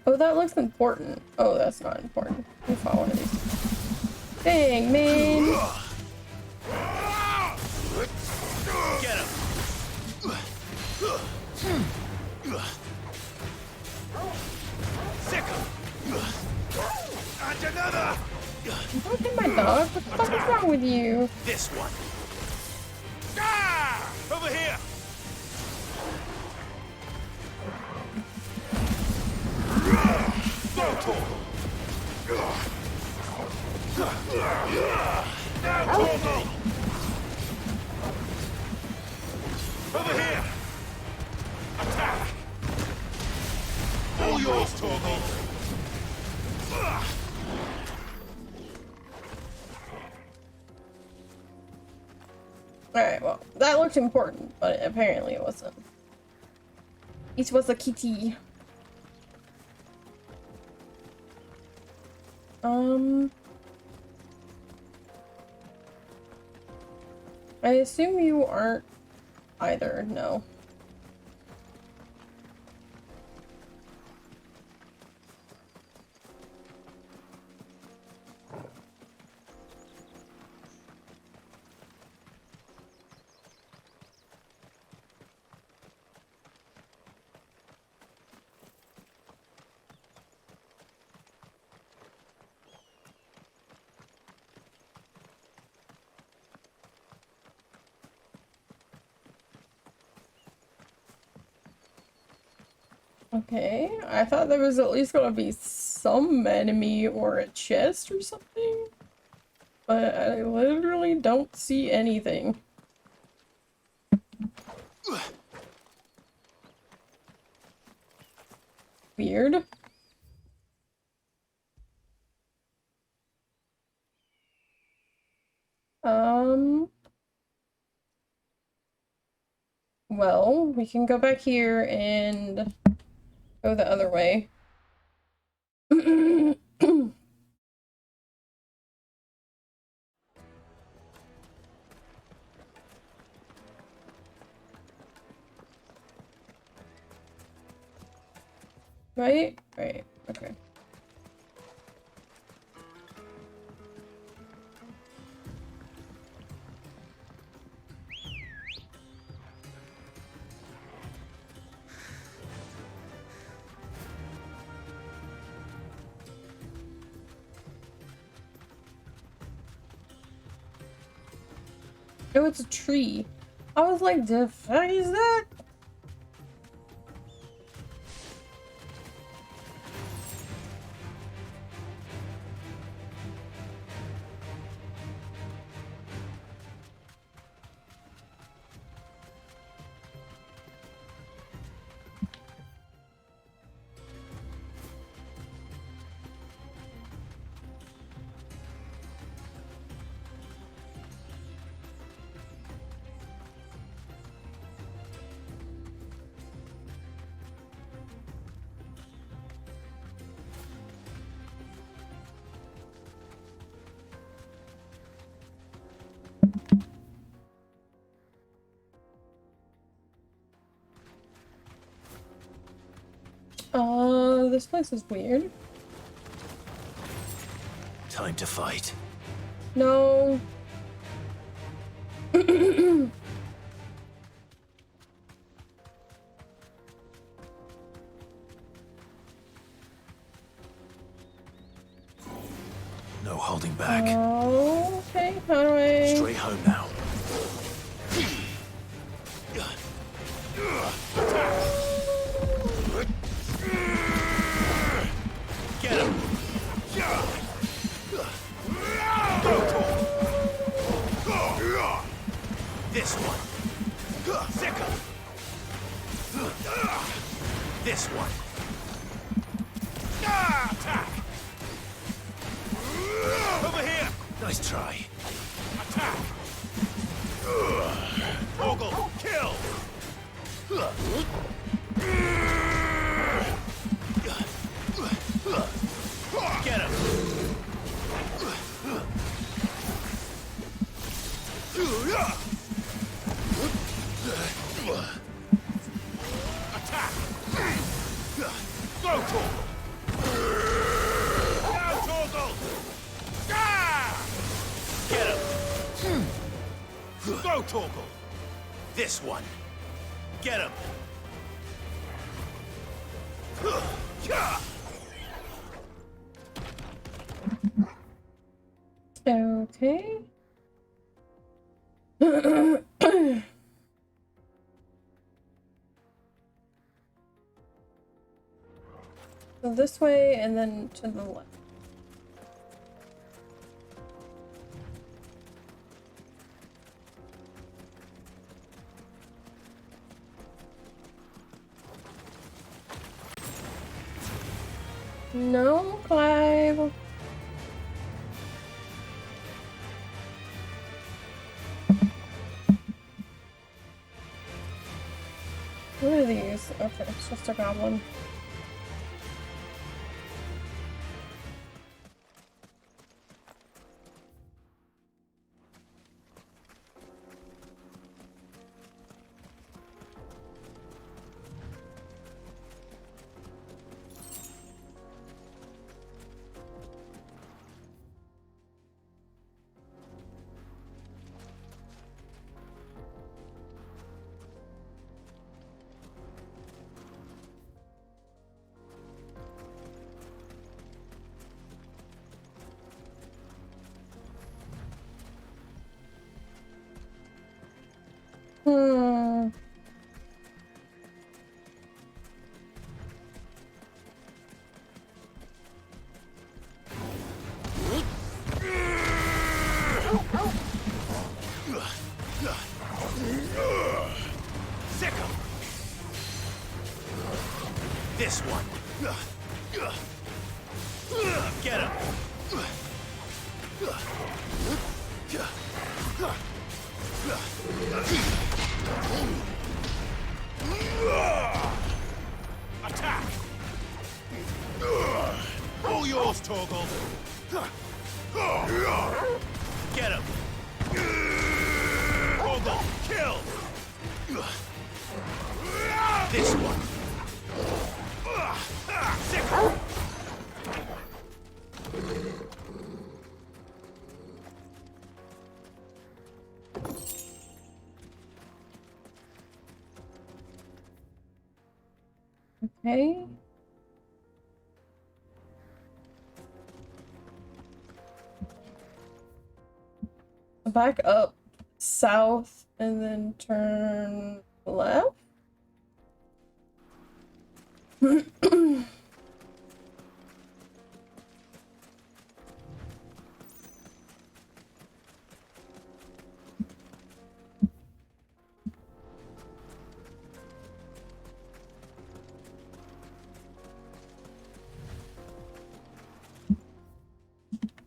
Oh, that looks important. Oh, that's not important. We fought one of these. Dang, man. Get him! Sick him! And another! Don't hit my dog. What the fuck is wrong with you? This one. Over here! Go, Torval! Now, Torval! Over here! Attack! All yours, Torval! Alright, well, that looked important, but apparently it wasn't. It was a kitty. I assume you aren't either, no. Okay, I thought there was at least gonna be some enemy or a chest or something, but I literally don't see anything. Weird. Well, we can go back here and go the other way. Right? Right. Okay. Oh, it's a tree. I was like, the fuck is that? This place is weird. Time to fight. No. No holding back. Oh, okay, how do I... Straight home now. Get him! This one. Sickle. This one. Attack! Over here! Nice try. Attack! Ogle, kill! Get him! Attack! Go, Torgal! Now, Torgal! Get him! Go, Torgal! This one! Get him! Okay. So this way and then to the left. No, Clive. What are these? Okay, it's just a goblin. This one. Get him. Attack! All yours, Torgal. Get him. Torgal, kill! This one. Sickle! Okay. Back up south and then turn left.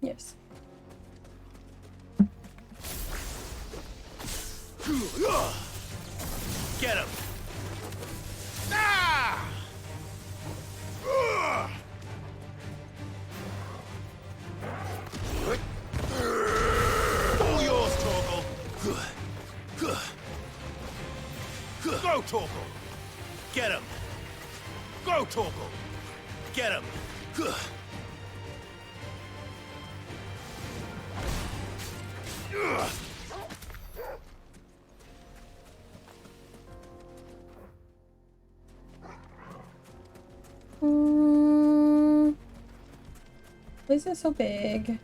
Yes. Get him! Ah! All yours, Torgal. Go, Torgal. Get him. Go, Torgal. Get him. This is so big.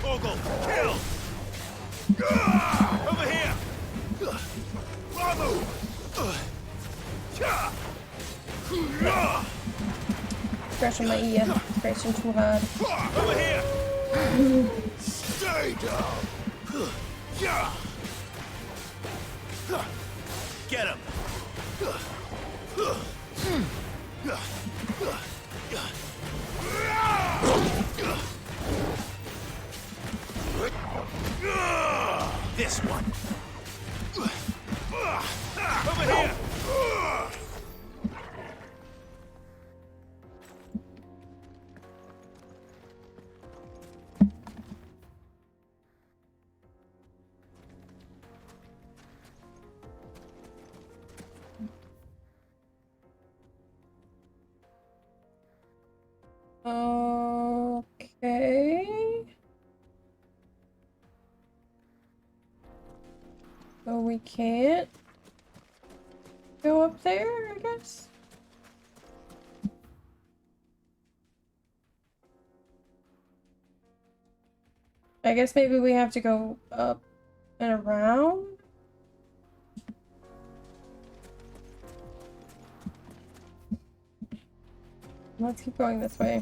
Torgal, kill! Over here! Bravo! Scratching my ear. Scratching too hard. Over here! Stay down! Get him! This one. Over here. Okay. So we can't go up there, I guess. I guess maybe we have to go up and around. Let's keep going this way.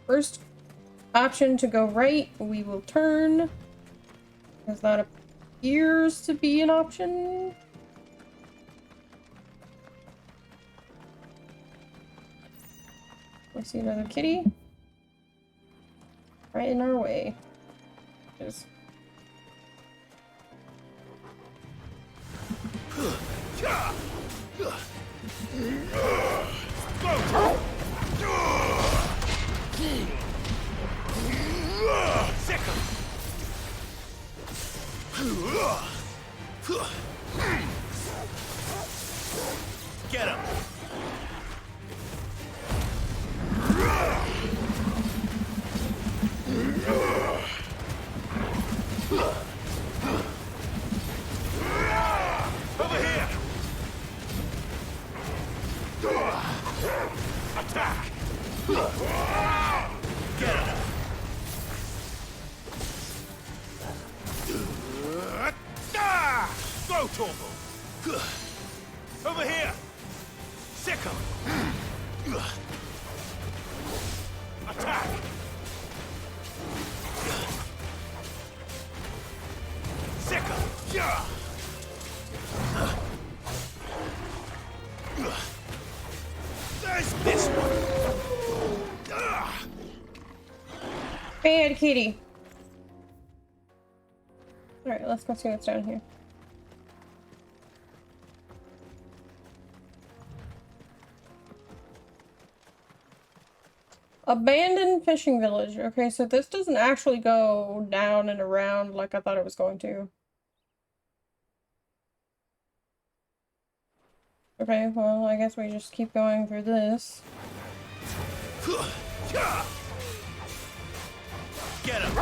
First option to go right, we will turn. Because that appears to be an option. I see another kitty. Right in our way. Yes. Get him! Over here! Attack! Get him! Go, Torval! Over here! Sick him! Attack! Sick him! There's this one! Bad kitty. Alright, let's go see what's down here. Abandoned fishing village. Okay, so this doesn't actually go down and around like I thought it was going to. Okay, well, I guess we just keep going through this. Get him!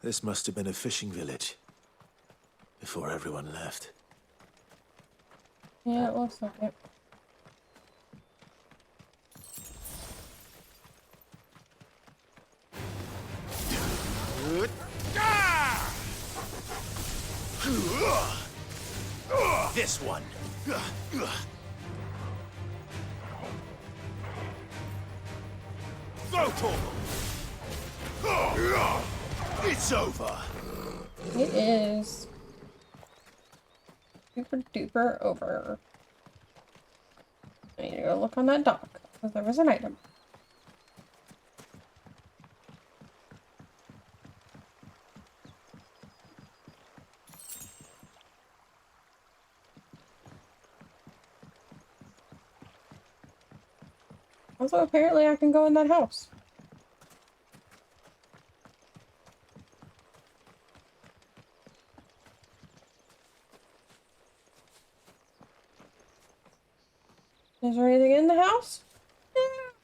This must have been a fishing village before everyone left. Yeah, it looks like it. This one. Go, Torval! It's over. It is. Super duper over. I need to go look on that dock, because there was an item. Also, apparently I can go in that house. Is there anything in the house?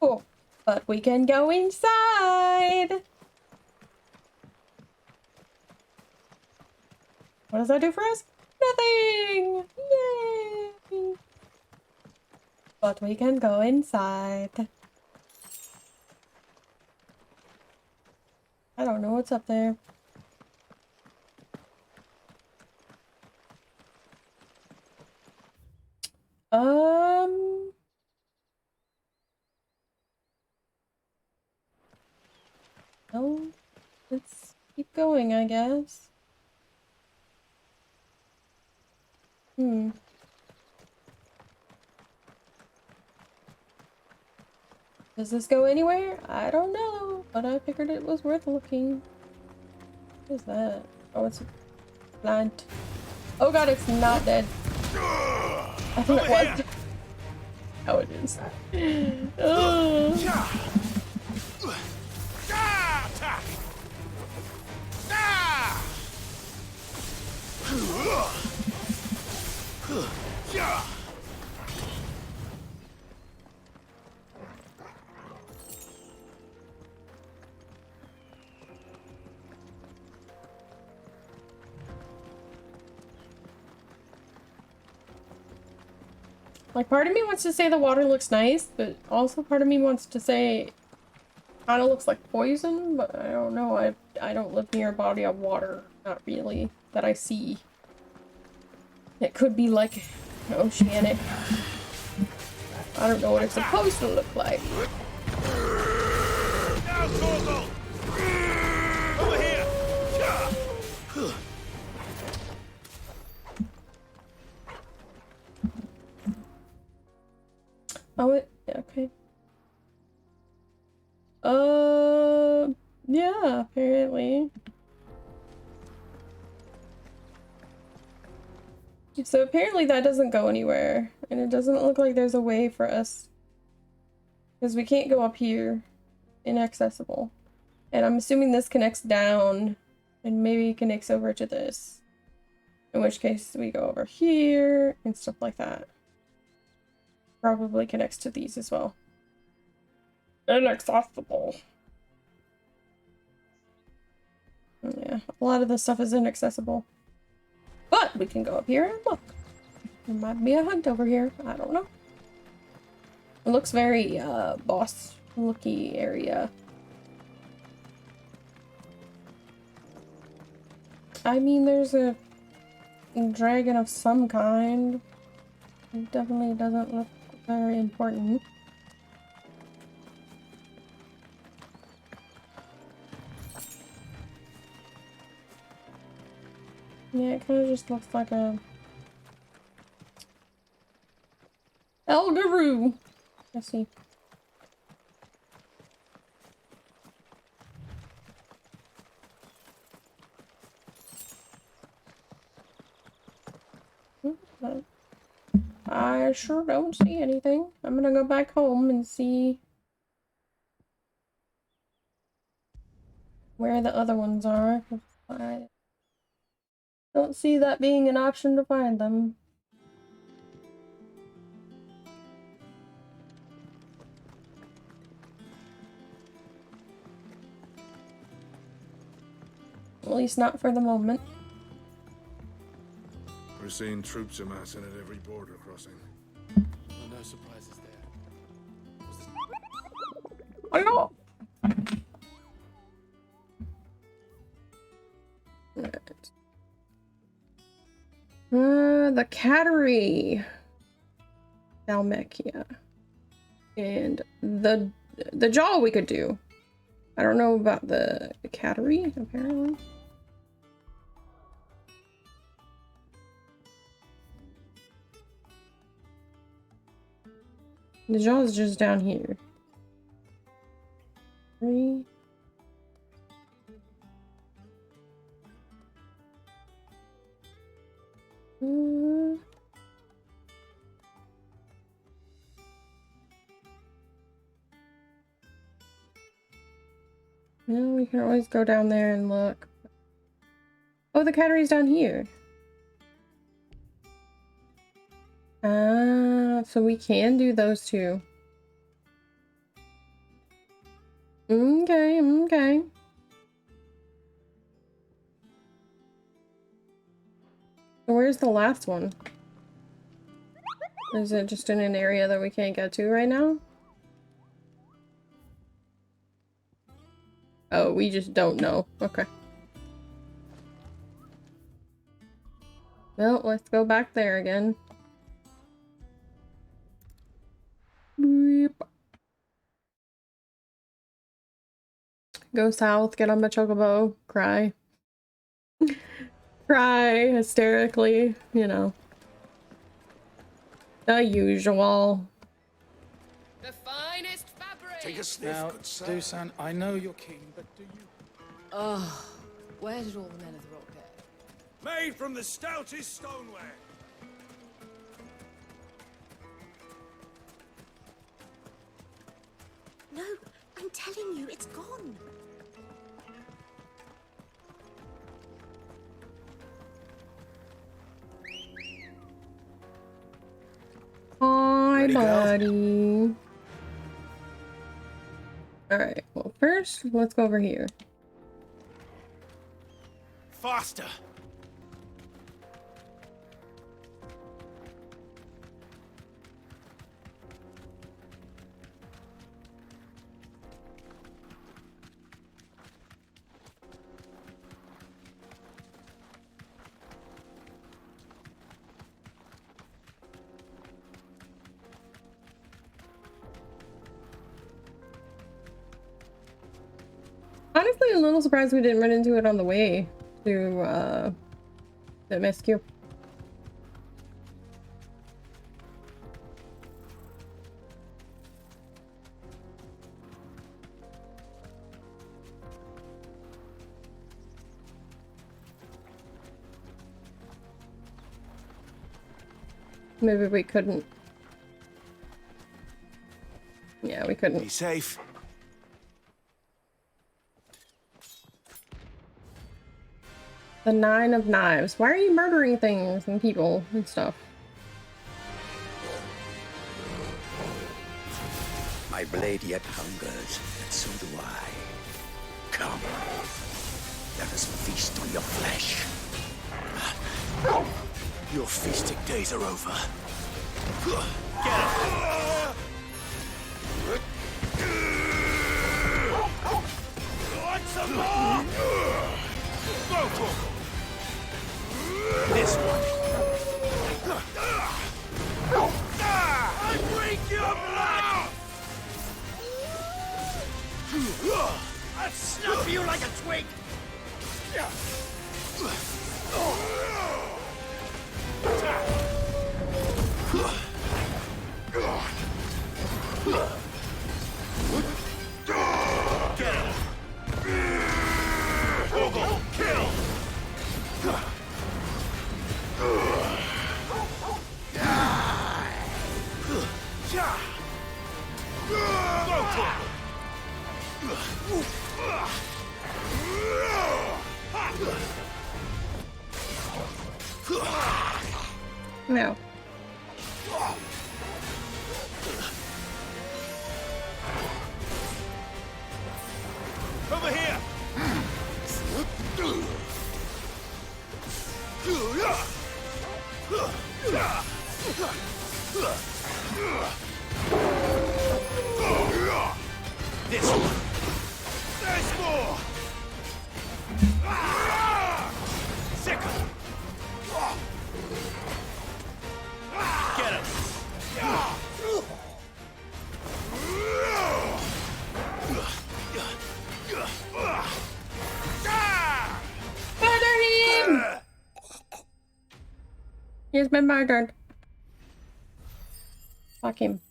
No! But we can go inside! What does that do for us? Nothing! Yay! But we can go inside. I don't know what's up there. Well, let's keep going, I guess. Does this go anywhere? I don't know, but I figured it was worth looking. What is that? Oh, it's a plant. Oh god, it's not dead. I thought it was. Oh, it is. Oh. Like, part of me wants to say the water looks nice, but also part of me wants to say kind of looks like poison, but I don't know. I don't live near a body of water, not really, that I see. It could be like oceanic. I don't know what it's supposed to look like. Now, Torgal! Over here! Oh, okay. Yeah, apparently. So apparently that doesn't go anywhere, and it doesn't look like there's a way for us, because we can't go up here. Inaccessible. And I'm assuming this connects down, and maybe connects over to this. In which case we go over here, and stuff like that. Probably connects to these as well. Inaccessible. Yeah, a lot of this stuff is inaccessible. But we can go up here and look. There might be a hunt over here. I don't know. It looks very boss-looky area. I mean, there's a dragon of some kind. It definitely doesn't look very important. Yeah, it kind of just looks like a Elgaroo. Let's see. I sure don't see anything. I'm gonna go back home and see where the other ones are. I don't see that being an option to find them. At least not for the moment. We're seeing troops amassing at every border crossing. Well, no surprises there. Hello. The cattery. Dalmacia. And the jaw we could do. I don't know about the cattery, apparently. The jaw is just down here. 3. Well, we can always go down there and look. Oh, the cattery's down here. So we can do those two. Okay, okay. So where's the last one? Is it just in an area that we can't get to right now? Oh, we just don't know. Okay. Well, let's go back there again. Beep. Go south, get on my chocobo, cry. Cry hysterically, you know. The usual. The finest fabric. Take a sniff, Now, good sir. Dusan, I know you're keen, but do you... Oh, where did all the men of the rock go? Made from the stoutest stoneware. No, I'm telling you, it's gone. Hi, buddy. Alright, well, first, let's go over here. Honestly, a little surprised we didn't run into it on the way to the MSQ. Maybe we couldn't. Yeah, we couldn't. Be safe. The 9 of Knives. Why are you murdering things and people and stuff? My blade yet hungers, and so do I. Come, let us feast on your flesh. Your feasting days are over. Want some more? Go for it. This one. I break your blood! I'll snap you like a twig! Get him. Double kill. No. Over here. This one. There's more. Sickle. Get him. Murder him! He's been murdered. Fuck him.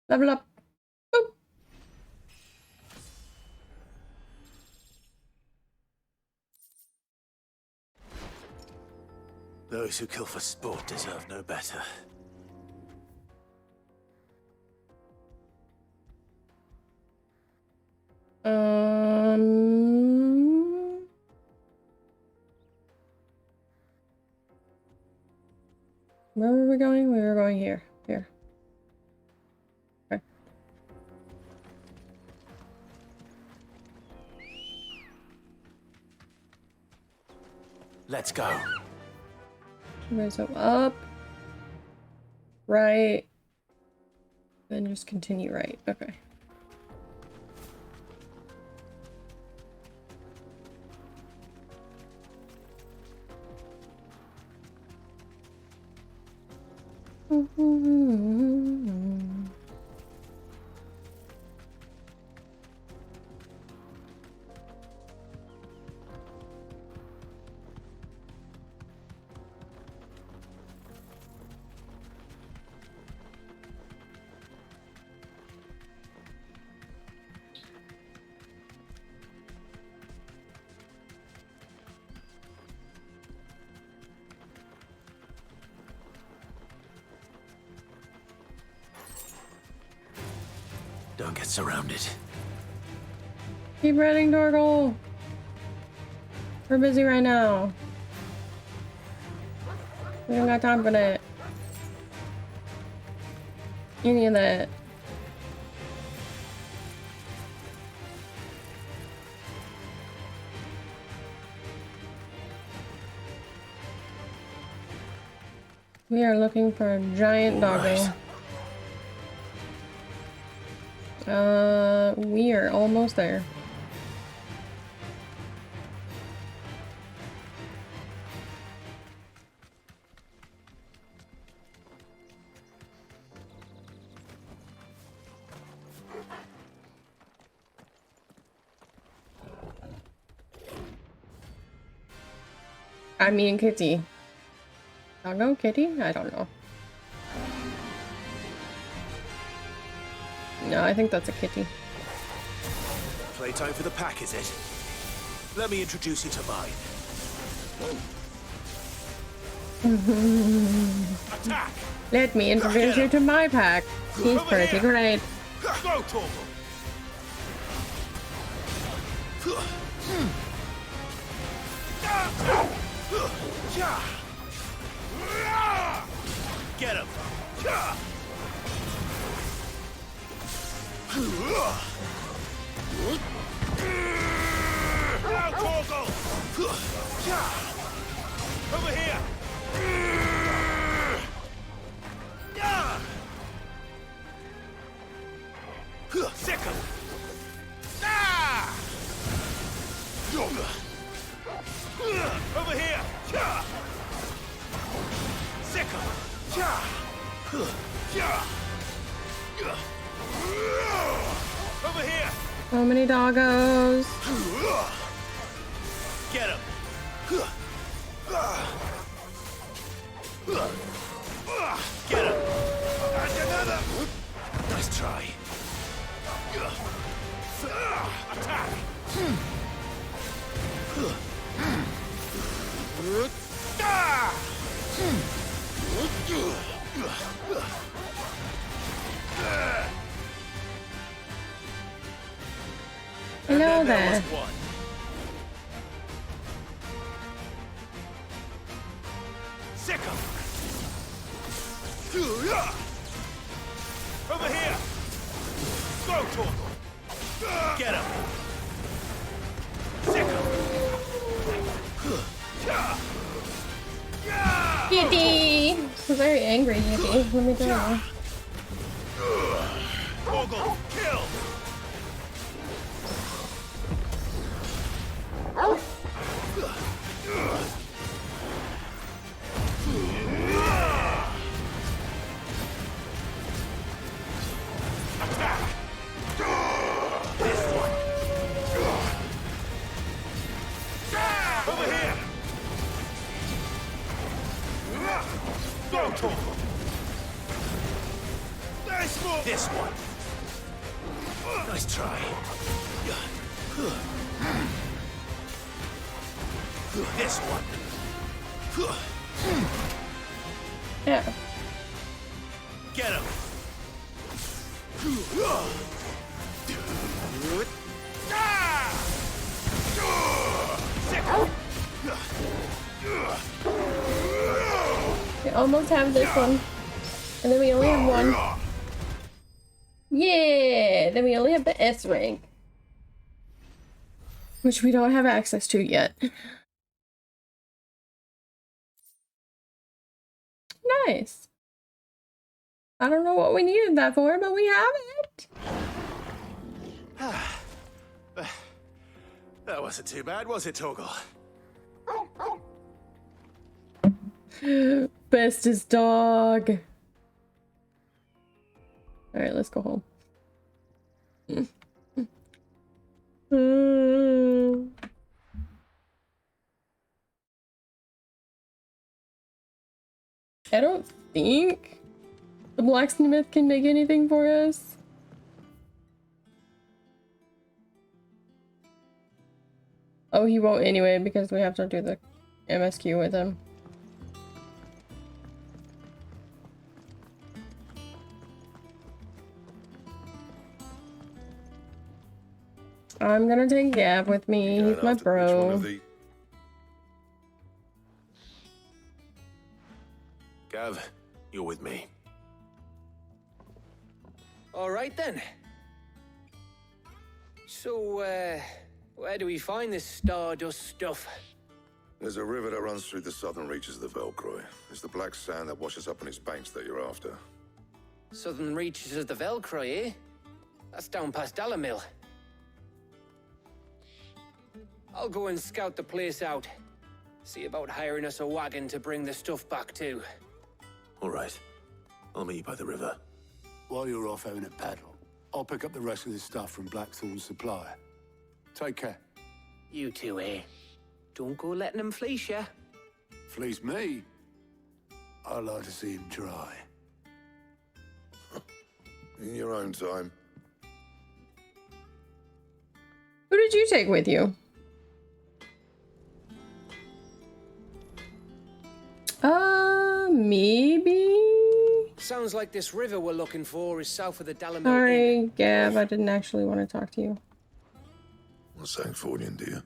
Level up. Boop. Those who kill for sport deserve no better. Where were we going? We were going here. Here. Okay. Let's go. So up. Right. Then just continue right. Okay. Don't get surrounded. Keep running, Dorgle. We're busy right now. We don't got time for that. Any of that. We are looking for a giant doggo. We are almost there. I mean kitty. Doggo? Kitty? I don't know. No, I think that's a kitty. Playtime for the pack, is it? Let me introduce you to mine. Attack! Let me introduce you to my pack. He's pretty great. Go, Torgal! Get him! Now, Torgal! Over here! Sick him! Over here! Sick him! Over here! So many doggos. Get him! Get him! And another! Nice try. Attack! Hello there. Sick him! Over here! Go, Torgal! Get him! Sick him! Kitty! Very angry, Kitty. Let me tell you. Torgal, kill! Attack! This one! Over here! Go, Torgal! Nice move! This one! Nice try. This one. Yeah. Get him. We almost have this one. And then we only have one. Yeah! Then we only have the S rank. Which we don't have access to yet. Nice. I don't know what we needed that for, but we have it. That wasn't too bad, was it, Torgal? Bestest dog. Alright, let's go home. I don't think the blacksmith can make anything for us. Oh, he won't anyway because we have to do the MSQ with him. I'm gonna take Gav with me. He's my bro. Gav, you're with me. All right then. So, where do we find this Stardust stuff? There's a river that runs through the southern reaches of the Velcroy. It's the black sand that washes up on its banks that you're after. Southern reaches of the Velcroy, eh? That's down past Dalamil. I'll go and scout the place out. See about hiring us a wagon to bring the stuff back to. All right. I'll meet you by the river. While you're off having a paddle, I'll pick up the rest of this stuff from Blackthorn's supplier. Take care. You two, eh? Don't go letting them fleece ya. Fleece me? I'd like to see him try. In your own time. Who did you take with you? Maybe? Sounds like this river we're looking for is south of the Dalamil Inn. Sorry, Gav, I didn't actually want to talk to you. What's Sancfordian, dear?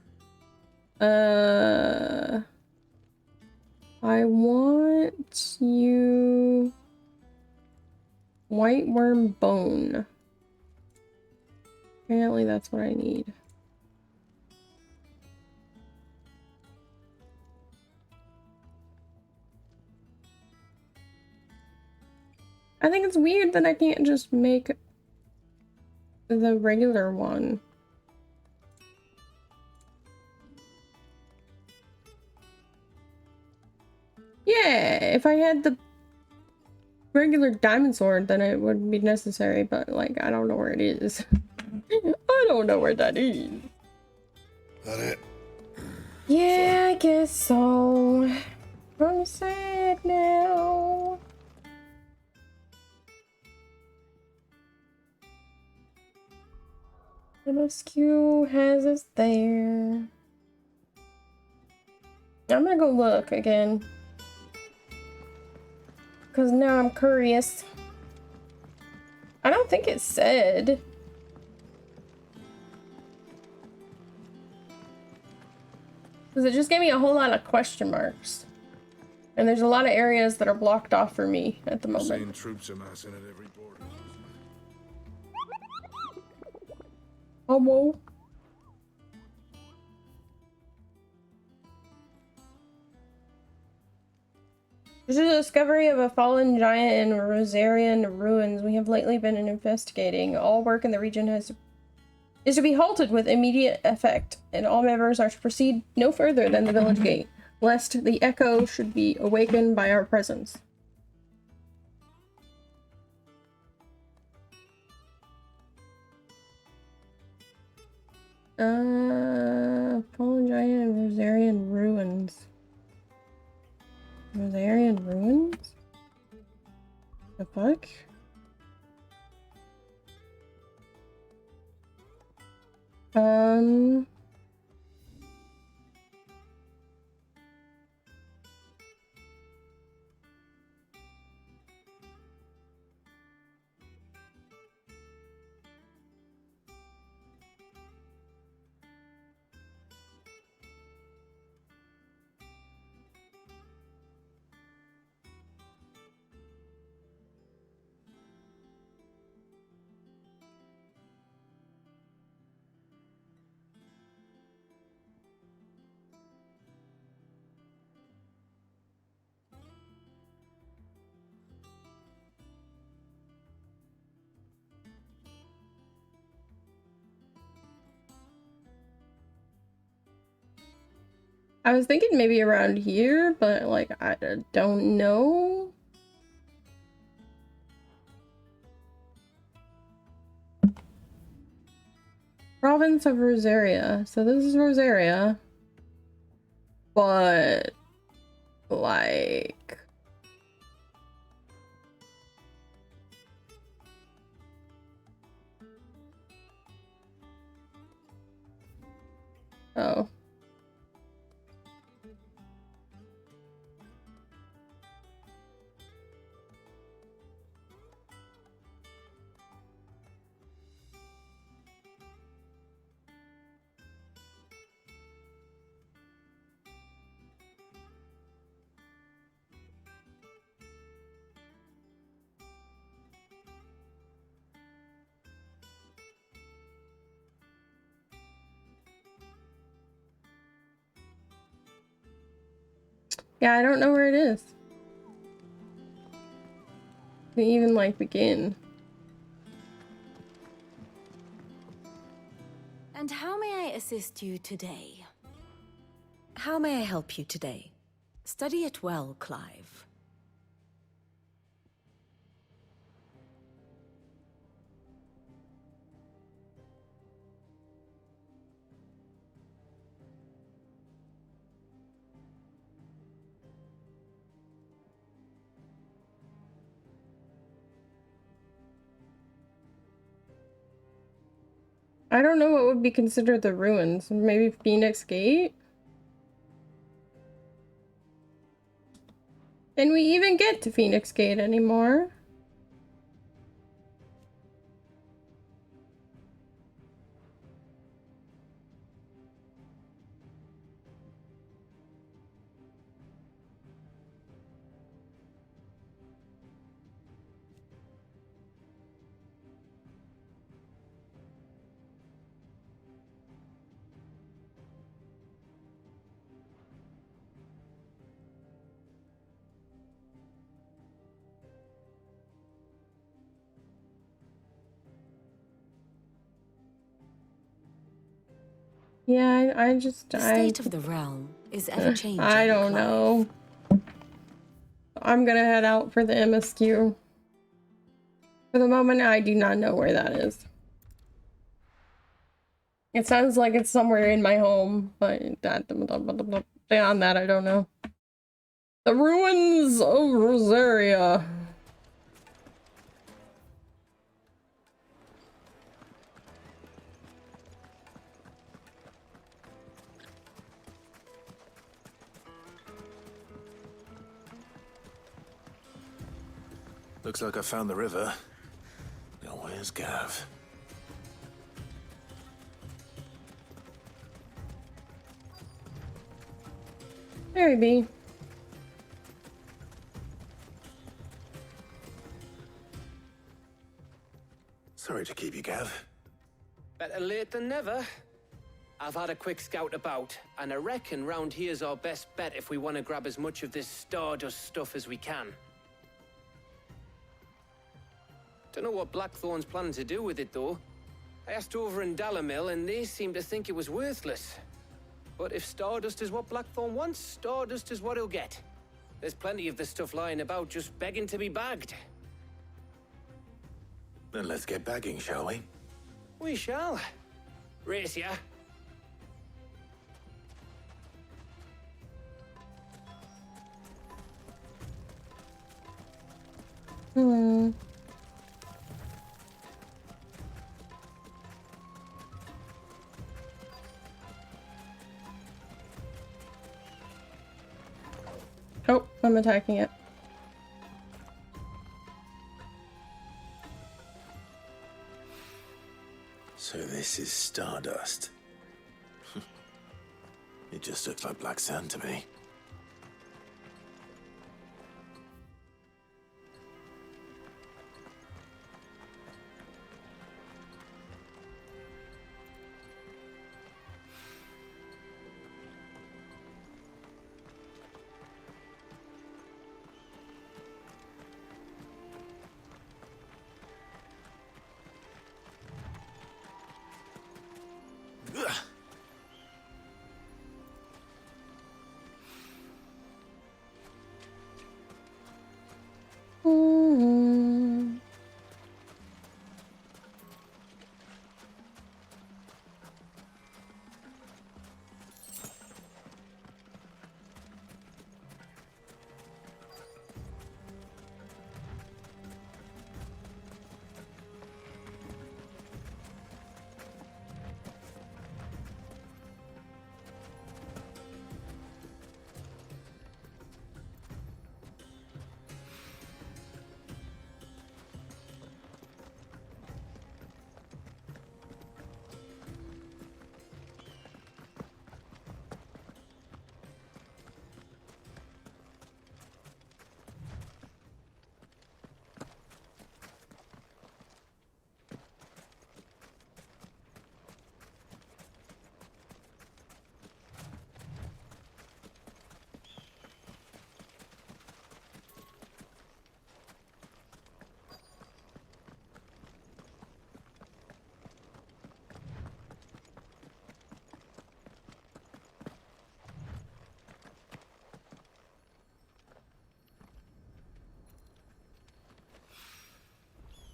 I want you... White worm bone. Apparently that's what I need. I think it's weird that I can't just make the regular one. Yeah, if I had the regular diamond sword, then it would be necessary, but like, I don't know where it is. I don't know where that is. That it? Yeah, I guess so. I'm sad now. MSQ has us there. I'm gonna go look again. Because now I'm curious. I don't think it said. Because it just gave me a whole lot of question marks. And there's a lot of areas that are blocked off for me at the I've moment. seen troops amassing at every border. Oh, whoa. This is a discovery of a fallen giant in Rosarian ruins. We have lately been investigating. All work in the region is to be halted with immediate effect, and all members are to proceed no further than the village gate, lest the echo should be awakened by our presence. Fallen giant in Rosarian ruins. Rosarian ruins? The fuck? I was thinking maybe around here, but like, I don't know. Province of Rosaria. So this is Rosaria. But like, oh. Yeah, I don't know where it is. To even like begin. And how may I assist you today? How may I help you today? Study it well, Clive. I don't know what would be considered the ruins. Maybe Phoenix Gate? Can we even get to Phoenix Gate anymore? Yeah, I just... The state of the realm is ever-changing, I don't Clive. know. I'm gonna head out for the MSQ. For the moment, I do not know where that is. It sounds like it's somewhere in my home, but beyond that, I don't know. The ruins of Rosaria. Looks like I found the river. Now where's Gav? There he be. Sorry to keep you, Gav. Better late than never. I've had a quick scout about, and I reckon round here's our best bet if we want to grab as much of this Stardust stuff as we can. Don't know what Blackthorn's planning to do with it, though. I asked over in Dalamil, and they seem to think it was worthless. But if Stardust is what Blackthorn wants, Stardust is what he'll get. There's plenty of the stuff lying about, just begging to be bagged. Then let's get bagging, shall we? We shall. Race ya. Oh, I'm attacking it. So this is Stardust. It just looks like black sand to me.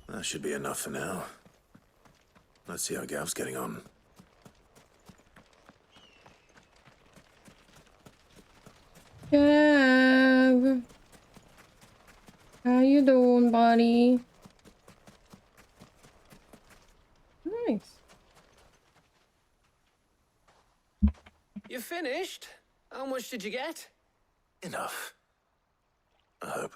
That should be enough for now. Let's see how Gav's getting on. Gav, how you doing, buddy? Nice. You finished? How much did you get? Enough. I hope.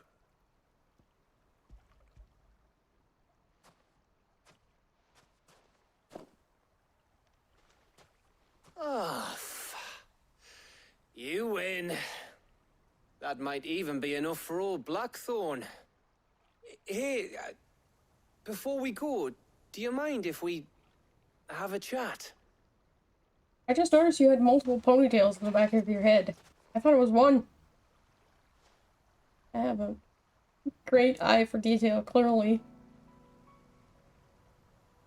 Oh, you win. That might even be enough for old Blackthorn. Hey, before we go, do you mind if we have a chat? I just noticed you had multiple ponytails in the back of your head. I thought it was one. I have a great eye for detail, clearly.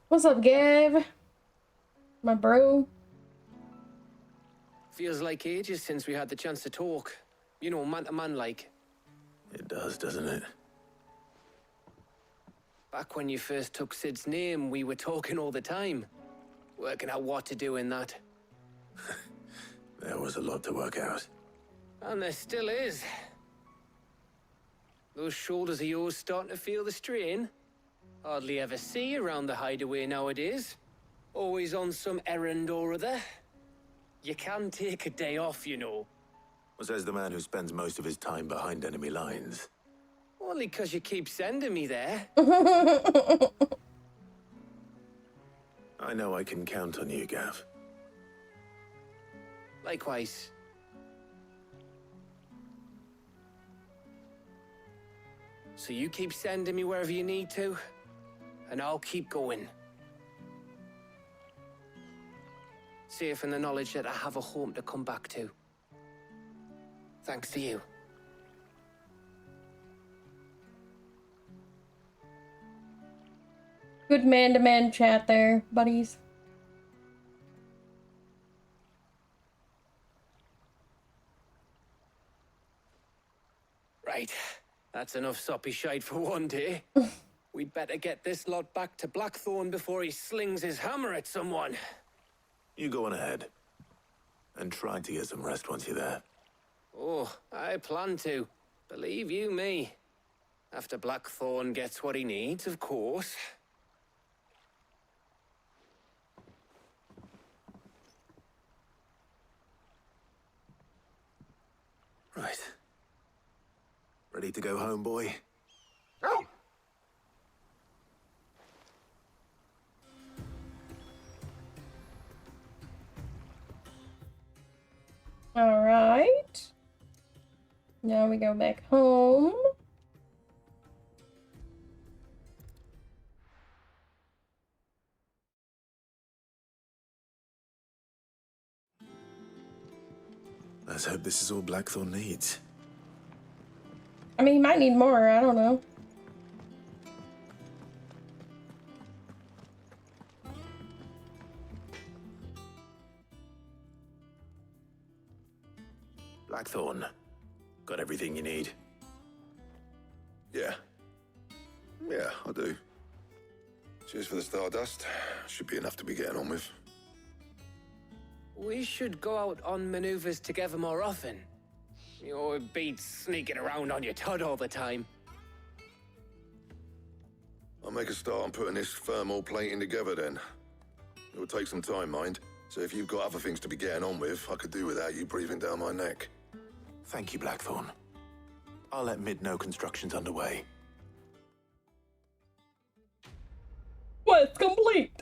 What's up, Gav? My bro. Feels like ages since we had the chance to talk. You know, man to man like. It does, doesn't it? Back when you first took Sid's name, we were talking all the time. Working out what to do in that. There was a lot to work out. And there still is. Those shoulders of yours starting to feel the strain? Hardly ever see you around the hideaway nowadays. Always on some errand or other. You can take a day off, you know. Well, says the man who spends most of his time behind enemy lines. Only 'cause you keep sending me there. I know I can count on you, Gav. Likewise. So you keep sending me wherever you need to, and I'll keep going. Safe in the knowledge that I have a home to come back to. Thanks to you. Good man-to-man chat there, buddies. Right. That's enough soppy shite for one day. We'd better get this lot back to Blackthorn before he slings his hammer at someone. You go on ahead. And try to get some rest once you're there. Oh, I plan to. Believe you me. After Blackthorn gets what he needs, of course. Right. Ready to go home, boy? Alright. Now we go back home. Let's hope this is all Blackthorn needs. I mean, he might need more, I don't know. Blackthorn, got everything you need? Yeah. Yeah, I do. Cheers for the Stardust. Should be enough to be getting on with. We should go out on maneuvers together more often. You're beat sneaking around on your tud all the time. I'll make a start on putting this thermal plating together then. It will take some time, mind. So if you've got other things to be getting on with, I could do without you breathing down my neck. Thank you, Blackthorn. I'll let Mid know construction's underway. Quest complete!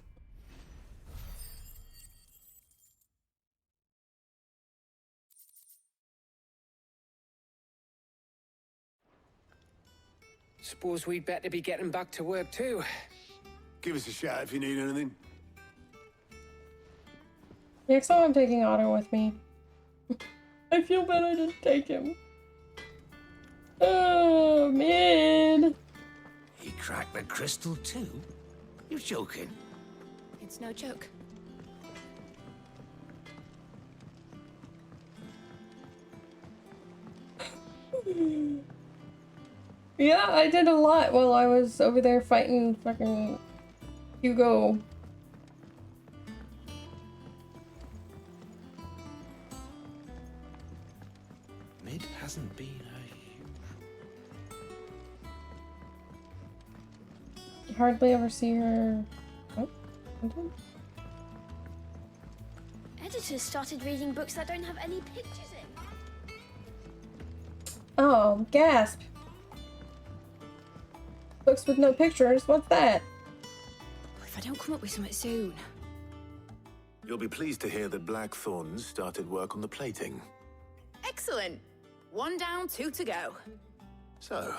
Suppose we'd better be getting back to work too. Give us a shout if you need anything. Next time I'm taking Otto with me. I feel bad I didn't take him. Oh, man. He cracked the crystal too? You're joking. It's no joke. Yeah, I did a lot while I was over there fighting fucking Hugo. Mid hasn't been You hardly ever see her. Oh, okay. Editors started reading books that don't have any pictures in. Oh, gasp. Books with no pictures? What's that? If I don't come up with something soon. You'll be pleased to hear that Blackthorn's started work on the plating. Excellent. 1 down, 2 to go. So,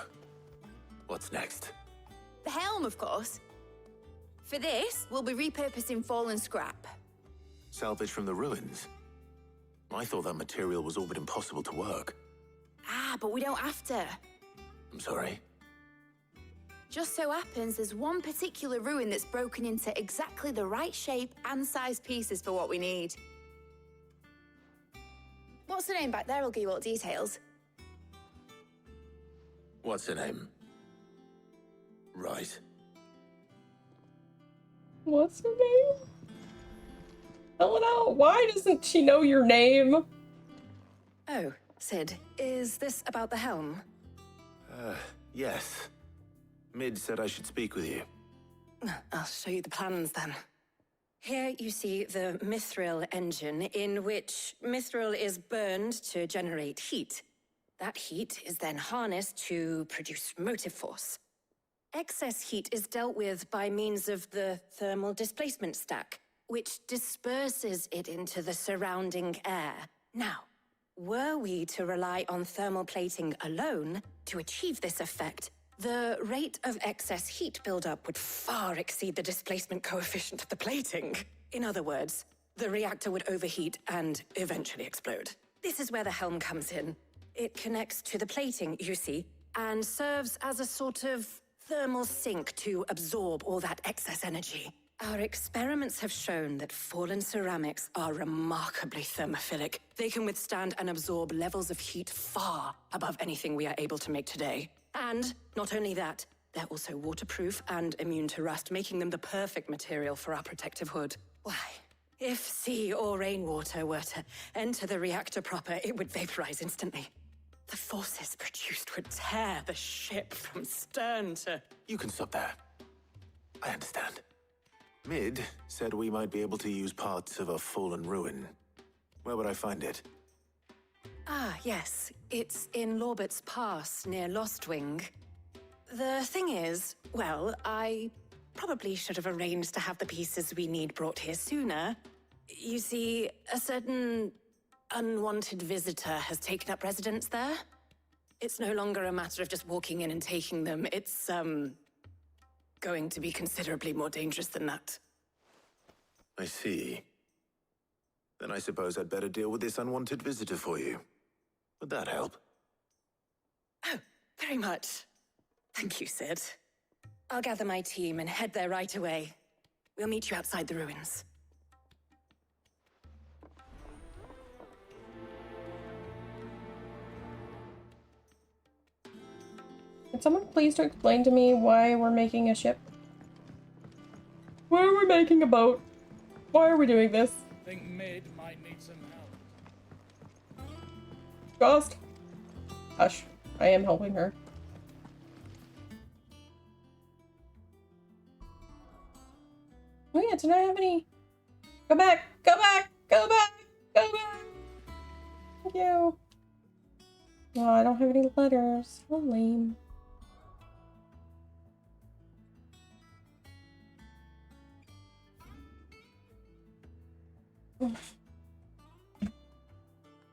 what's next? The helm, of course. For this, we'll be repurposing fallen scrap. Salvage from the ruins? I thought that material was all but impossible to work. Ah, but we don't have to. I'm sorry. Just so happens there's one particular ruin that's broken into exactly the right shape and size pieces for what we need. What's the name back there? I'll give you all the details. What's her name? Right. What's her name? Spell it out. Why doesn't she know your name? Oh, Sid, is this about the helm? Yes. Mid said I should speak with you. I'll show you the plans then. Here you see the mithril engine, in which mithril is burned to generate heat. That heat is then harnessed to produce motive force. Excess heat is dealt with by means of the thermal displacement stack, which disperses it into the surrounding air. Now, were we to rely on thermal plating alone to achieve this effect, the rate of excess heat buildup would far exceed the displacement coefficient of the plating. In other words, the reactor would overheat and eventually explode. This is where the helm comes in. It connects to the plating, you see, and serves as a sort of thermal sink to absorb all that excess energy. Our experiments have shown that fallen ceramics are remarkably thermophilic. They can withstand and absorb levels of heat far above anything we are able to make today. And not only that, they're also waterproof and immune to rust, making them the perfect material for our protective hood. Why, if sea or rainwater were to enter the reactor proper, it would vaporize instantly. The forces produced would tear the ship from stern to... You can stop there. I understand. Mid said we might be able to use parts of a fallen ruin. Where would I find it? Ah, yes. It's in Lorbert's Pass, near Lostwing. The thing is, well, I probably should have arranged to have the pieces we need brought here sooner. You see, a certain unwanted visitor has taken up residence there. It's no longer a matter of just walking in and taking them. It's, going to be considerably more dangerous than that. I see. Then I suppose I'd better deal with this unwanted visitor for you. Would that help? Oh, very much. Thank you, Sid. I'll gather my team and head there right away. We'll meet you outside the ruins. Can someone please to explain to me why we're making a ship? Why are we making a boat? Why are we doing this? I think Mid might need some help. Ghost? Hush. I am helping her. Oh yeah, did I have any... Go back! Go back! Go back! Go back! Thank you. No, I don't have any letters. So lame.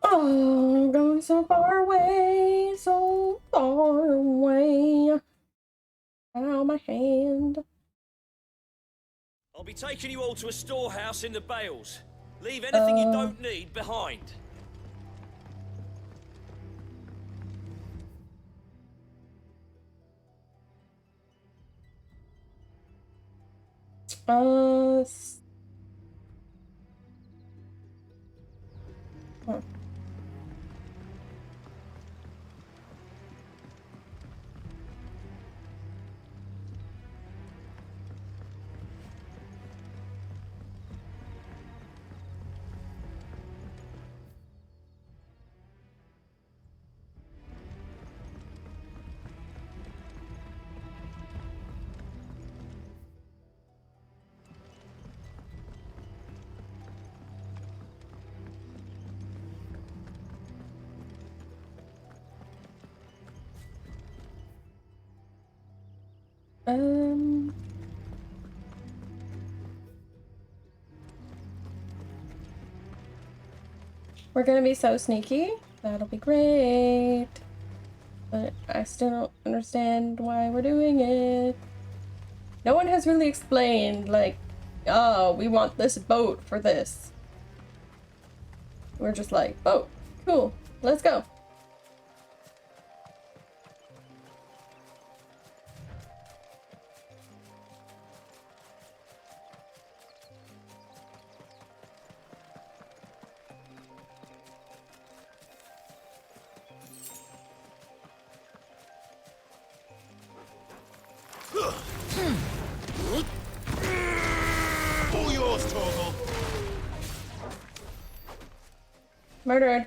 Oh, I'm going so far away, so far away. Ow, my hand. I'll be taking you all to a storehouse in the Bales. Leave anything you don't need behind. Huh. We're gonna be so sneaky. That'll be great. But I still don't understand why we're doing it. No one has really explained, like, oh, we want this boat for this. We're just like, boat, cool, let's go. All yours, Torgal. Murdered.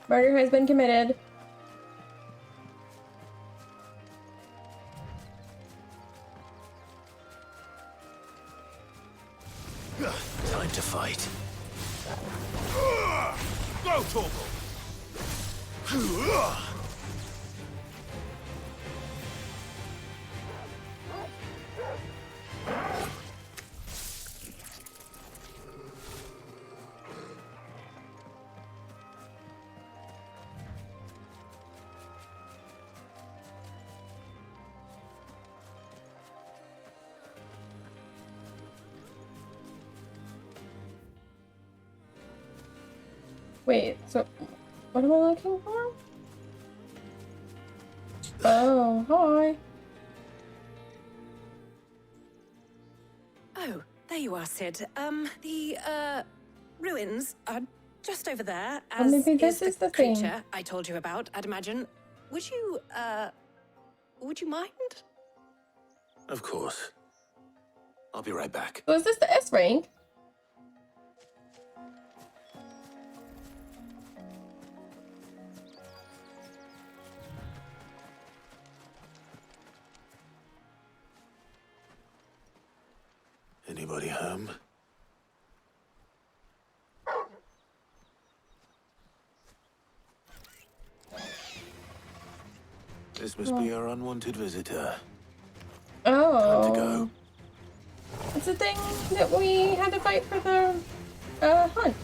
Murder has been committed. Time to fight. Go, Torgal. Wait, so what am I looking for? Oh, hi. Oh, there you are, Sid. The ruins are just over there, Well, as maybe this is is the creature thing. I told you about, I'd imagine. Would you mind? Of course. I'll be right back. So is this the S rank? Anybody home? This must be our unwanted visitor. Oh. Time to go. It's the thing that we had to fight for the hunt.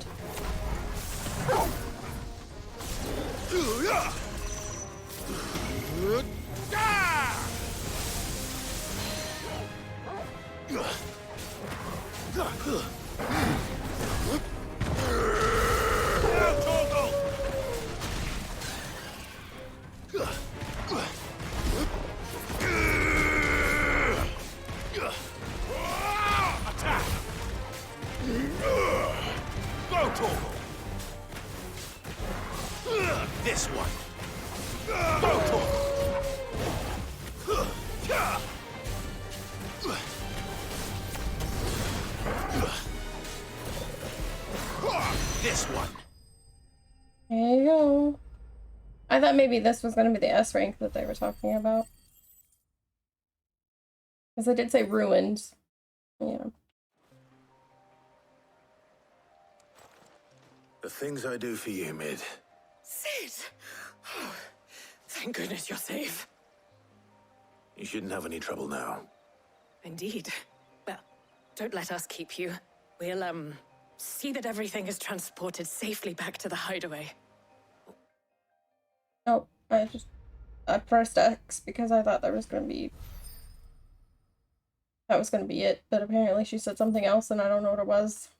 Attack! Go, Torgal! This one! Go, Torgal! This one! There you go. I thought maybe this was gonna be the S rank that they were talking about. Because I did say ruined. Yeah. The things I do for you, Mid. Sid! Oh, thank goodness you're safe. You shouldn't have any trouble now. Indeed. Well, don't let us keep you. We'll, see that everything is transported safely back to the hideaway. Oh, I pressed X because I thought there was gonna be that was gonna be it, but apparently she said something else and I don't know what it was.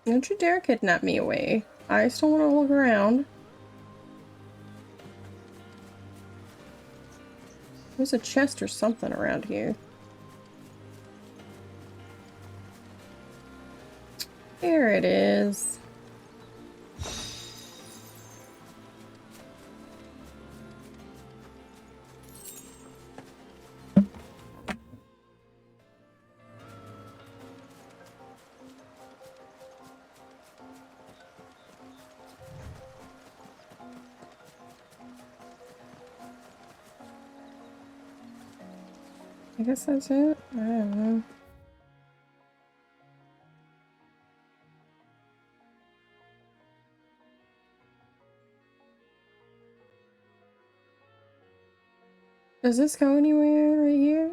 Don't you dare kidnap me away. I still want to look around. There's a chest or something around here. Here it is. I guess that's it. I don't know. Does this go anywhere right here?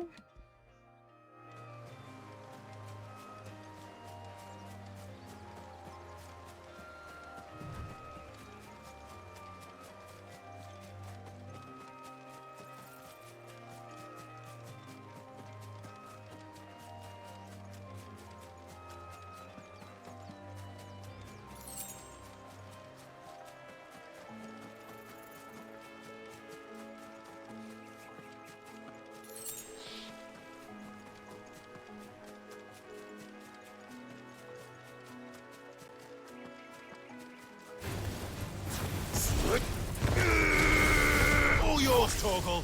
All yours, Torgal.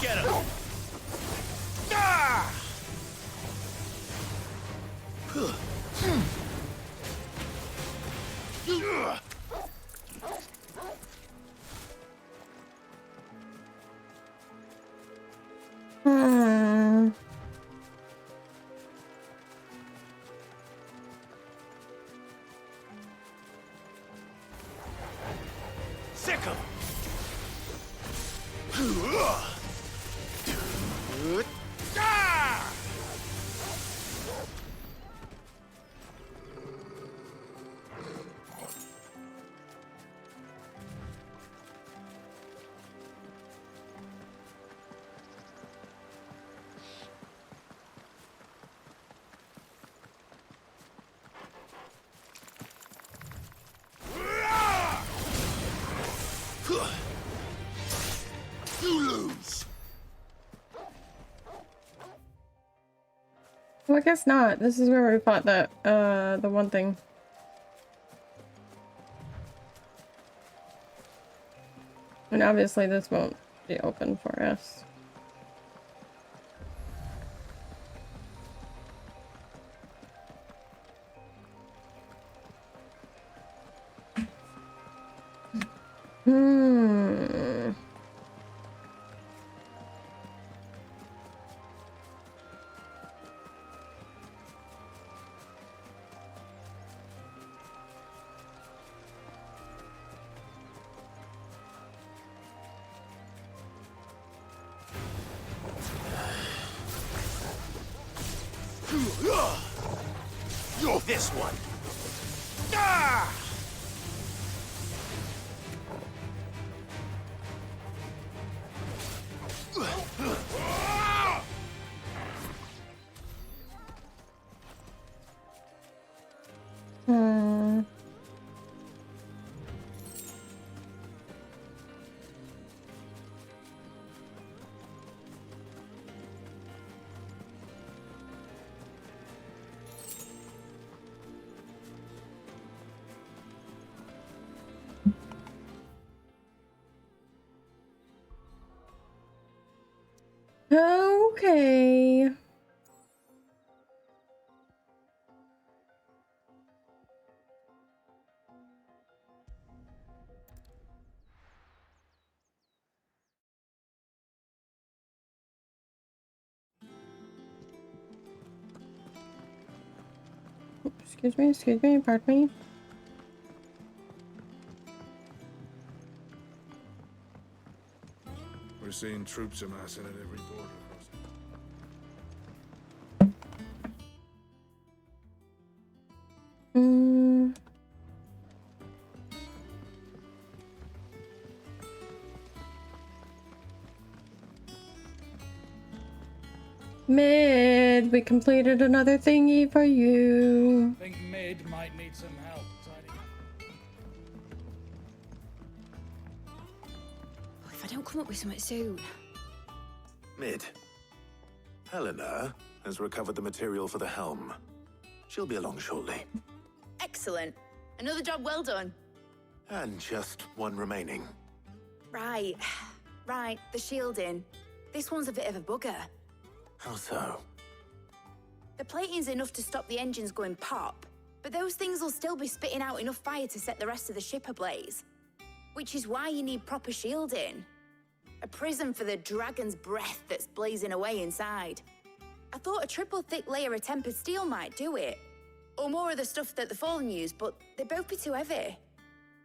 Get him. Sick him. You lose. Well, I guess not. This is where we fought that, the one thing. And obviously this won't be open for us. You're this one. Okay. Excuse me, pardon me. We're seeing troops amassing at every border crossing. Mid, we completed another thingy for you. I think Mid might need some help tidying up. If I don't come up with something soon. Mid. Helena has recovered the material for the helm. She'll be along shortly. Excellent. Another job well done. And just one remaining. Right. Right, the shielding. This one's a bit of a bugger. How so? The plating's enough to stop the engines going pop, but those things will still be spitting out enough fire to set the rest of the ship ablaze. Which is why you need proper shielding. A prison for the dragon's breath that's blazing away inside. I thought a triple thick layer of tempered steel might do it. Or more of the stuff that the Fallen use, but they'd both be too heavy.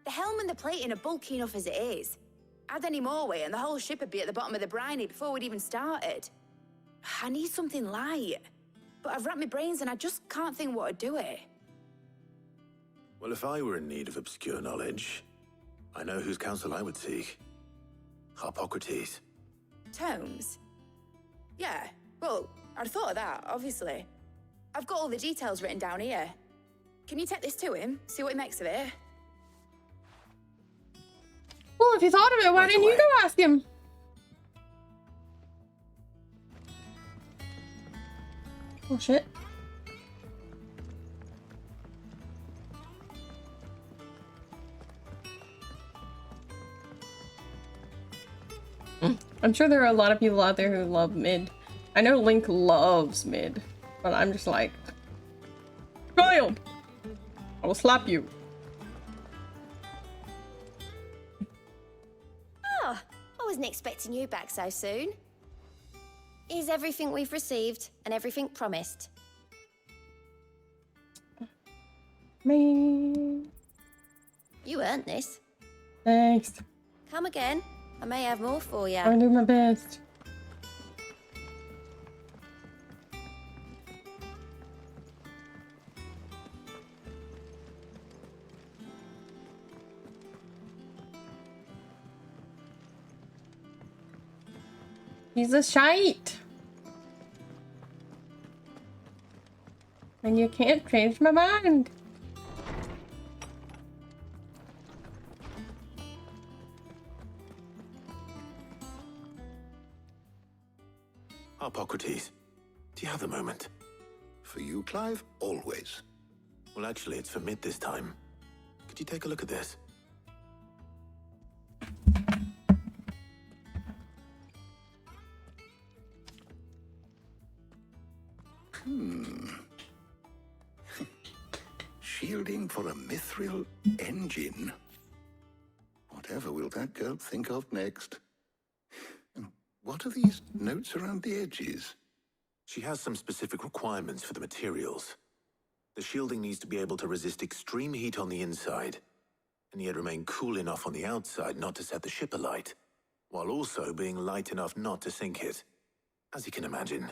The helm and the plating are bulky enough as it is. Add any more weight and the whole ship would be at the bottom of the briny before we'd even started. I need something light. But I've racked my brains and I just can't think what would do it. Well, if I were in need of obscure knowledge, I know whose counsel I would seek. Harpocrates. Tomes? Yeah, well, I'd thought of that, obviously. I've got all the details written down here. Can you take this to him, see what he makes of it? Well, if you thought of it, why didn't you go ask him? Oh, shit. I'm sure there are a lot of people out there who love mid. I know Link loves mid, but I'm just like, child, I will slap you. Oh, I wasn't expecting you back so soon. Is everything we've received and everything promised? Me. You earned this. Thanks. Come again. I may have more for you. I'll do my best. He's a shite. And you can't change my mind. Harpocrates, do you have a moment? For you, Clive? Always. Well, actually, it's for mid this time. Could you take a look at this? Shielding for a mithril engine. Whatever will that girl think of next? And what are these notes around the edges? She has some specific requirements for the materials. The shielding needs to be able to resist extreme heat on the inside, and yet remain cool enough on the outside not to set the ship alight, while also being light enough not to sink it. As you can imagine,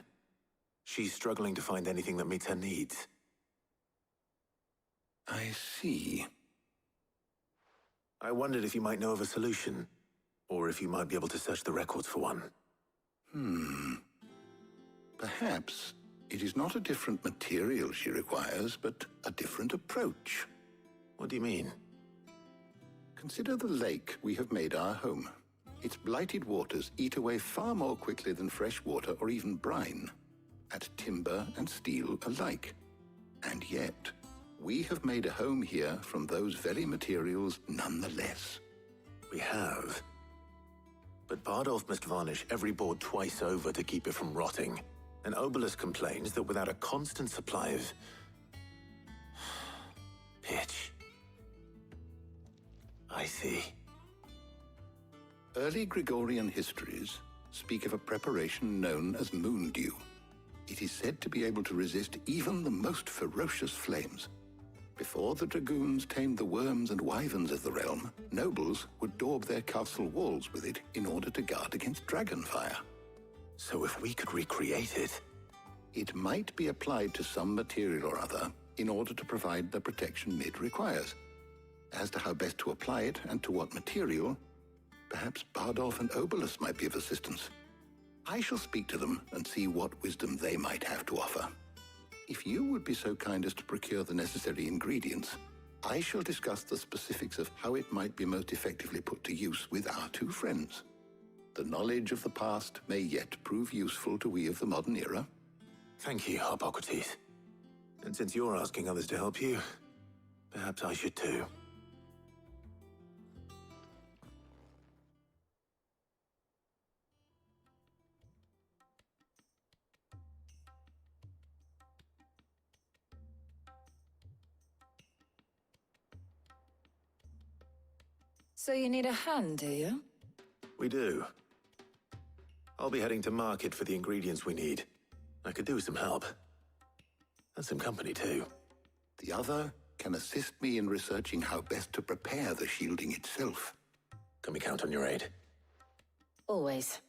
she's struggling to find anything that meets her needs. I see. I wondered if you might know of a solution, or if you might be able to search the records for one. Perhaps it is not a different material she requires, but a different approach. What do you mean? Consider the lake we have made our home. Its blighted waters eat away far more quickly than fresh water or even brine, at timber and steel alike. And yet, we have made a home here from those very materials nonetheless. We have. But Bardolph must varnish every board twice over to keep it from rotting. And Obelus complains that without a constant supply of pitch. I see. Early Gregorian histories speak of a preparation known as moon dew. It is said to be able to resist even the most ferocious flames. Before the dragoons tamed the worms and wyverns of the realm, nobles would daub their castle walls with it in order to guard against dragon fire. So if we could recreate it... It might be applied to some material or other in order to provide the protection Mid requires. As to how best to apply it and to what material, perhaps Bardolph and Obelus might be of assistance. I shall speak to them and see what wisdom they might have to offer. If you would be so kind as to procure the necessary ingredients, I shall discuss the specifics of how it might be most effectively put to use with our two friends. The knowledge of the past may yet prove useful to we of the modern era. Thank you, Harpocrates. And since you're asking others to help you, perhaps I should too. So you need a hand, do you? We do. I'll be heading to market for the ingredients we need. I could do with some help. And some company, too. The other can assist me in researching how best to prepare the shielding itself. Can we count on your aid? Always.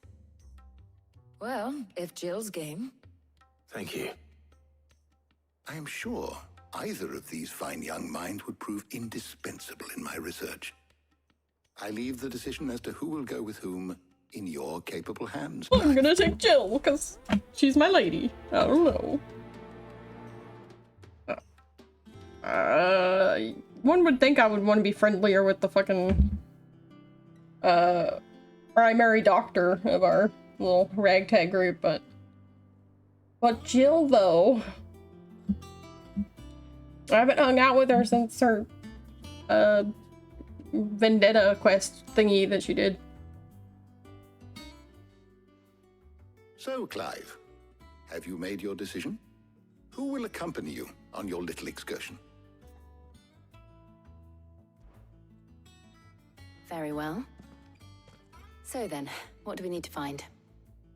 Well, if Jill's game. Thank you. I am sure either of these fine young minds would prove indispensable in my research. I leave the decision as to who will go with whom in your capable hands. I'm gonna take Jill, because she's my lady. I don't know. One would think I would want to be friendlier with the fucking primary doctor of our little ragtag group, but Jill, though, I haven't hung out with her since her vendetta quest thingy that she did. So, Clive, have you made your decision? Who will accompany you on your little excursion? Very well. So then, what do we need to find?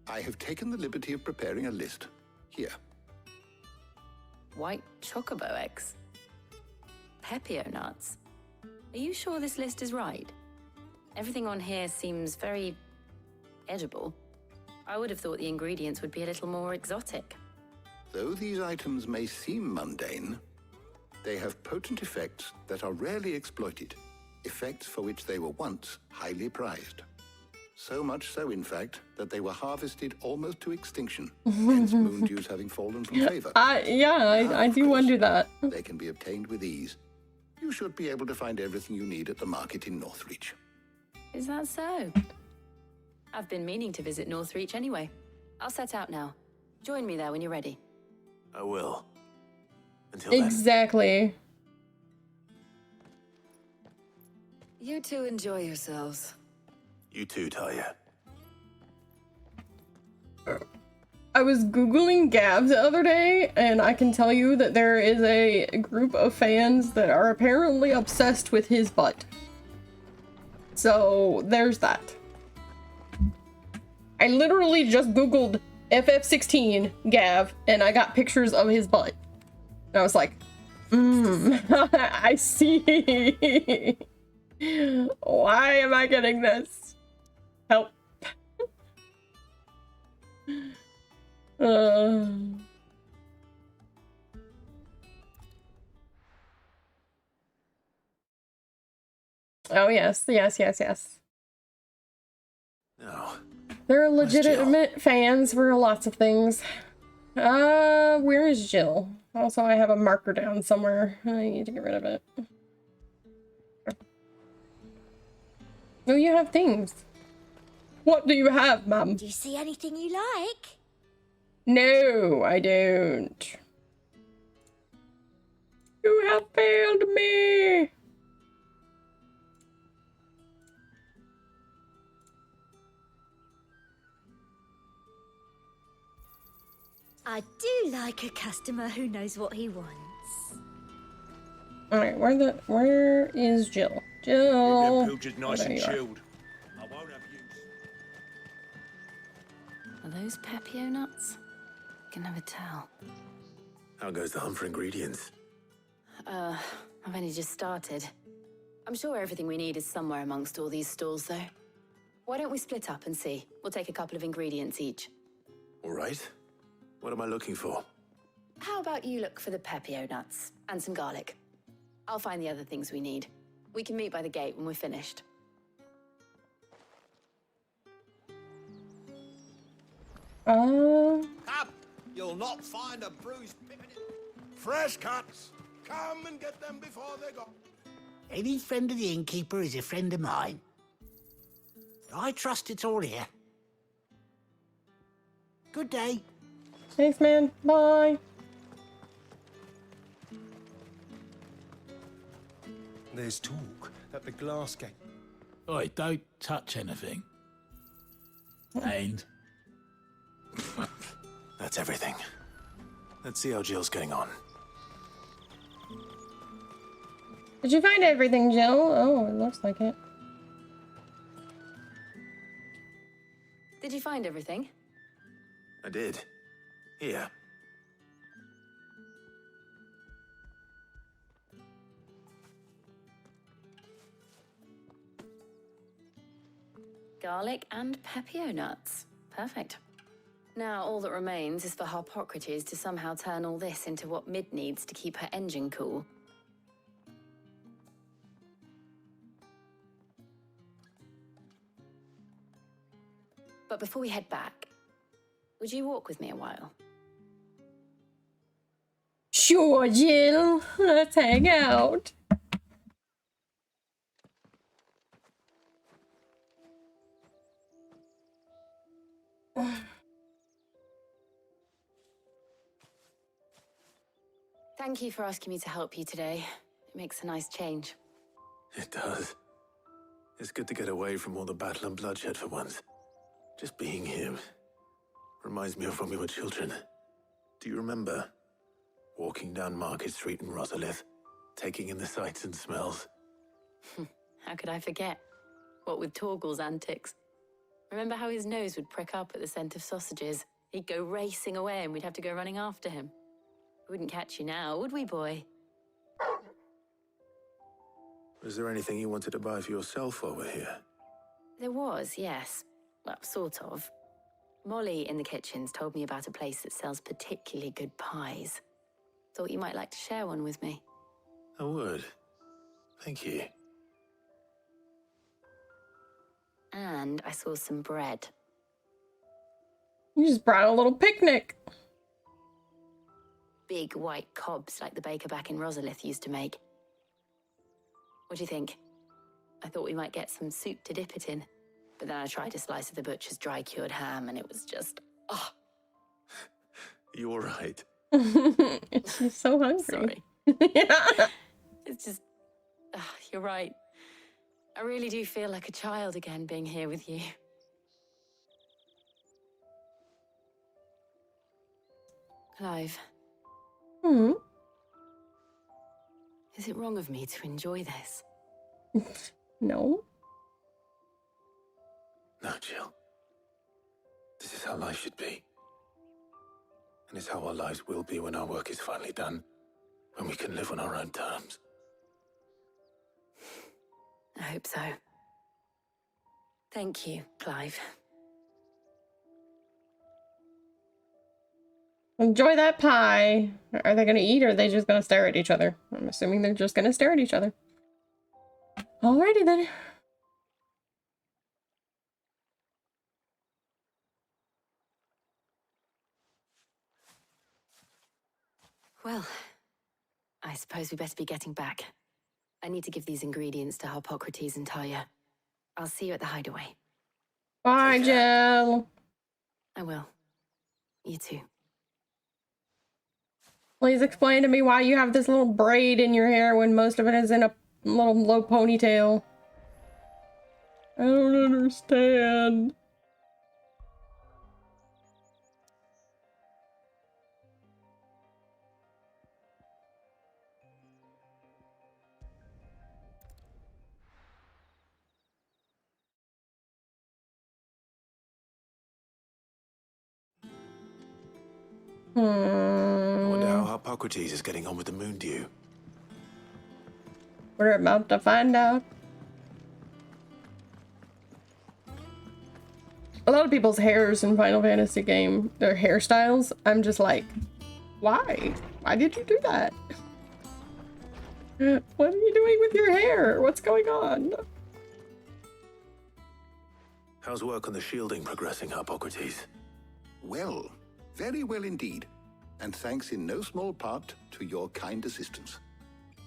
I have taken the liberty of preparing a list. Here. White chocobo eggs. Pepio nuts. Are you sure this list is right? Everything on here seems very edible. I would have thought the ingredients would be a little more exotic. Though these items may seem mundane, they have potent effects that are rarely exploited, effects for which they were once highly prized. So much so, in fact, that they were harvested almost to extinction, hence moon dews having fallen from favor. I do wonder that. They can be obtained with ease. You should be able to find everything you need at the market in Northreach. Is that so? I've been meaning to visit Northreach anyway. I'll set out now. Join me there when you're ready. I will. Until then. Exactly. You two enjoy yourselves. You too, Talia. I was Googling Gav the other day, and I can tell you that there is a group of fans that are apparently obsessed with his butt. So, there's that. I literally just Googled FF16 Gav, and I got pictures of his butt. And I was like, I see. Why am I getting this? Help. Oh yes. No. They're legitimate fans for lots of things. Where is Jill? Also, I have a marker down somewhere. I need to get rid of it. Oh, you have things. What do you have, Mum? Do you see anything you like? No, I don't. You have failed me. I do like a customer who knows what he wants. Alright, where is Jill? Jill. Pilchard's nice and chilled. I won't have use. Are those Pepio nuts? Can never tell. How goes the hunt for ingredients? I've only just started. I'm sure everything we need is somewhere amongst all these stalls, though. Why don't we split up and see? We'll take a couple of ingredients each. All right. What am I looking for? How about you look for the Pepio nuts and some garlic? I'll find the other things we need. We can meet by the gate when we're finished. Up! You'll not find a bruised pippin. Fresh cuts. Come and get them before they're gone. Any friend of the innkeeper is a friend of mine. I trust it's all here. Good day. Thanks, man. Bye. There's talk that the glass gate... Oi, don't touch anything. And... That's everything. Let's see how Jill's getting on. Did you find everything, Jill? Oh, it looks like it. Did you find everything? I did. Here. Garlic and pepio nuts. Perfect. Now all that remains is for Harpocrates to somehow turn all this into what Mid needs to keep her engine cool. But before we head back, would you walk with me a while? Sure, Jill. Let's hang out. Thank you for asking me to help you today. It makes a nice change. It does. It's good to get away from all the battle and bloodshed for once. Just being here reminds me of when we were children. Do you remember? Walking down Market Street in Rosalith, taking in the sights and smells. How could I forget? What with Torgal's antics. Remember how his nose would prick up at the scent of sausages? He'd go racing away and we'd have to go running after him. We wouldn't catch you now, would we, boy? Was there anything you wanted to buy for yourself while we're here? There was, yes. Well, sort of. Molly in the kitchens told me about a place that sells particularly good pies. Thought you might like to share one with me. I would. Thank you. And I saw some bread. You just brought a little picnic. Big white cobs like the baker back in Rosalith used to make. What do you think? I thought we might get some soup to dip it in. But then I tried a slice of the butcher's dry-cured ham and it was just, oh. You all right? She's so hungry. Sorry. Yeah. It's just, you're right. I really do feel like a child again being here with you. Clive. Is it wrong of me to enjoy this? No. No, Jill. This is how life should be. And it's how our lives will be when our work is finally done. When we can live on our own terms. I hope so. Thank you, Clive. Enjoy that pie. Are they going to eat or are they just going to stare at each other? I'm assuming they're just going to stare at each other. Alrighty then. Well, I suppose we better be getting back. I need to give these ingredients to Harpocrates and Talia. I'll see you at the hideaway. Bye, Jill. I will. You too. Please explain to me why you have this little braid in your hair when most of it is in a little low ponytail. I don't understand. I wonder how Harpocrates is getting on with the moon dew. We're about to find out. A lot of people's hairs in Final Fantasy game, their hairstyles, I'm just like, why? Why did you do that? What are you doing with your hair? What's going on? How's work on the shielding progressing, Harpocrates? Well, very well indeed. And thanks in no small part to your kind assistance.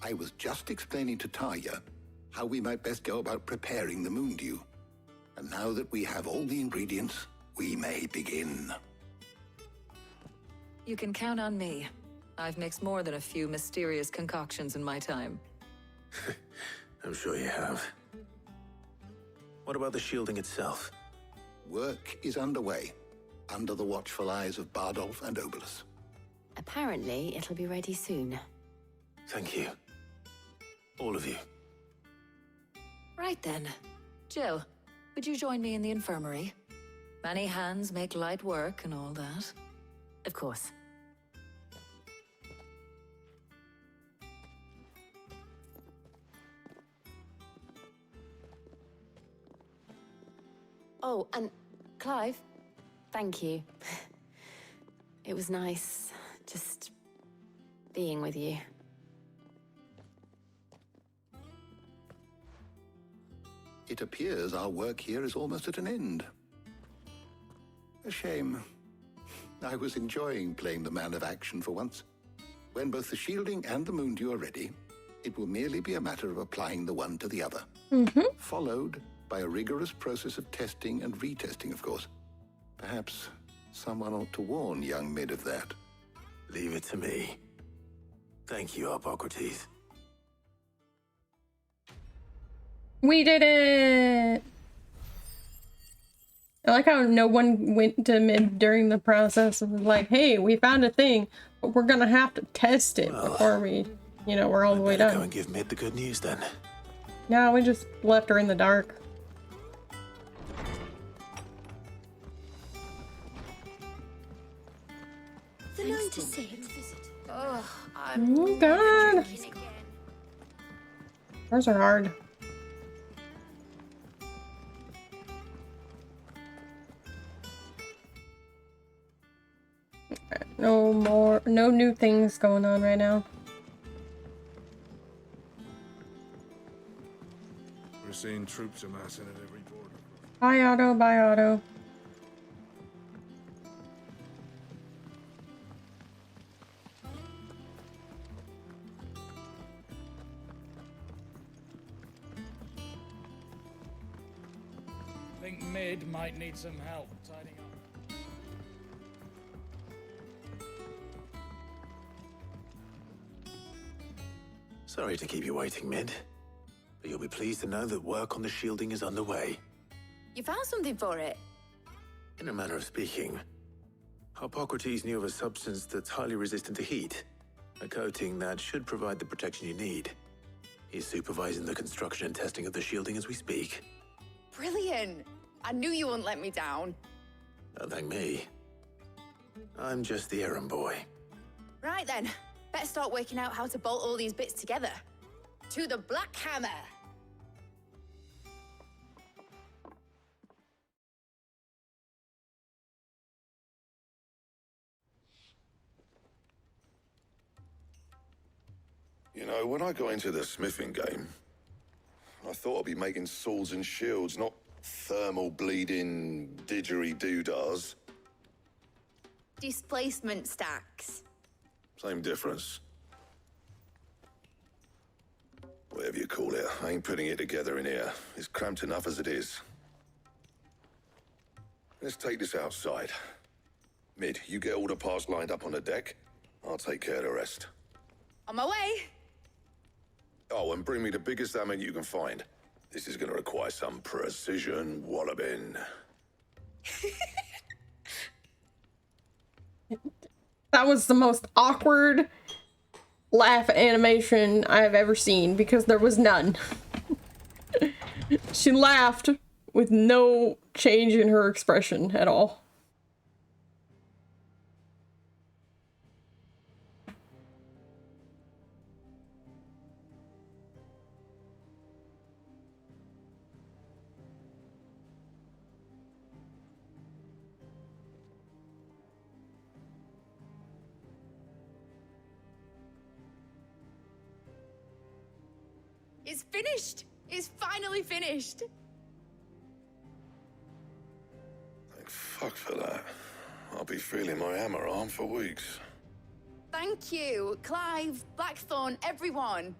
I was just explaining to Talia how we might best go about preparing the moon dew. And now that we have all the ingredients, we may begin. You can count on me. I've mixed more than a few mysterious concoctions in my time. I'm sure you have. What about the shielding itself? Work is underway, under the watchful eyes of Bardolph and Obolus. Apparently, it'll be ready soon. Thank you. All of you. Right then. Jill, would you join me in the infirmary? Many hands make light work and all that. Of course. Oh, and Clive, thank you. It was nice just being with you. It appears our work here is almost at an end. A shame. I was enjoying playing the man of action for once. When both the shielding and the moondew are ready, it will merely be a matter of applying the one to the other. Followed by a rigorous process of testing and retesting, of course. Perhaps someone ought to warn young Mid of that. Leave it to me. Thank you, Hippocrates. We did it! I like how no one went to Mid during the process and was like, hey, we found a thing, but we're gonna have to test it before we, you know, we're all the way done. Go and give Mid the good news then. No, we just left her in the dark. The 9 to 6. Oh god! Those are hard. No new things going on right now. We're seeing troops amassing at every border. Bye, Otto. Bye, Otto. Think Mid might need some help tidying up. Sorry to keep you waiting, Mid. But you'll be pleased to know that work on the shielding is underway. You found something for it? In a manner of speaking, Hippocrates knew of a substance that's highly resistant to heat. A coating that should provide the protection you need. He's supervising the construction and testing of the shielding as we speak. Brilliant! I knew you wouldn't let me down. Don't thank me. I'm just the errand boy. Right then, better start working out how to bolt all these bits together. To the Black Hammer! You know, when I got into the smithing game, I thought I'd be making swords and shields, not thermal bleeding didgeridoo-dahs. Displacement stacks. Same difference. Whatever you call it, I ain't putting it together in here. It's cramped enough as it is. Let's take this outside. Mid, you get all the parts lined up on the deck. I'll take care of the rest. On my way! Oh, and bring me the biggest hammer you can find. This is gonna require some precision walloping. That was the most awkward laugh animation I've ever seen because there was none. She laughed with no change in her expression at all. It's finished! It's finally finished! Thank fuck for that. I'll be feeling my hammer arm for weeks. Thank you, Clive, Blackthorn, everyone.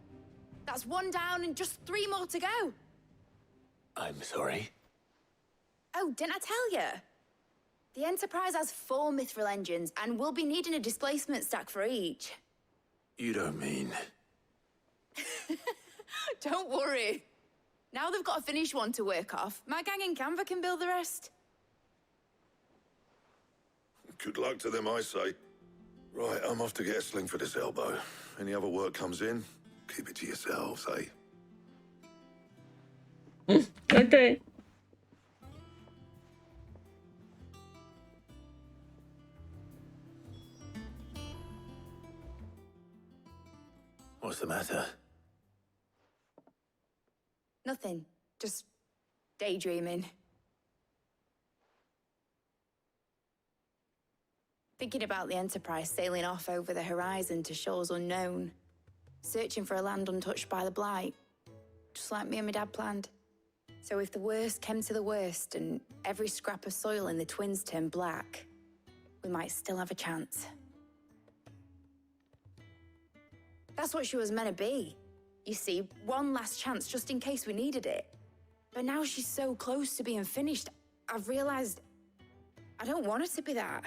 That's one down and just 3 more to go. I'm sorry. Oh, didn't I tell you? The Enterprise has 4 mithril engines and we'll be needing a displacement stack for each. You don't mean... Don't worry. Now they've got a finished one to work off. My gang in Canva can build the rest. Good luck to them, I say. Right, I'm off to get a sling for this elbow. Any other work comes in, keep it to yourselves, eh? Okay. What's the matter? Nothing. Just daydreaming. Thinking about the Enterprise sailing off over the horizon to shores unknown. Searching for a land untouched by the Blight. Just like me and my dad planned. So if the worst came to the worst and every scrap of soil in the Twins turned black, we might still have a chance. That's what she was meant to be. You see, one last chance just in case we needed it. But now she's so close to being finished, I've realized I don't want her to be that.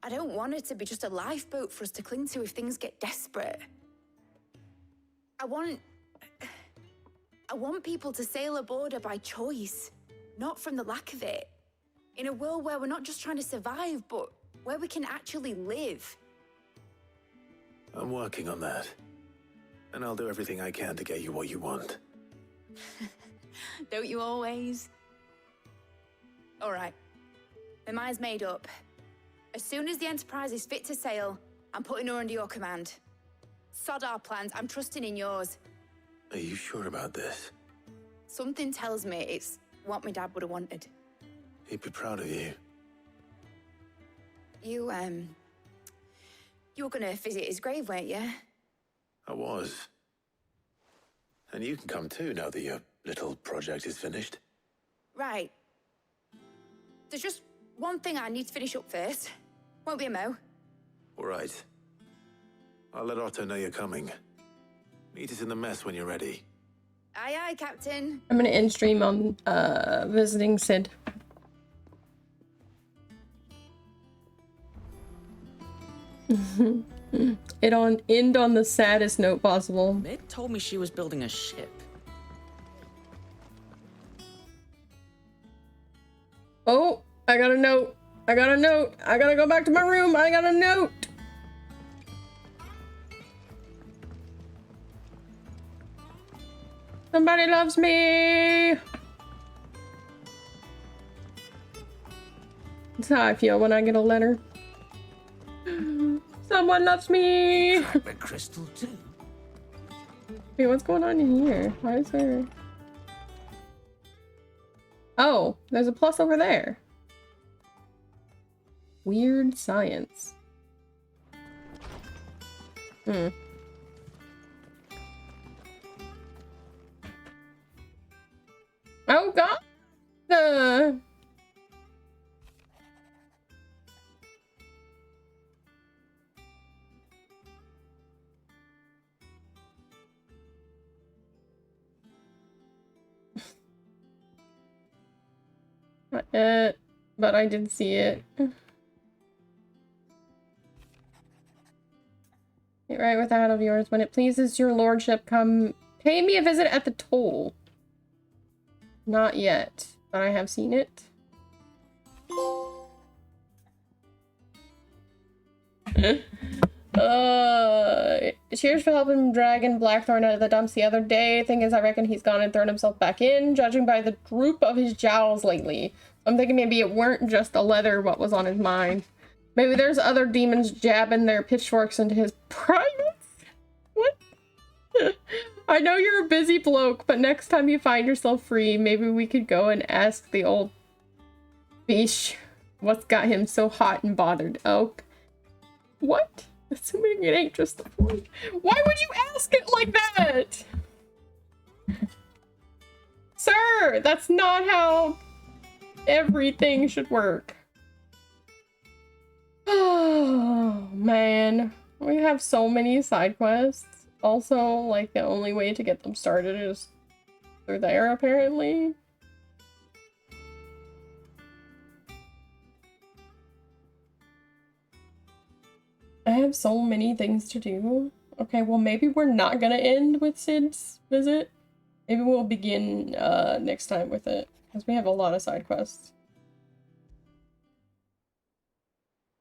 I don't want her to be just a lifeboat for us to cling to if things get desperate. I want people to sail aboard her by choice, not from the lack of it. In a world where we're not just trying to survive, but where we can actually live. I'm working on that. And I'll do everything I can to get you what you want. Don't you always? All right. My mind's made up. As soon as the Enterprise is fit to sail, I'm putting her under your command. Sod our plans, I'm trusting in yours. Are you sure about this? Something tells me it's what my dad would have wanted. He'd be proud of you. You were gonna visit his grave, weren't you? I was. And you can come too now that your little project is finished. Right. There's just one thing I need to finish up first. Won't be a mo. All right. I'll let Otto know you're coming. Meet us in the mess when you're ready. Aye, aye, Captain. I'm gonna end stream on visiting Sid. End on the saddest note possible. Meg told me she was building a ship. Oh, I got a note. I got a note. I gotta go back to my room. I got a note. Somebody loves me. That's how I feel when I get a letter. Someone loves me. Red crystal too. Wait, what's going on in here? Why is there... Oh, there's a plus over there. Weird science. Hmm. Oh god! Not yet, but I did see it. Get right with that of yours. When it pleases your lordship, come pay me a visit at the toll. Not yet, but I have seen it. Cheers for helping Dragon Blackthorn out of the dumps the other day. Thing is, I reckon he's gone and thrown himself back in, judging by the droop of his jowls lately. I'm thinking maybe it weren't just the leather what was on his mind. Maybe there's other demons jabbing their pitchforks into his privates? What? I know you're a busy bloke, but next time you find yourself free, maybe we could go and ask the old bish what's got him so hot and bothered. Oh, what? Assuming it ain't just the point. Why would you ask it like that? Sir, that's not how everything should work. Oh, man. We have so many side quests. Also, like, the only way to get them started is through there, apparently. I have so many things to do. Okay, well, maybe we're not gonna end with Sid's visit. Maybe we'll begin next time with it, because we have a lot of side quests.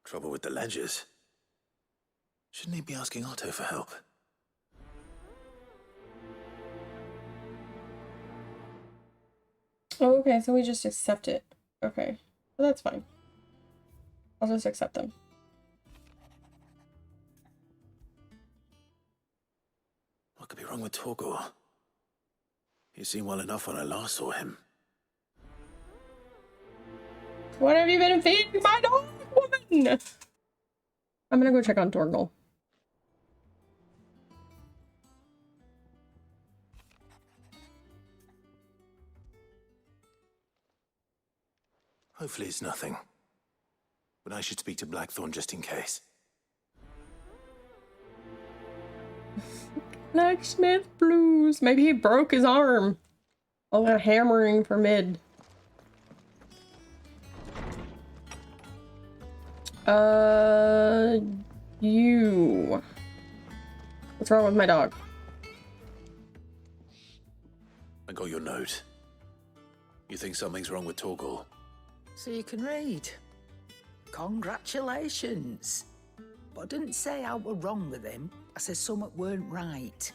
Trouble with the ledgers. Shouldn't he be asking Otto for help? Oh, okay, so we just accept it. Okay, well, that's fine. I'll just accept them. wrong with Torgor? He seemed well enough when I last saw him. What have you been feeding my dog, woman? I'm gonna go check on Torgor. Hopefully it's nothing. But I should speak to Blackthorn just in case. Blacksmith blues. Maybe he broke his arm. All that hammering for mid. You. What's wrong with my dog? I got your note. You think something's wrong with Torgor? So you can read. Congratulations. But I didn't say I were wrong with him. I said something weren't right.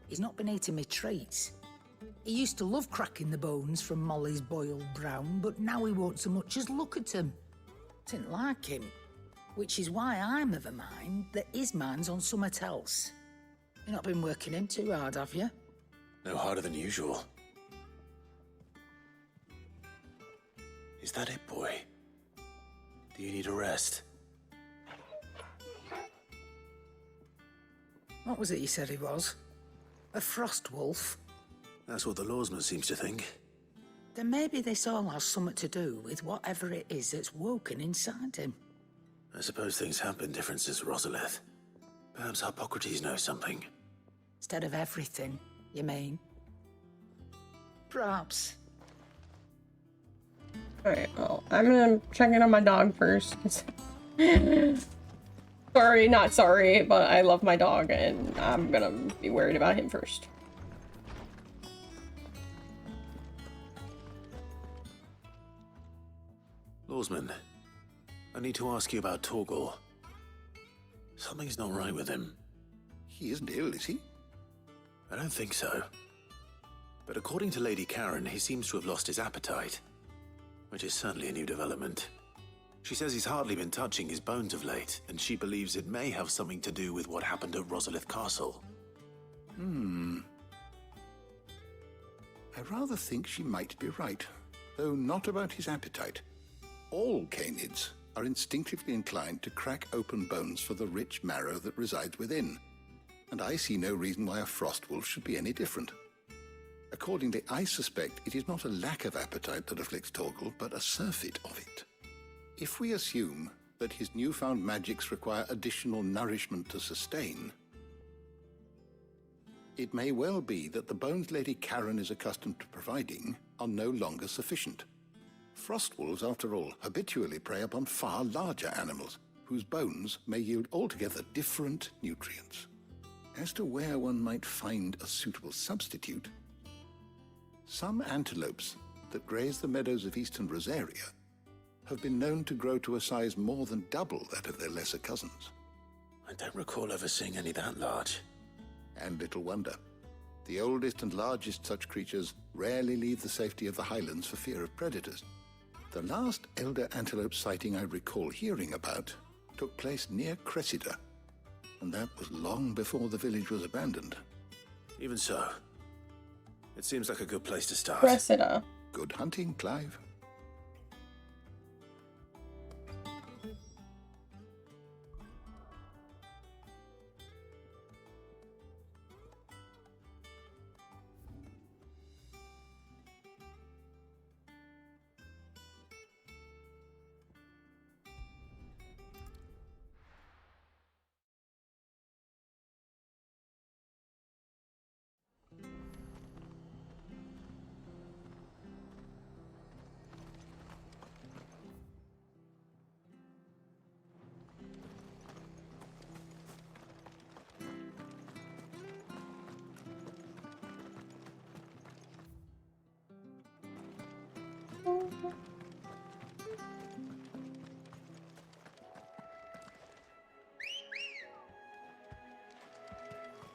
He's not been eating me treats. He used to love cracking the bones from Molly's boiled brown, but now he won't so much as look at them. Didn't like him. Which is why I'm of a mind that his mind's on something else. You've not been working him too hard, have you? No harder than usual. Is that it, boy? Do you need a rest? What was it you said he was? A frost wolf? That's what the lawsman seems to think. Then maybe this all has something to do with whatever it is that's woken inside him. I suppose things have been different since Rosalith. Perhaps Hippocrates knows something. Instead of everything, you mean? Perhaps. Alright, well, I'm gonna check in on my dog first. Sorry, not sorry, but I love my dog and I'm gonna be worried about him first. Lawsman, I need to ask you about Torgor. Something's not right with him. He isn't ill, is he? I don't think so. But according to Lady Karen, he seems to have lost his appetite. Which is certainly a new development. She says he's hardly been touching his bones of late, and she believes it may have something to do with what happened at Rosalith Castle. I rather think she might be right, though not about his appetite. All canids are instinctively inclined to crack open bones for the rich marrow that resides within, and I see no reason why a frost wolf should be any different. Accordingly, I suspect it is not a lack of appetite that afflicts Torgor, but a surfeit of it. If we assume that his newfound magics require additional nourishment to sustain, it may well be that the bones Lady Karen is accustomed to providing are no longer sufficient. Frost wolves, after all, habitually prey upon far larger animals, whose bones may yield altogether different nutrients. As to where one might find a suitable substitute, some antelopes that graze the meadows of eastern Rosaria have been known to grow to a size more than double that of their lesser cousins. I don't recall ever seeing any that large. And little wonder. The oldest and largest such creatures rarely leave the safety of the highlands for fear of predators. The last elder antelope sighting I recall hearing about took place near Cressida, and that was long before the village was abandoned. Even so, it seems like a good place to start. Cressida. Good hunting, Clive.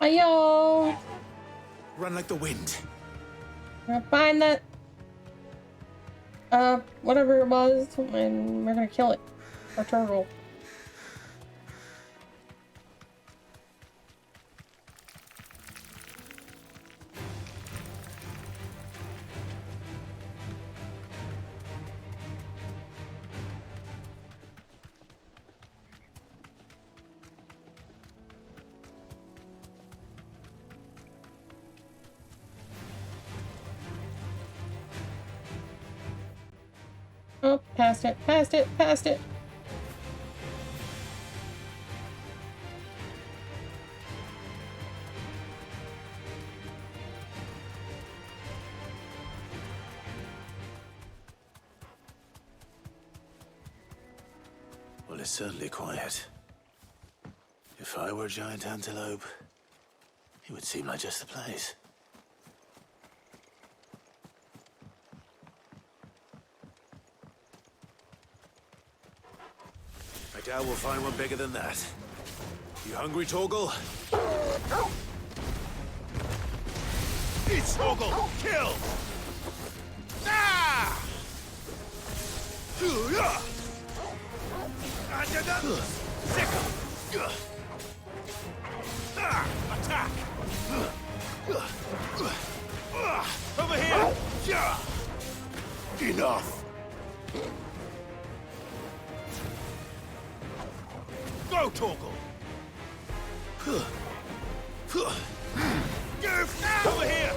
Ayo! Run like the wind. We're gonna find that whatever it was, and we're gonna kill it. Or turtle. Oh, past it, past it, past it. Well, it's certainly quiet. If I were a giant antelope, it would seem like just the place. I doubt we'll find one bigger than that. You hungry, Torgal? It's Torgal! Kill! Ah! Attack! Over here! Enough! Go, Torgal! Over here!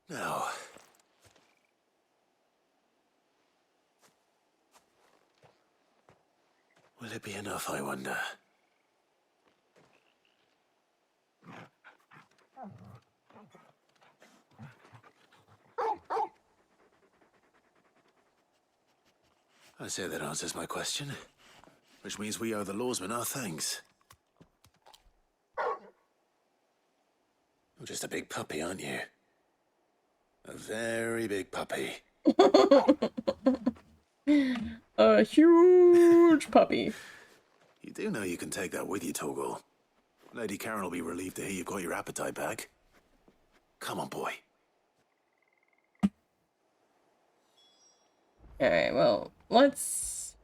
Now, will it be enough, I wonder? I say that answers my question, which means we owe the lawsmen our thanks. You're just a big puppy, aren't you? A very big puppy. A huge puppy. You do know you can take that with you, Torgal. Lady Karen will be relieved to hear you've got your appetite back. Come on, boy. Alright, well, let's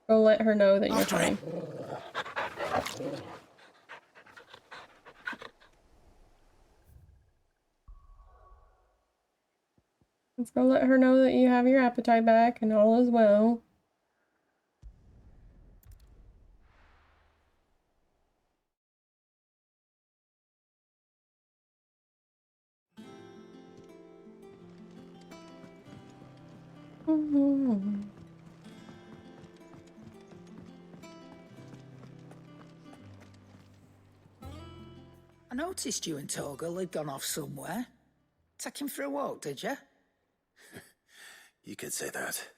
go let her know that you're fine. Let's go let her know that you have your appetite back and all is well. I noticed you and Torgal had gone off somewhere. Take him for a walk, did you? You could say that.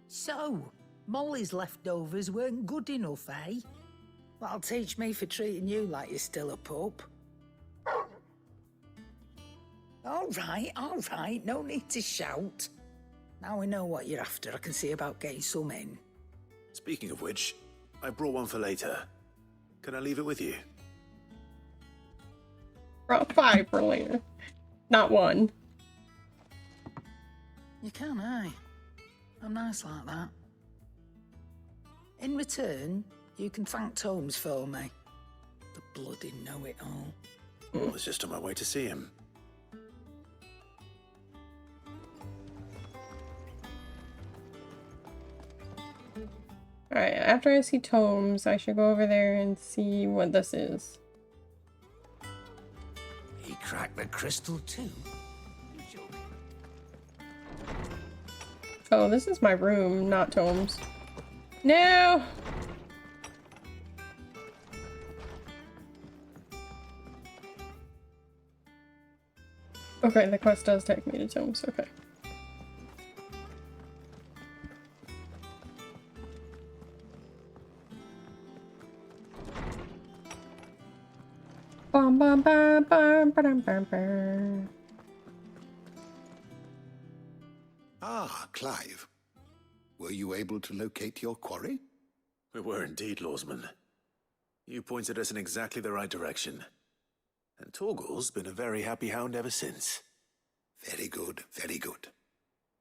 So, Molly's leftovers weren't good enough, eh? That'll teach me for treating you like you're still a pup. All right, no need to shout. Now we know what you're after, I can see about getting some in. Speaking of which, I brought one for later. Can I leave it with you? Brought 5 for later. Not 1. You can, eh? I'm nice like that. In return, you can thank Tomes for me. The bloody know-it-all. I was just on my way to see him. Alright, after I see Tomes, I should go over there and see what this is. He cracked the crystal too. Oh, this is my room, not Tomes. No! Okay, the quest does take me to Tomes, okay. Bum bum bum bum bum bum bum. Ah, Clive. Were you able to locate your quarry? We were indeed, Lawsman. You pointed us in exactly the right direction. And Torgal's been a very happy hound ever since. Very good, very good.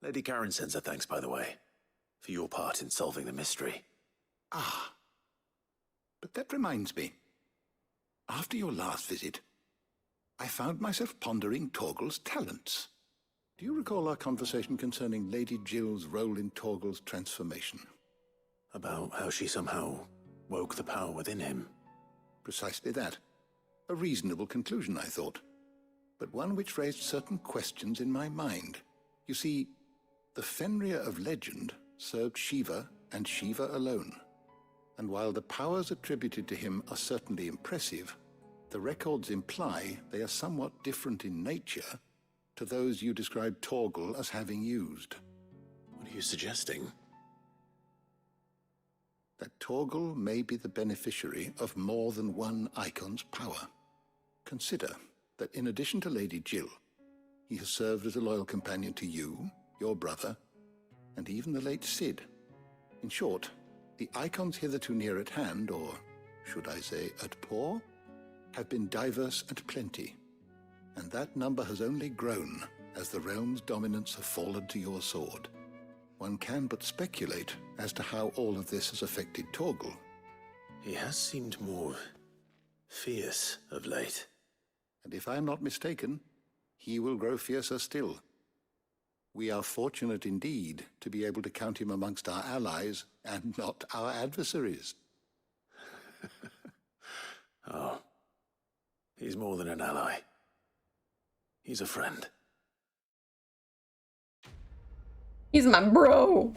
Lady Karen sends her thanks, by the way, for your part in solving the mystery. Ah. But that reminds me. After your last visit, I found myself pondering Torgal's talents. Do you recall our conversation concerning Lady Jill's role in Torgal's transformation? About how she somehow woke the power within him. Precisely that. A reasonable conclusion, I thought, but one which raised certain questions in my mind. You see, the Fenrir of legend served Shiva and Shiva alone. And while the powers attributed to him are certainly impressive, the records imply they are somewhat different in nature to those you described Torgal as having used. What are you suggesting? That Torgal may be the beneficiary of more than one icon's power. Consider that in addition to Lady Jill, he has served as a loyal companion to you, your brother, and even the late Cid. In short, the icons hitherto near at hand, or should I say at paw, have been diverse and plenty, and that number has only grown as the realm's dominance have fallen to your sword. One can but speculate as to how all of this has affected Torgal. He has seemed more fierce of late. And if I am not mistaken, he will grow fiercer still. We are fortunate indeed to be able to count him amongst our allies and not our adversaries. Oh, he's more than an ally. He's a friend. He's my bro.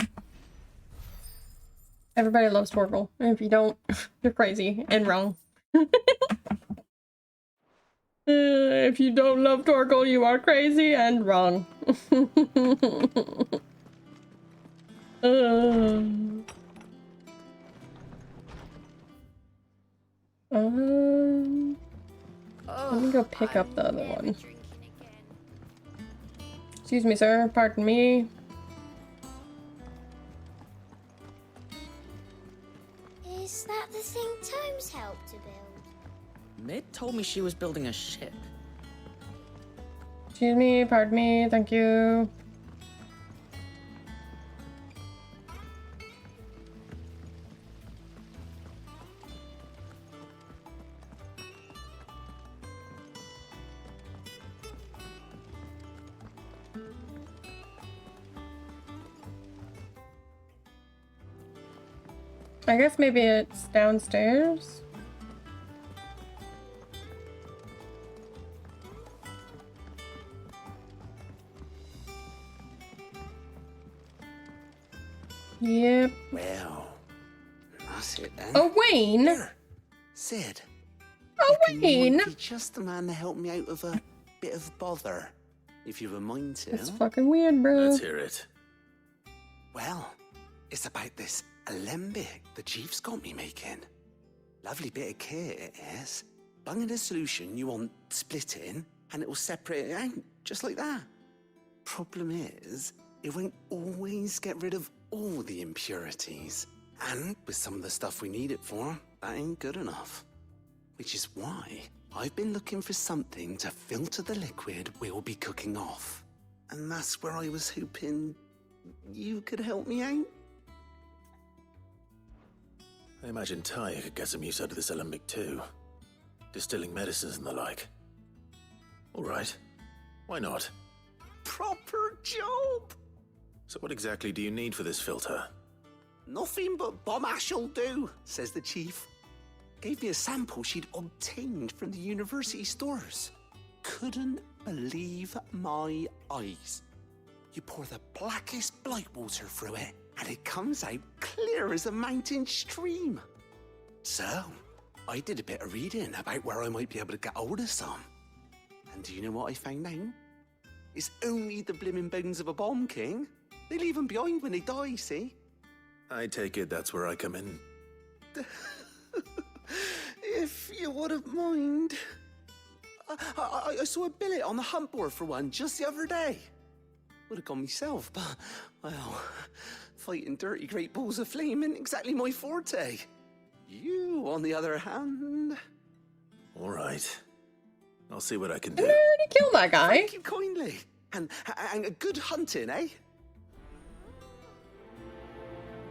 Everybody loves Torgal. And if you don't, you're crazy and wrong. If you don't love Torgal, you are crazy and wrong. Let me go pick up the other one. Excuse me, sir. Pardon me. Is that the thing Tomes helped to build? Mid told me she was building a ship. Excuse me, pardon me, thank you. I guess maybe it's downstairs. Yep. Well, that's it then. Oh, Wayne! Here, Cid. Oh, Wayne! You might be just the man to help me out of a bit of bother, if you've a mind to. It's fucking weird, bro. Let's hear it. Well, it's about this alembic the chief's got me making. Lovely bit of kit it is. Bung in a solution you want splitting, and it will separate it out, just like that. Problem is, it won't always get rid of all the impurities. And with some of the stuff we need it for, that ain't good enough. Which is why I've been looking for something to filter the liquid we'll be cooking off. And that's where I was hoping you could help me out. I imagine Ty could get some use out of this alembic too. Distilling medicines and the like. All right. Why not? Proper job! So what exactly do you need for this filter? Nothing but bomb ash'll do, says the chief. Gave me a sample she'd obtained from the university stores. Couldn't believe my eyes. You pour the blackest blight water through it, and it comes out clear as a mountain stream. So, I did a bit of reading about where I might be able to get hold of some. And do you know what I found out? It's only the blimmin' bones of a bomb king. They leave them behind when they die, see? I take it that's where I come in. If you wouldn't mind. I saw a billet on the hunt board for one just the other day. Would have gone myself, but, well, fighting dirty great balls of flame ain't exactly my forte. You, on the other hand... All right. I'll see what I can Didn't do. I already kill that guy? Thank you kindly. And good hunting, eh?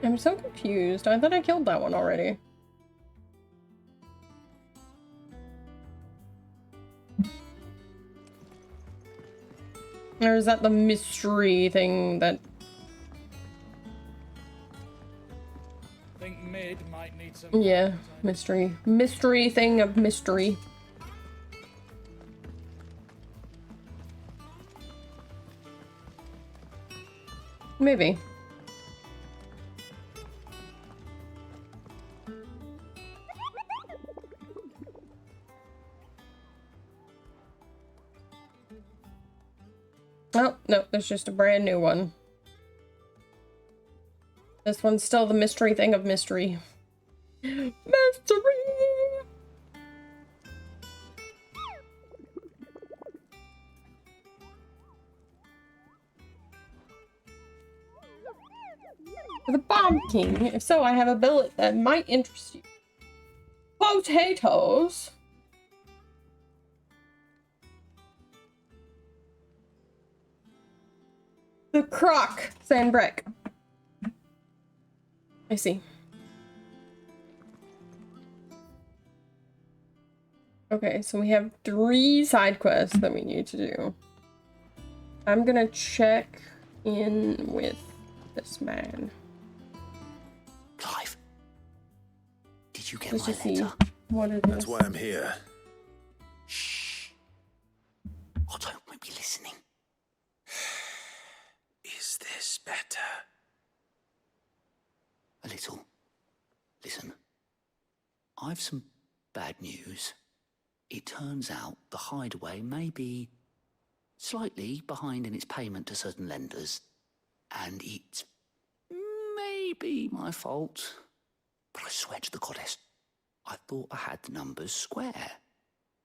I'm so confused. I thought I killed that one already. Or is that the mystery thing that... I think Mid might need some... Yeah, mystery. Mystery thing of mystery. Maybe. Oh, no, there's just a brand new one. This one's still the mystery thing of mystery. Mystery! The Bomb King. If so, I have a billet that might interest you. Potatoes. The Croc Sandbreck. I see. Okay, so we have 3 side quests that we need to do. I'm gonna check in with this man. Clive, did you get Let's my just see letter? what it That's is. why I'm here. Shh. Otto might be listening. Is this better? A little. Listen, I've some bad news. It turns out the Hideaway may be slightly behind in its payment to certain lenders, and it's maybe my fault. But I swear to the goddess, I thought I had the numbers square.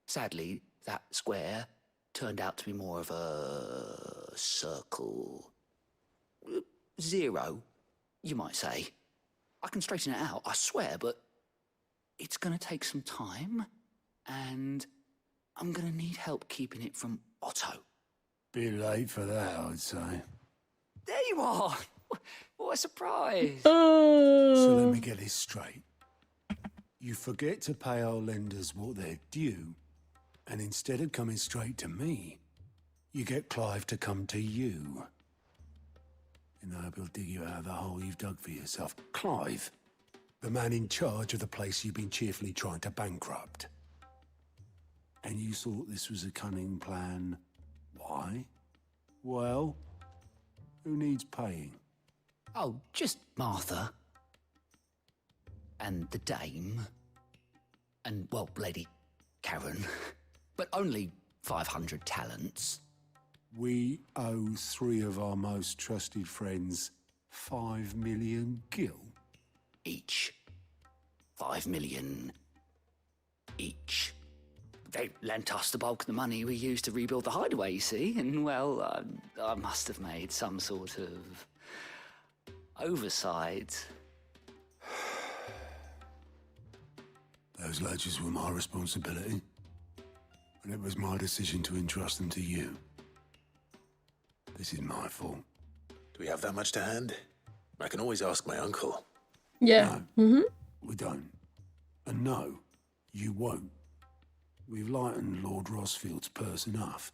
Sadly, that square turned out to be more of a circle. 0, you might say. I can straighten it out, I swear, but it's gonna take some time, and I'm gonna need help keeping it from Otto. Bit late for that, I'd say. There you are! What a surprise! So let me get this straight. You forget to pay our lenders what they're due, and instead of coming straight to me, you get Clive to come to you. And I hope he'll dig you out of the hole you've dug for yourself. Clive, the man in charge of the place you've been cheerfully trying to bankrupt. And you thought this was a cunning plan. Why? Well, who needs paying? Oh, just Martha. And the Dame. And, well, Lady Karen. But only 500 talents. We owe 3 of our most trusted friends 5 million gil. Each. 5 million each. They lent us the bulk of the money we used to rebuild the Hideaway, you see, and, well, I must have made some sort of oversight. Those ledgers were my responsibility, and it was my decision to entrust them to you. This is my fault. Do we have that much to hand? I can always ask my uncle. Yeah. No, we don't. And no, you won't. We've lightened Lord Rosfield's purse enough.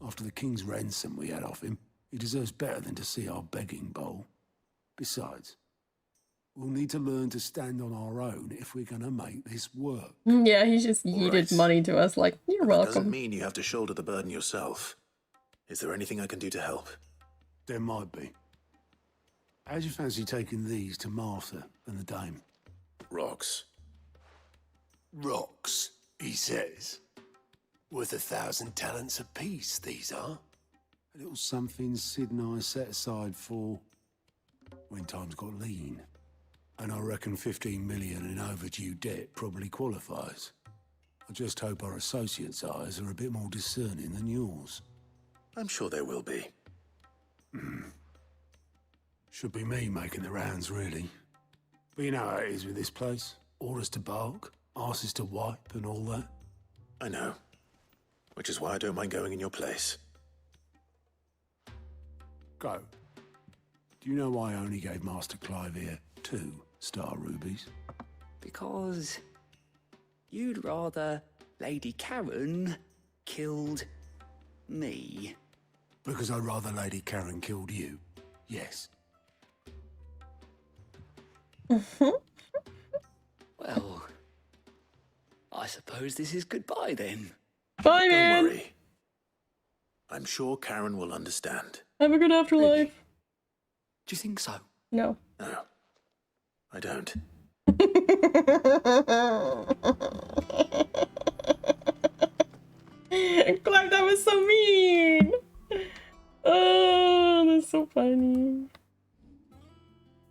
After the king's ransom we had off him, he deserves better than to see our begging bowl. Besides, we'll need to learn to stand on our own if we're gonna make this work. Yeah, he just yeeted money to us like, you're That welcome. doesn't mean you have to shoulder the burden yourself. Is there anything I can do to help? There might be. How'd you fancy taking these to Martha and the Dame? Rocks. Rocks, he says. Worth 1,000 talents apiece, these are. A little something Sid and I set aside for when times got lean. And I reckon 15 million in overdue debt probably qualifies. I just hope our associates' eyes are a bit more discerning than yours. I'm sure there will be. Should be me making the rounds, really. But you know how it is with this place. Orders to bark, arses to wipe, and all that. I know. Which is why I don't mind going in your place. Go. Do you know why I only gave Master Clive here too, Star Rubies? Because you'd rather Lady Karen killed me. Because I'd rather Lady Karen killed you. Yes. Well, I suppose this is goodbye then. Bye, man. Don't worry. I'm sure Karen will understand. Have a good afterlife. Do you think so? No. No, I don't. Clark, that was so mean. Oh, that's so funny.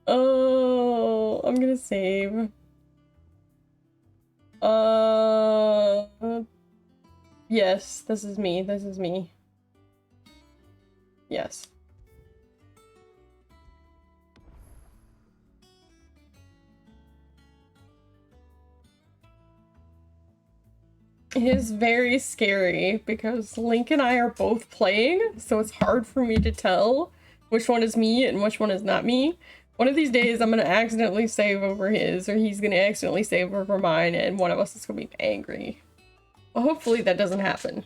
Oh, I'm gonna save. Yes, this is me. This is me. Yes. It is very scary because Link and I are both playing, so it's hard for me to tell which one is me and which one is not me. One of these days I'm gonna accidentally save over his, or he's gonna accidentally save over mine, and one of us is gonna be angry. Well, hopefully that doesn't happen.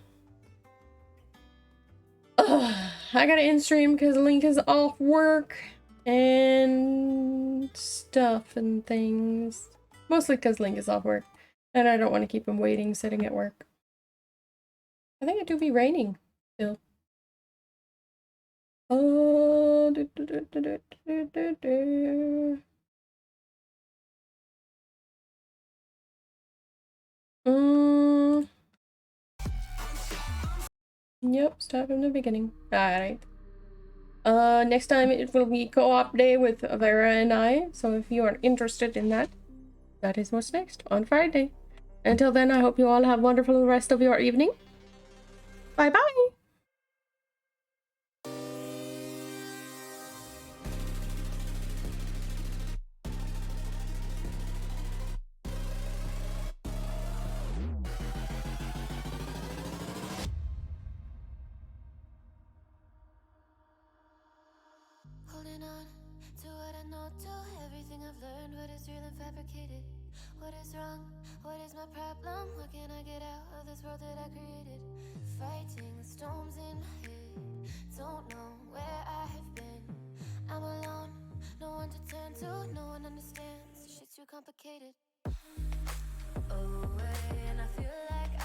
Ugh, I gotta end stream because Link is off work and stuff and things. Mostly because Link is off work. And I don't want to keep him waiting, sitting at work. I think it do be raining still. Oh, Yep, start from the beginning. Alright. Next time it will be co-op day with Vera and I. So if you are interested in that, that is what's next on Friday. Until then, I hope you all have a wonderful rest of your evening. Bye bye. Holding on to what I know, to everything I've learned, what is real and fabricated. What is wrong? What is my problem? What can I get out of this world that I created? Fighting the storms in my head. Don't know where I have been. I'm alone, no one to turn to, no one understands. Shit's too complicated. Away, and I feel like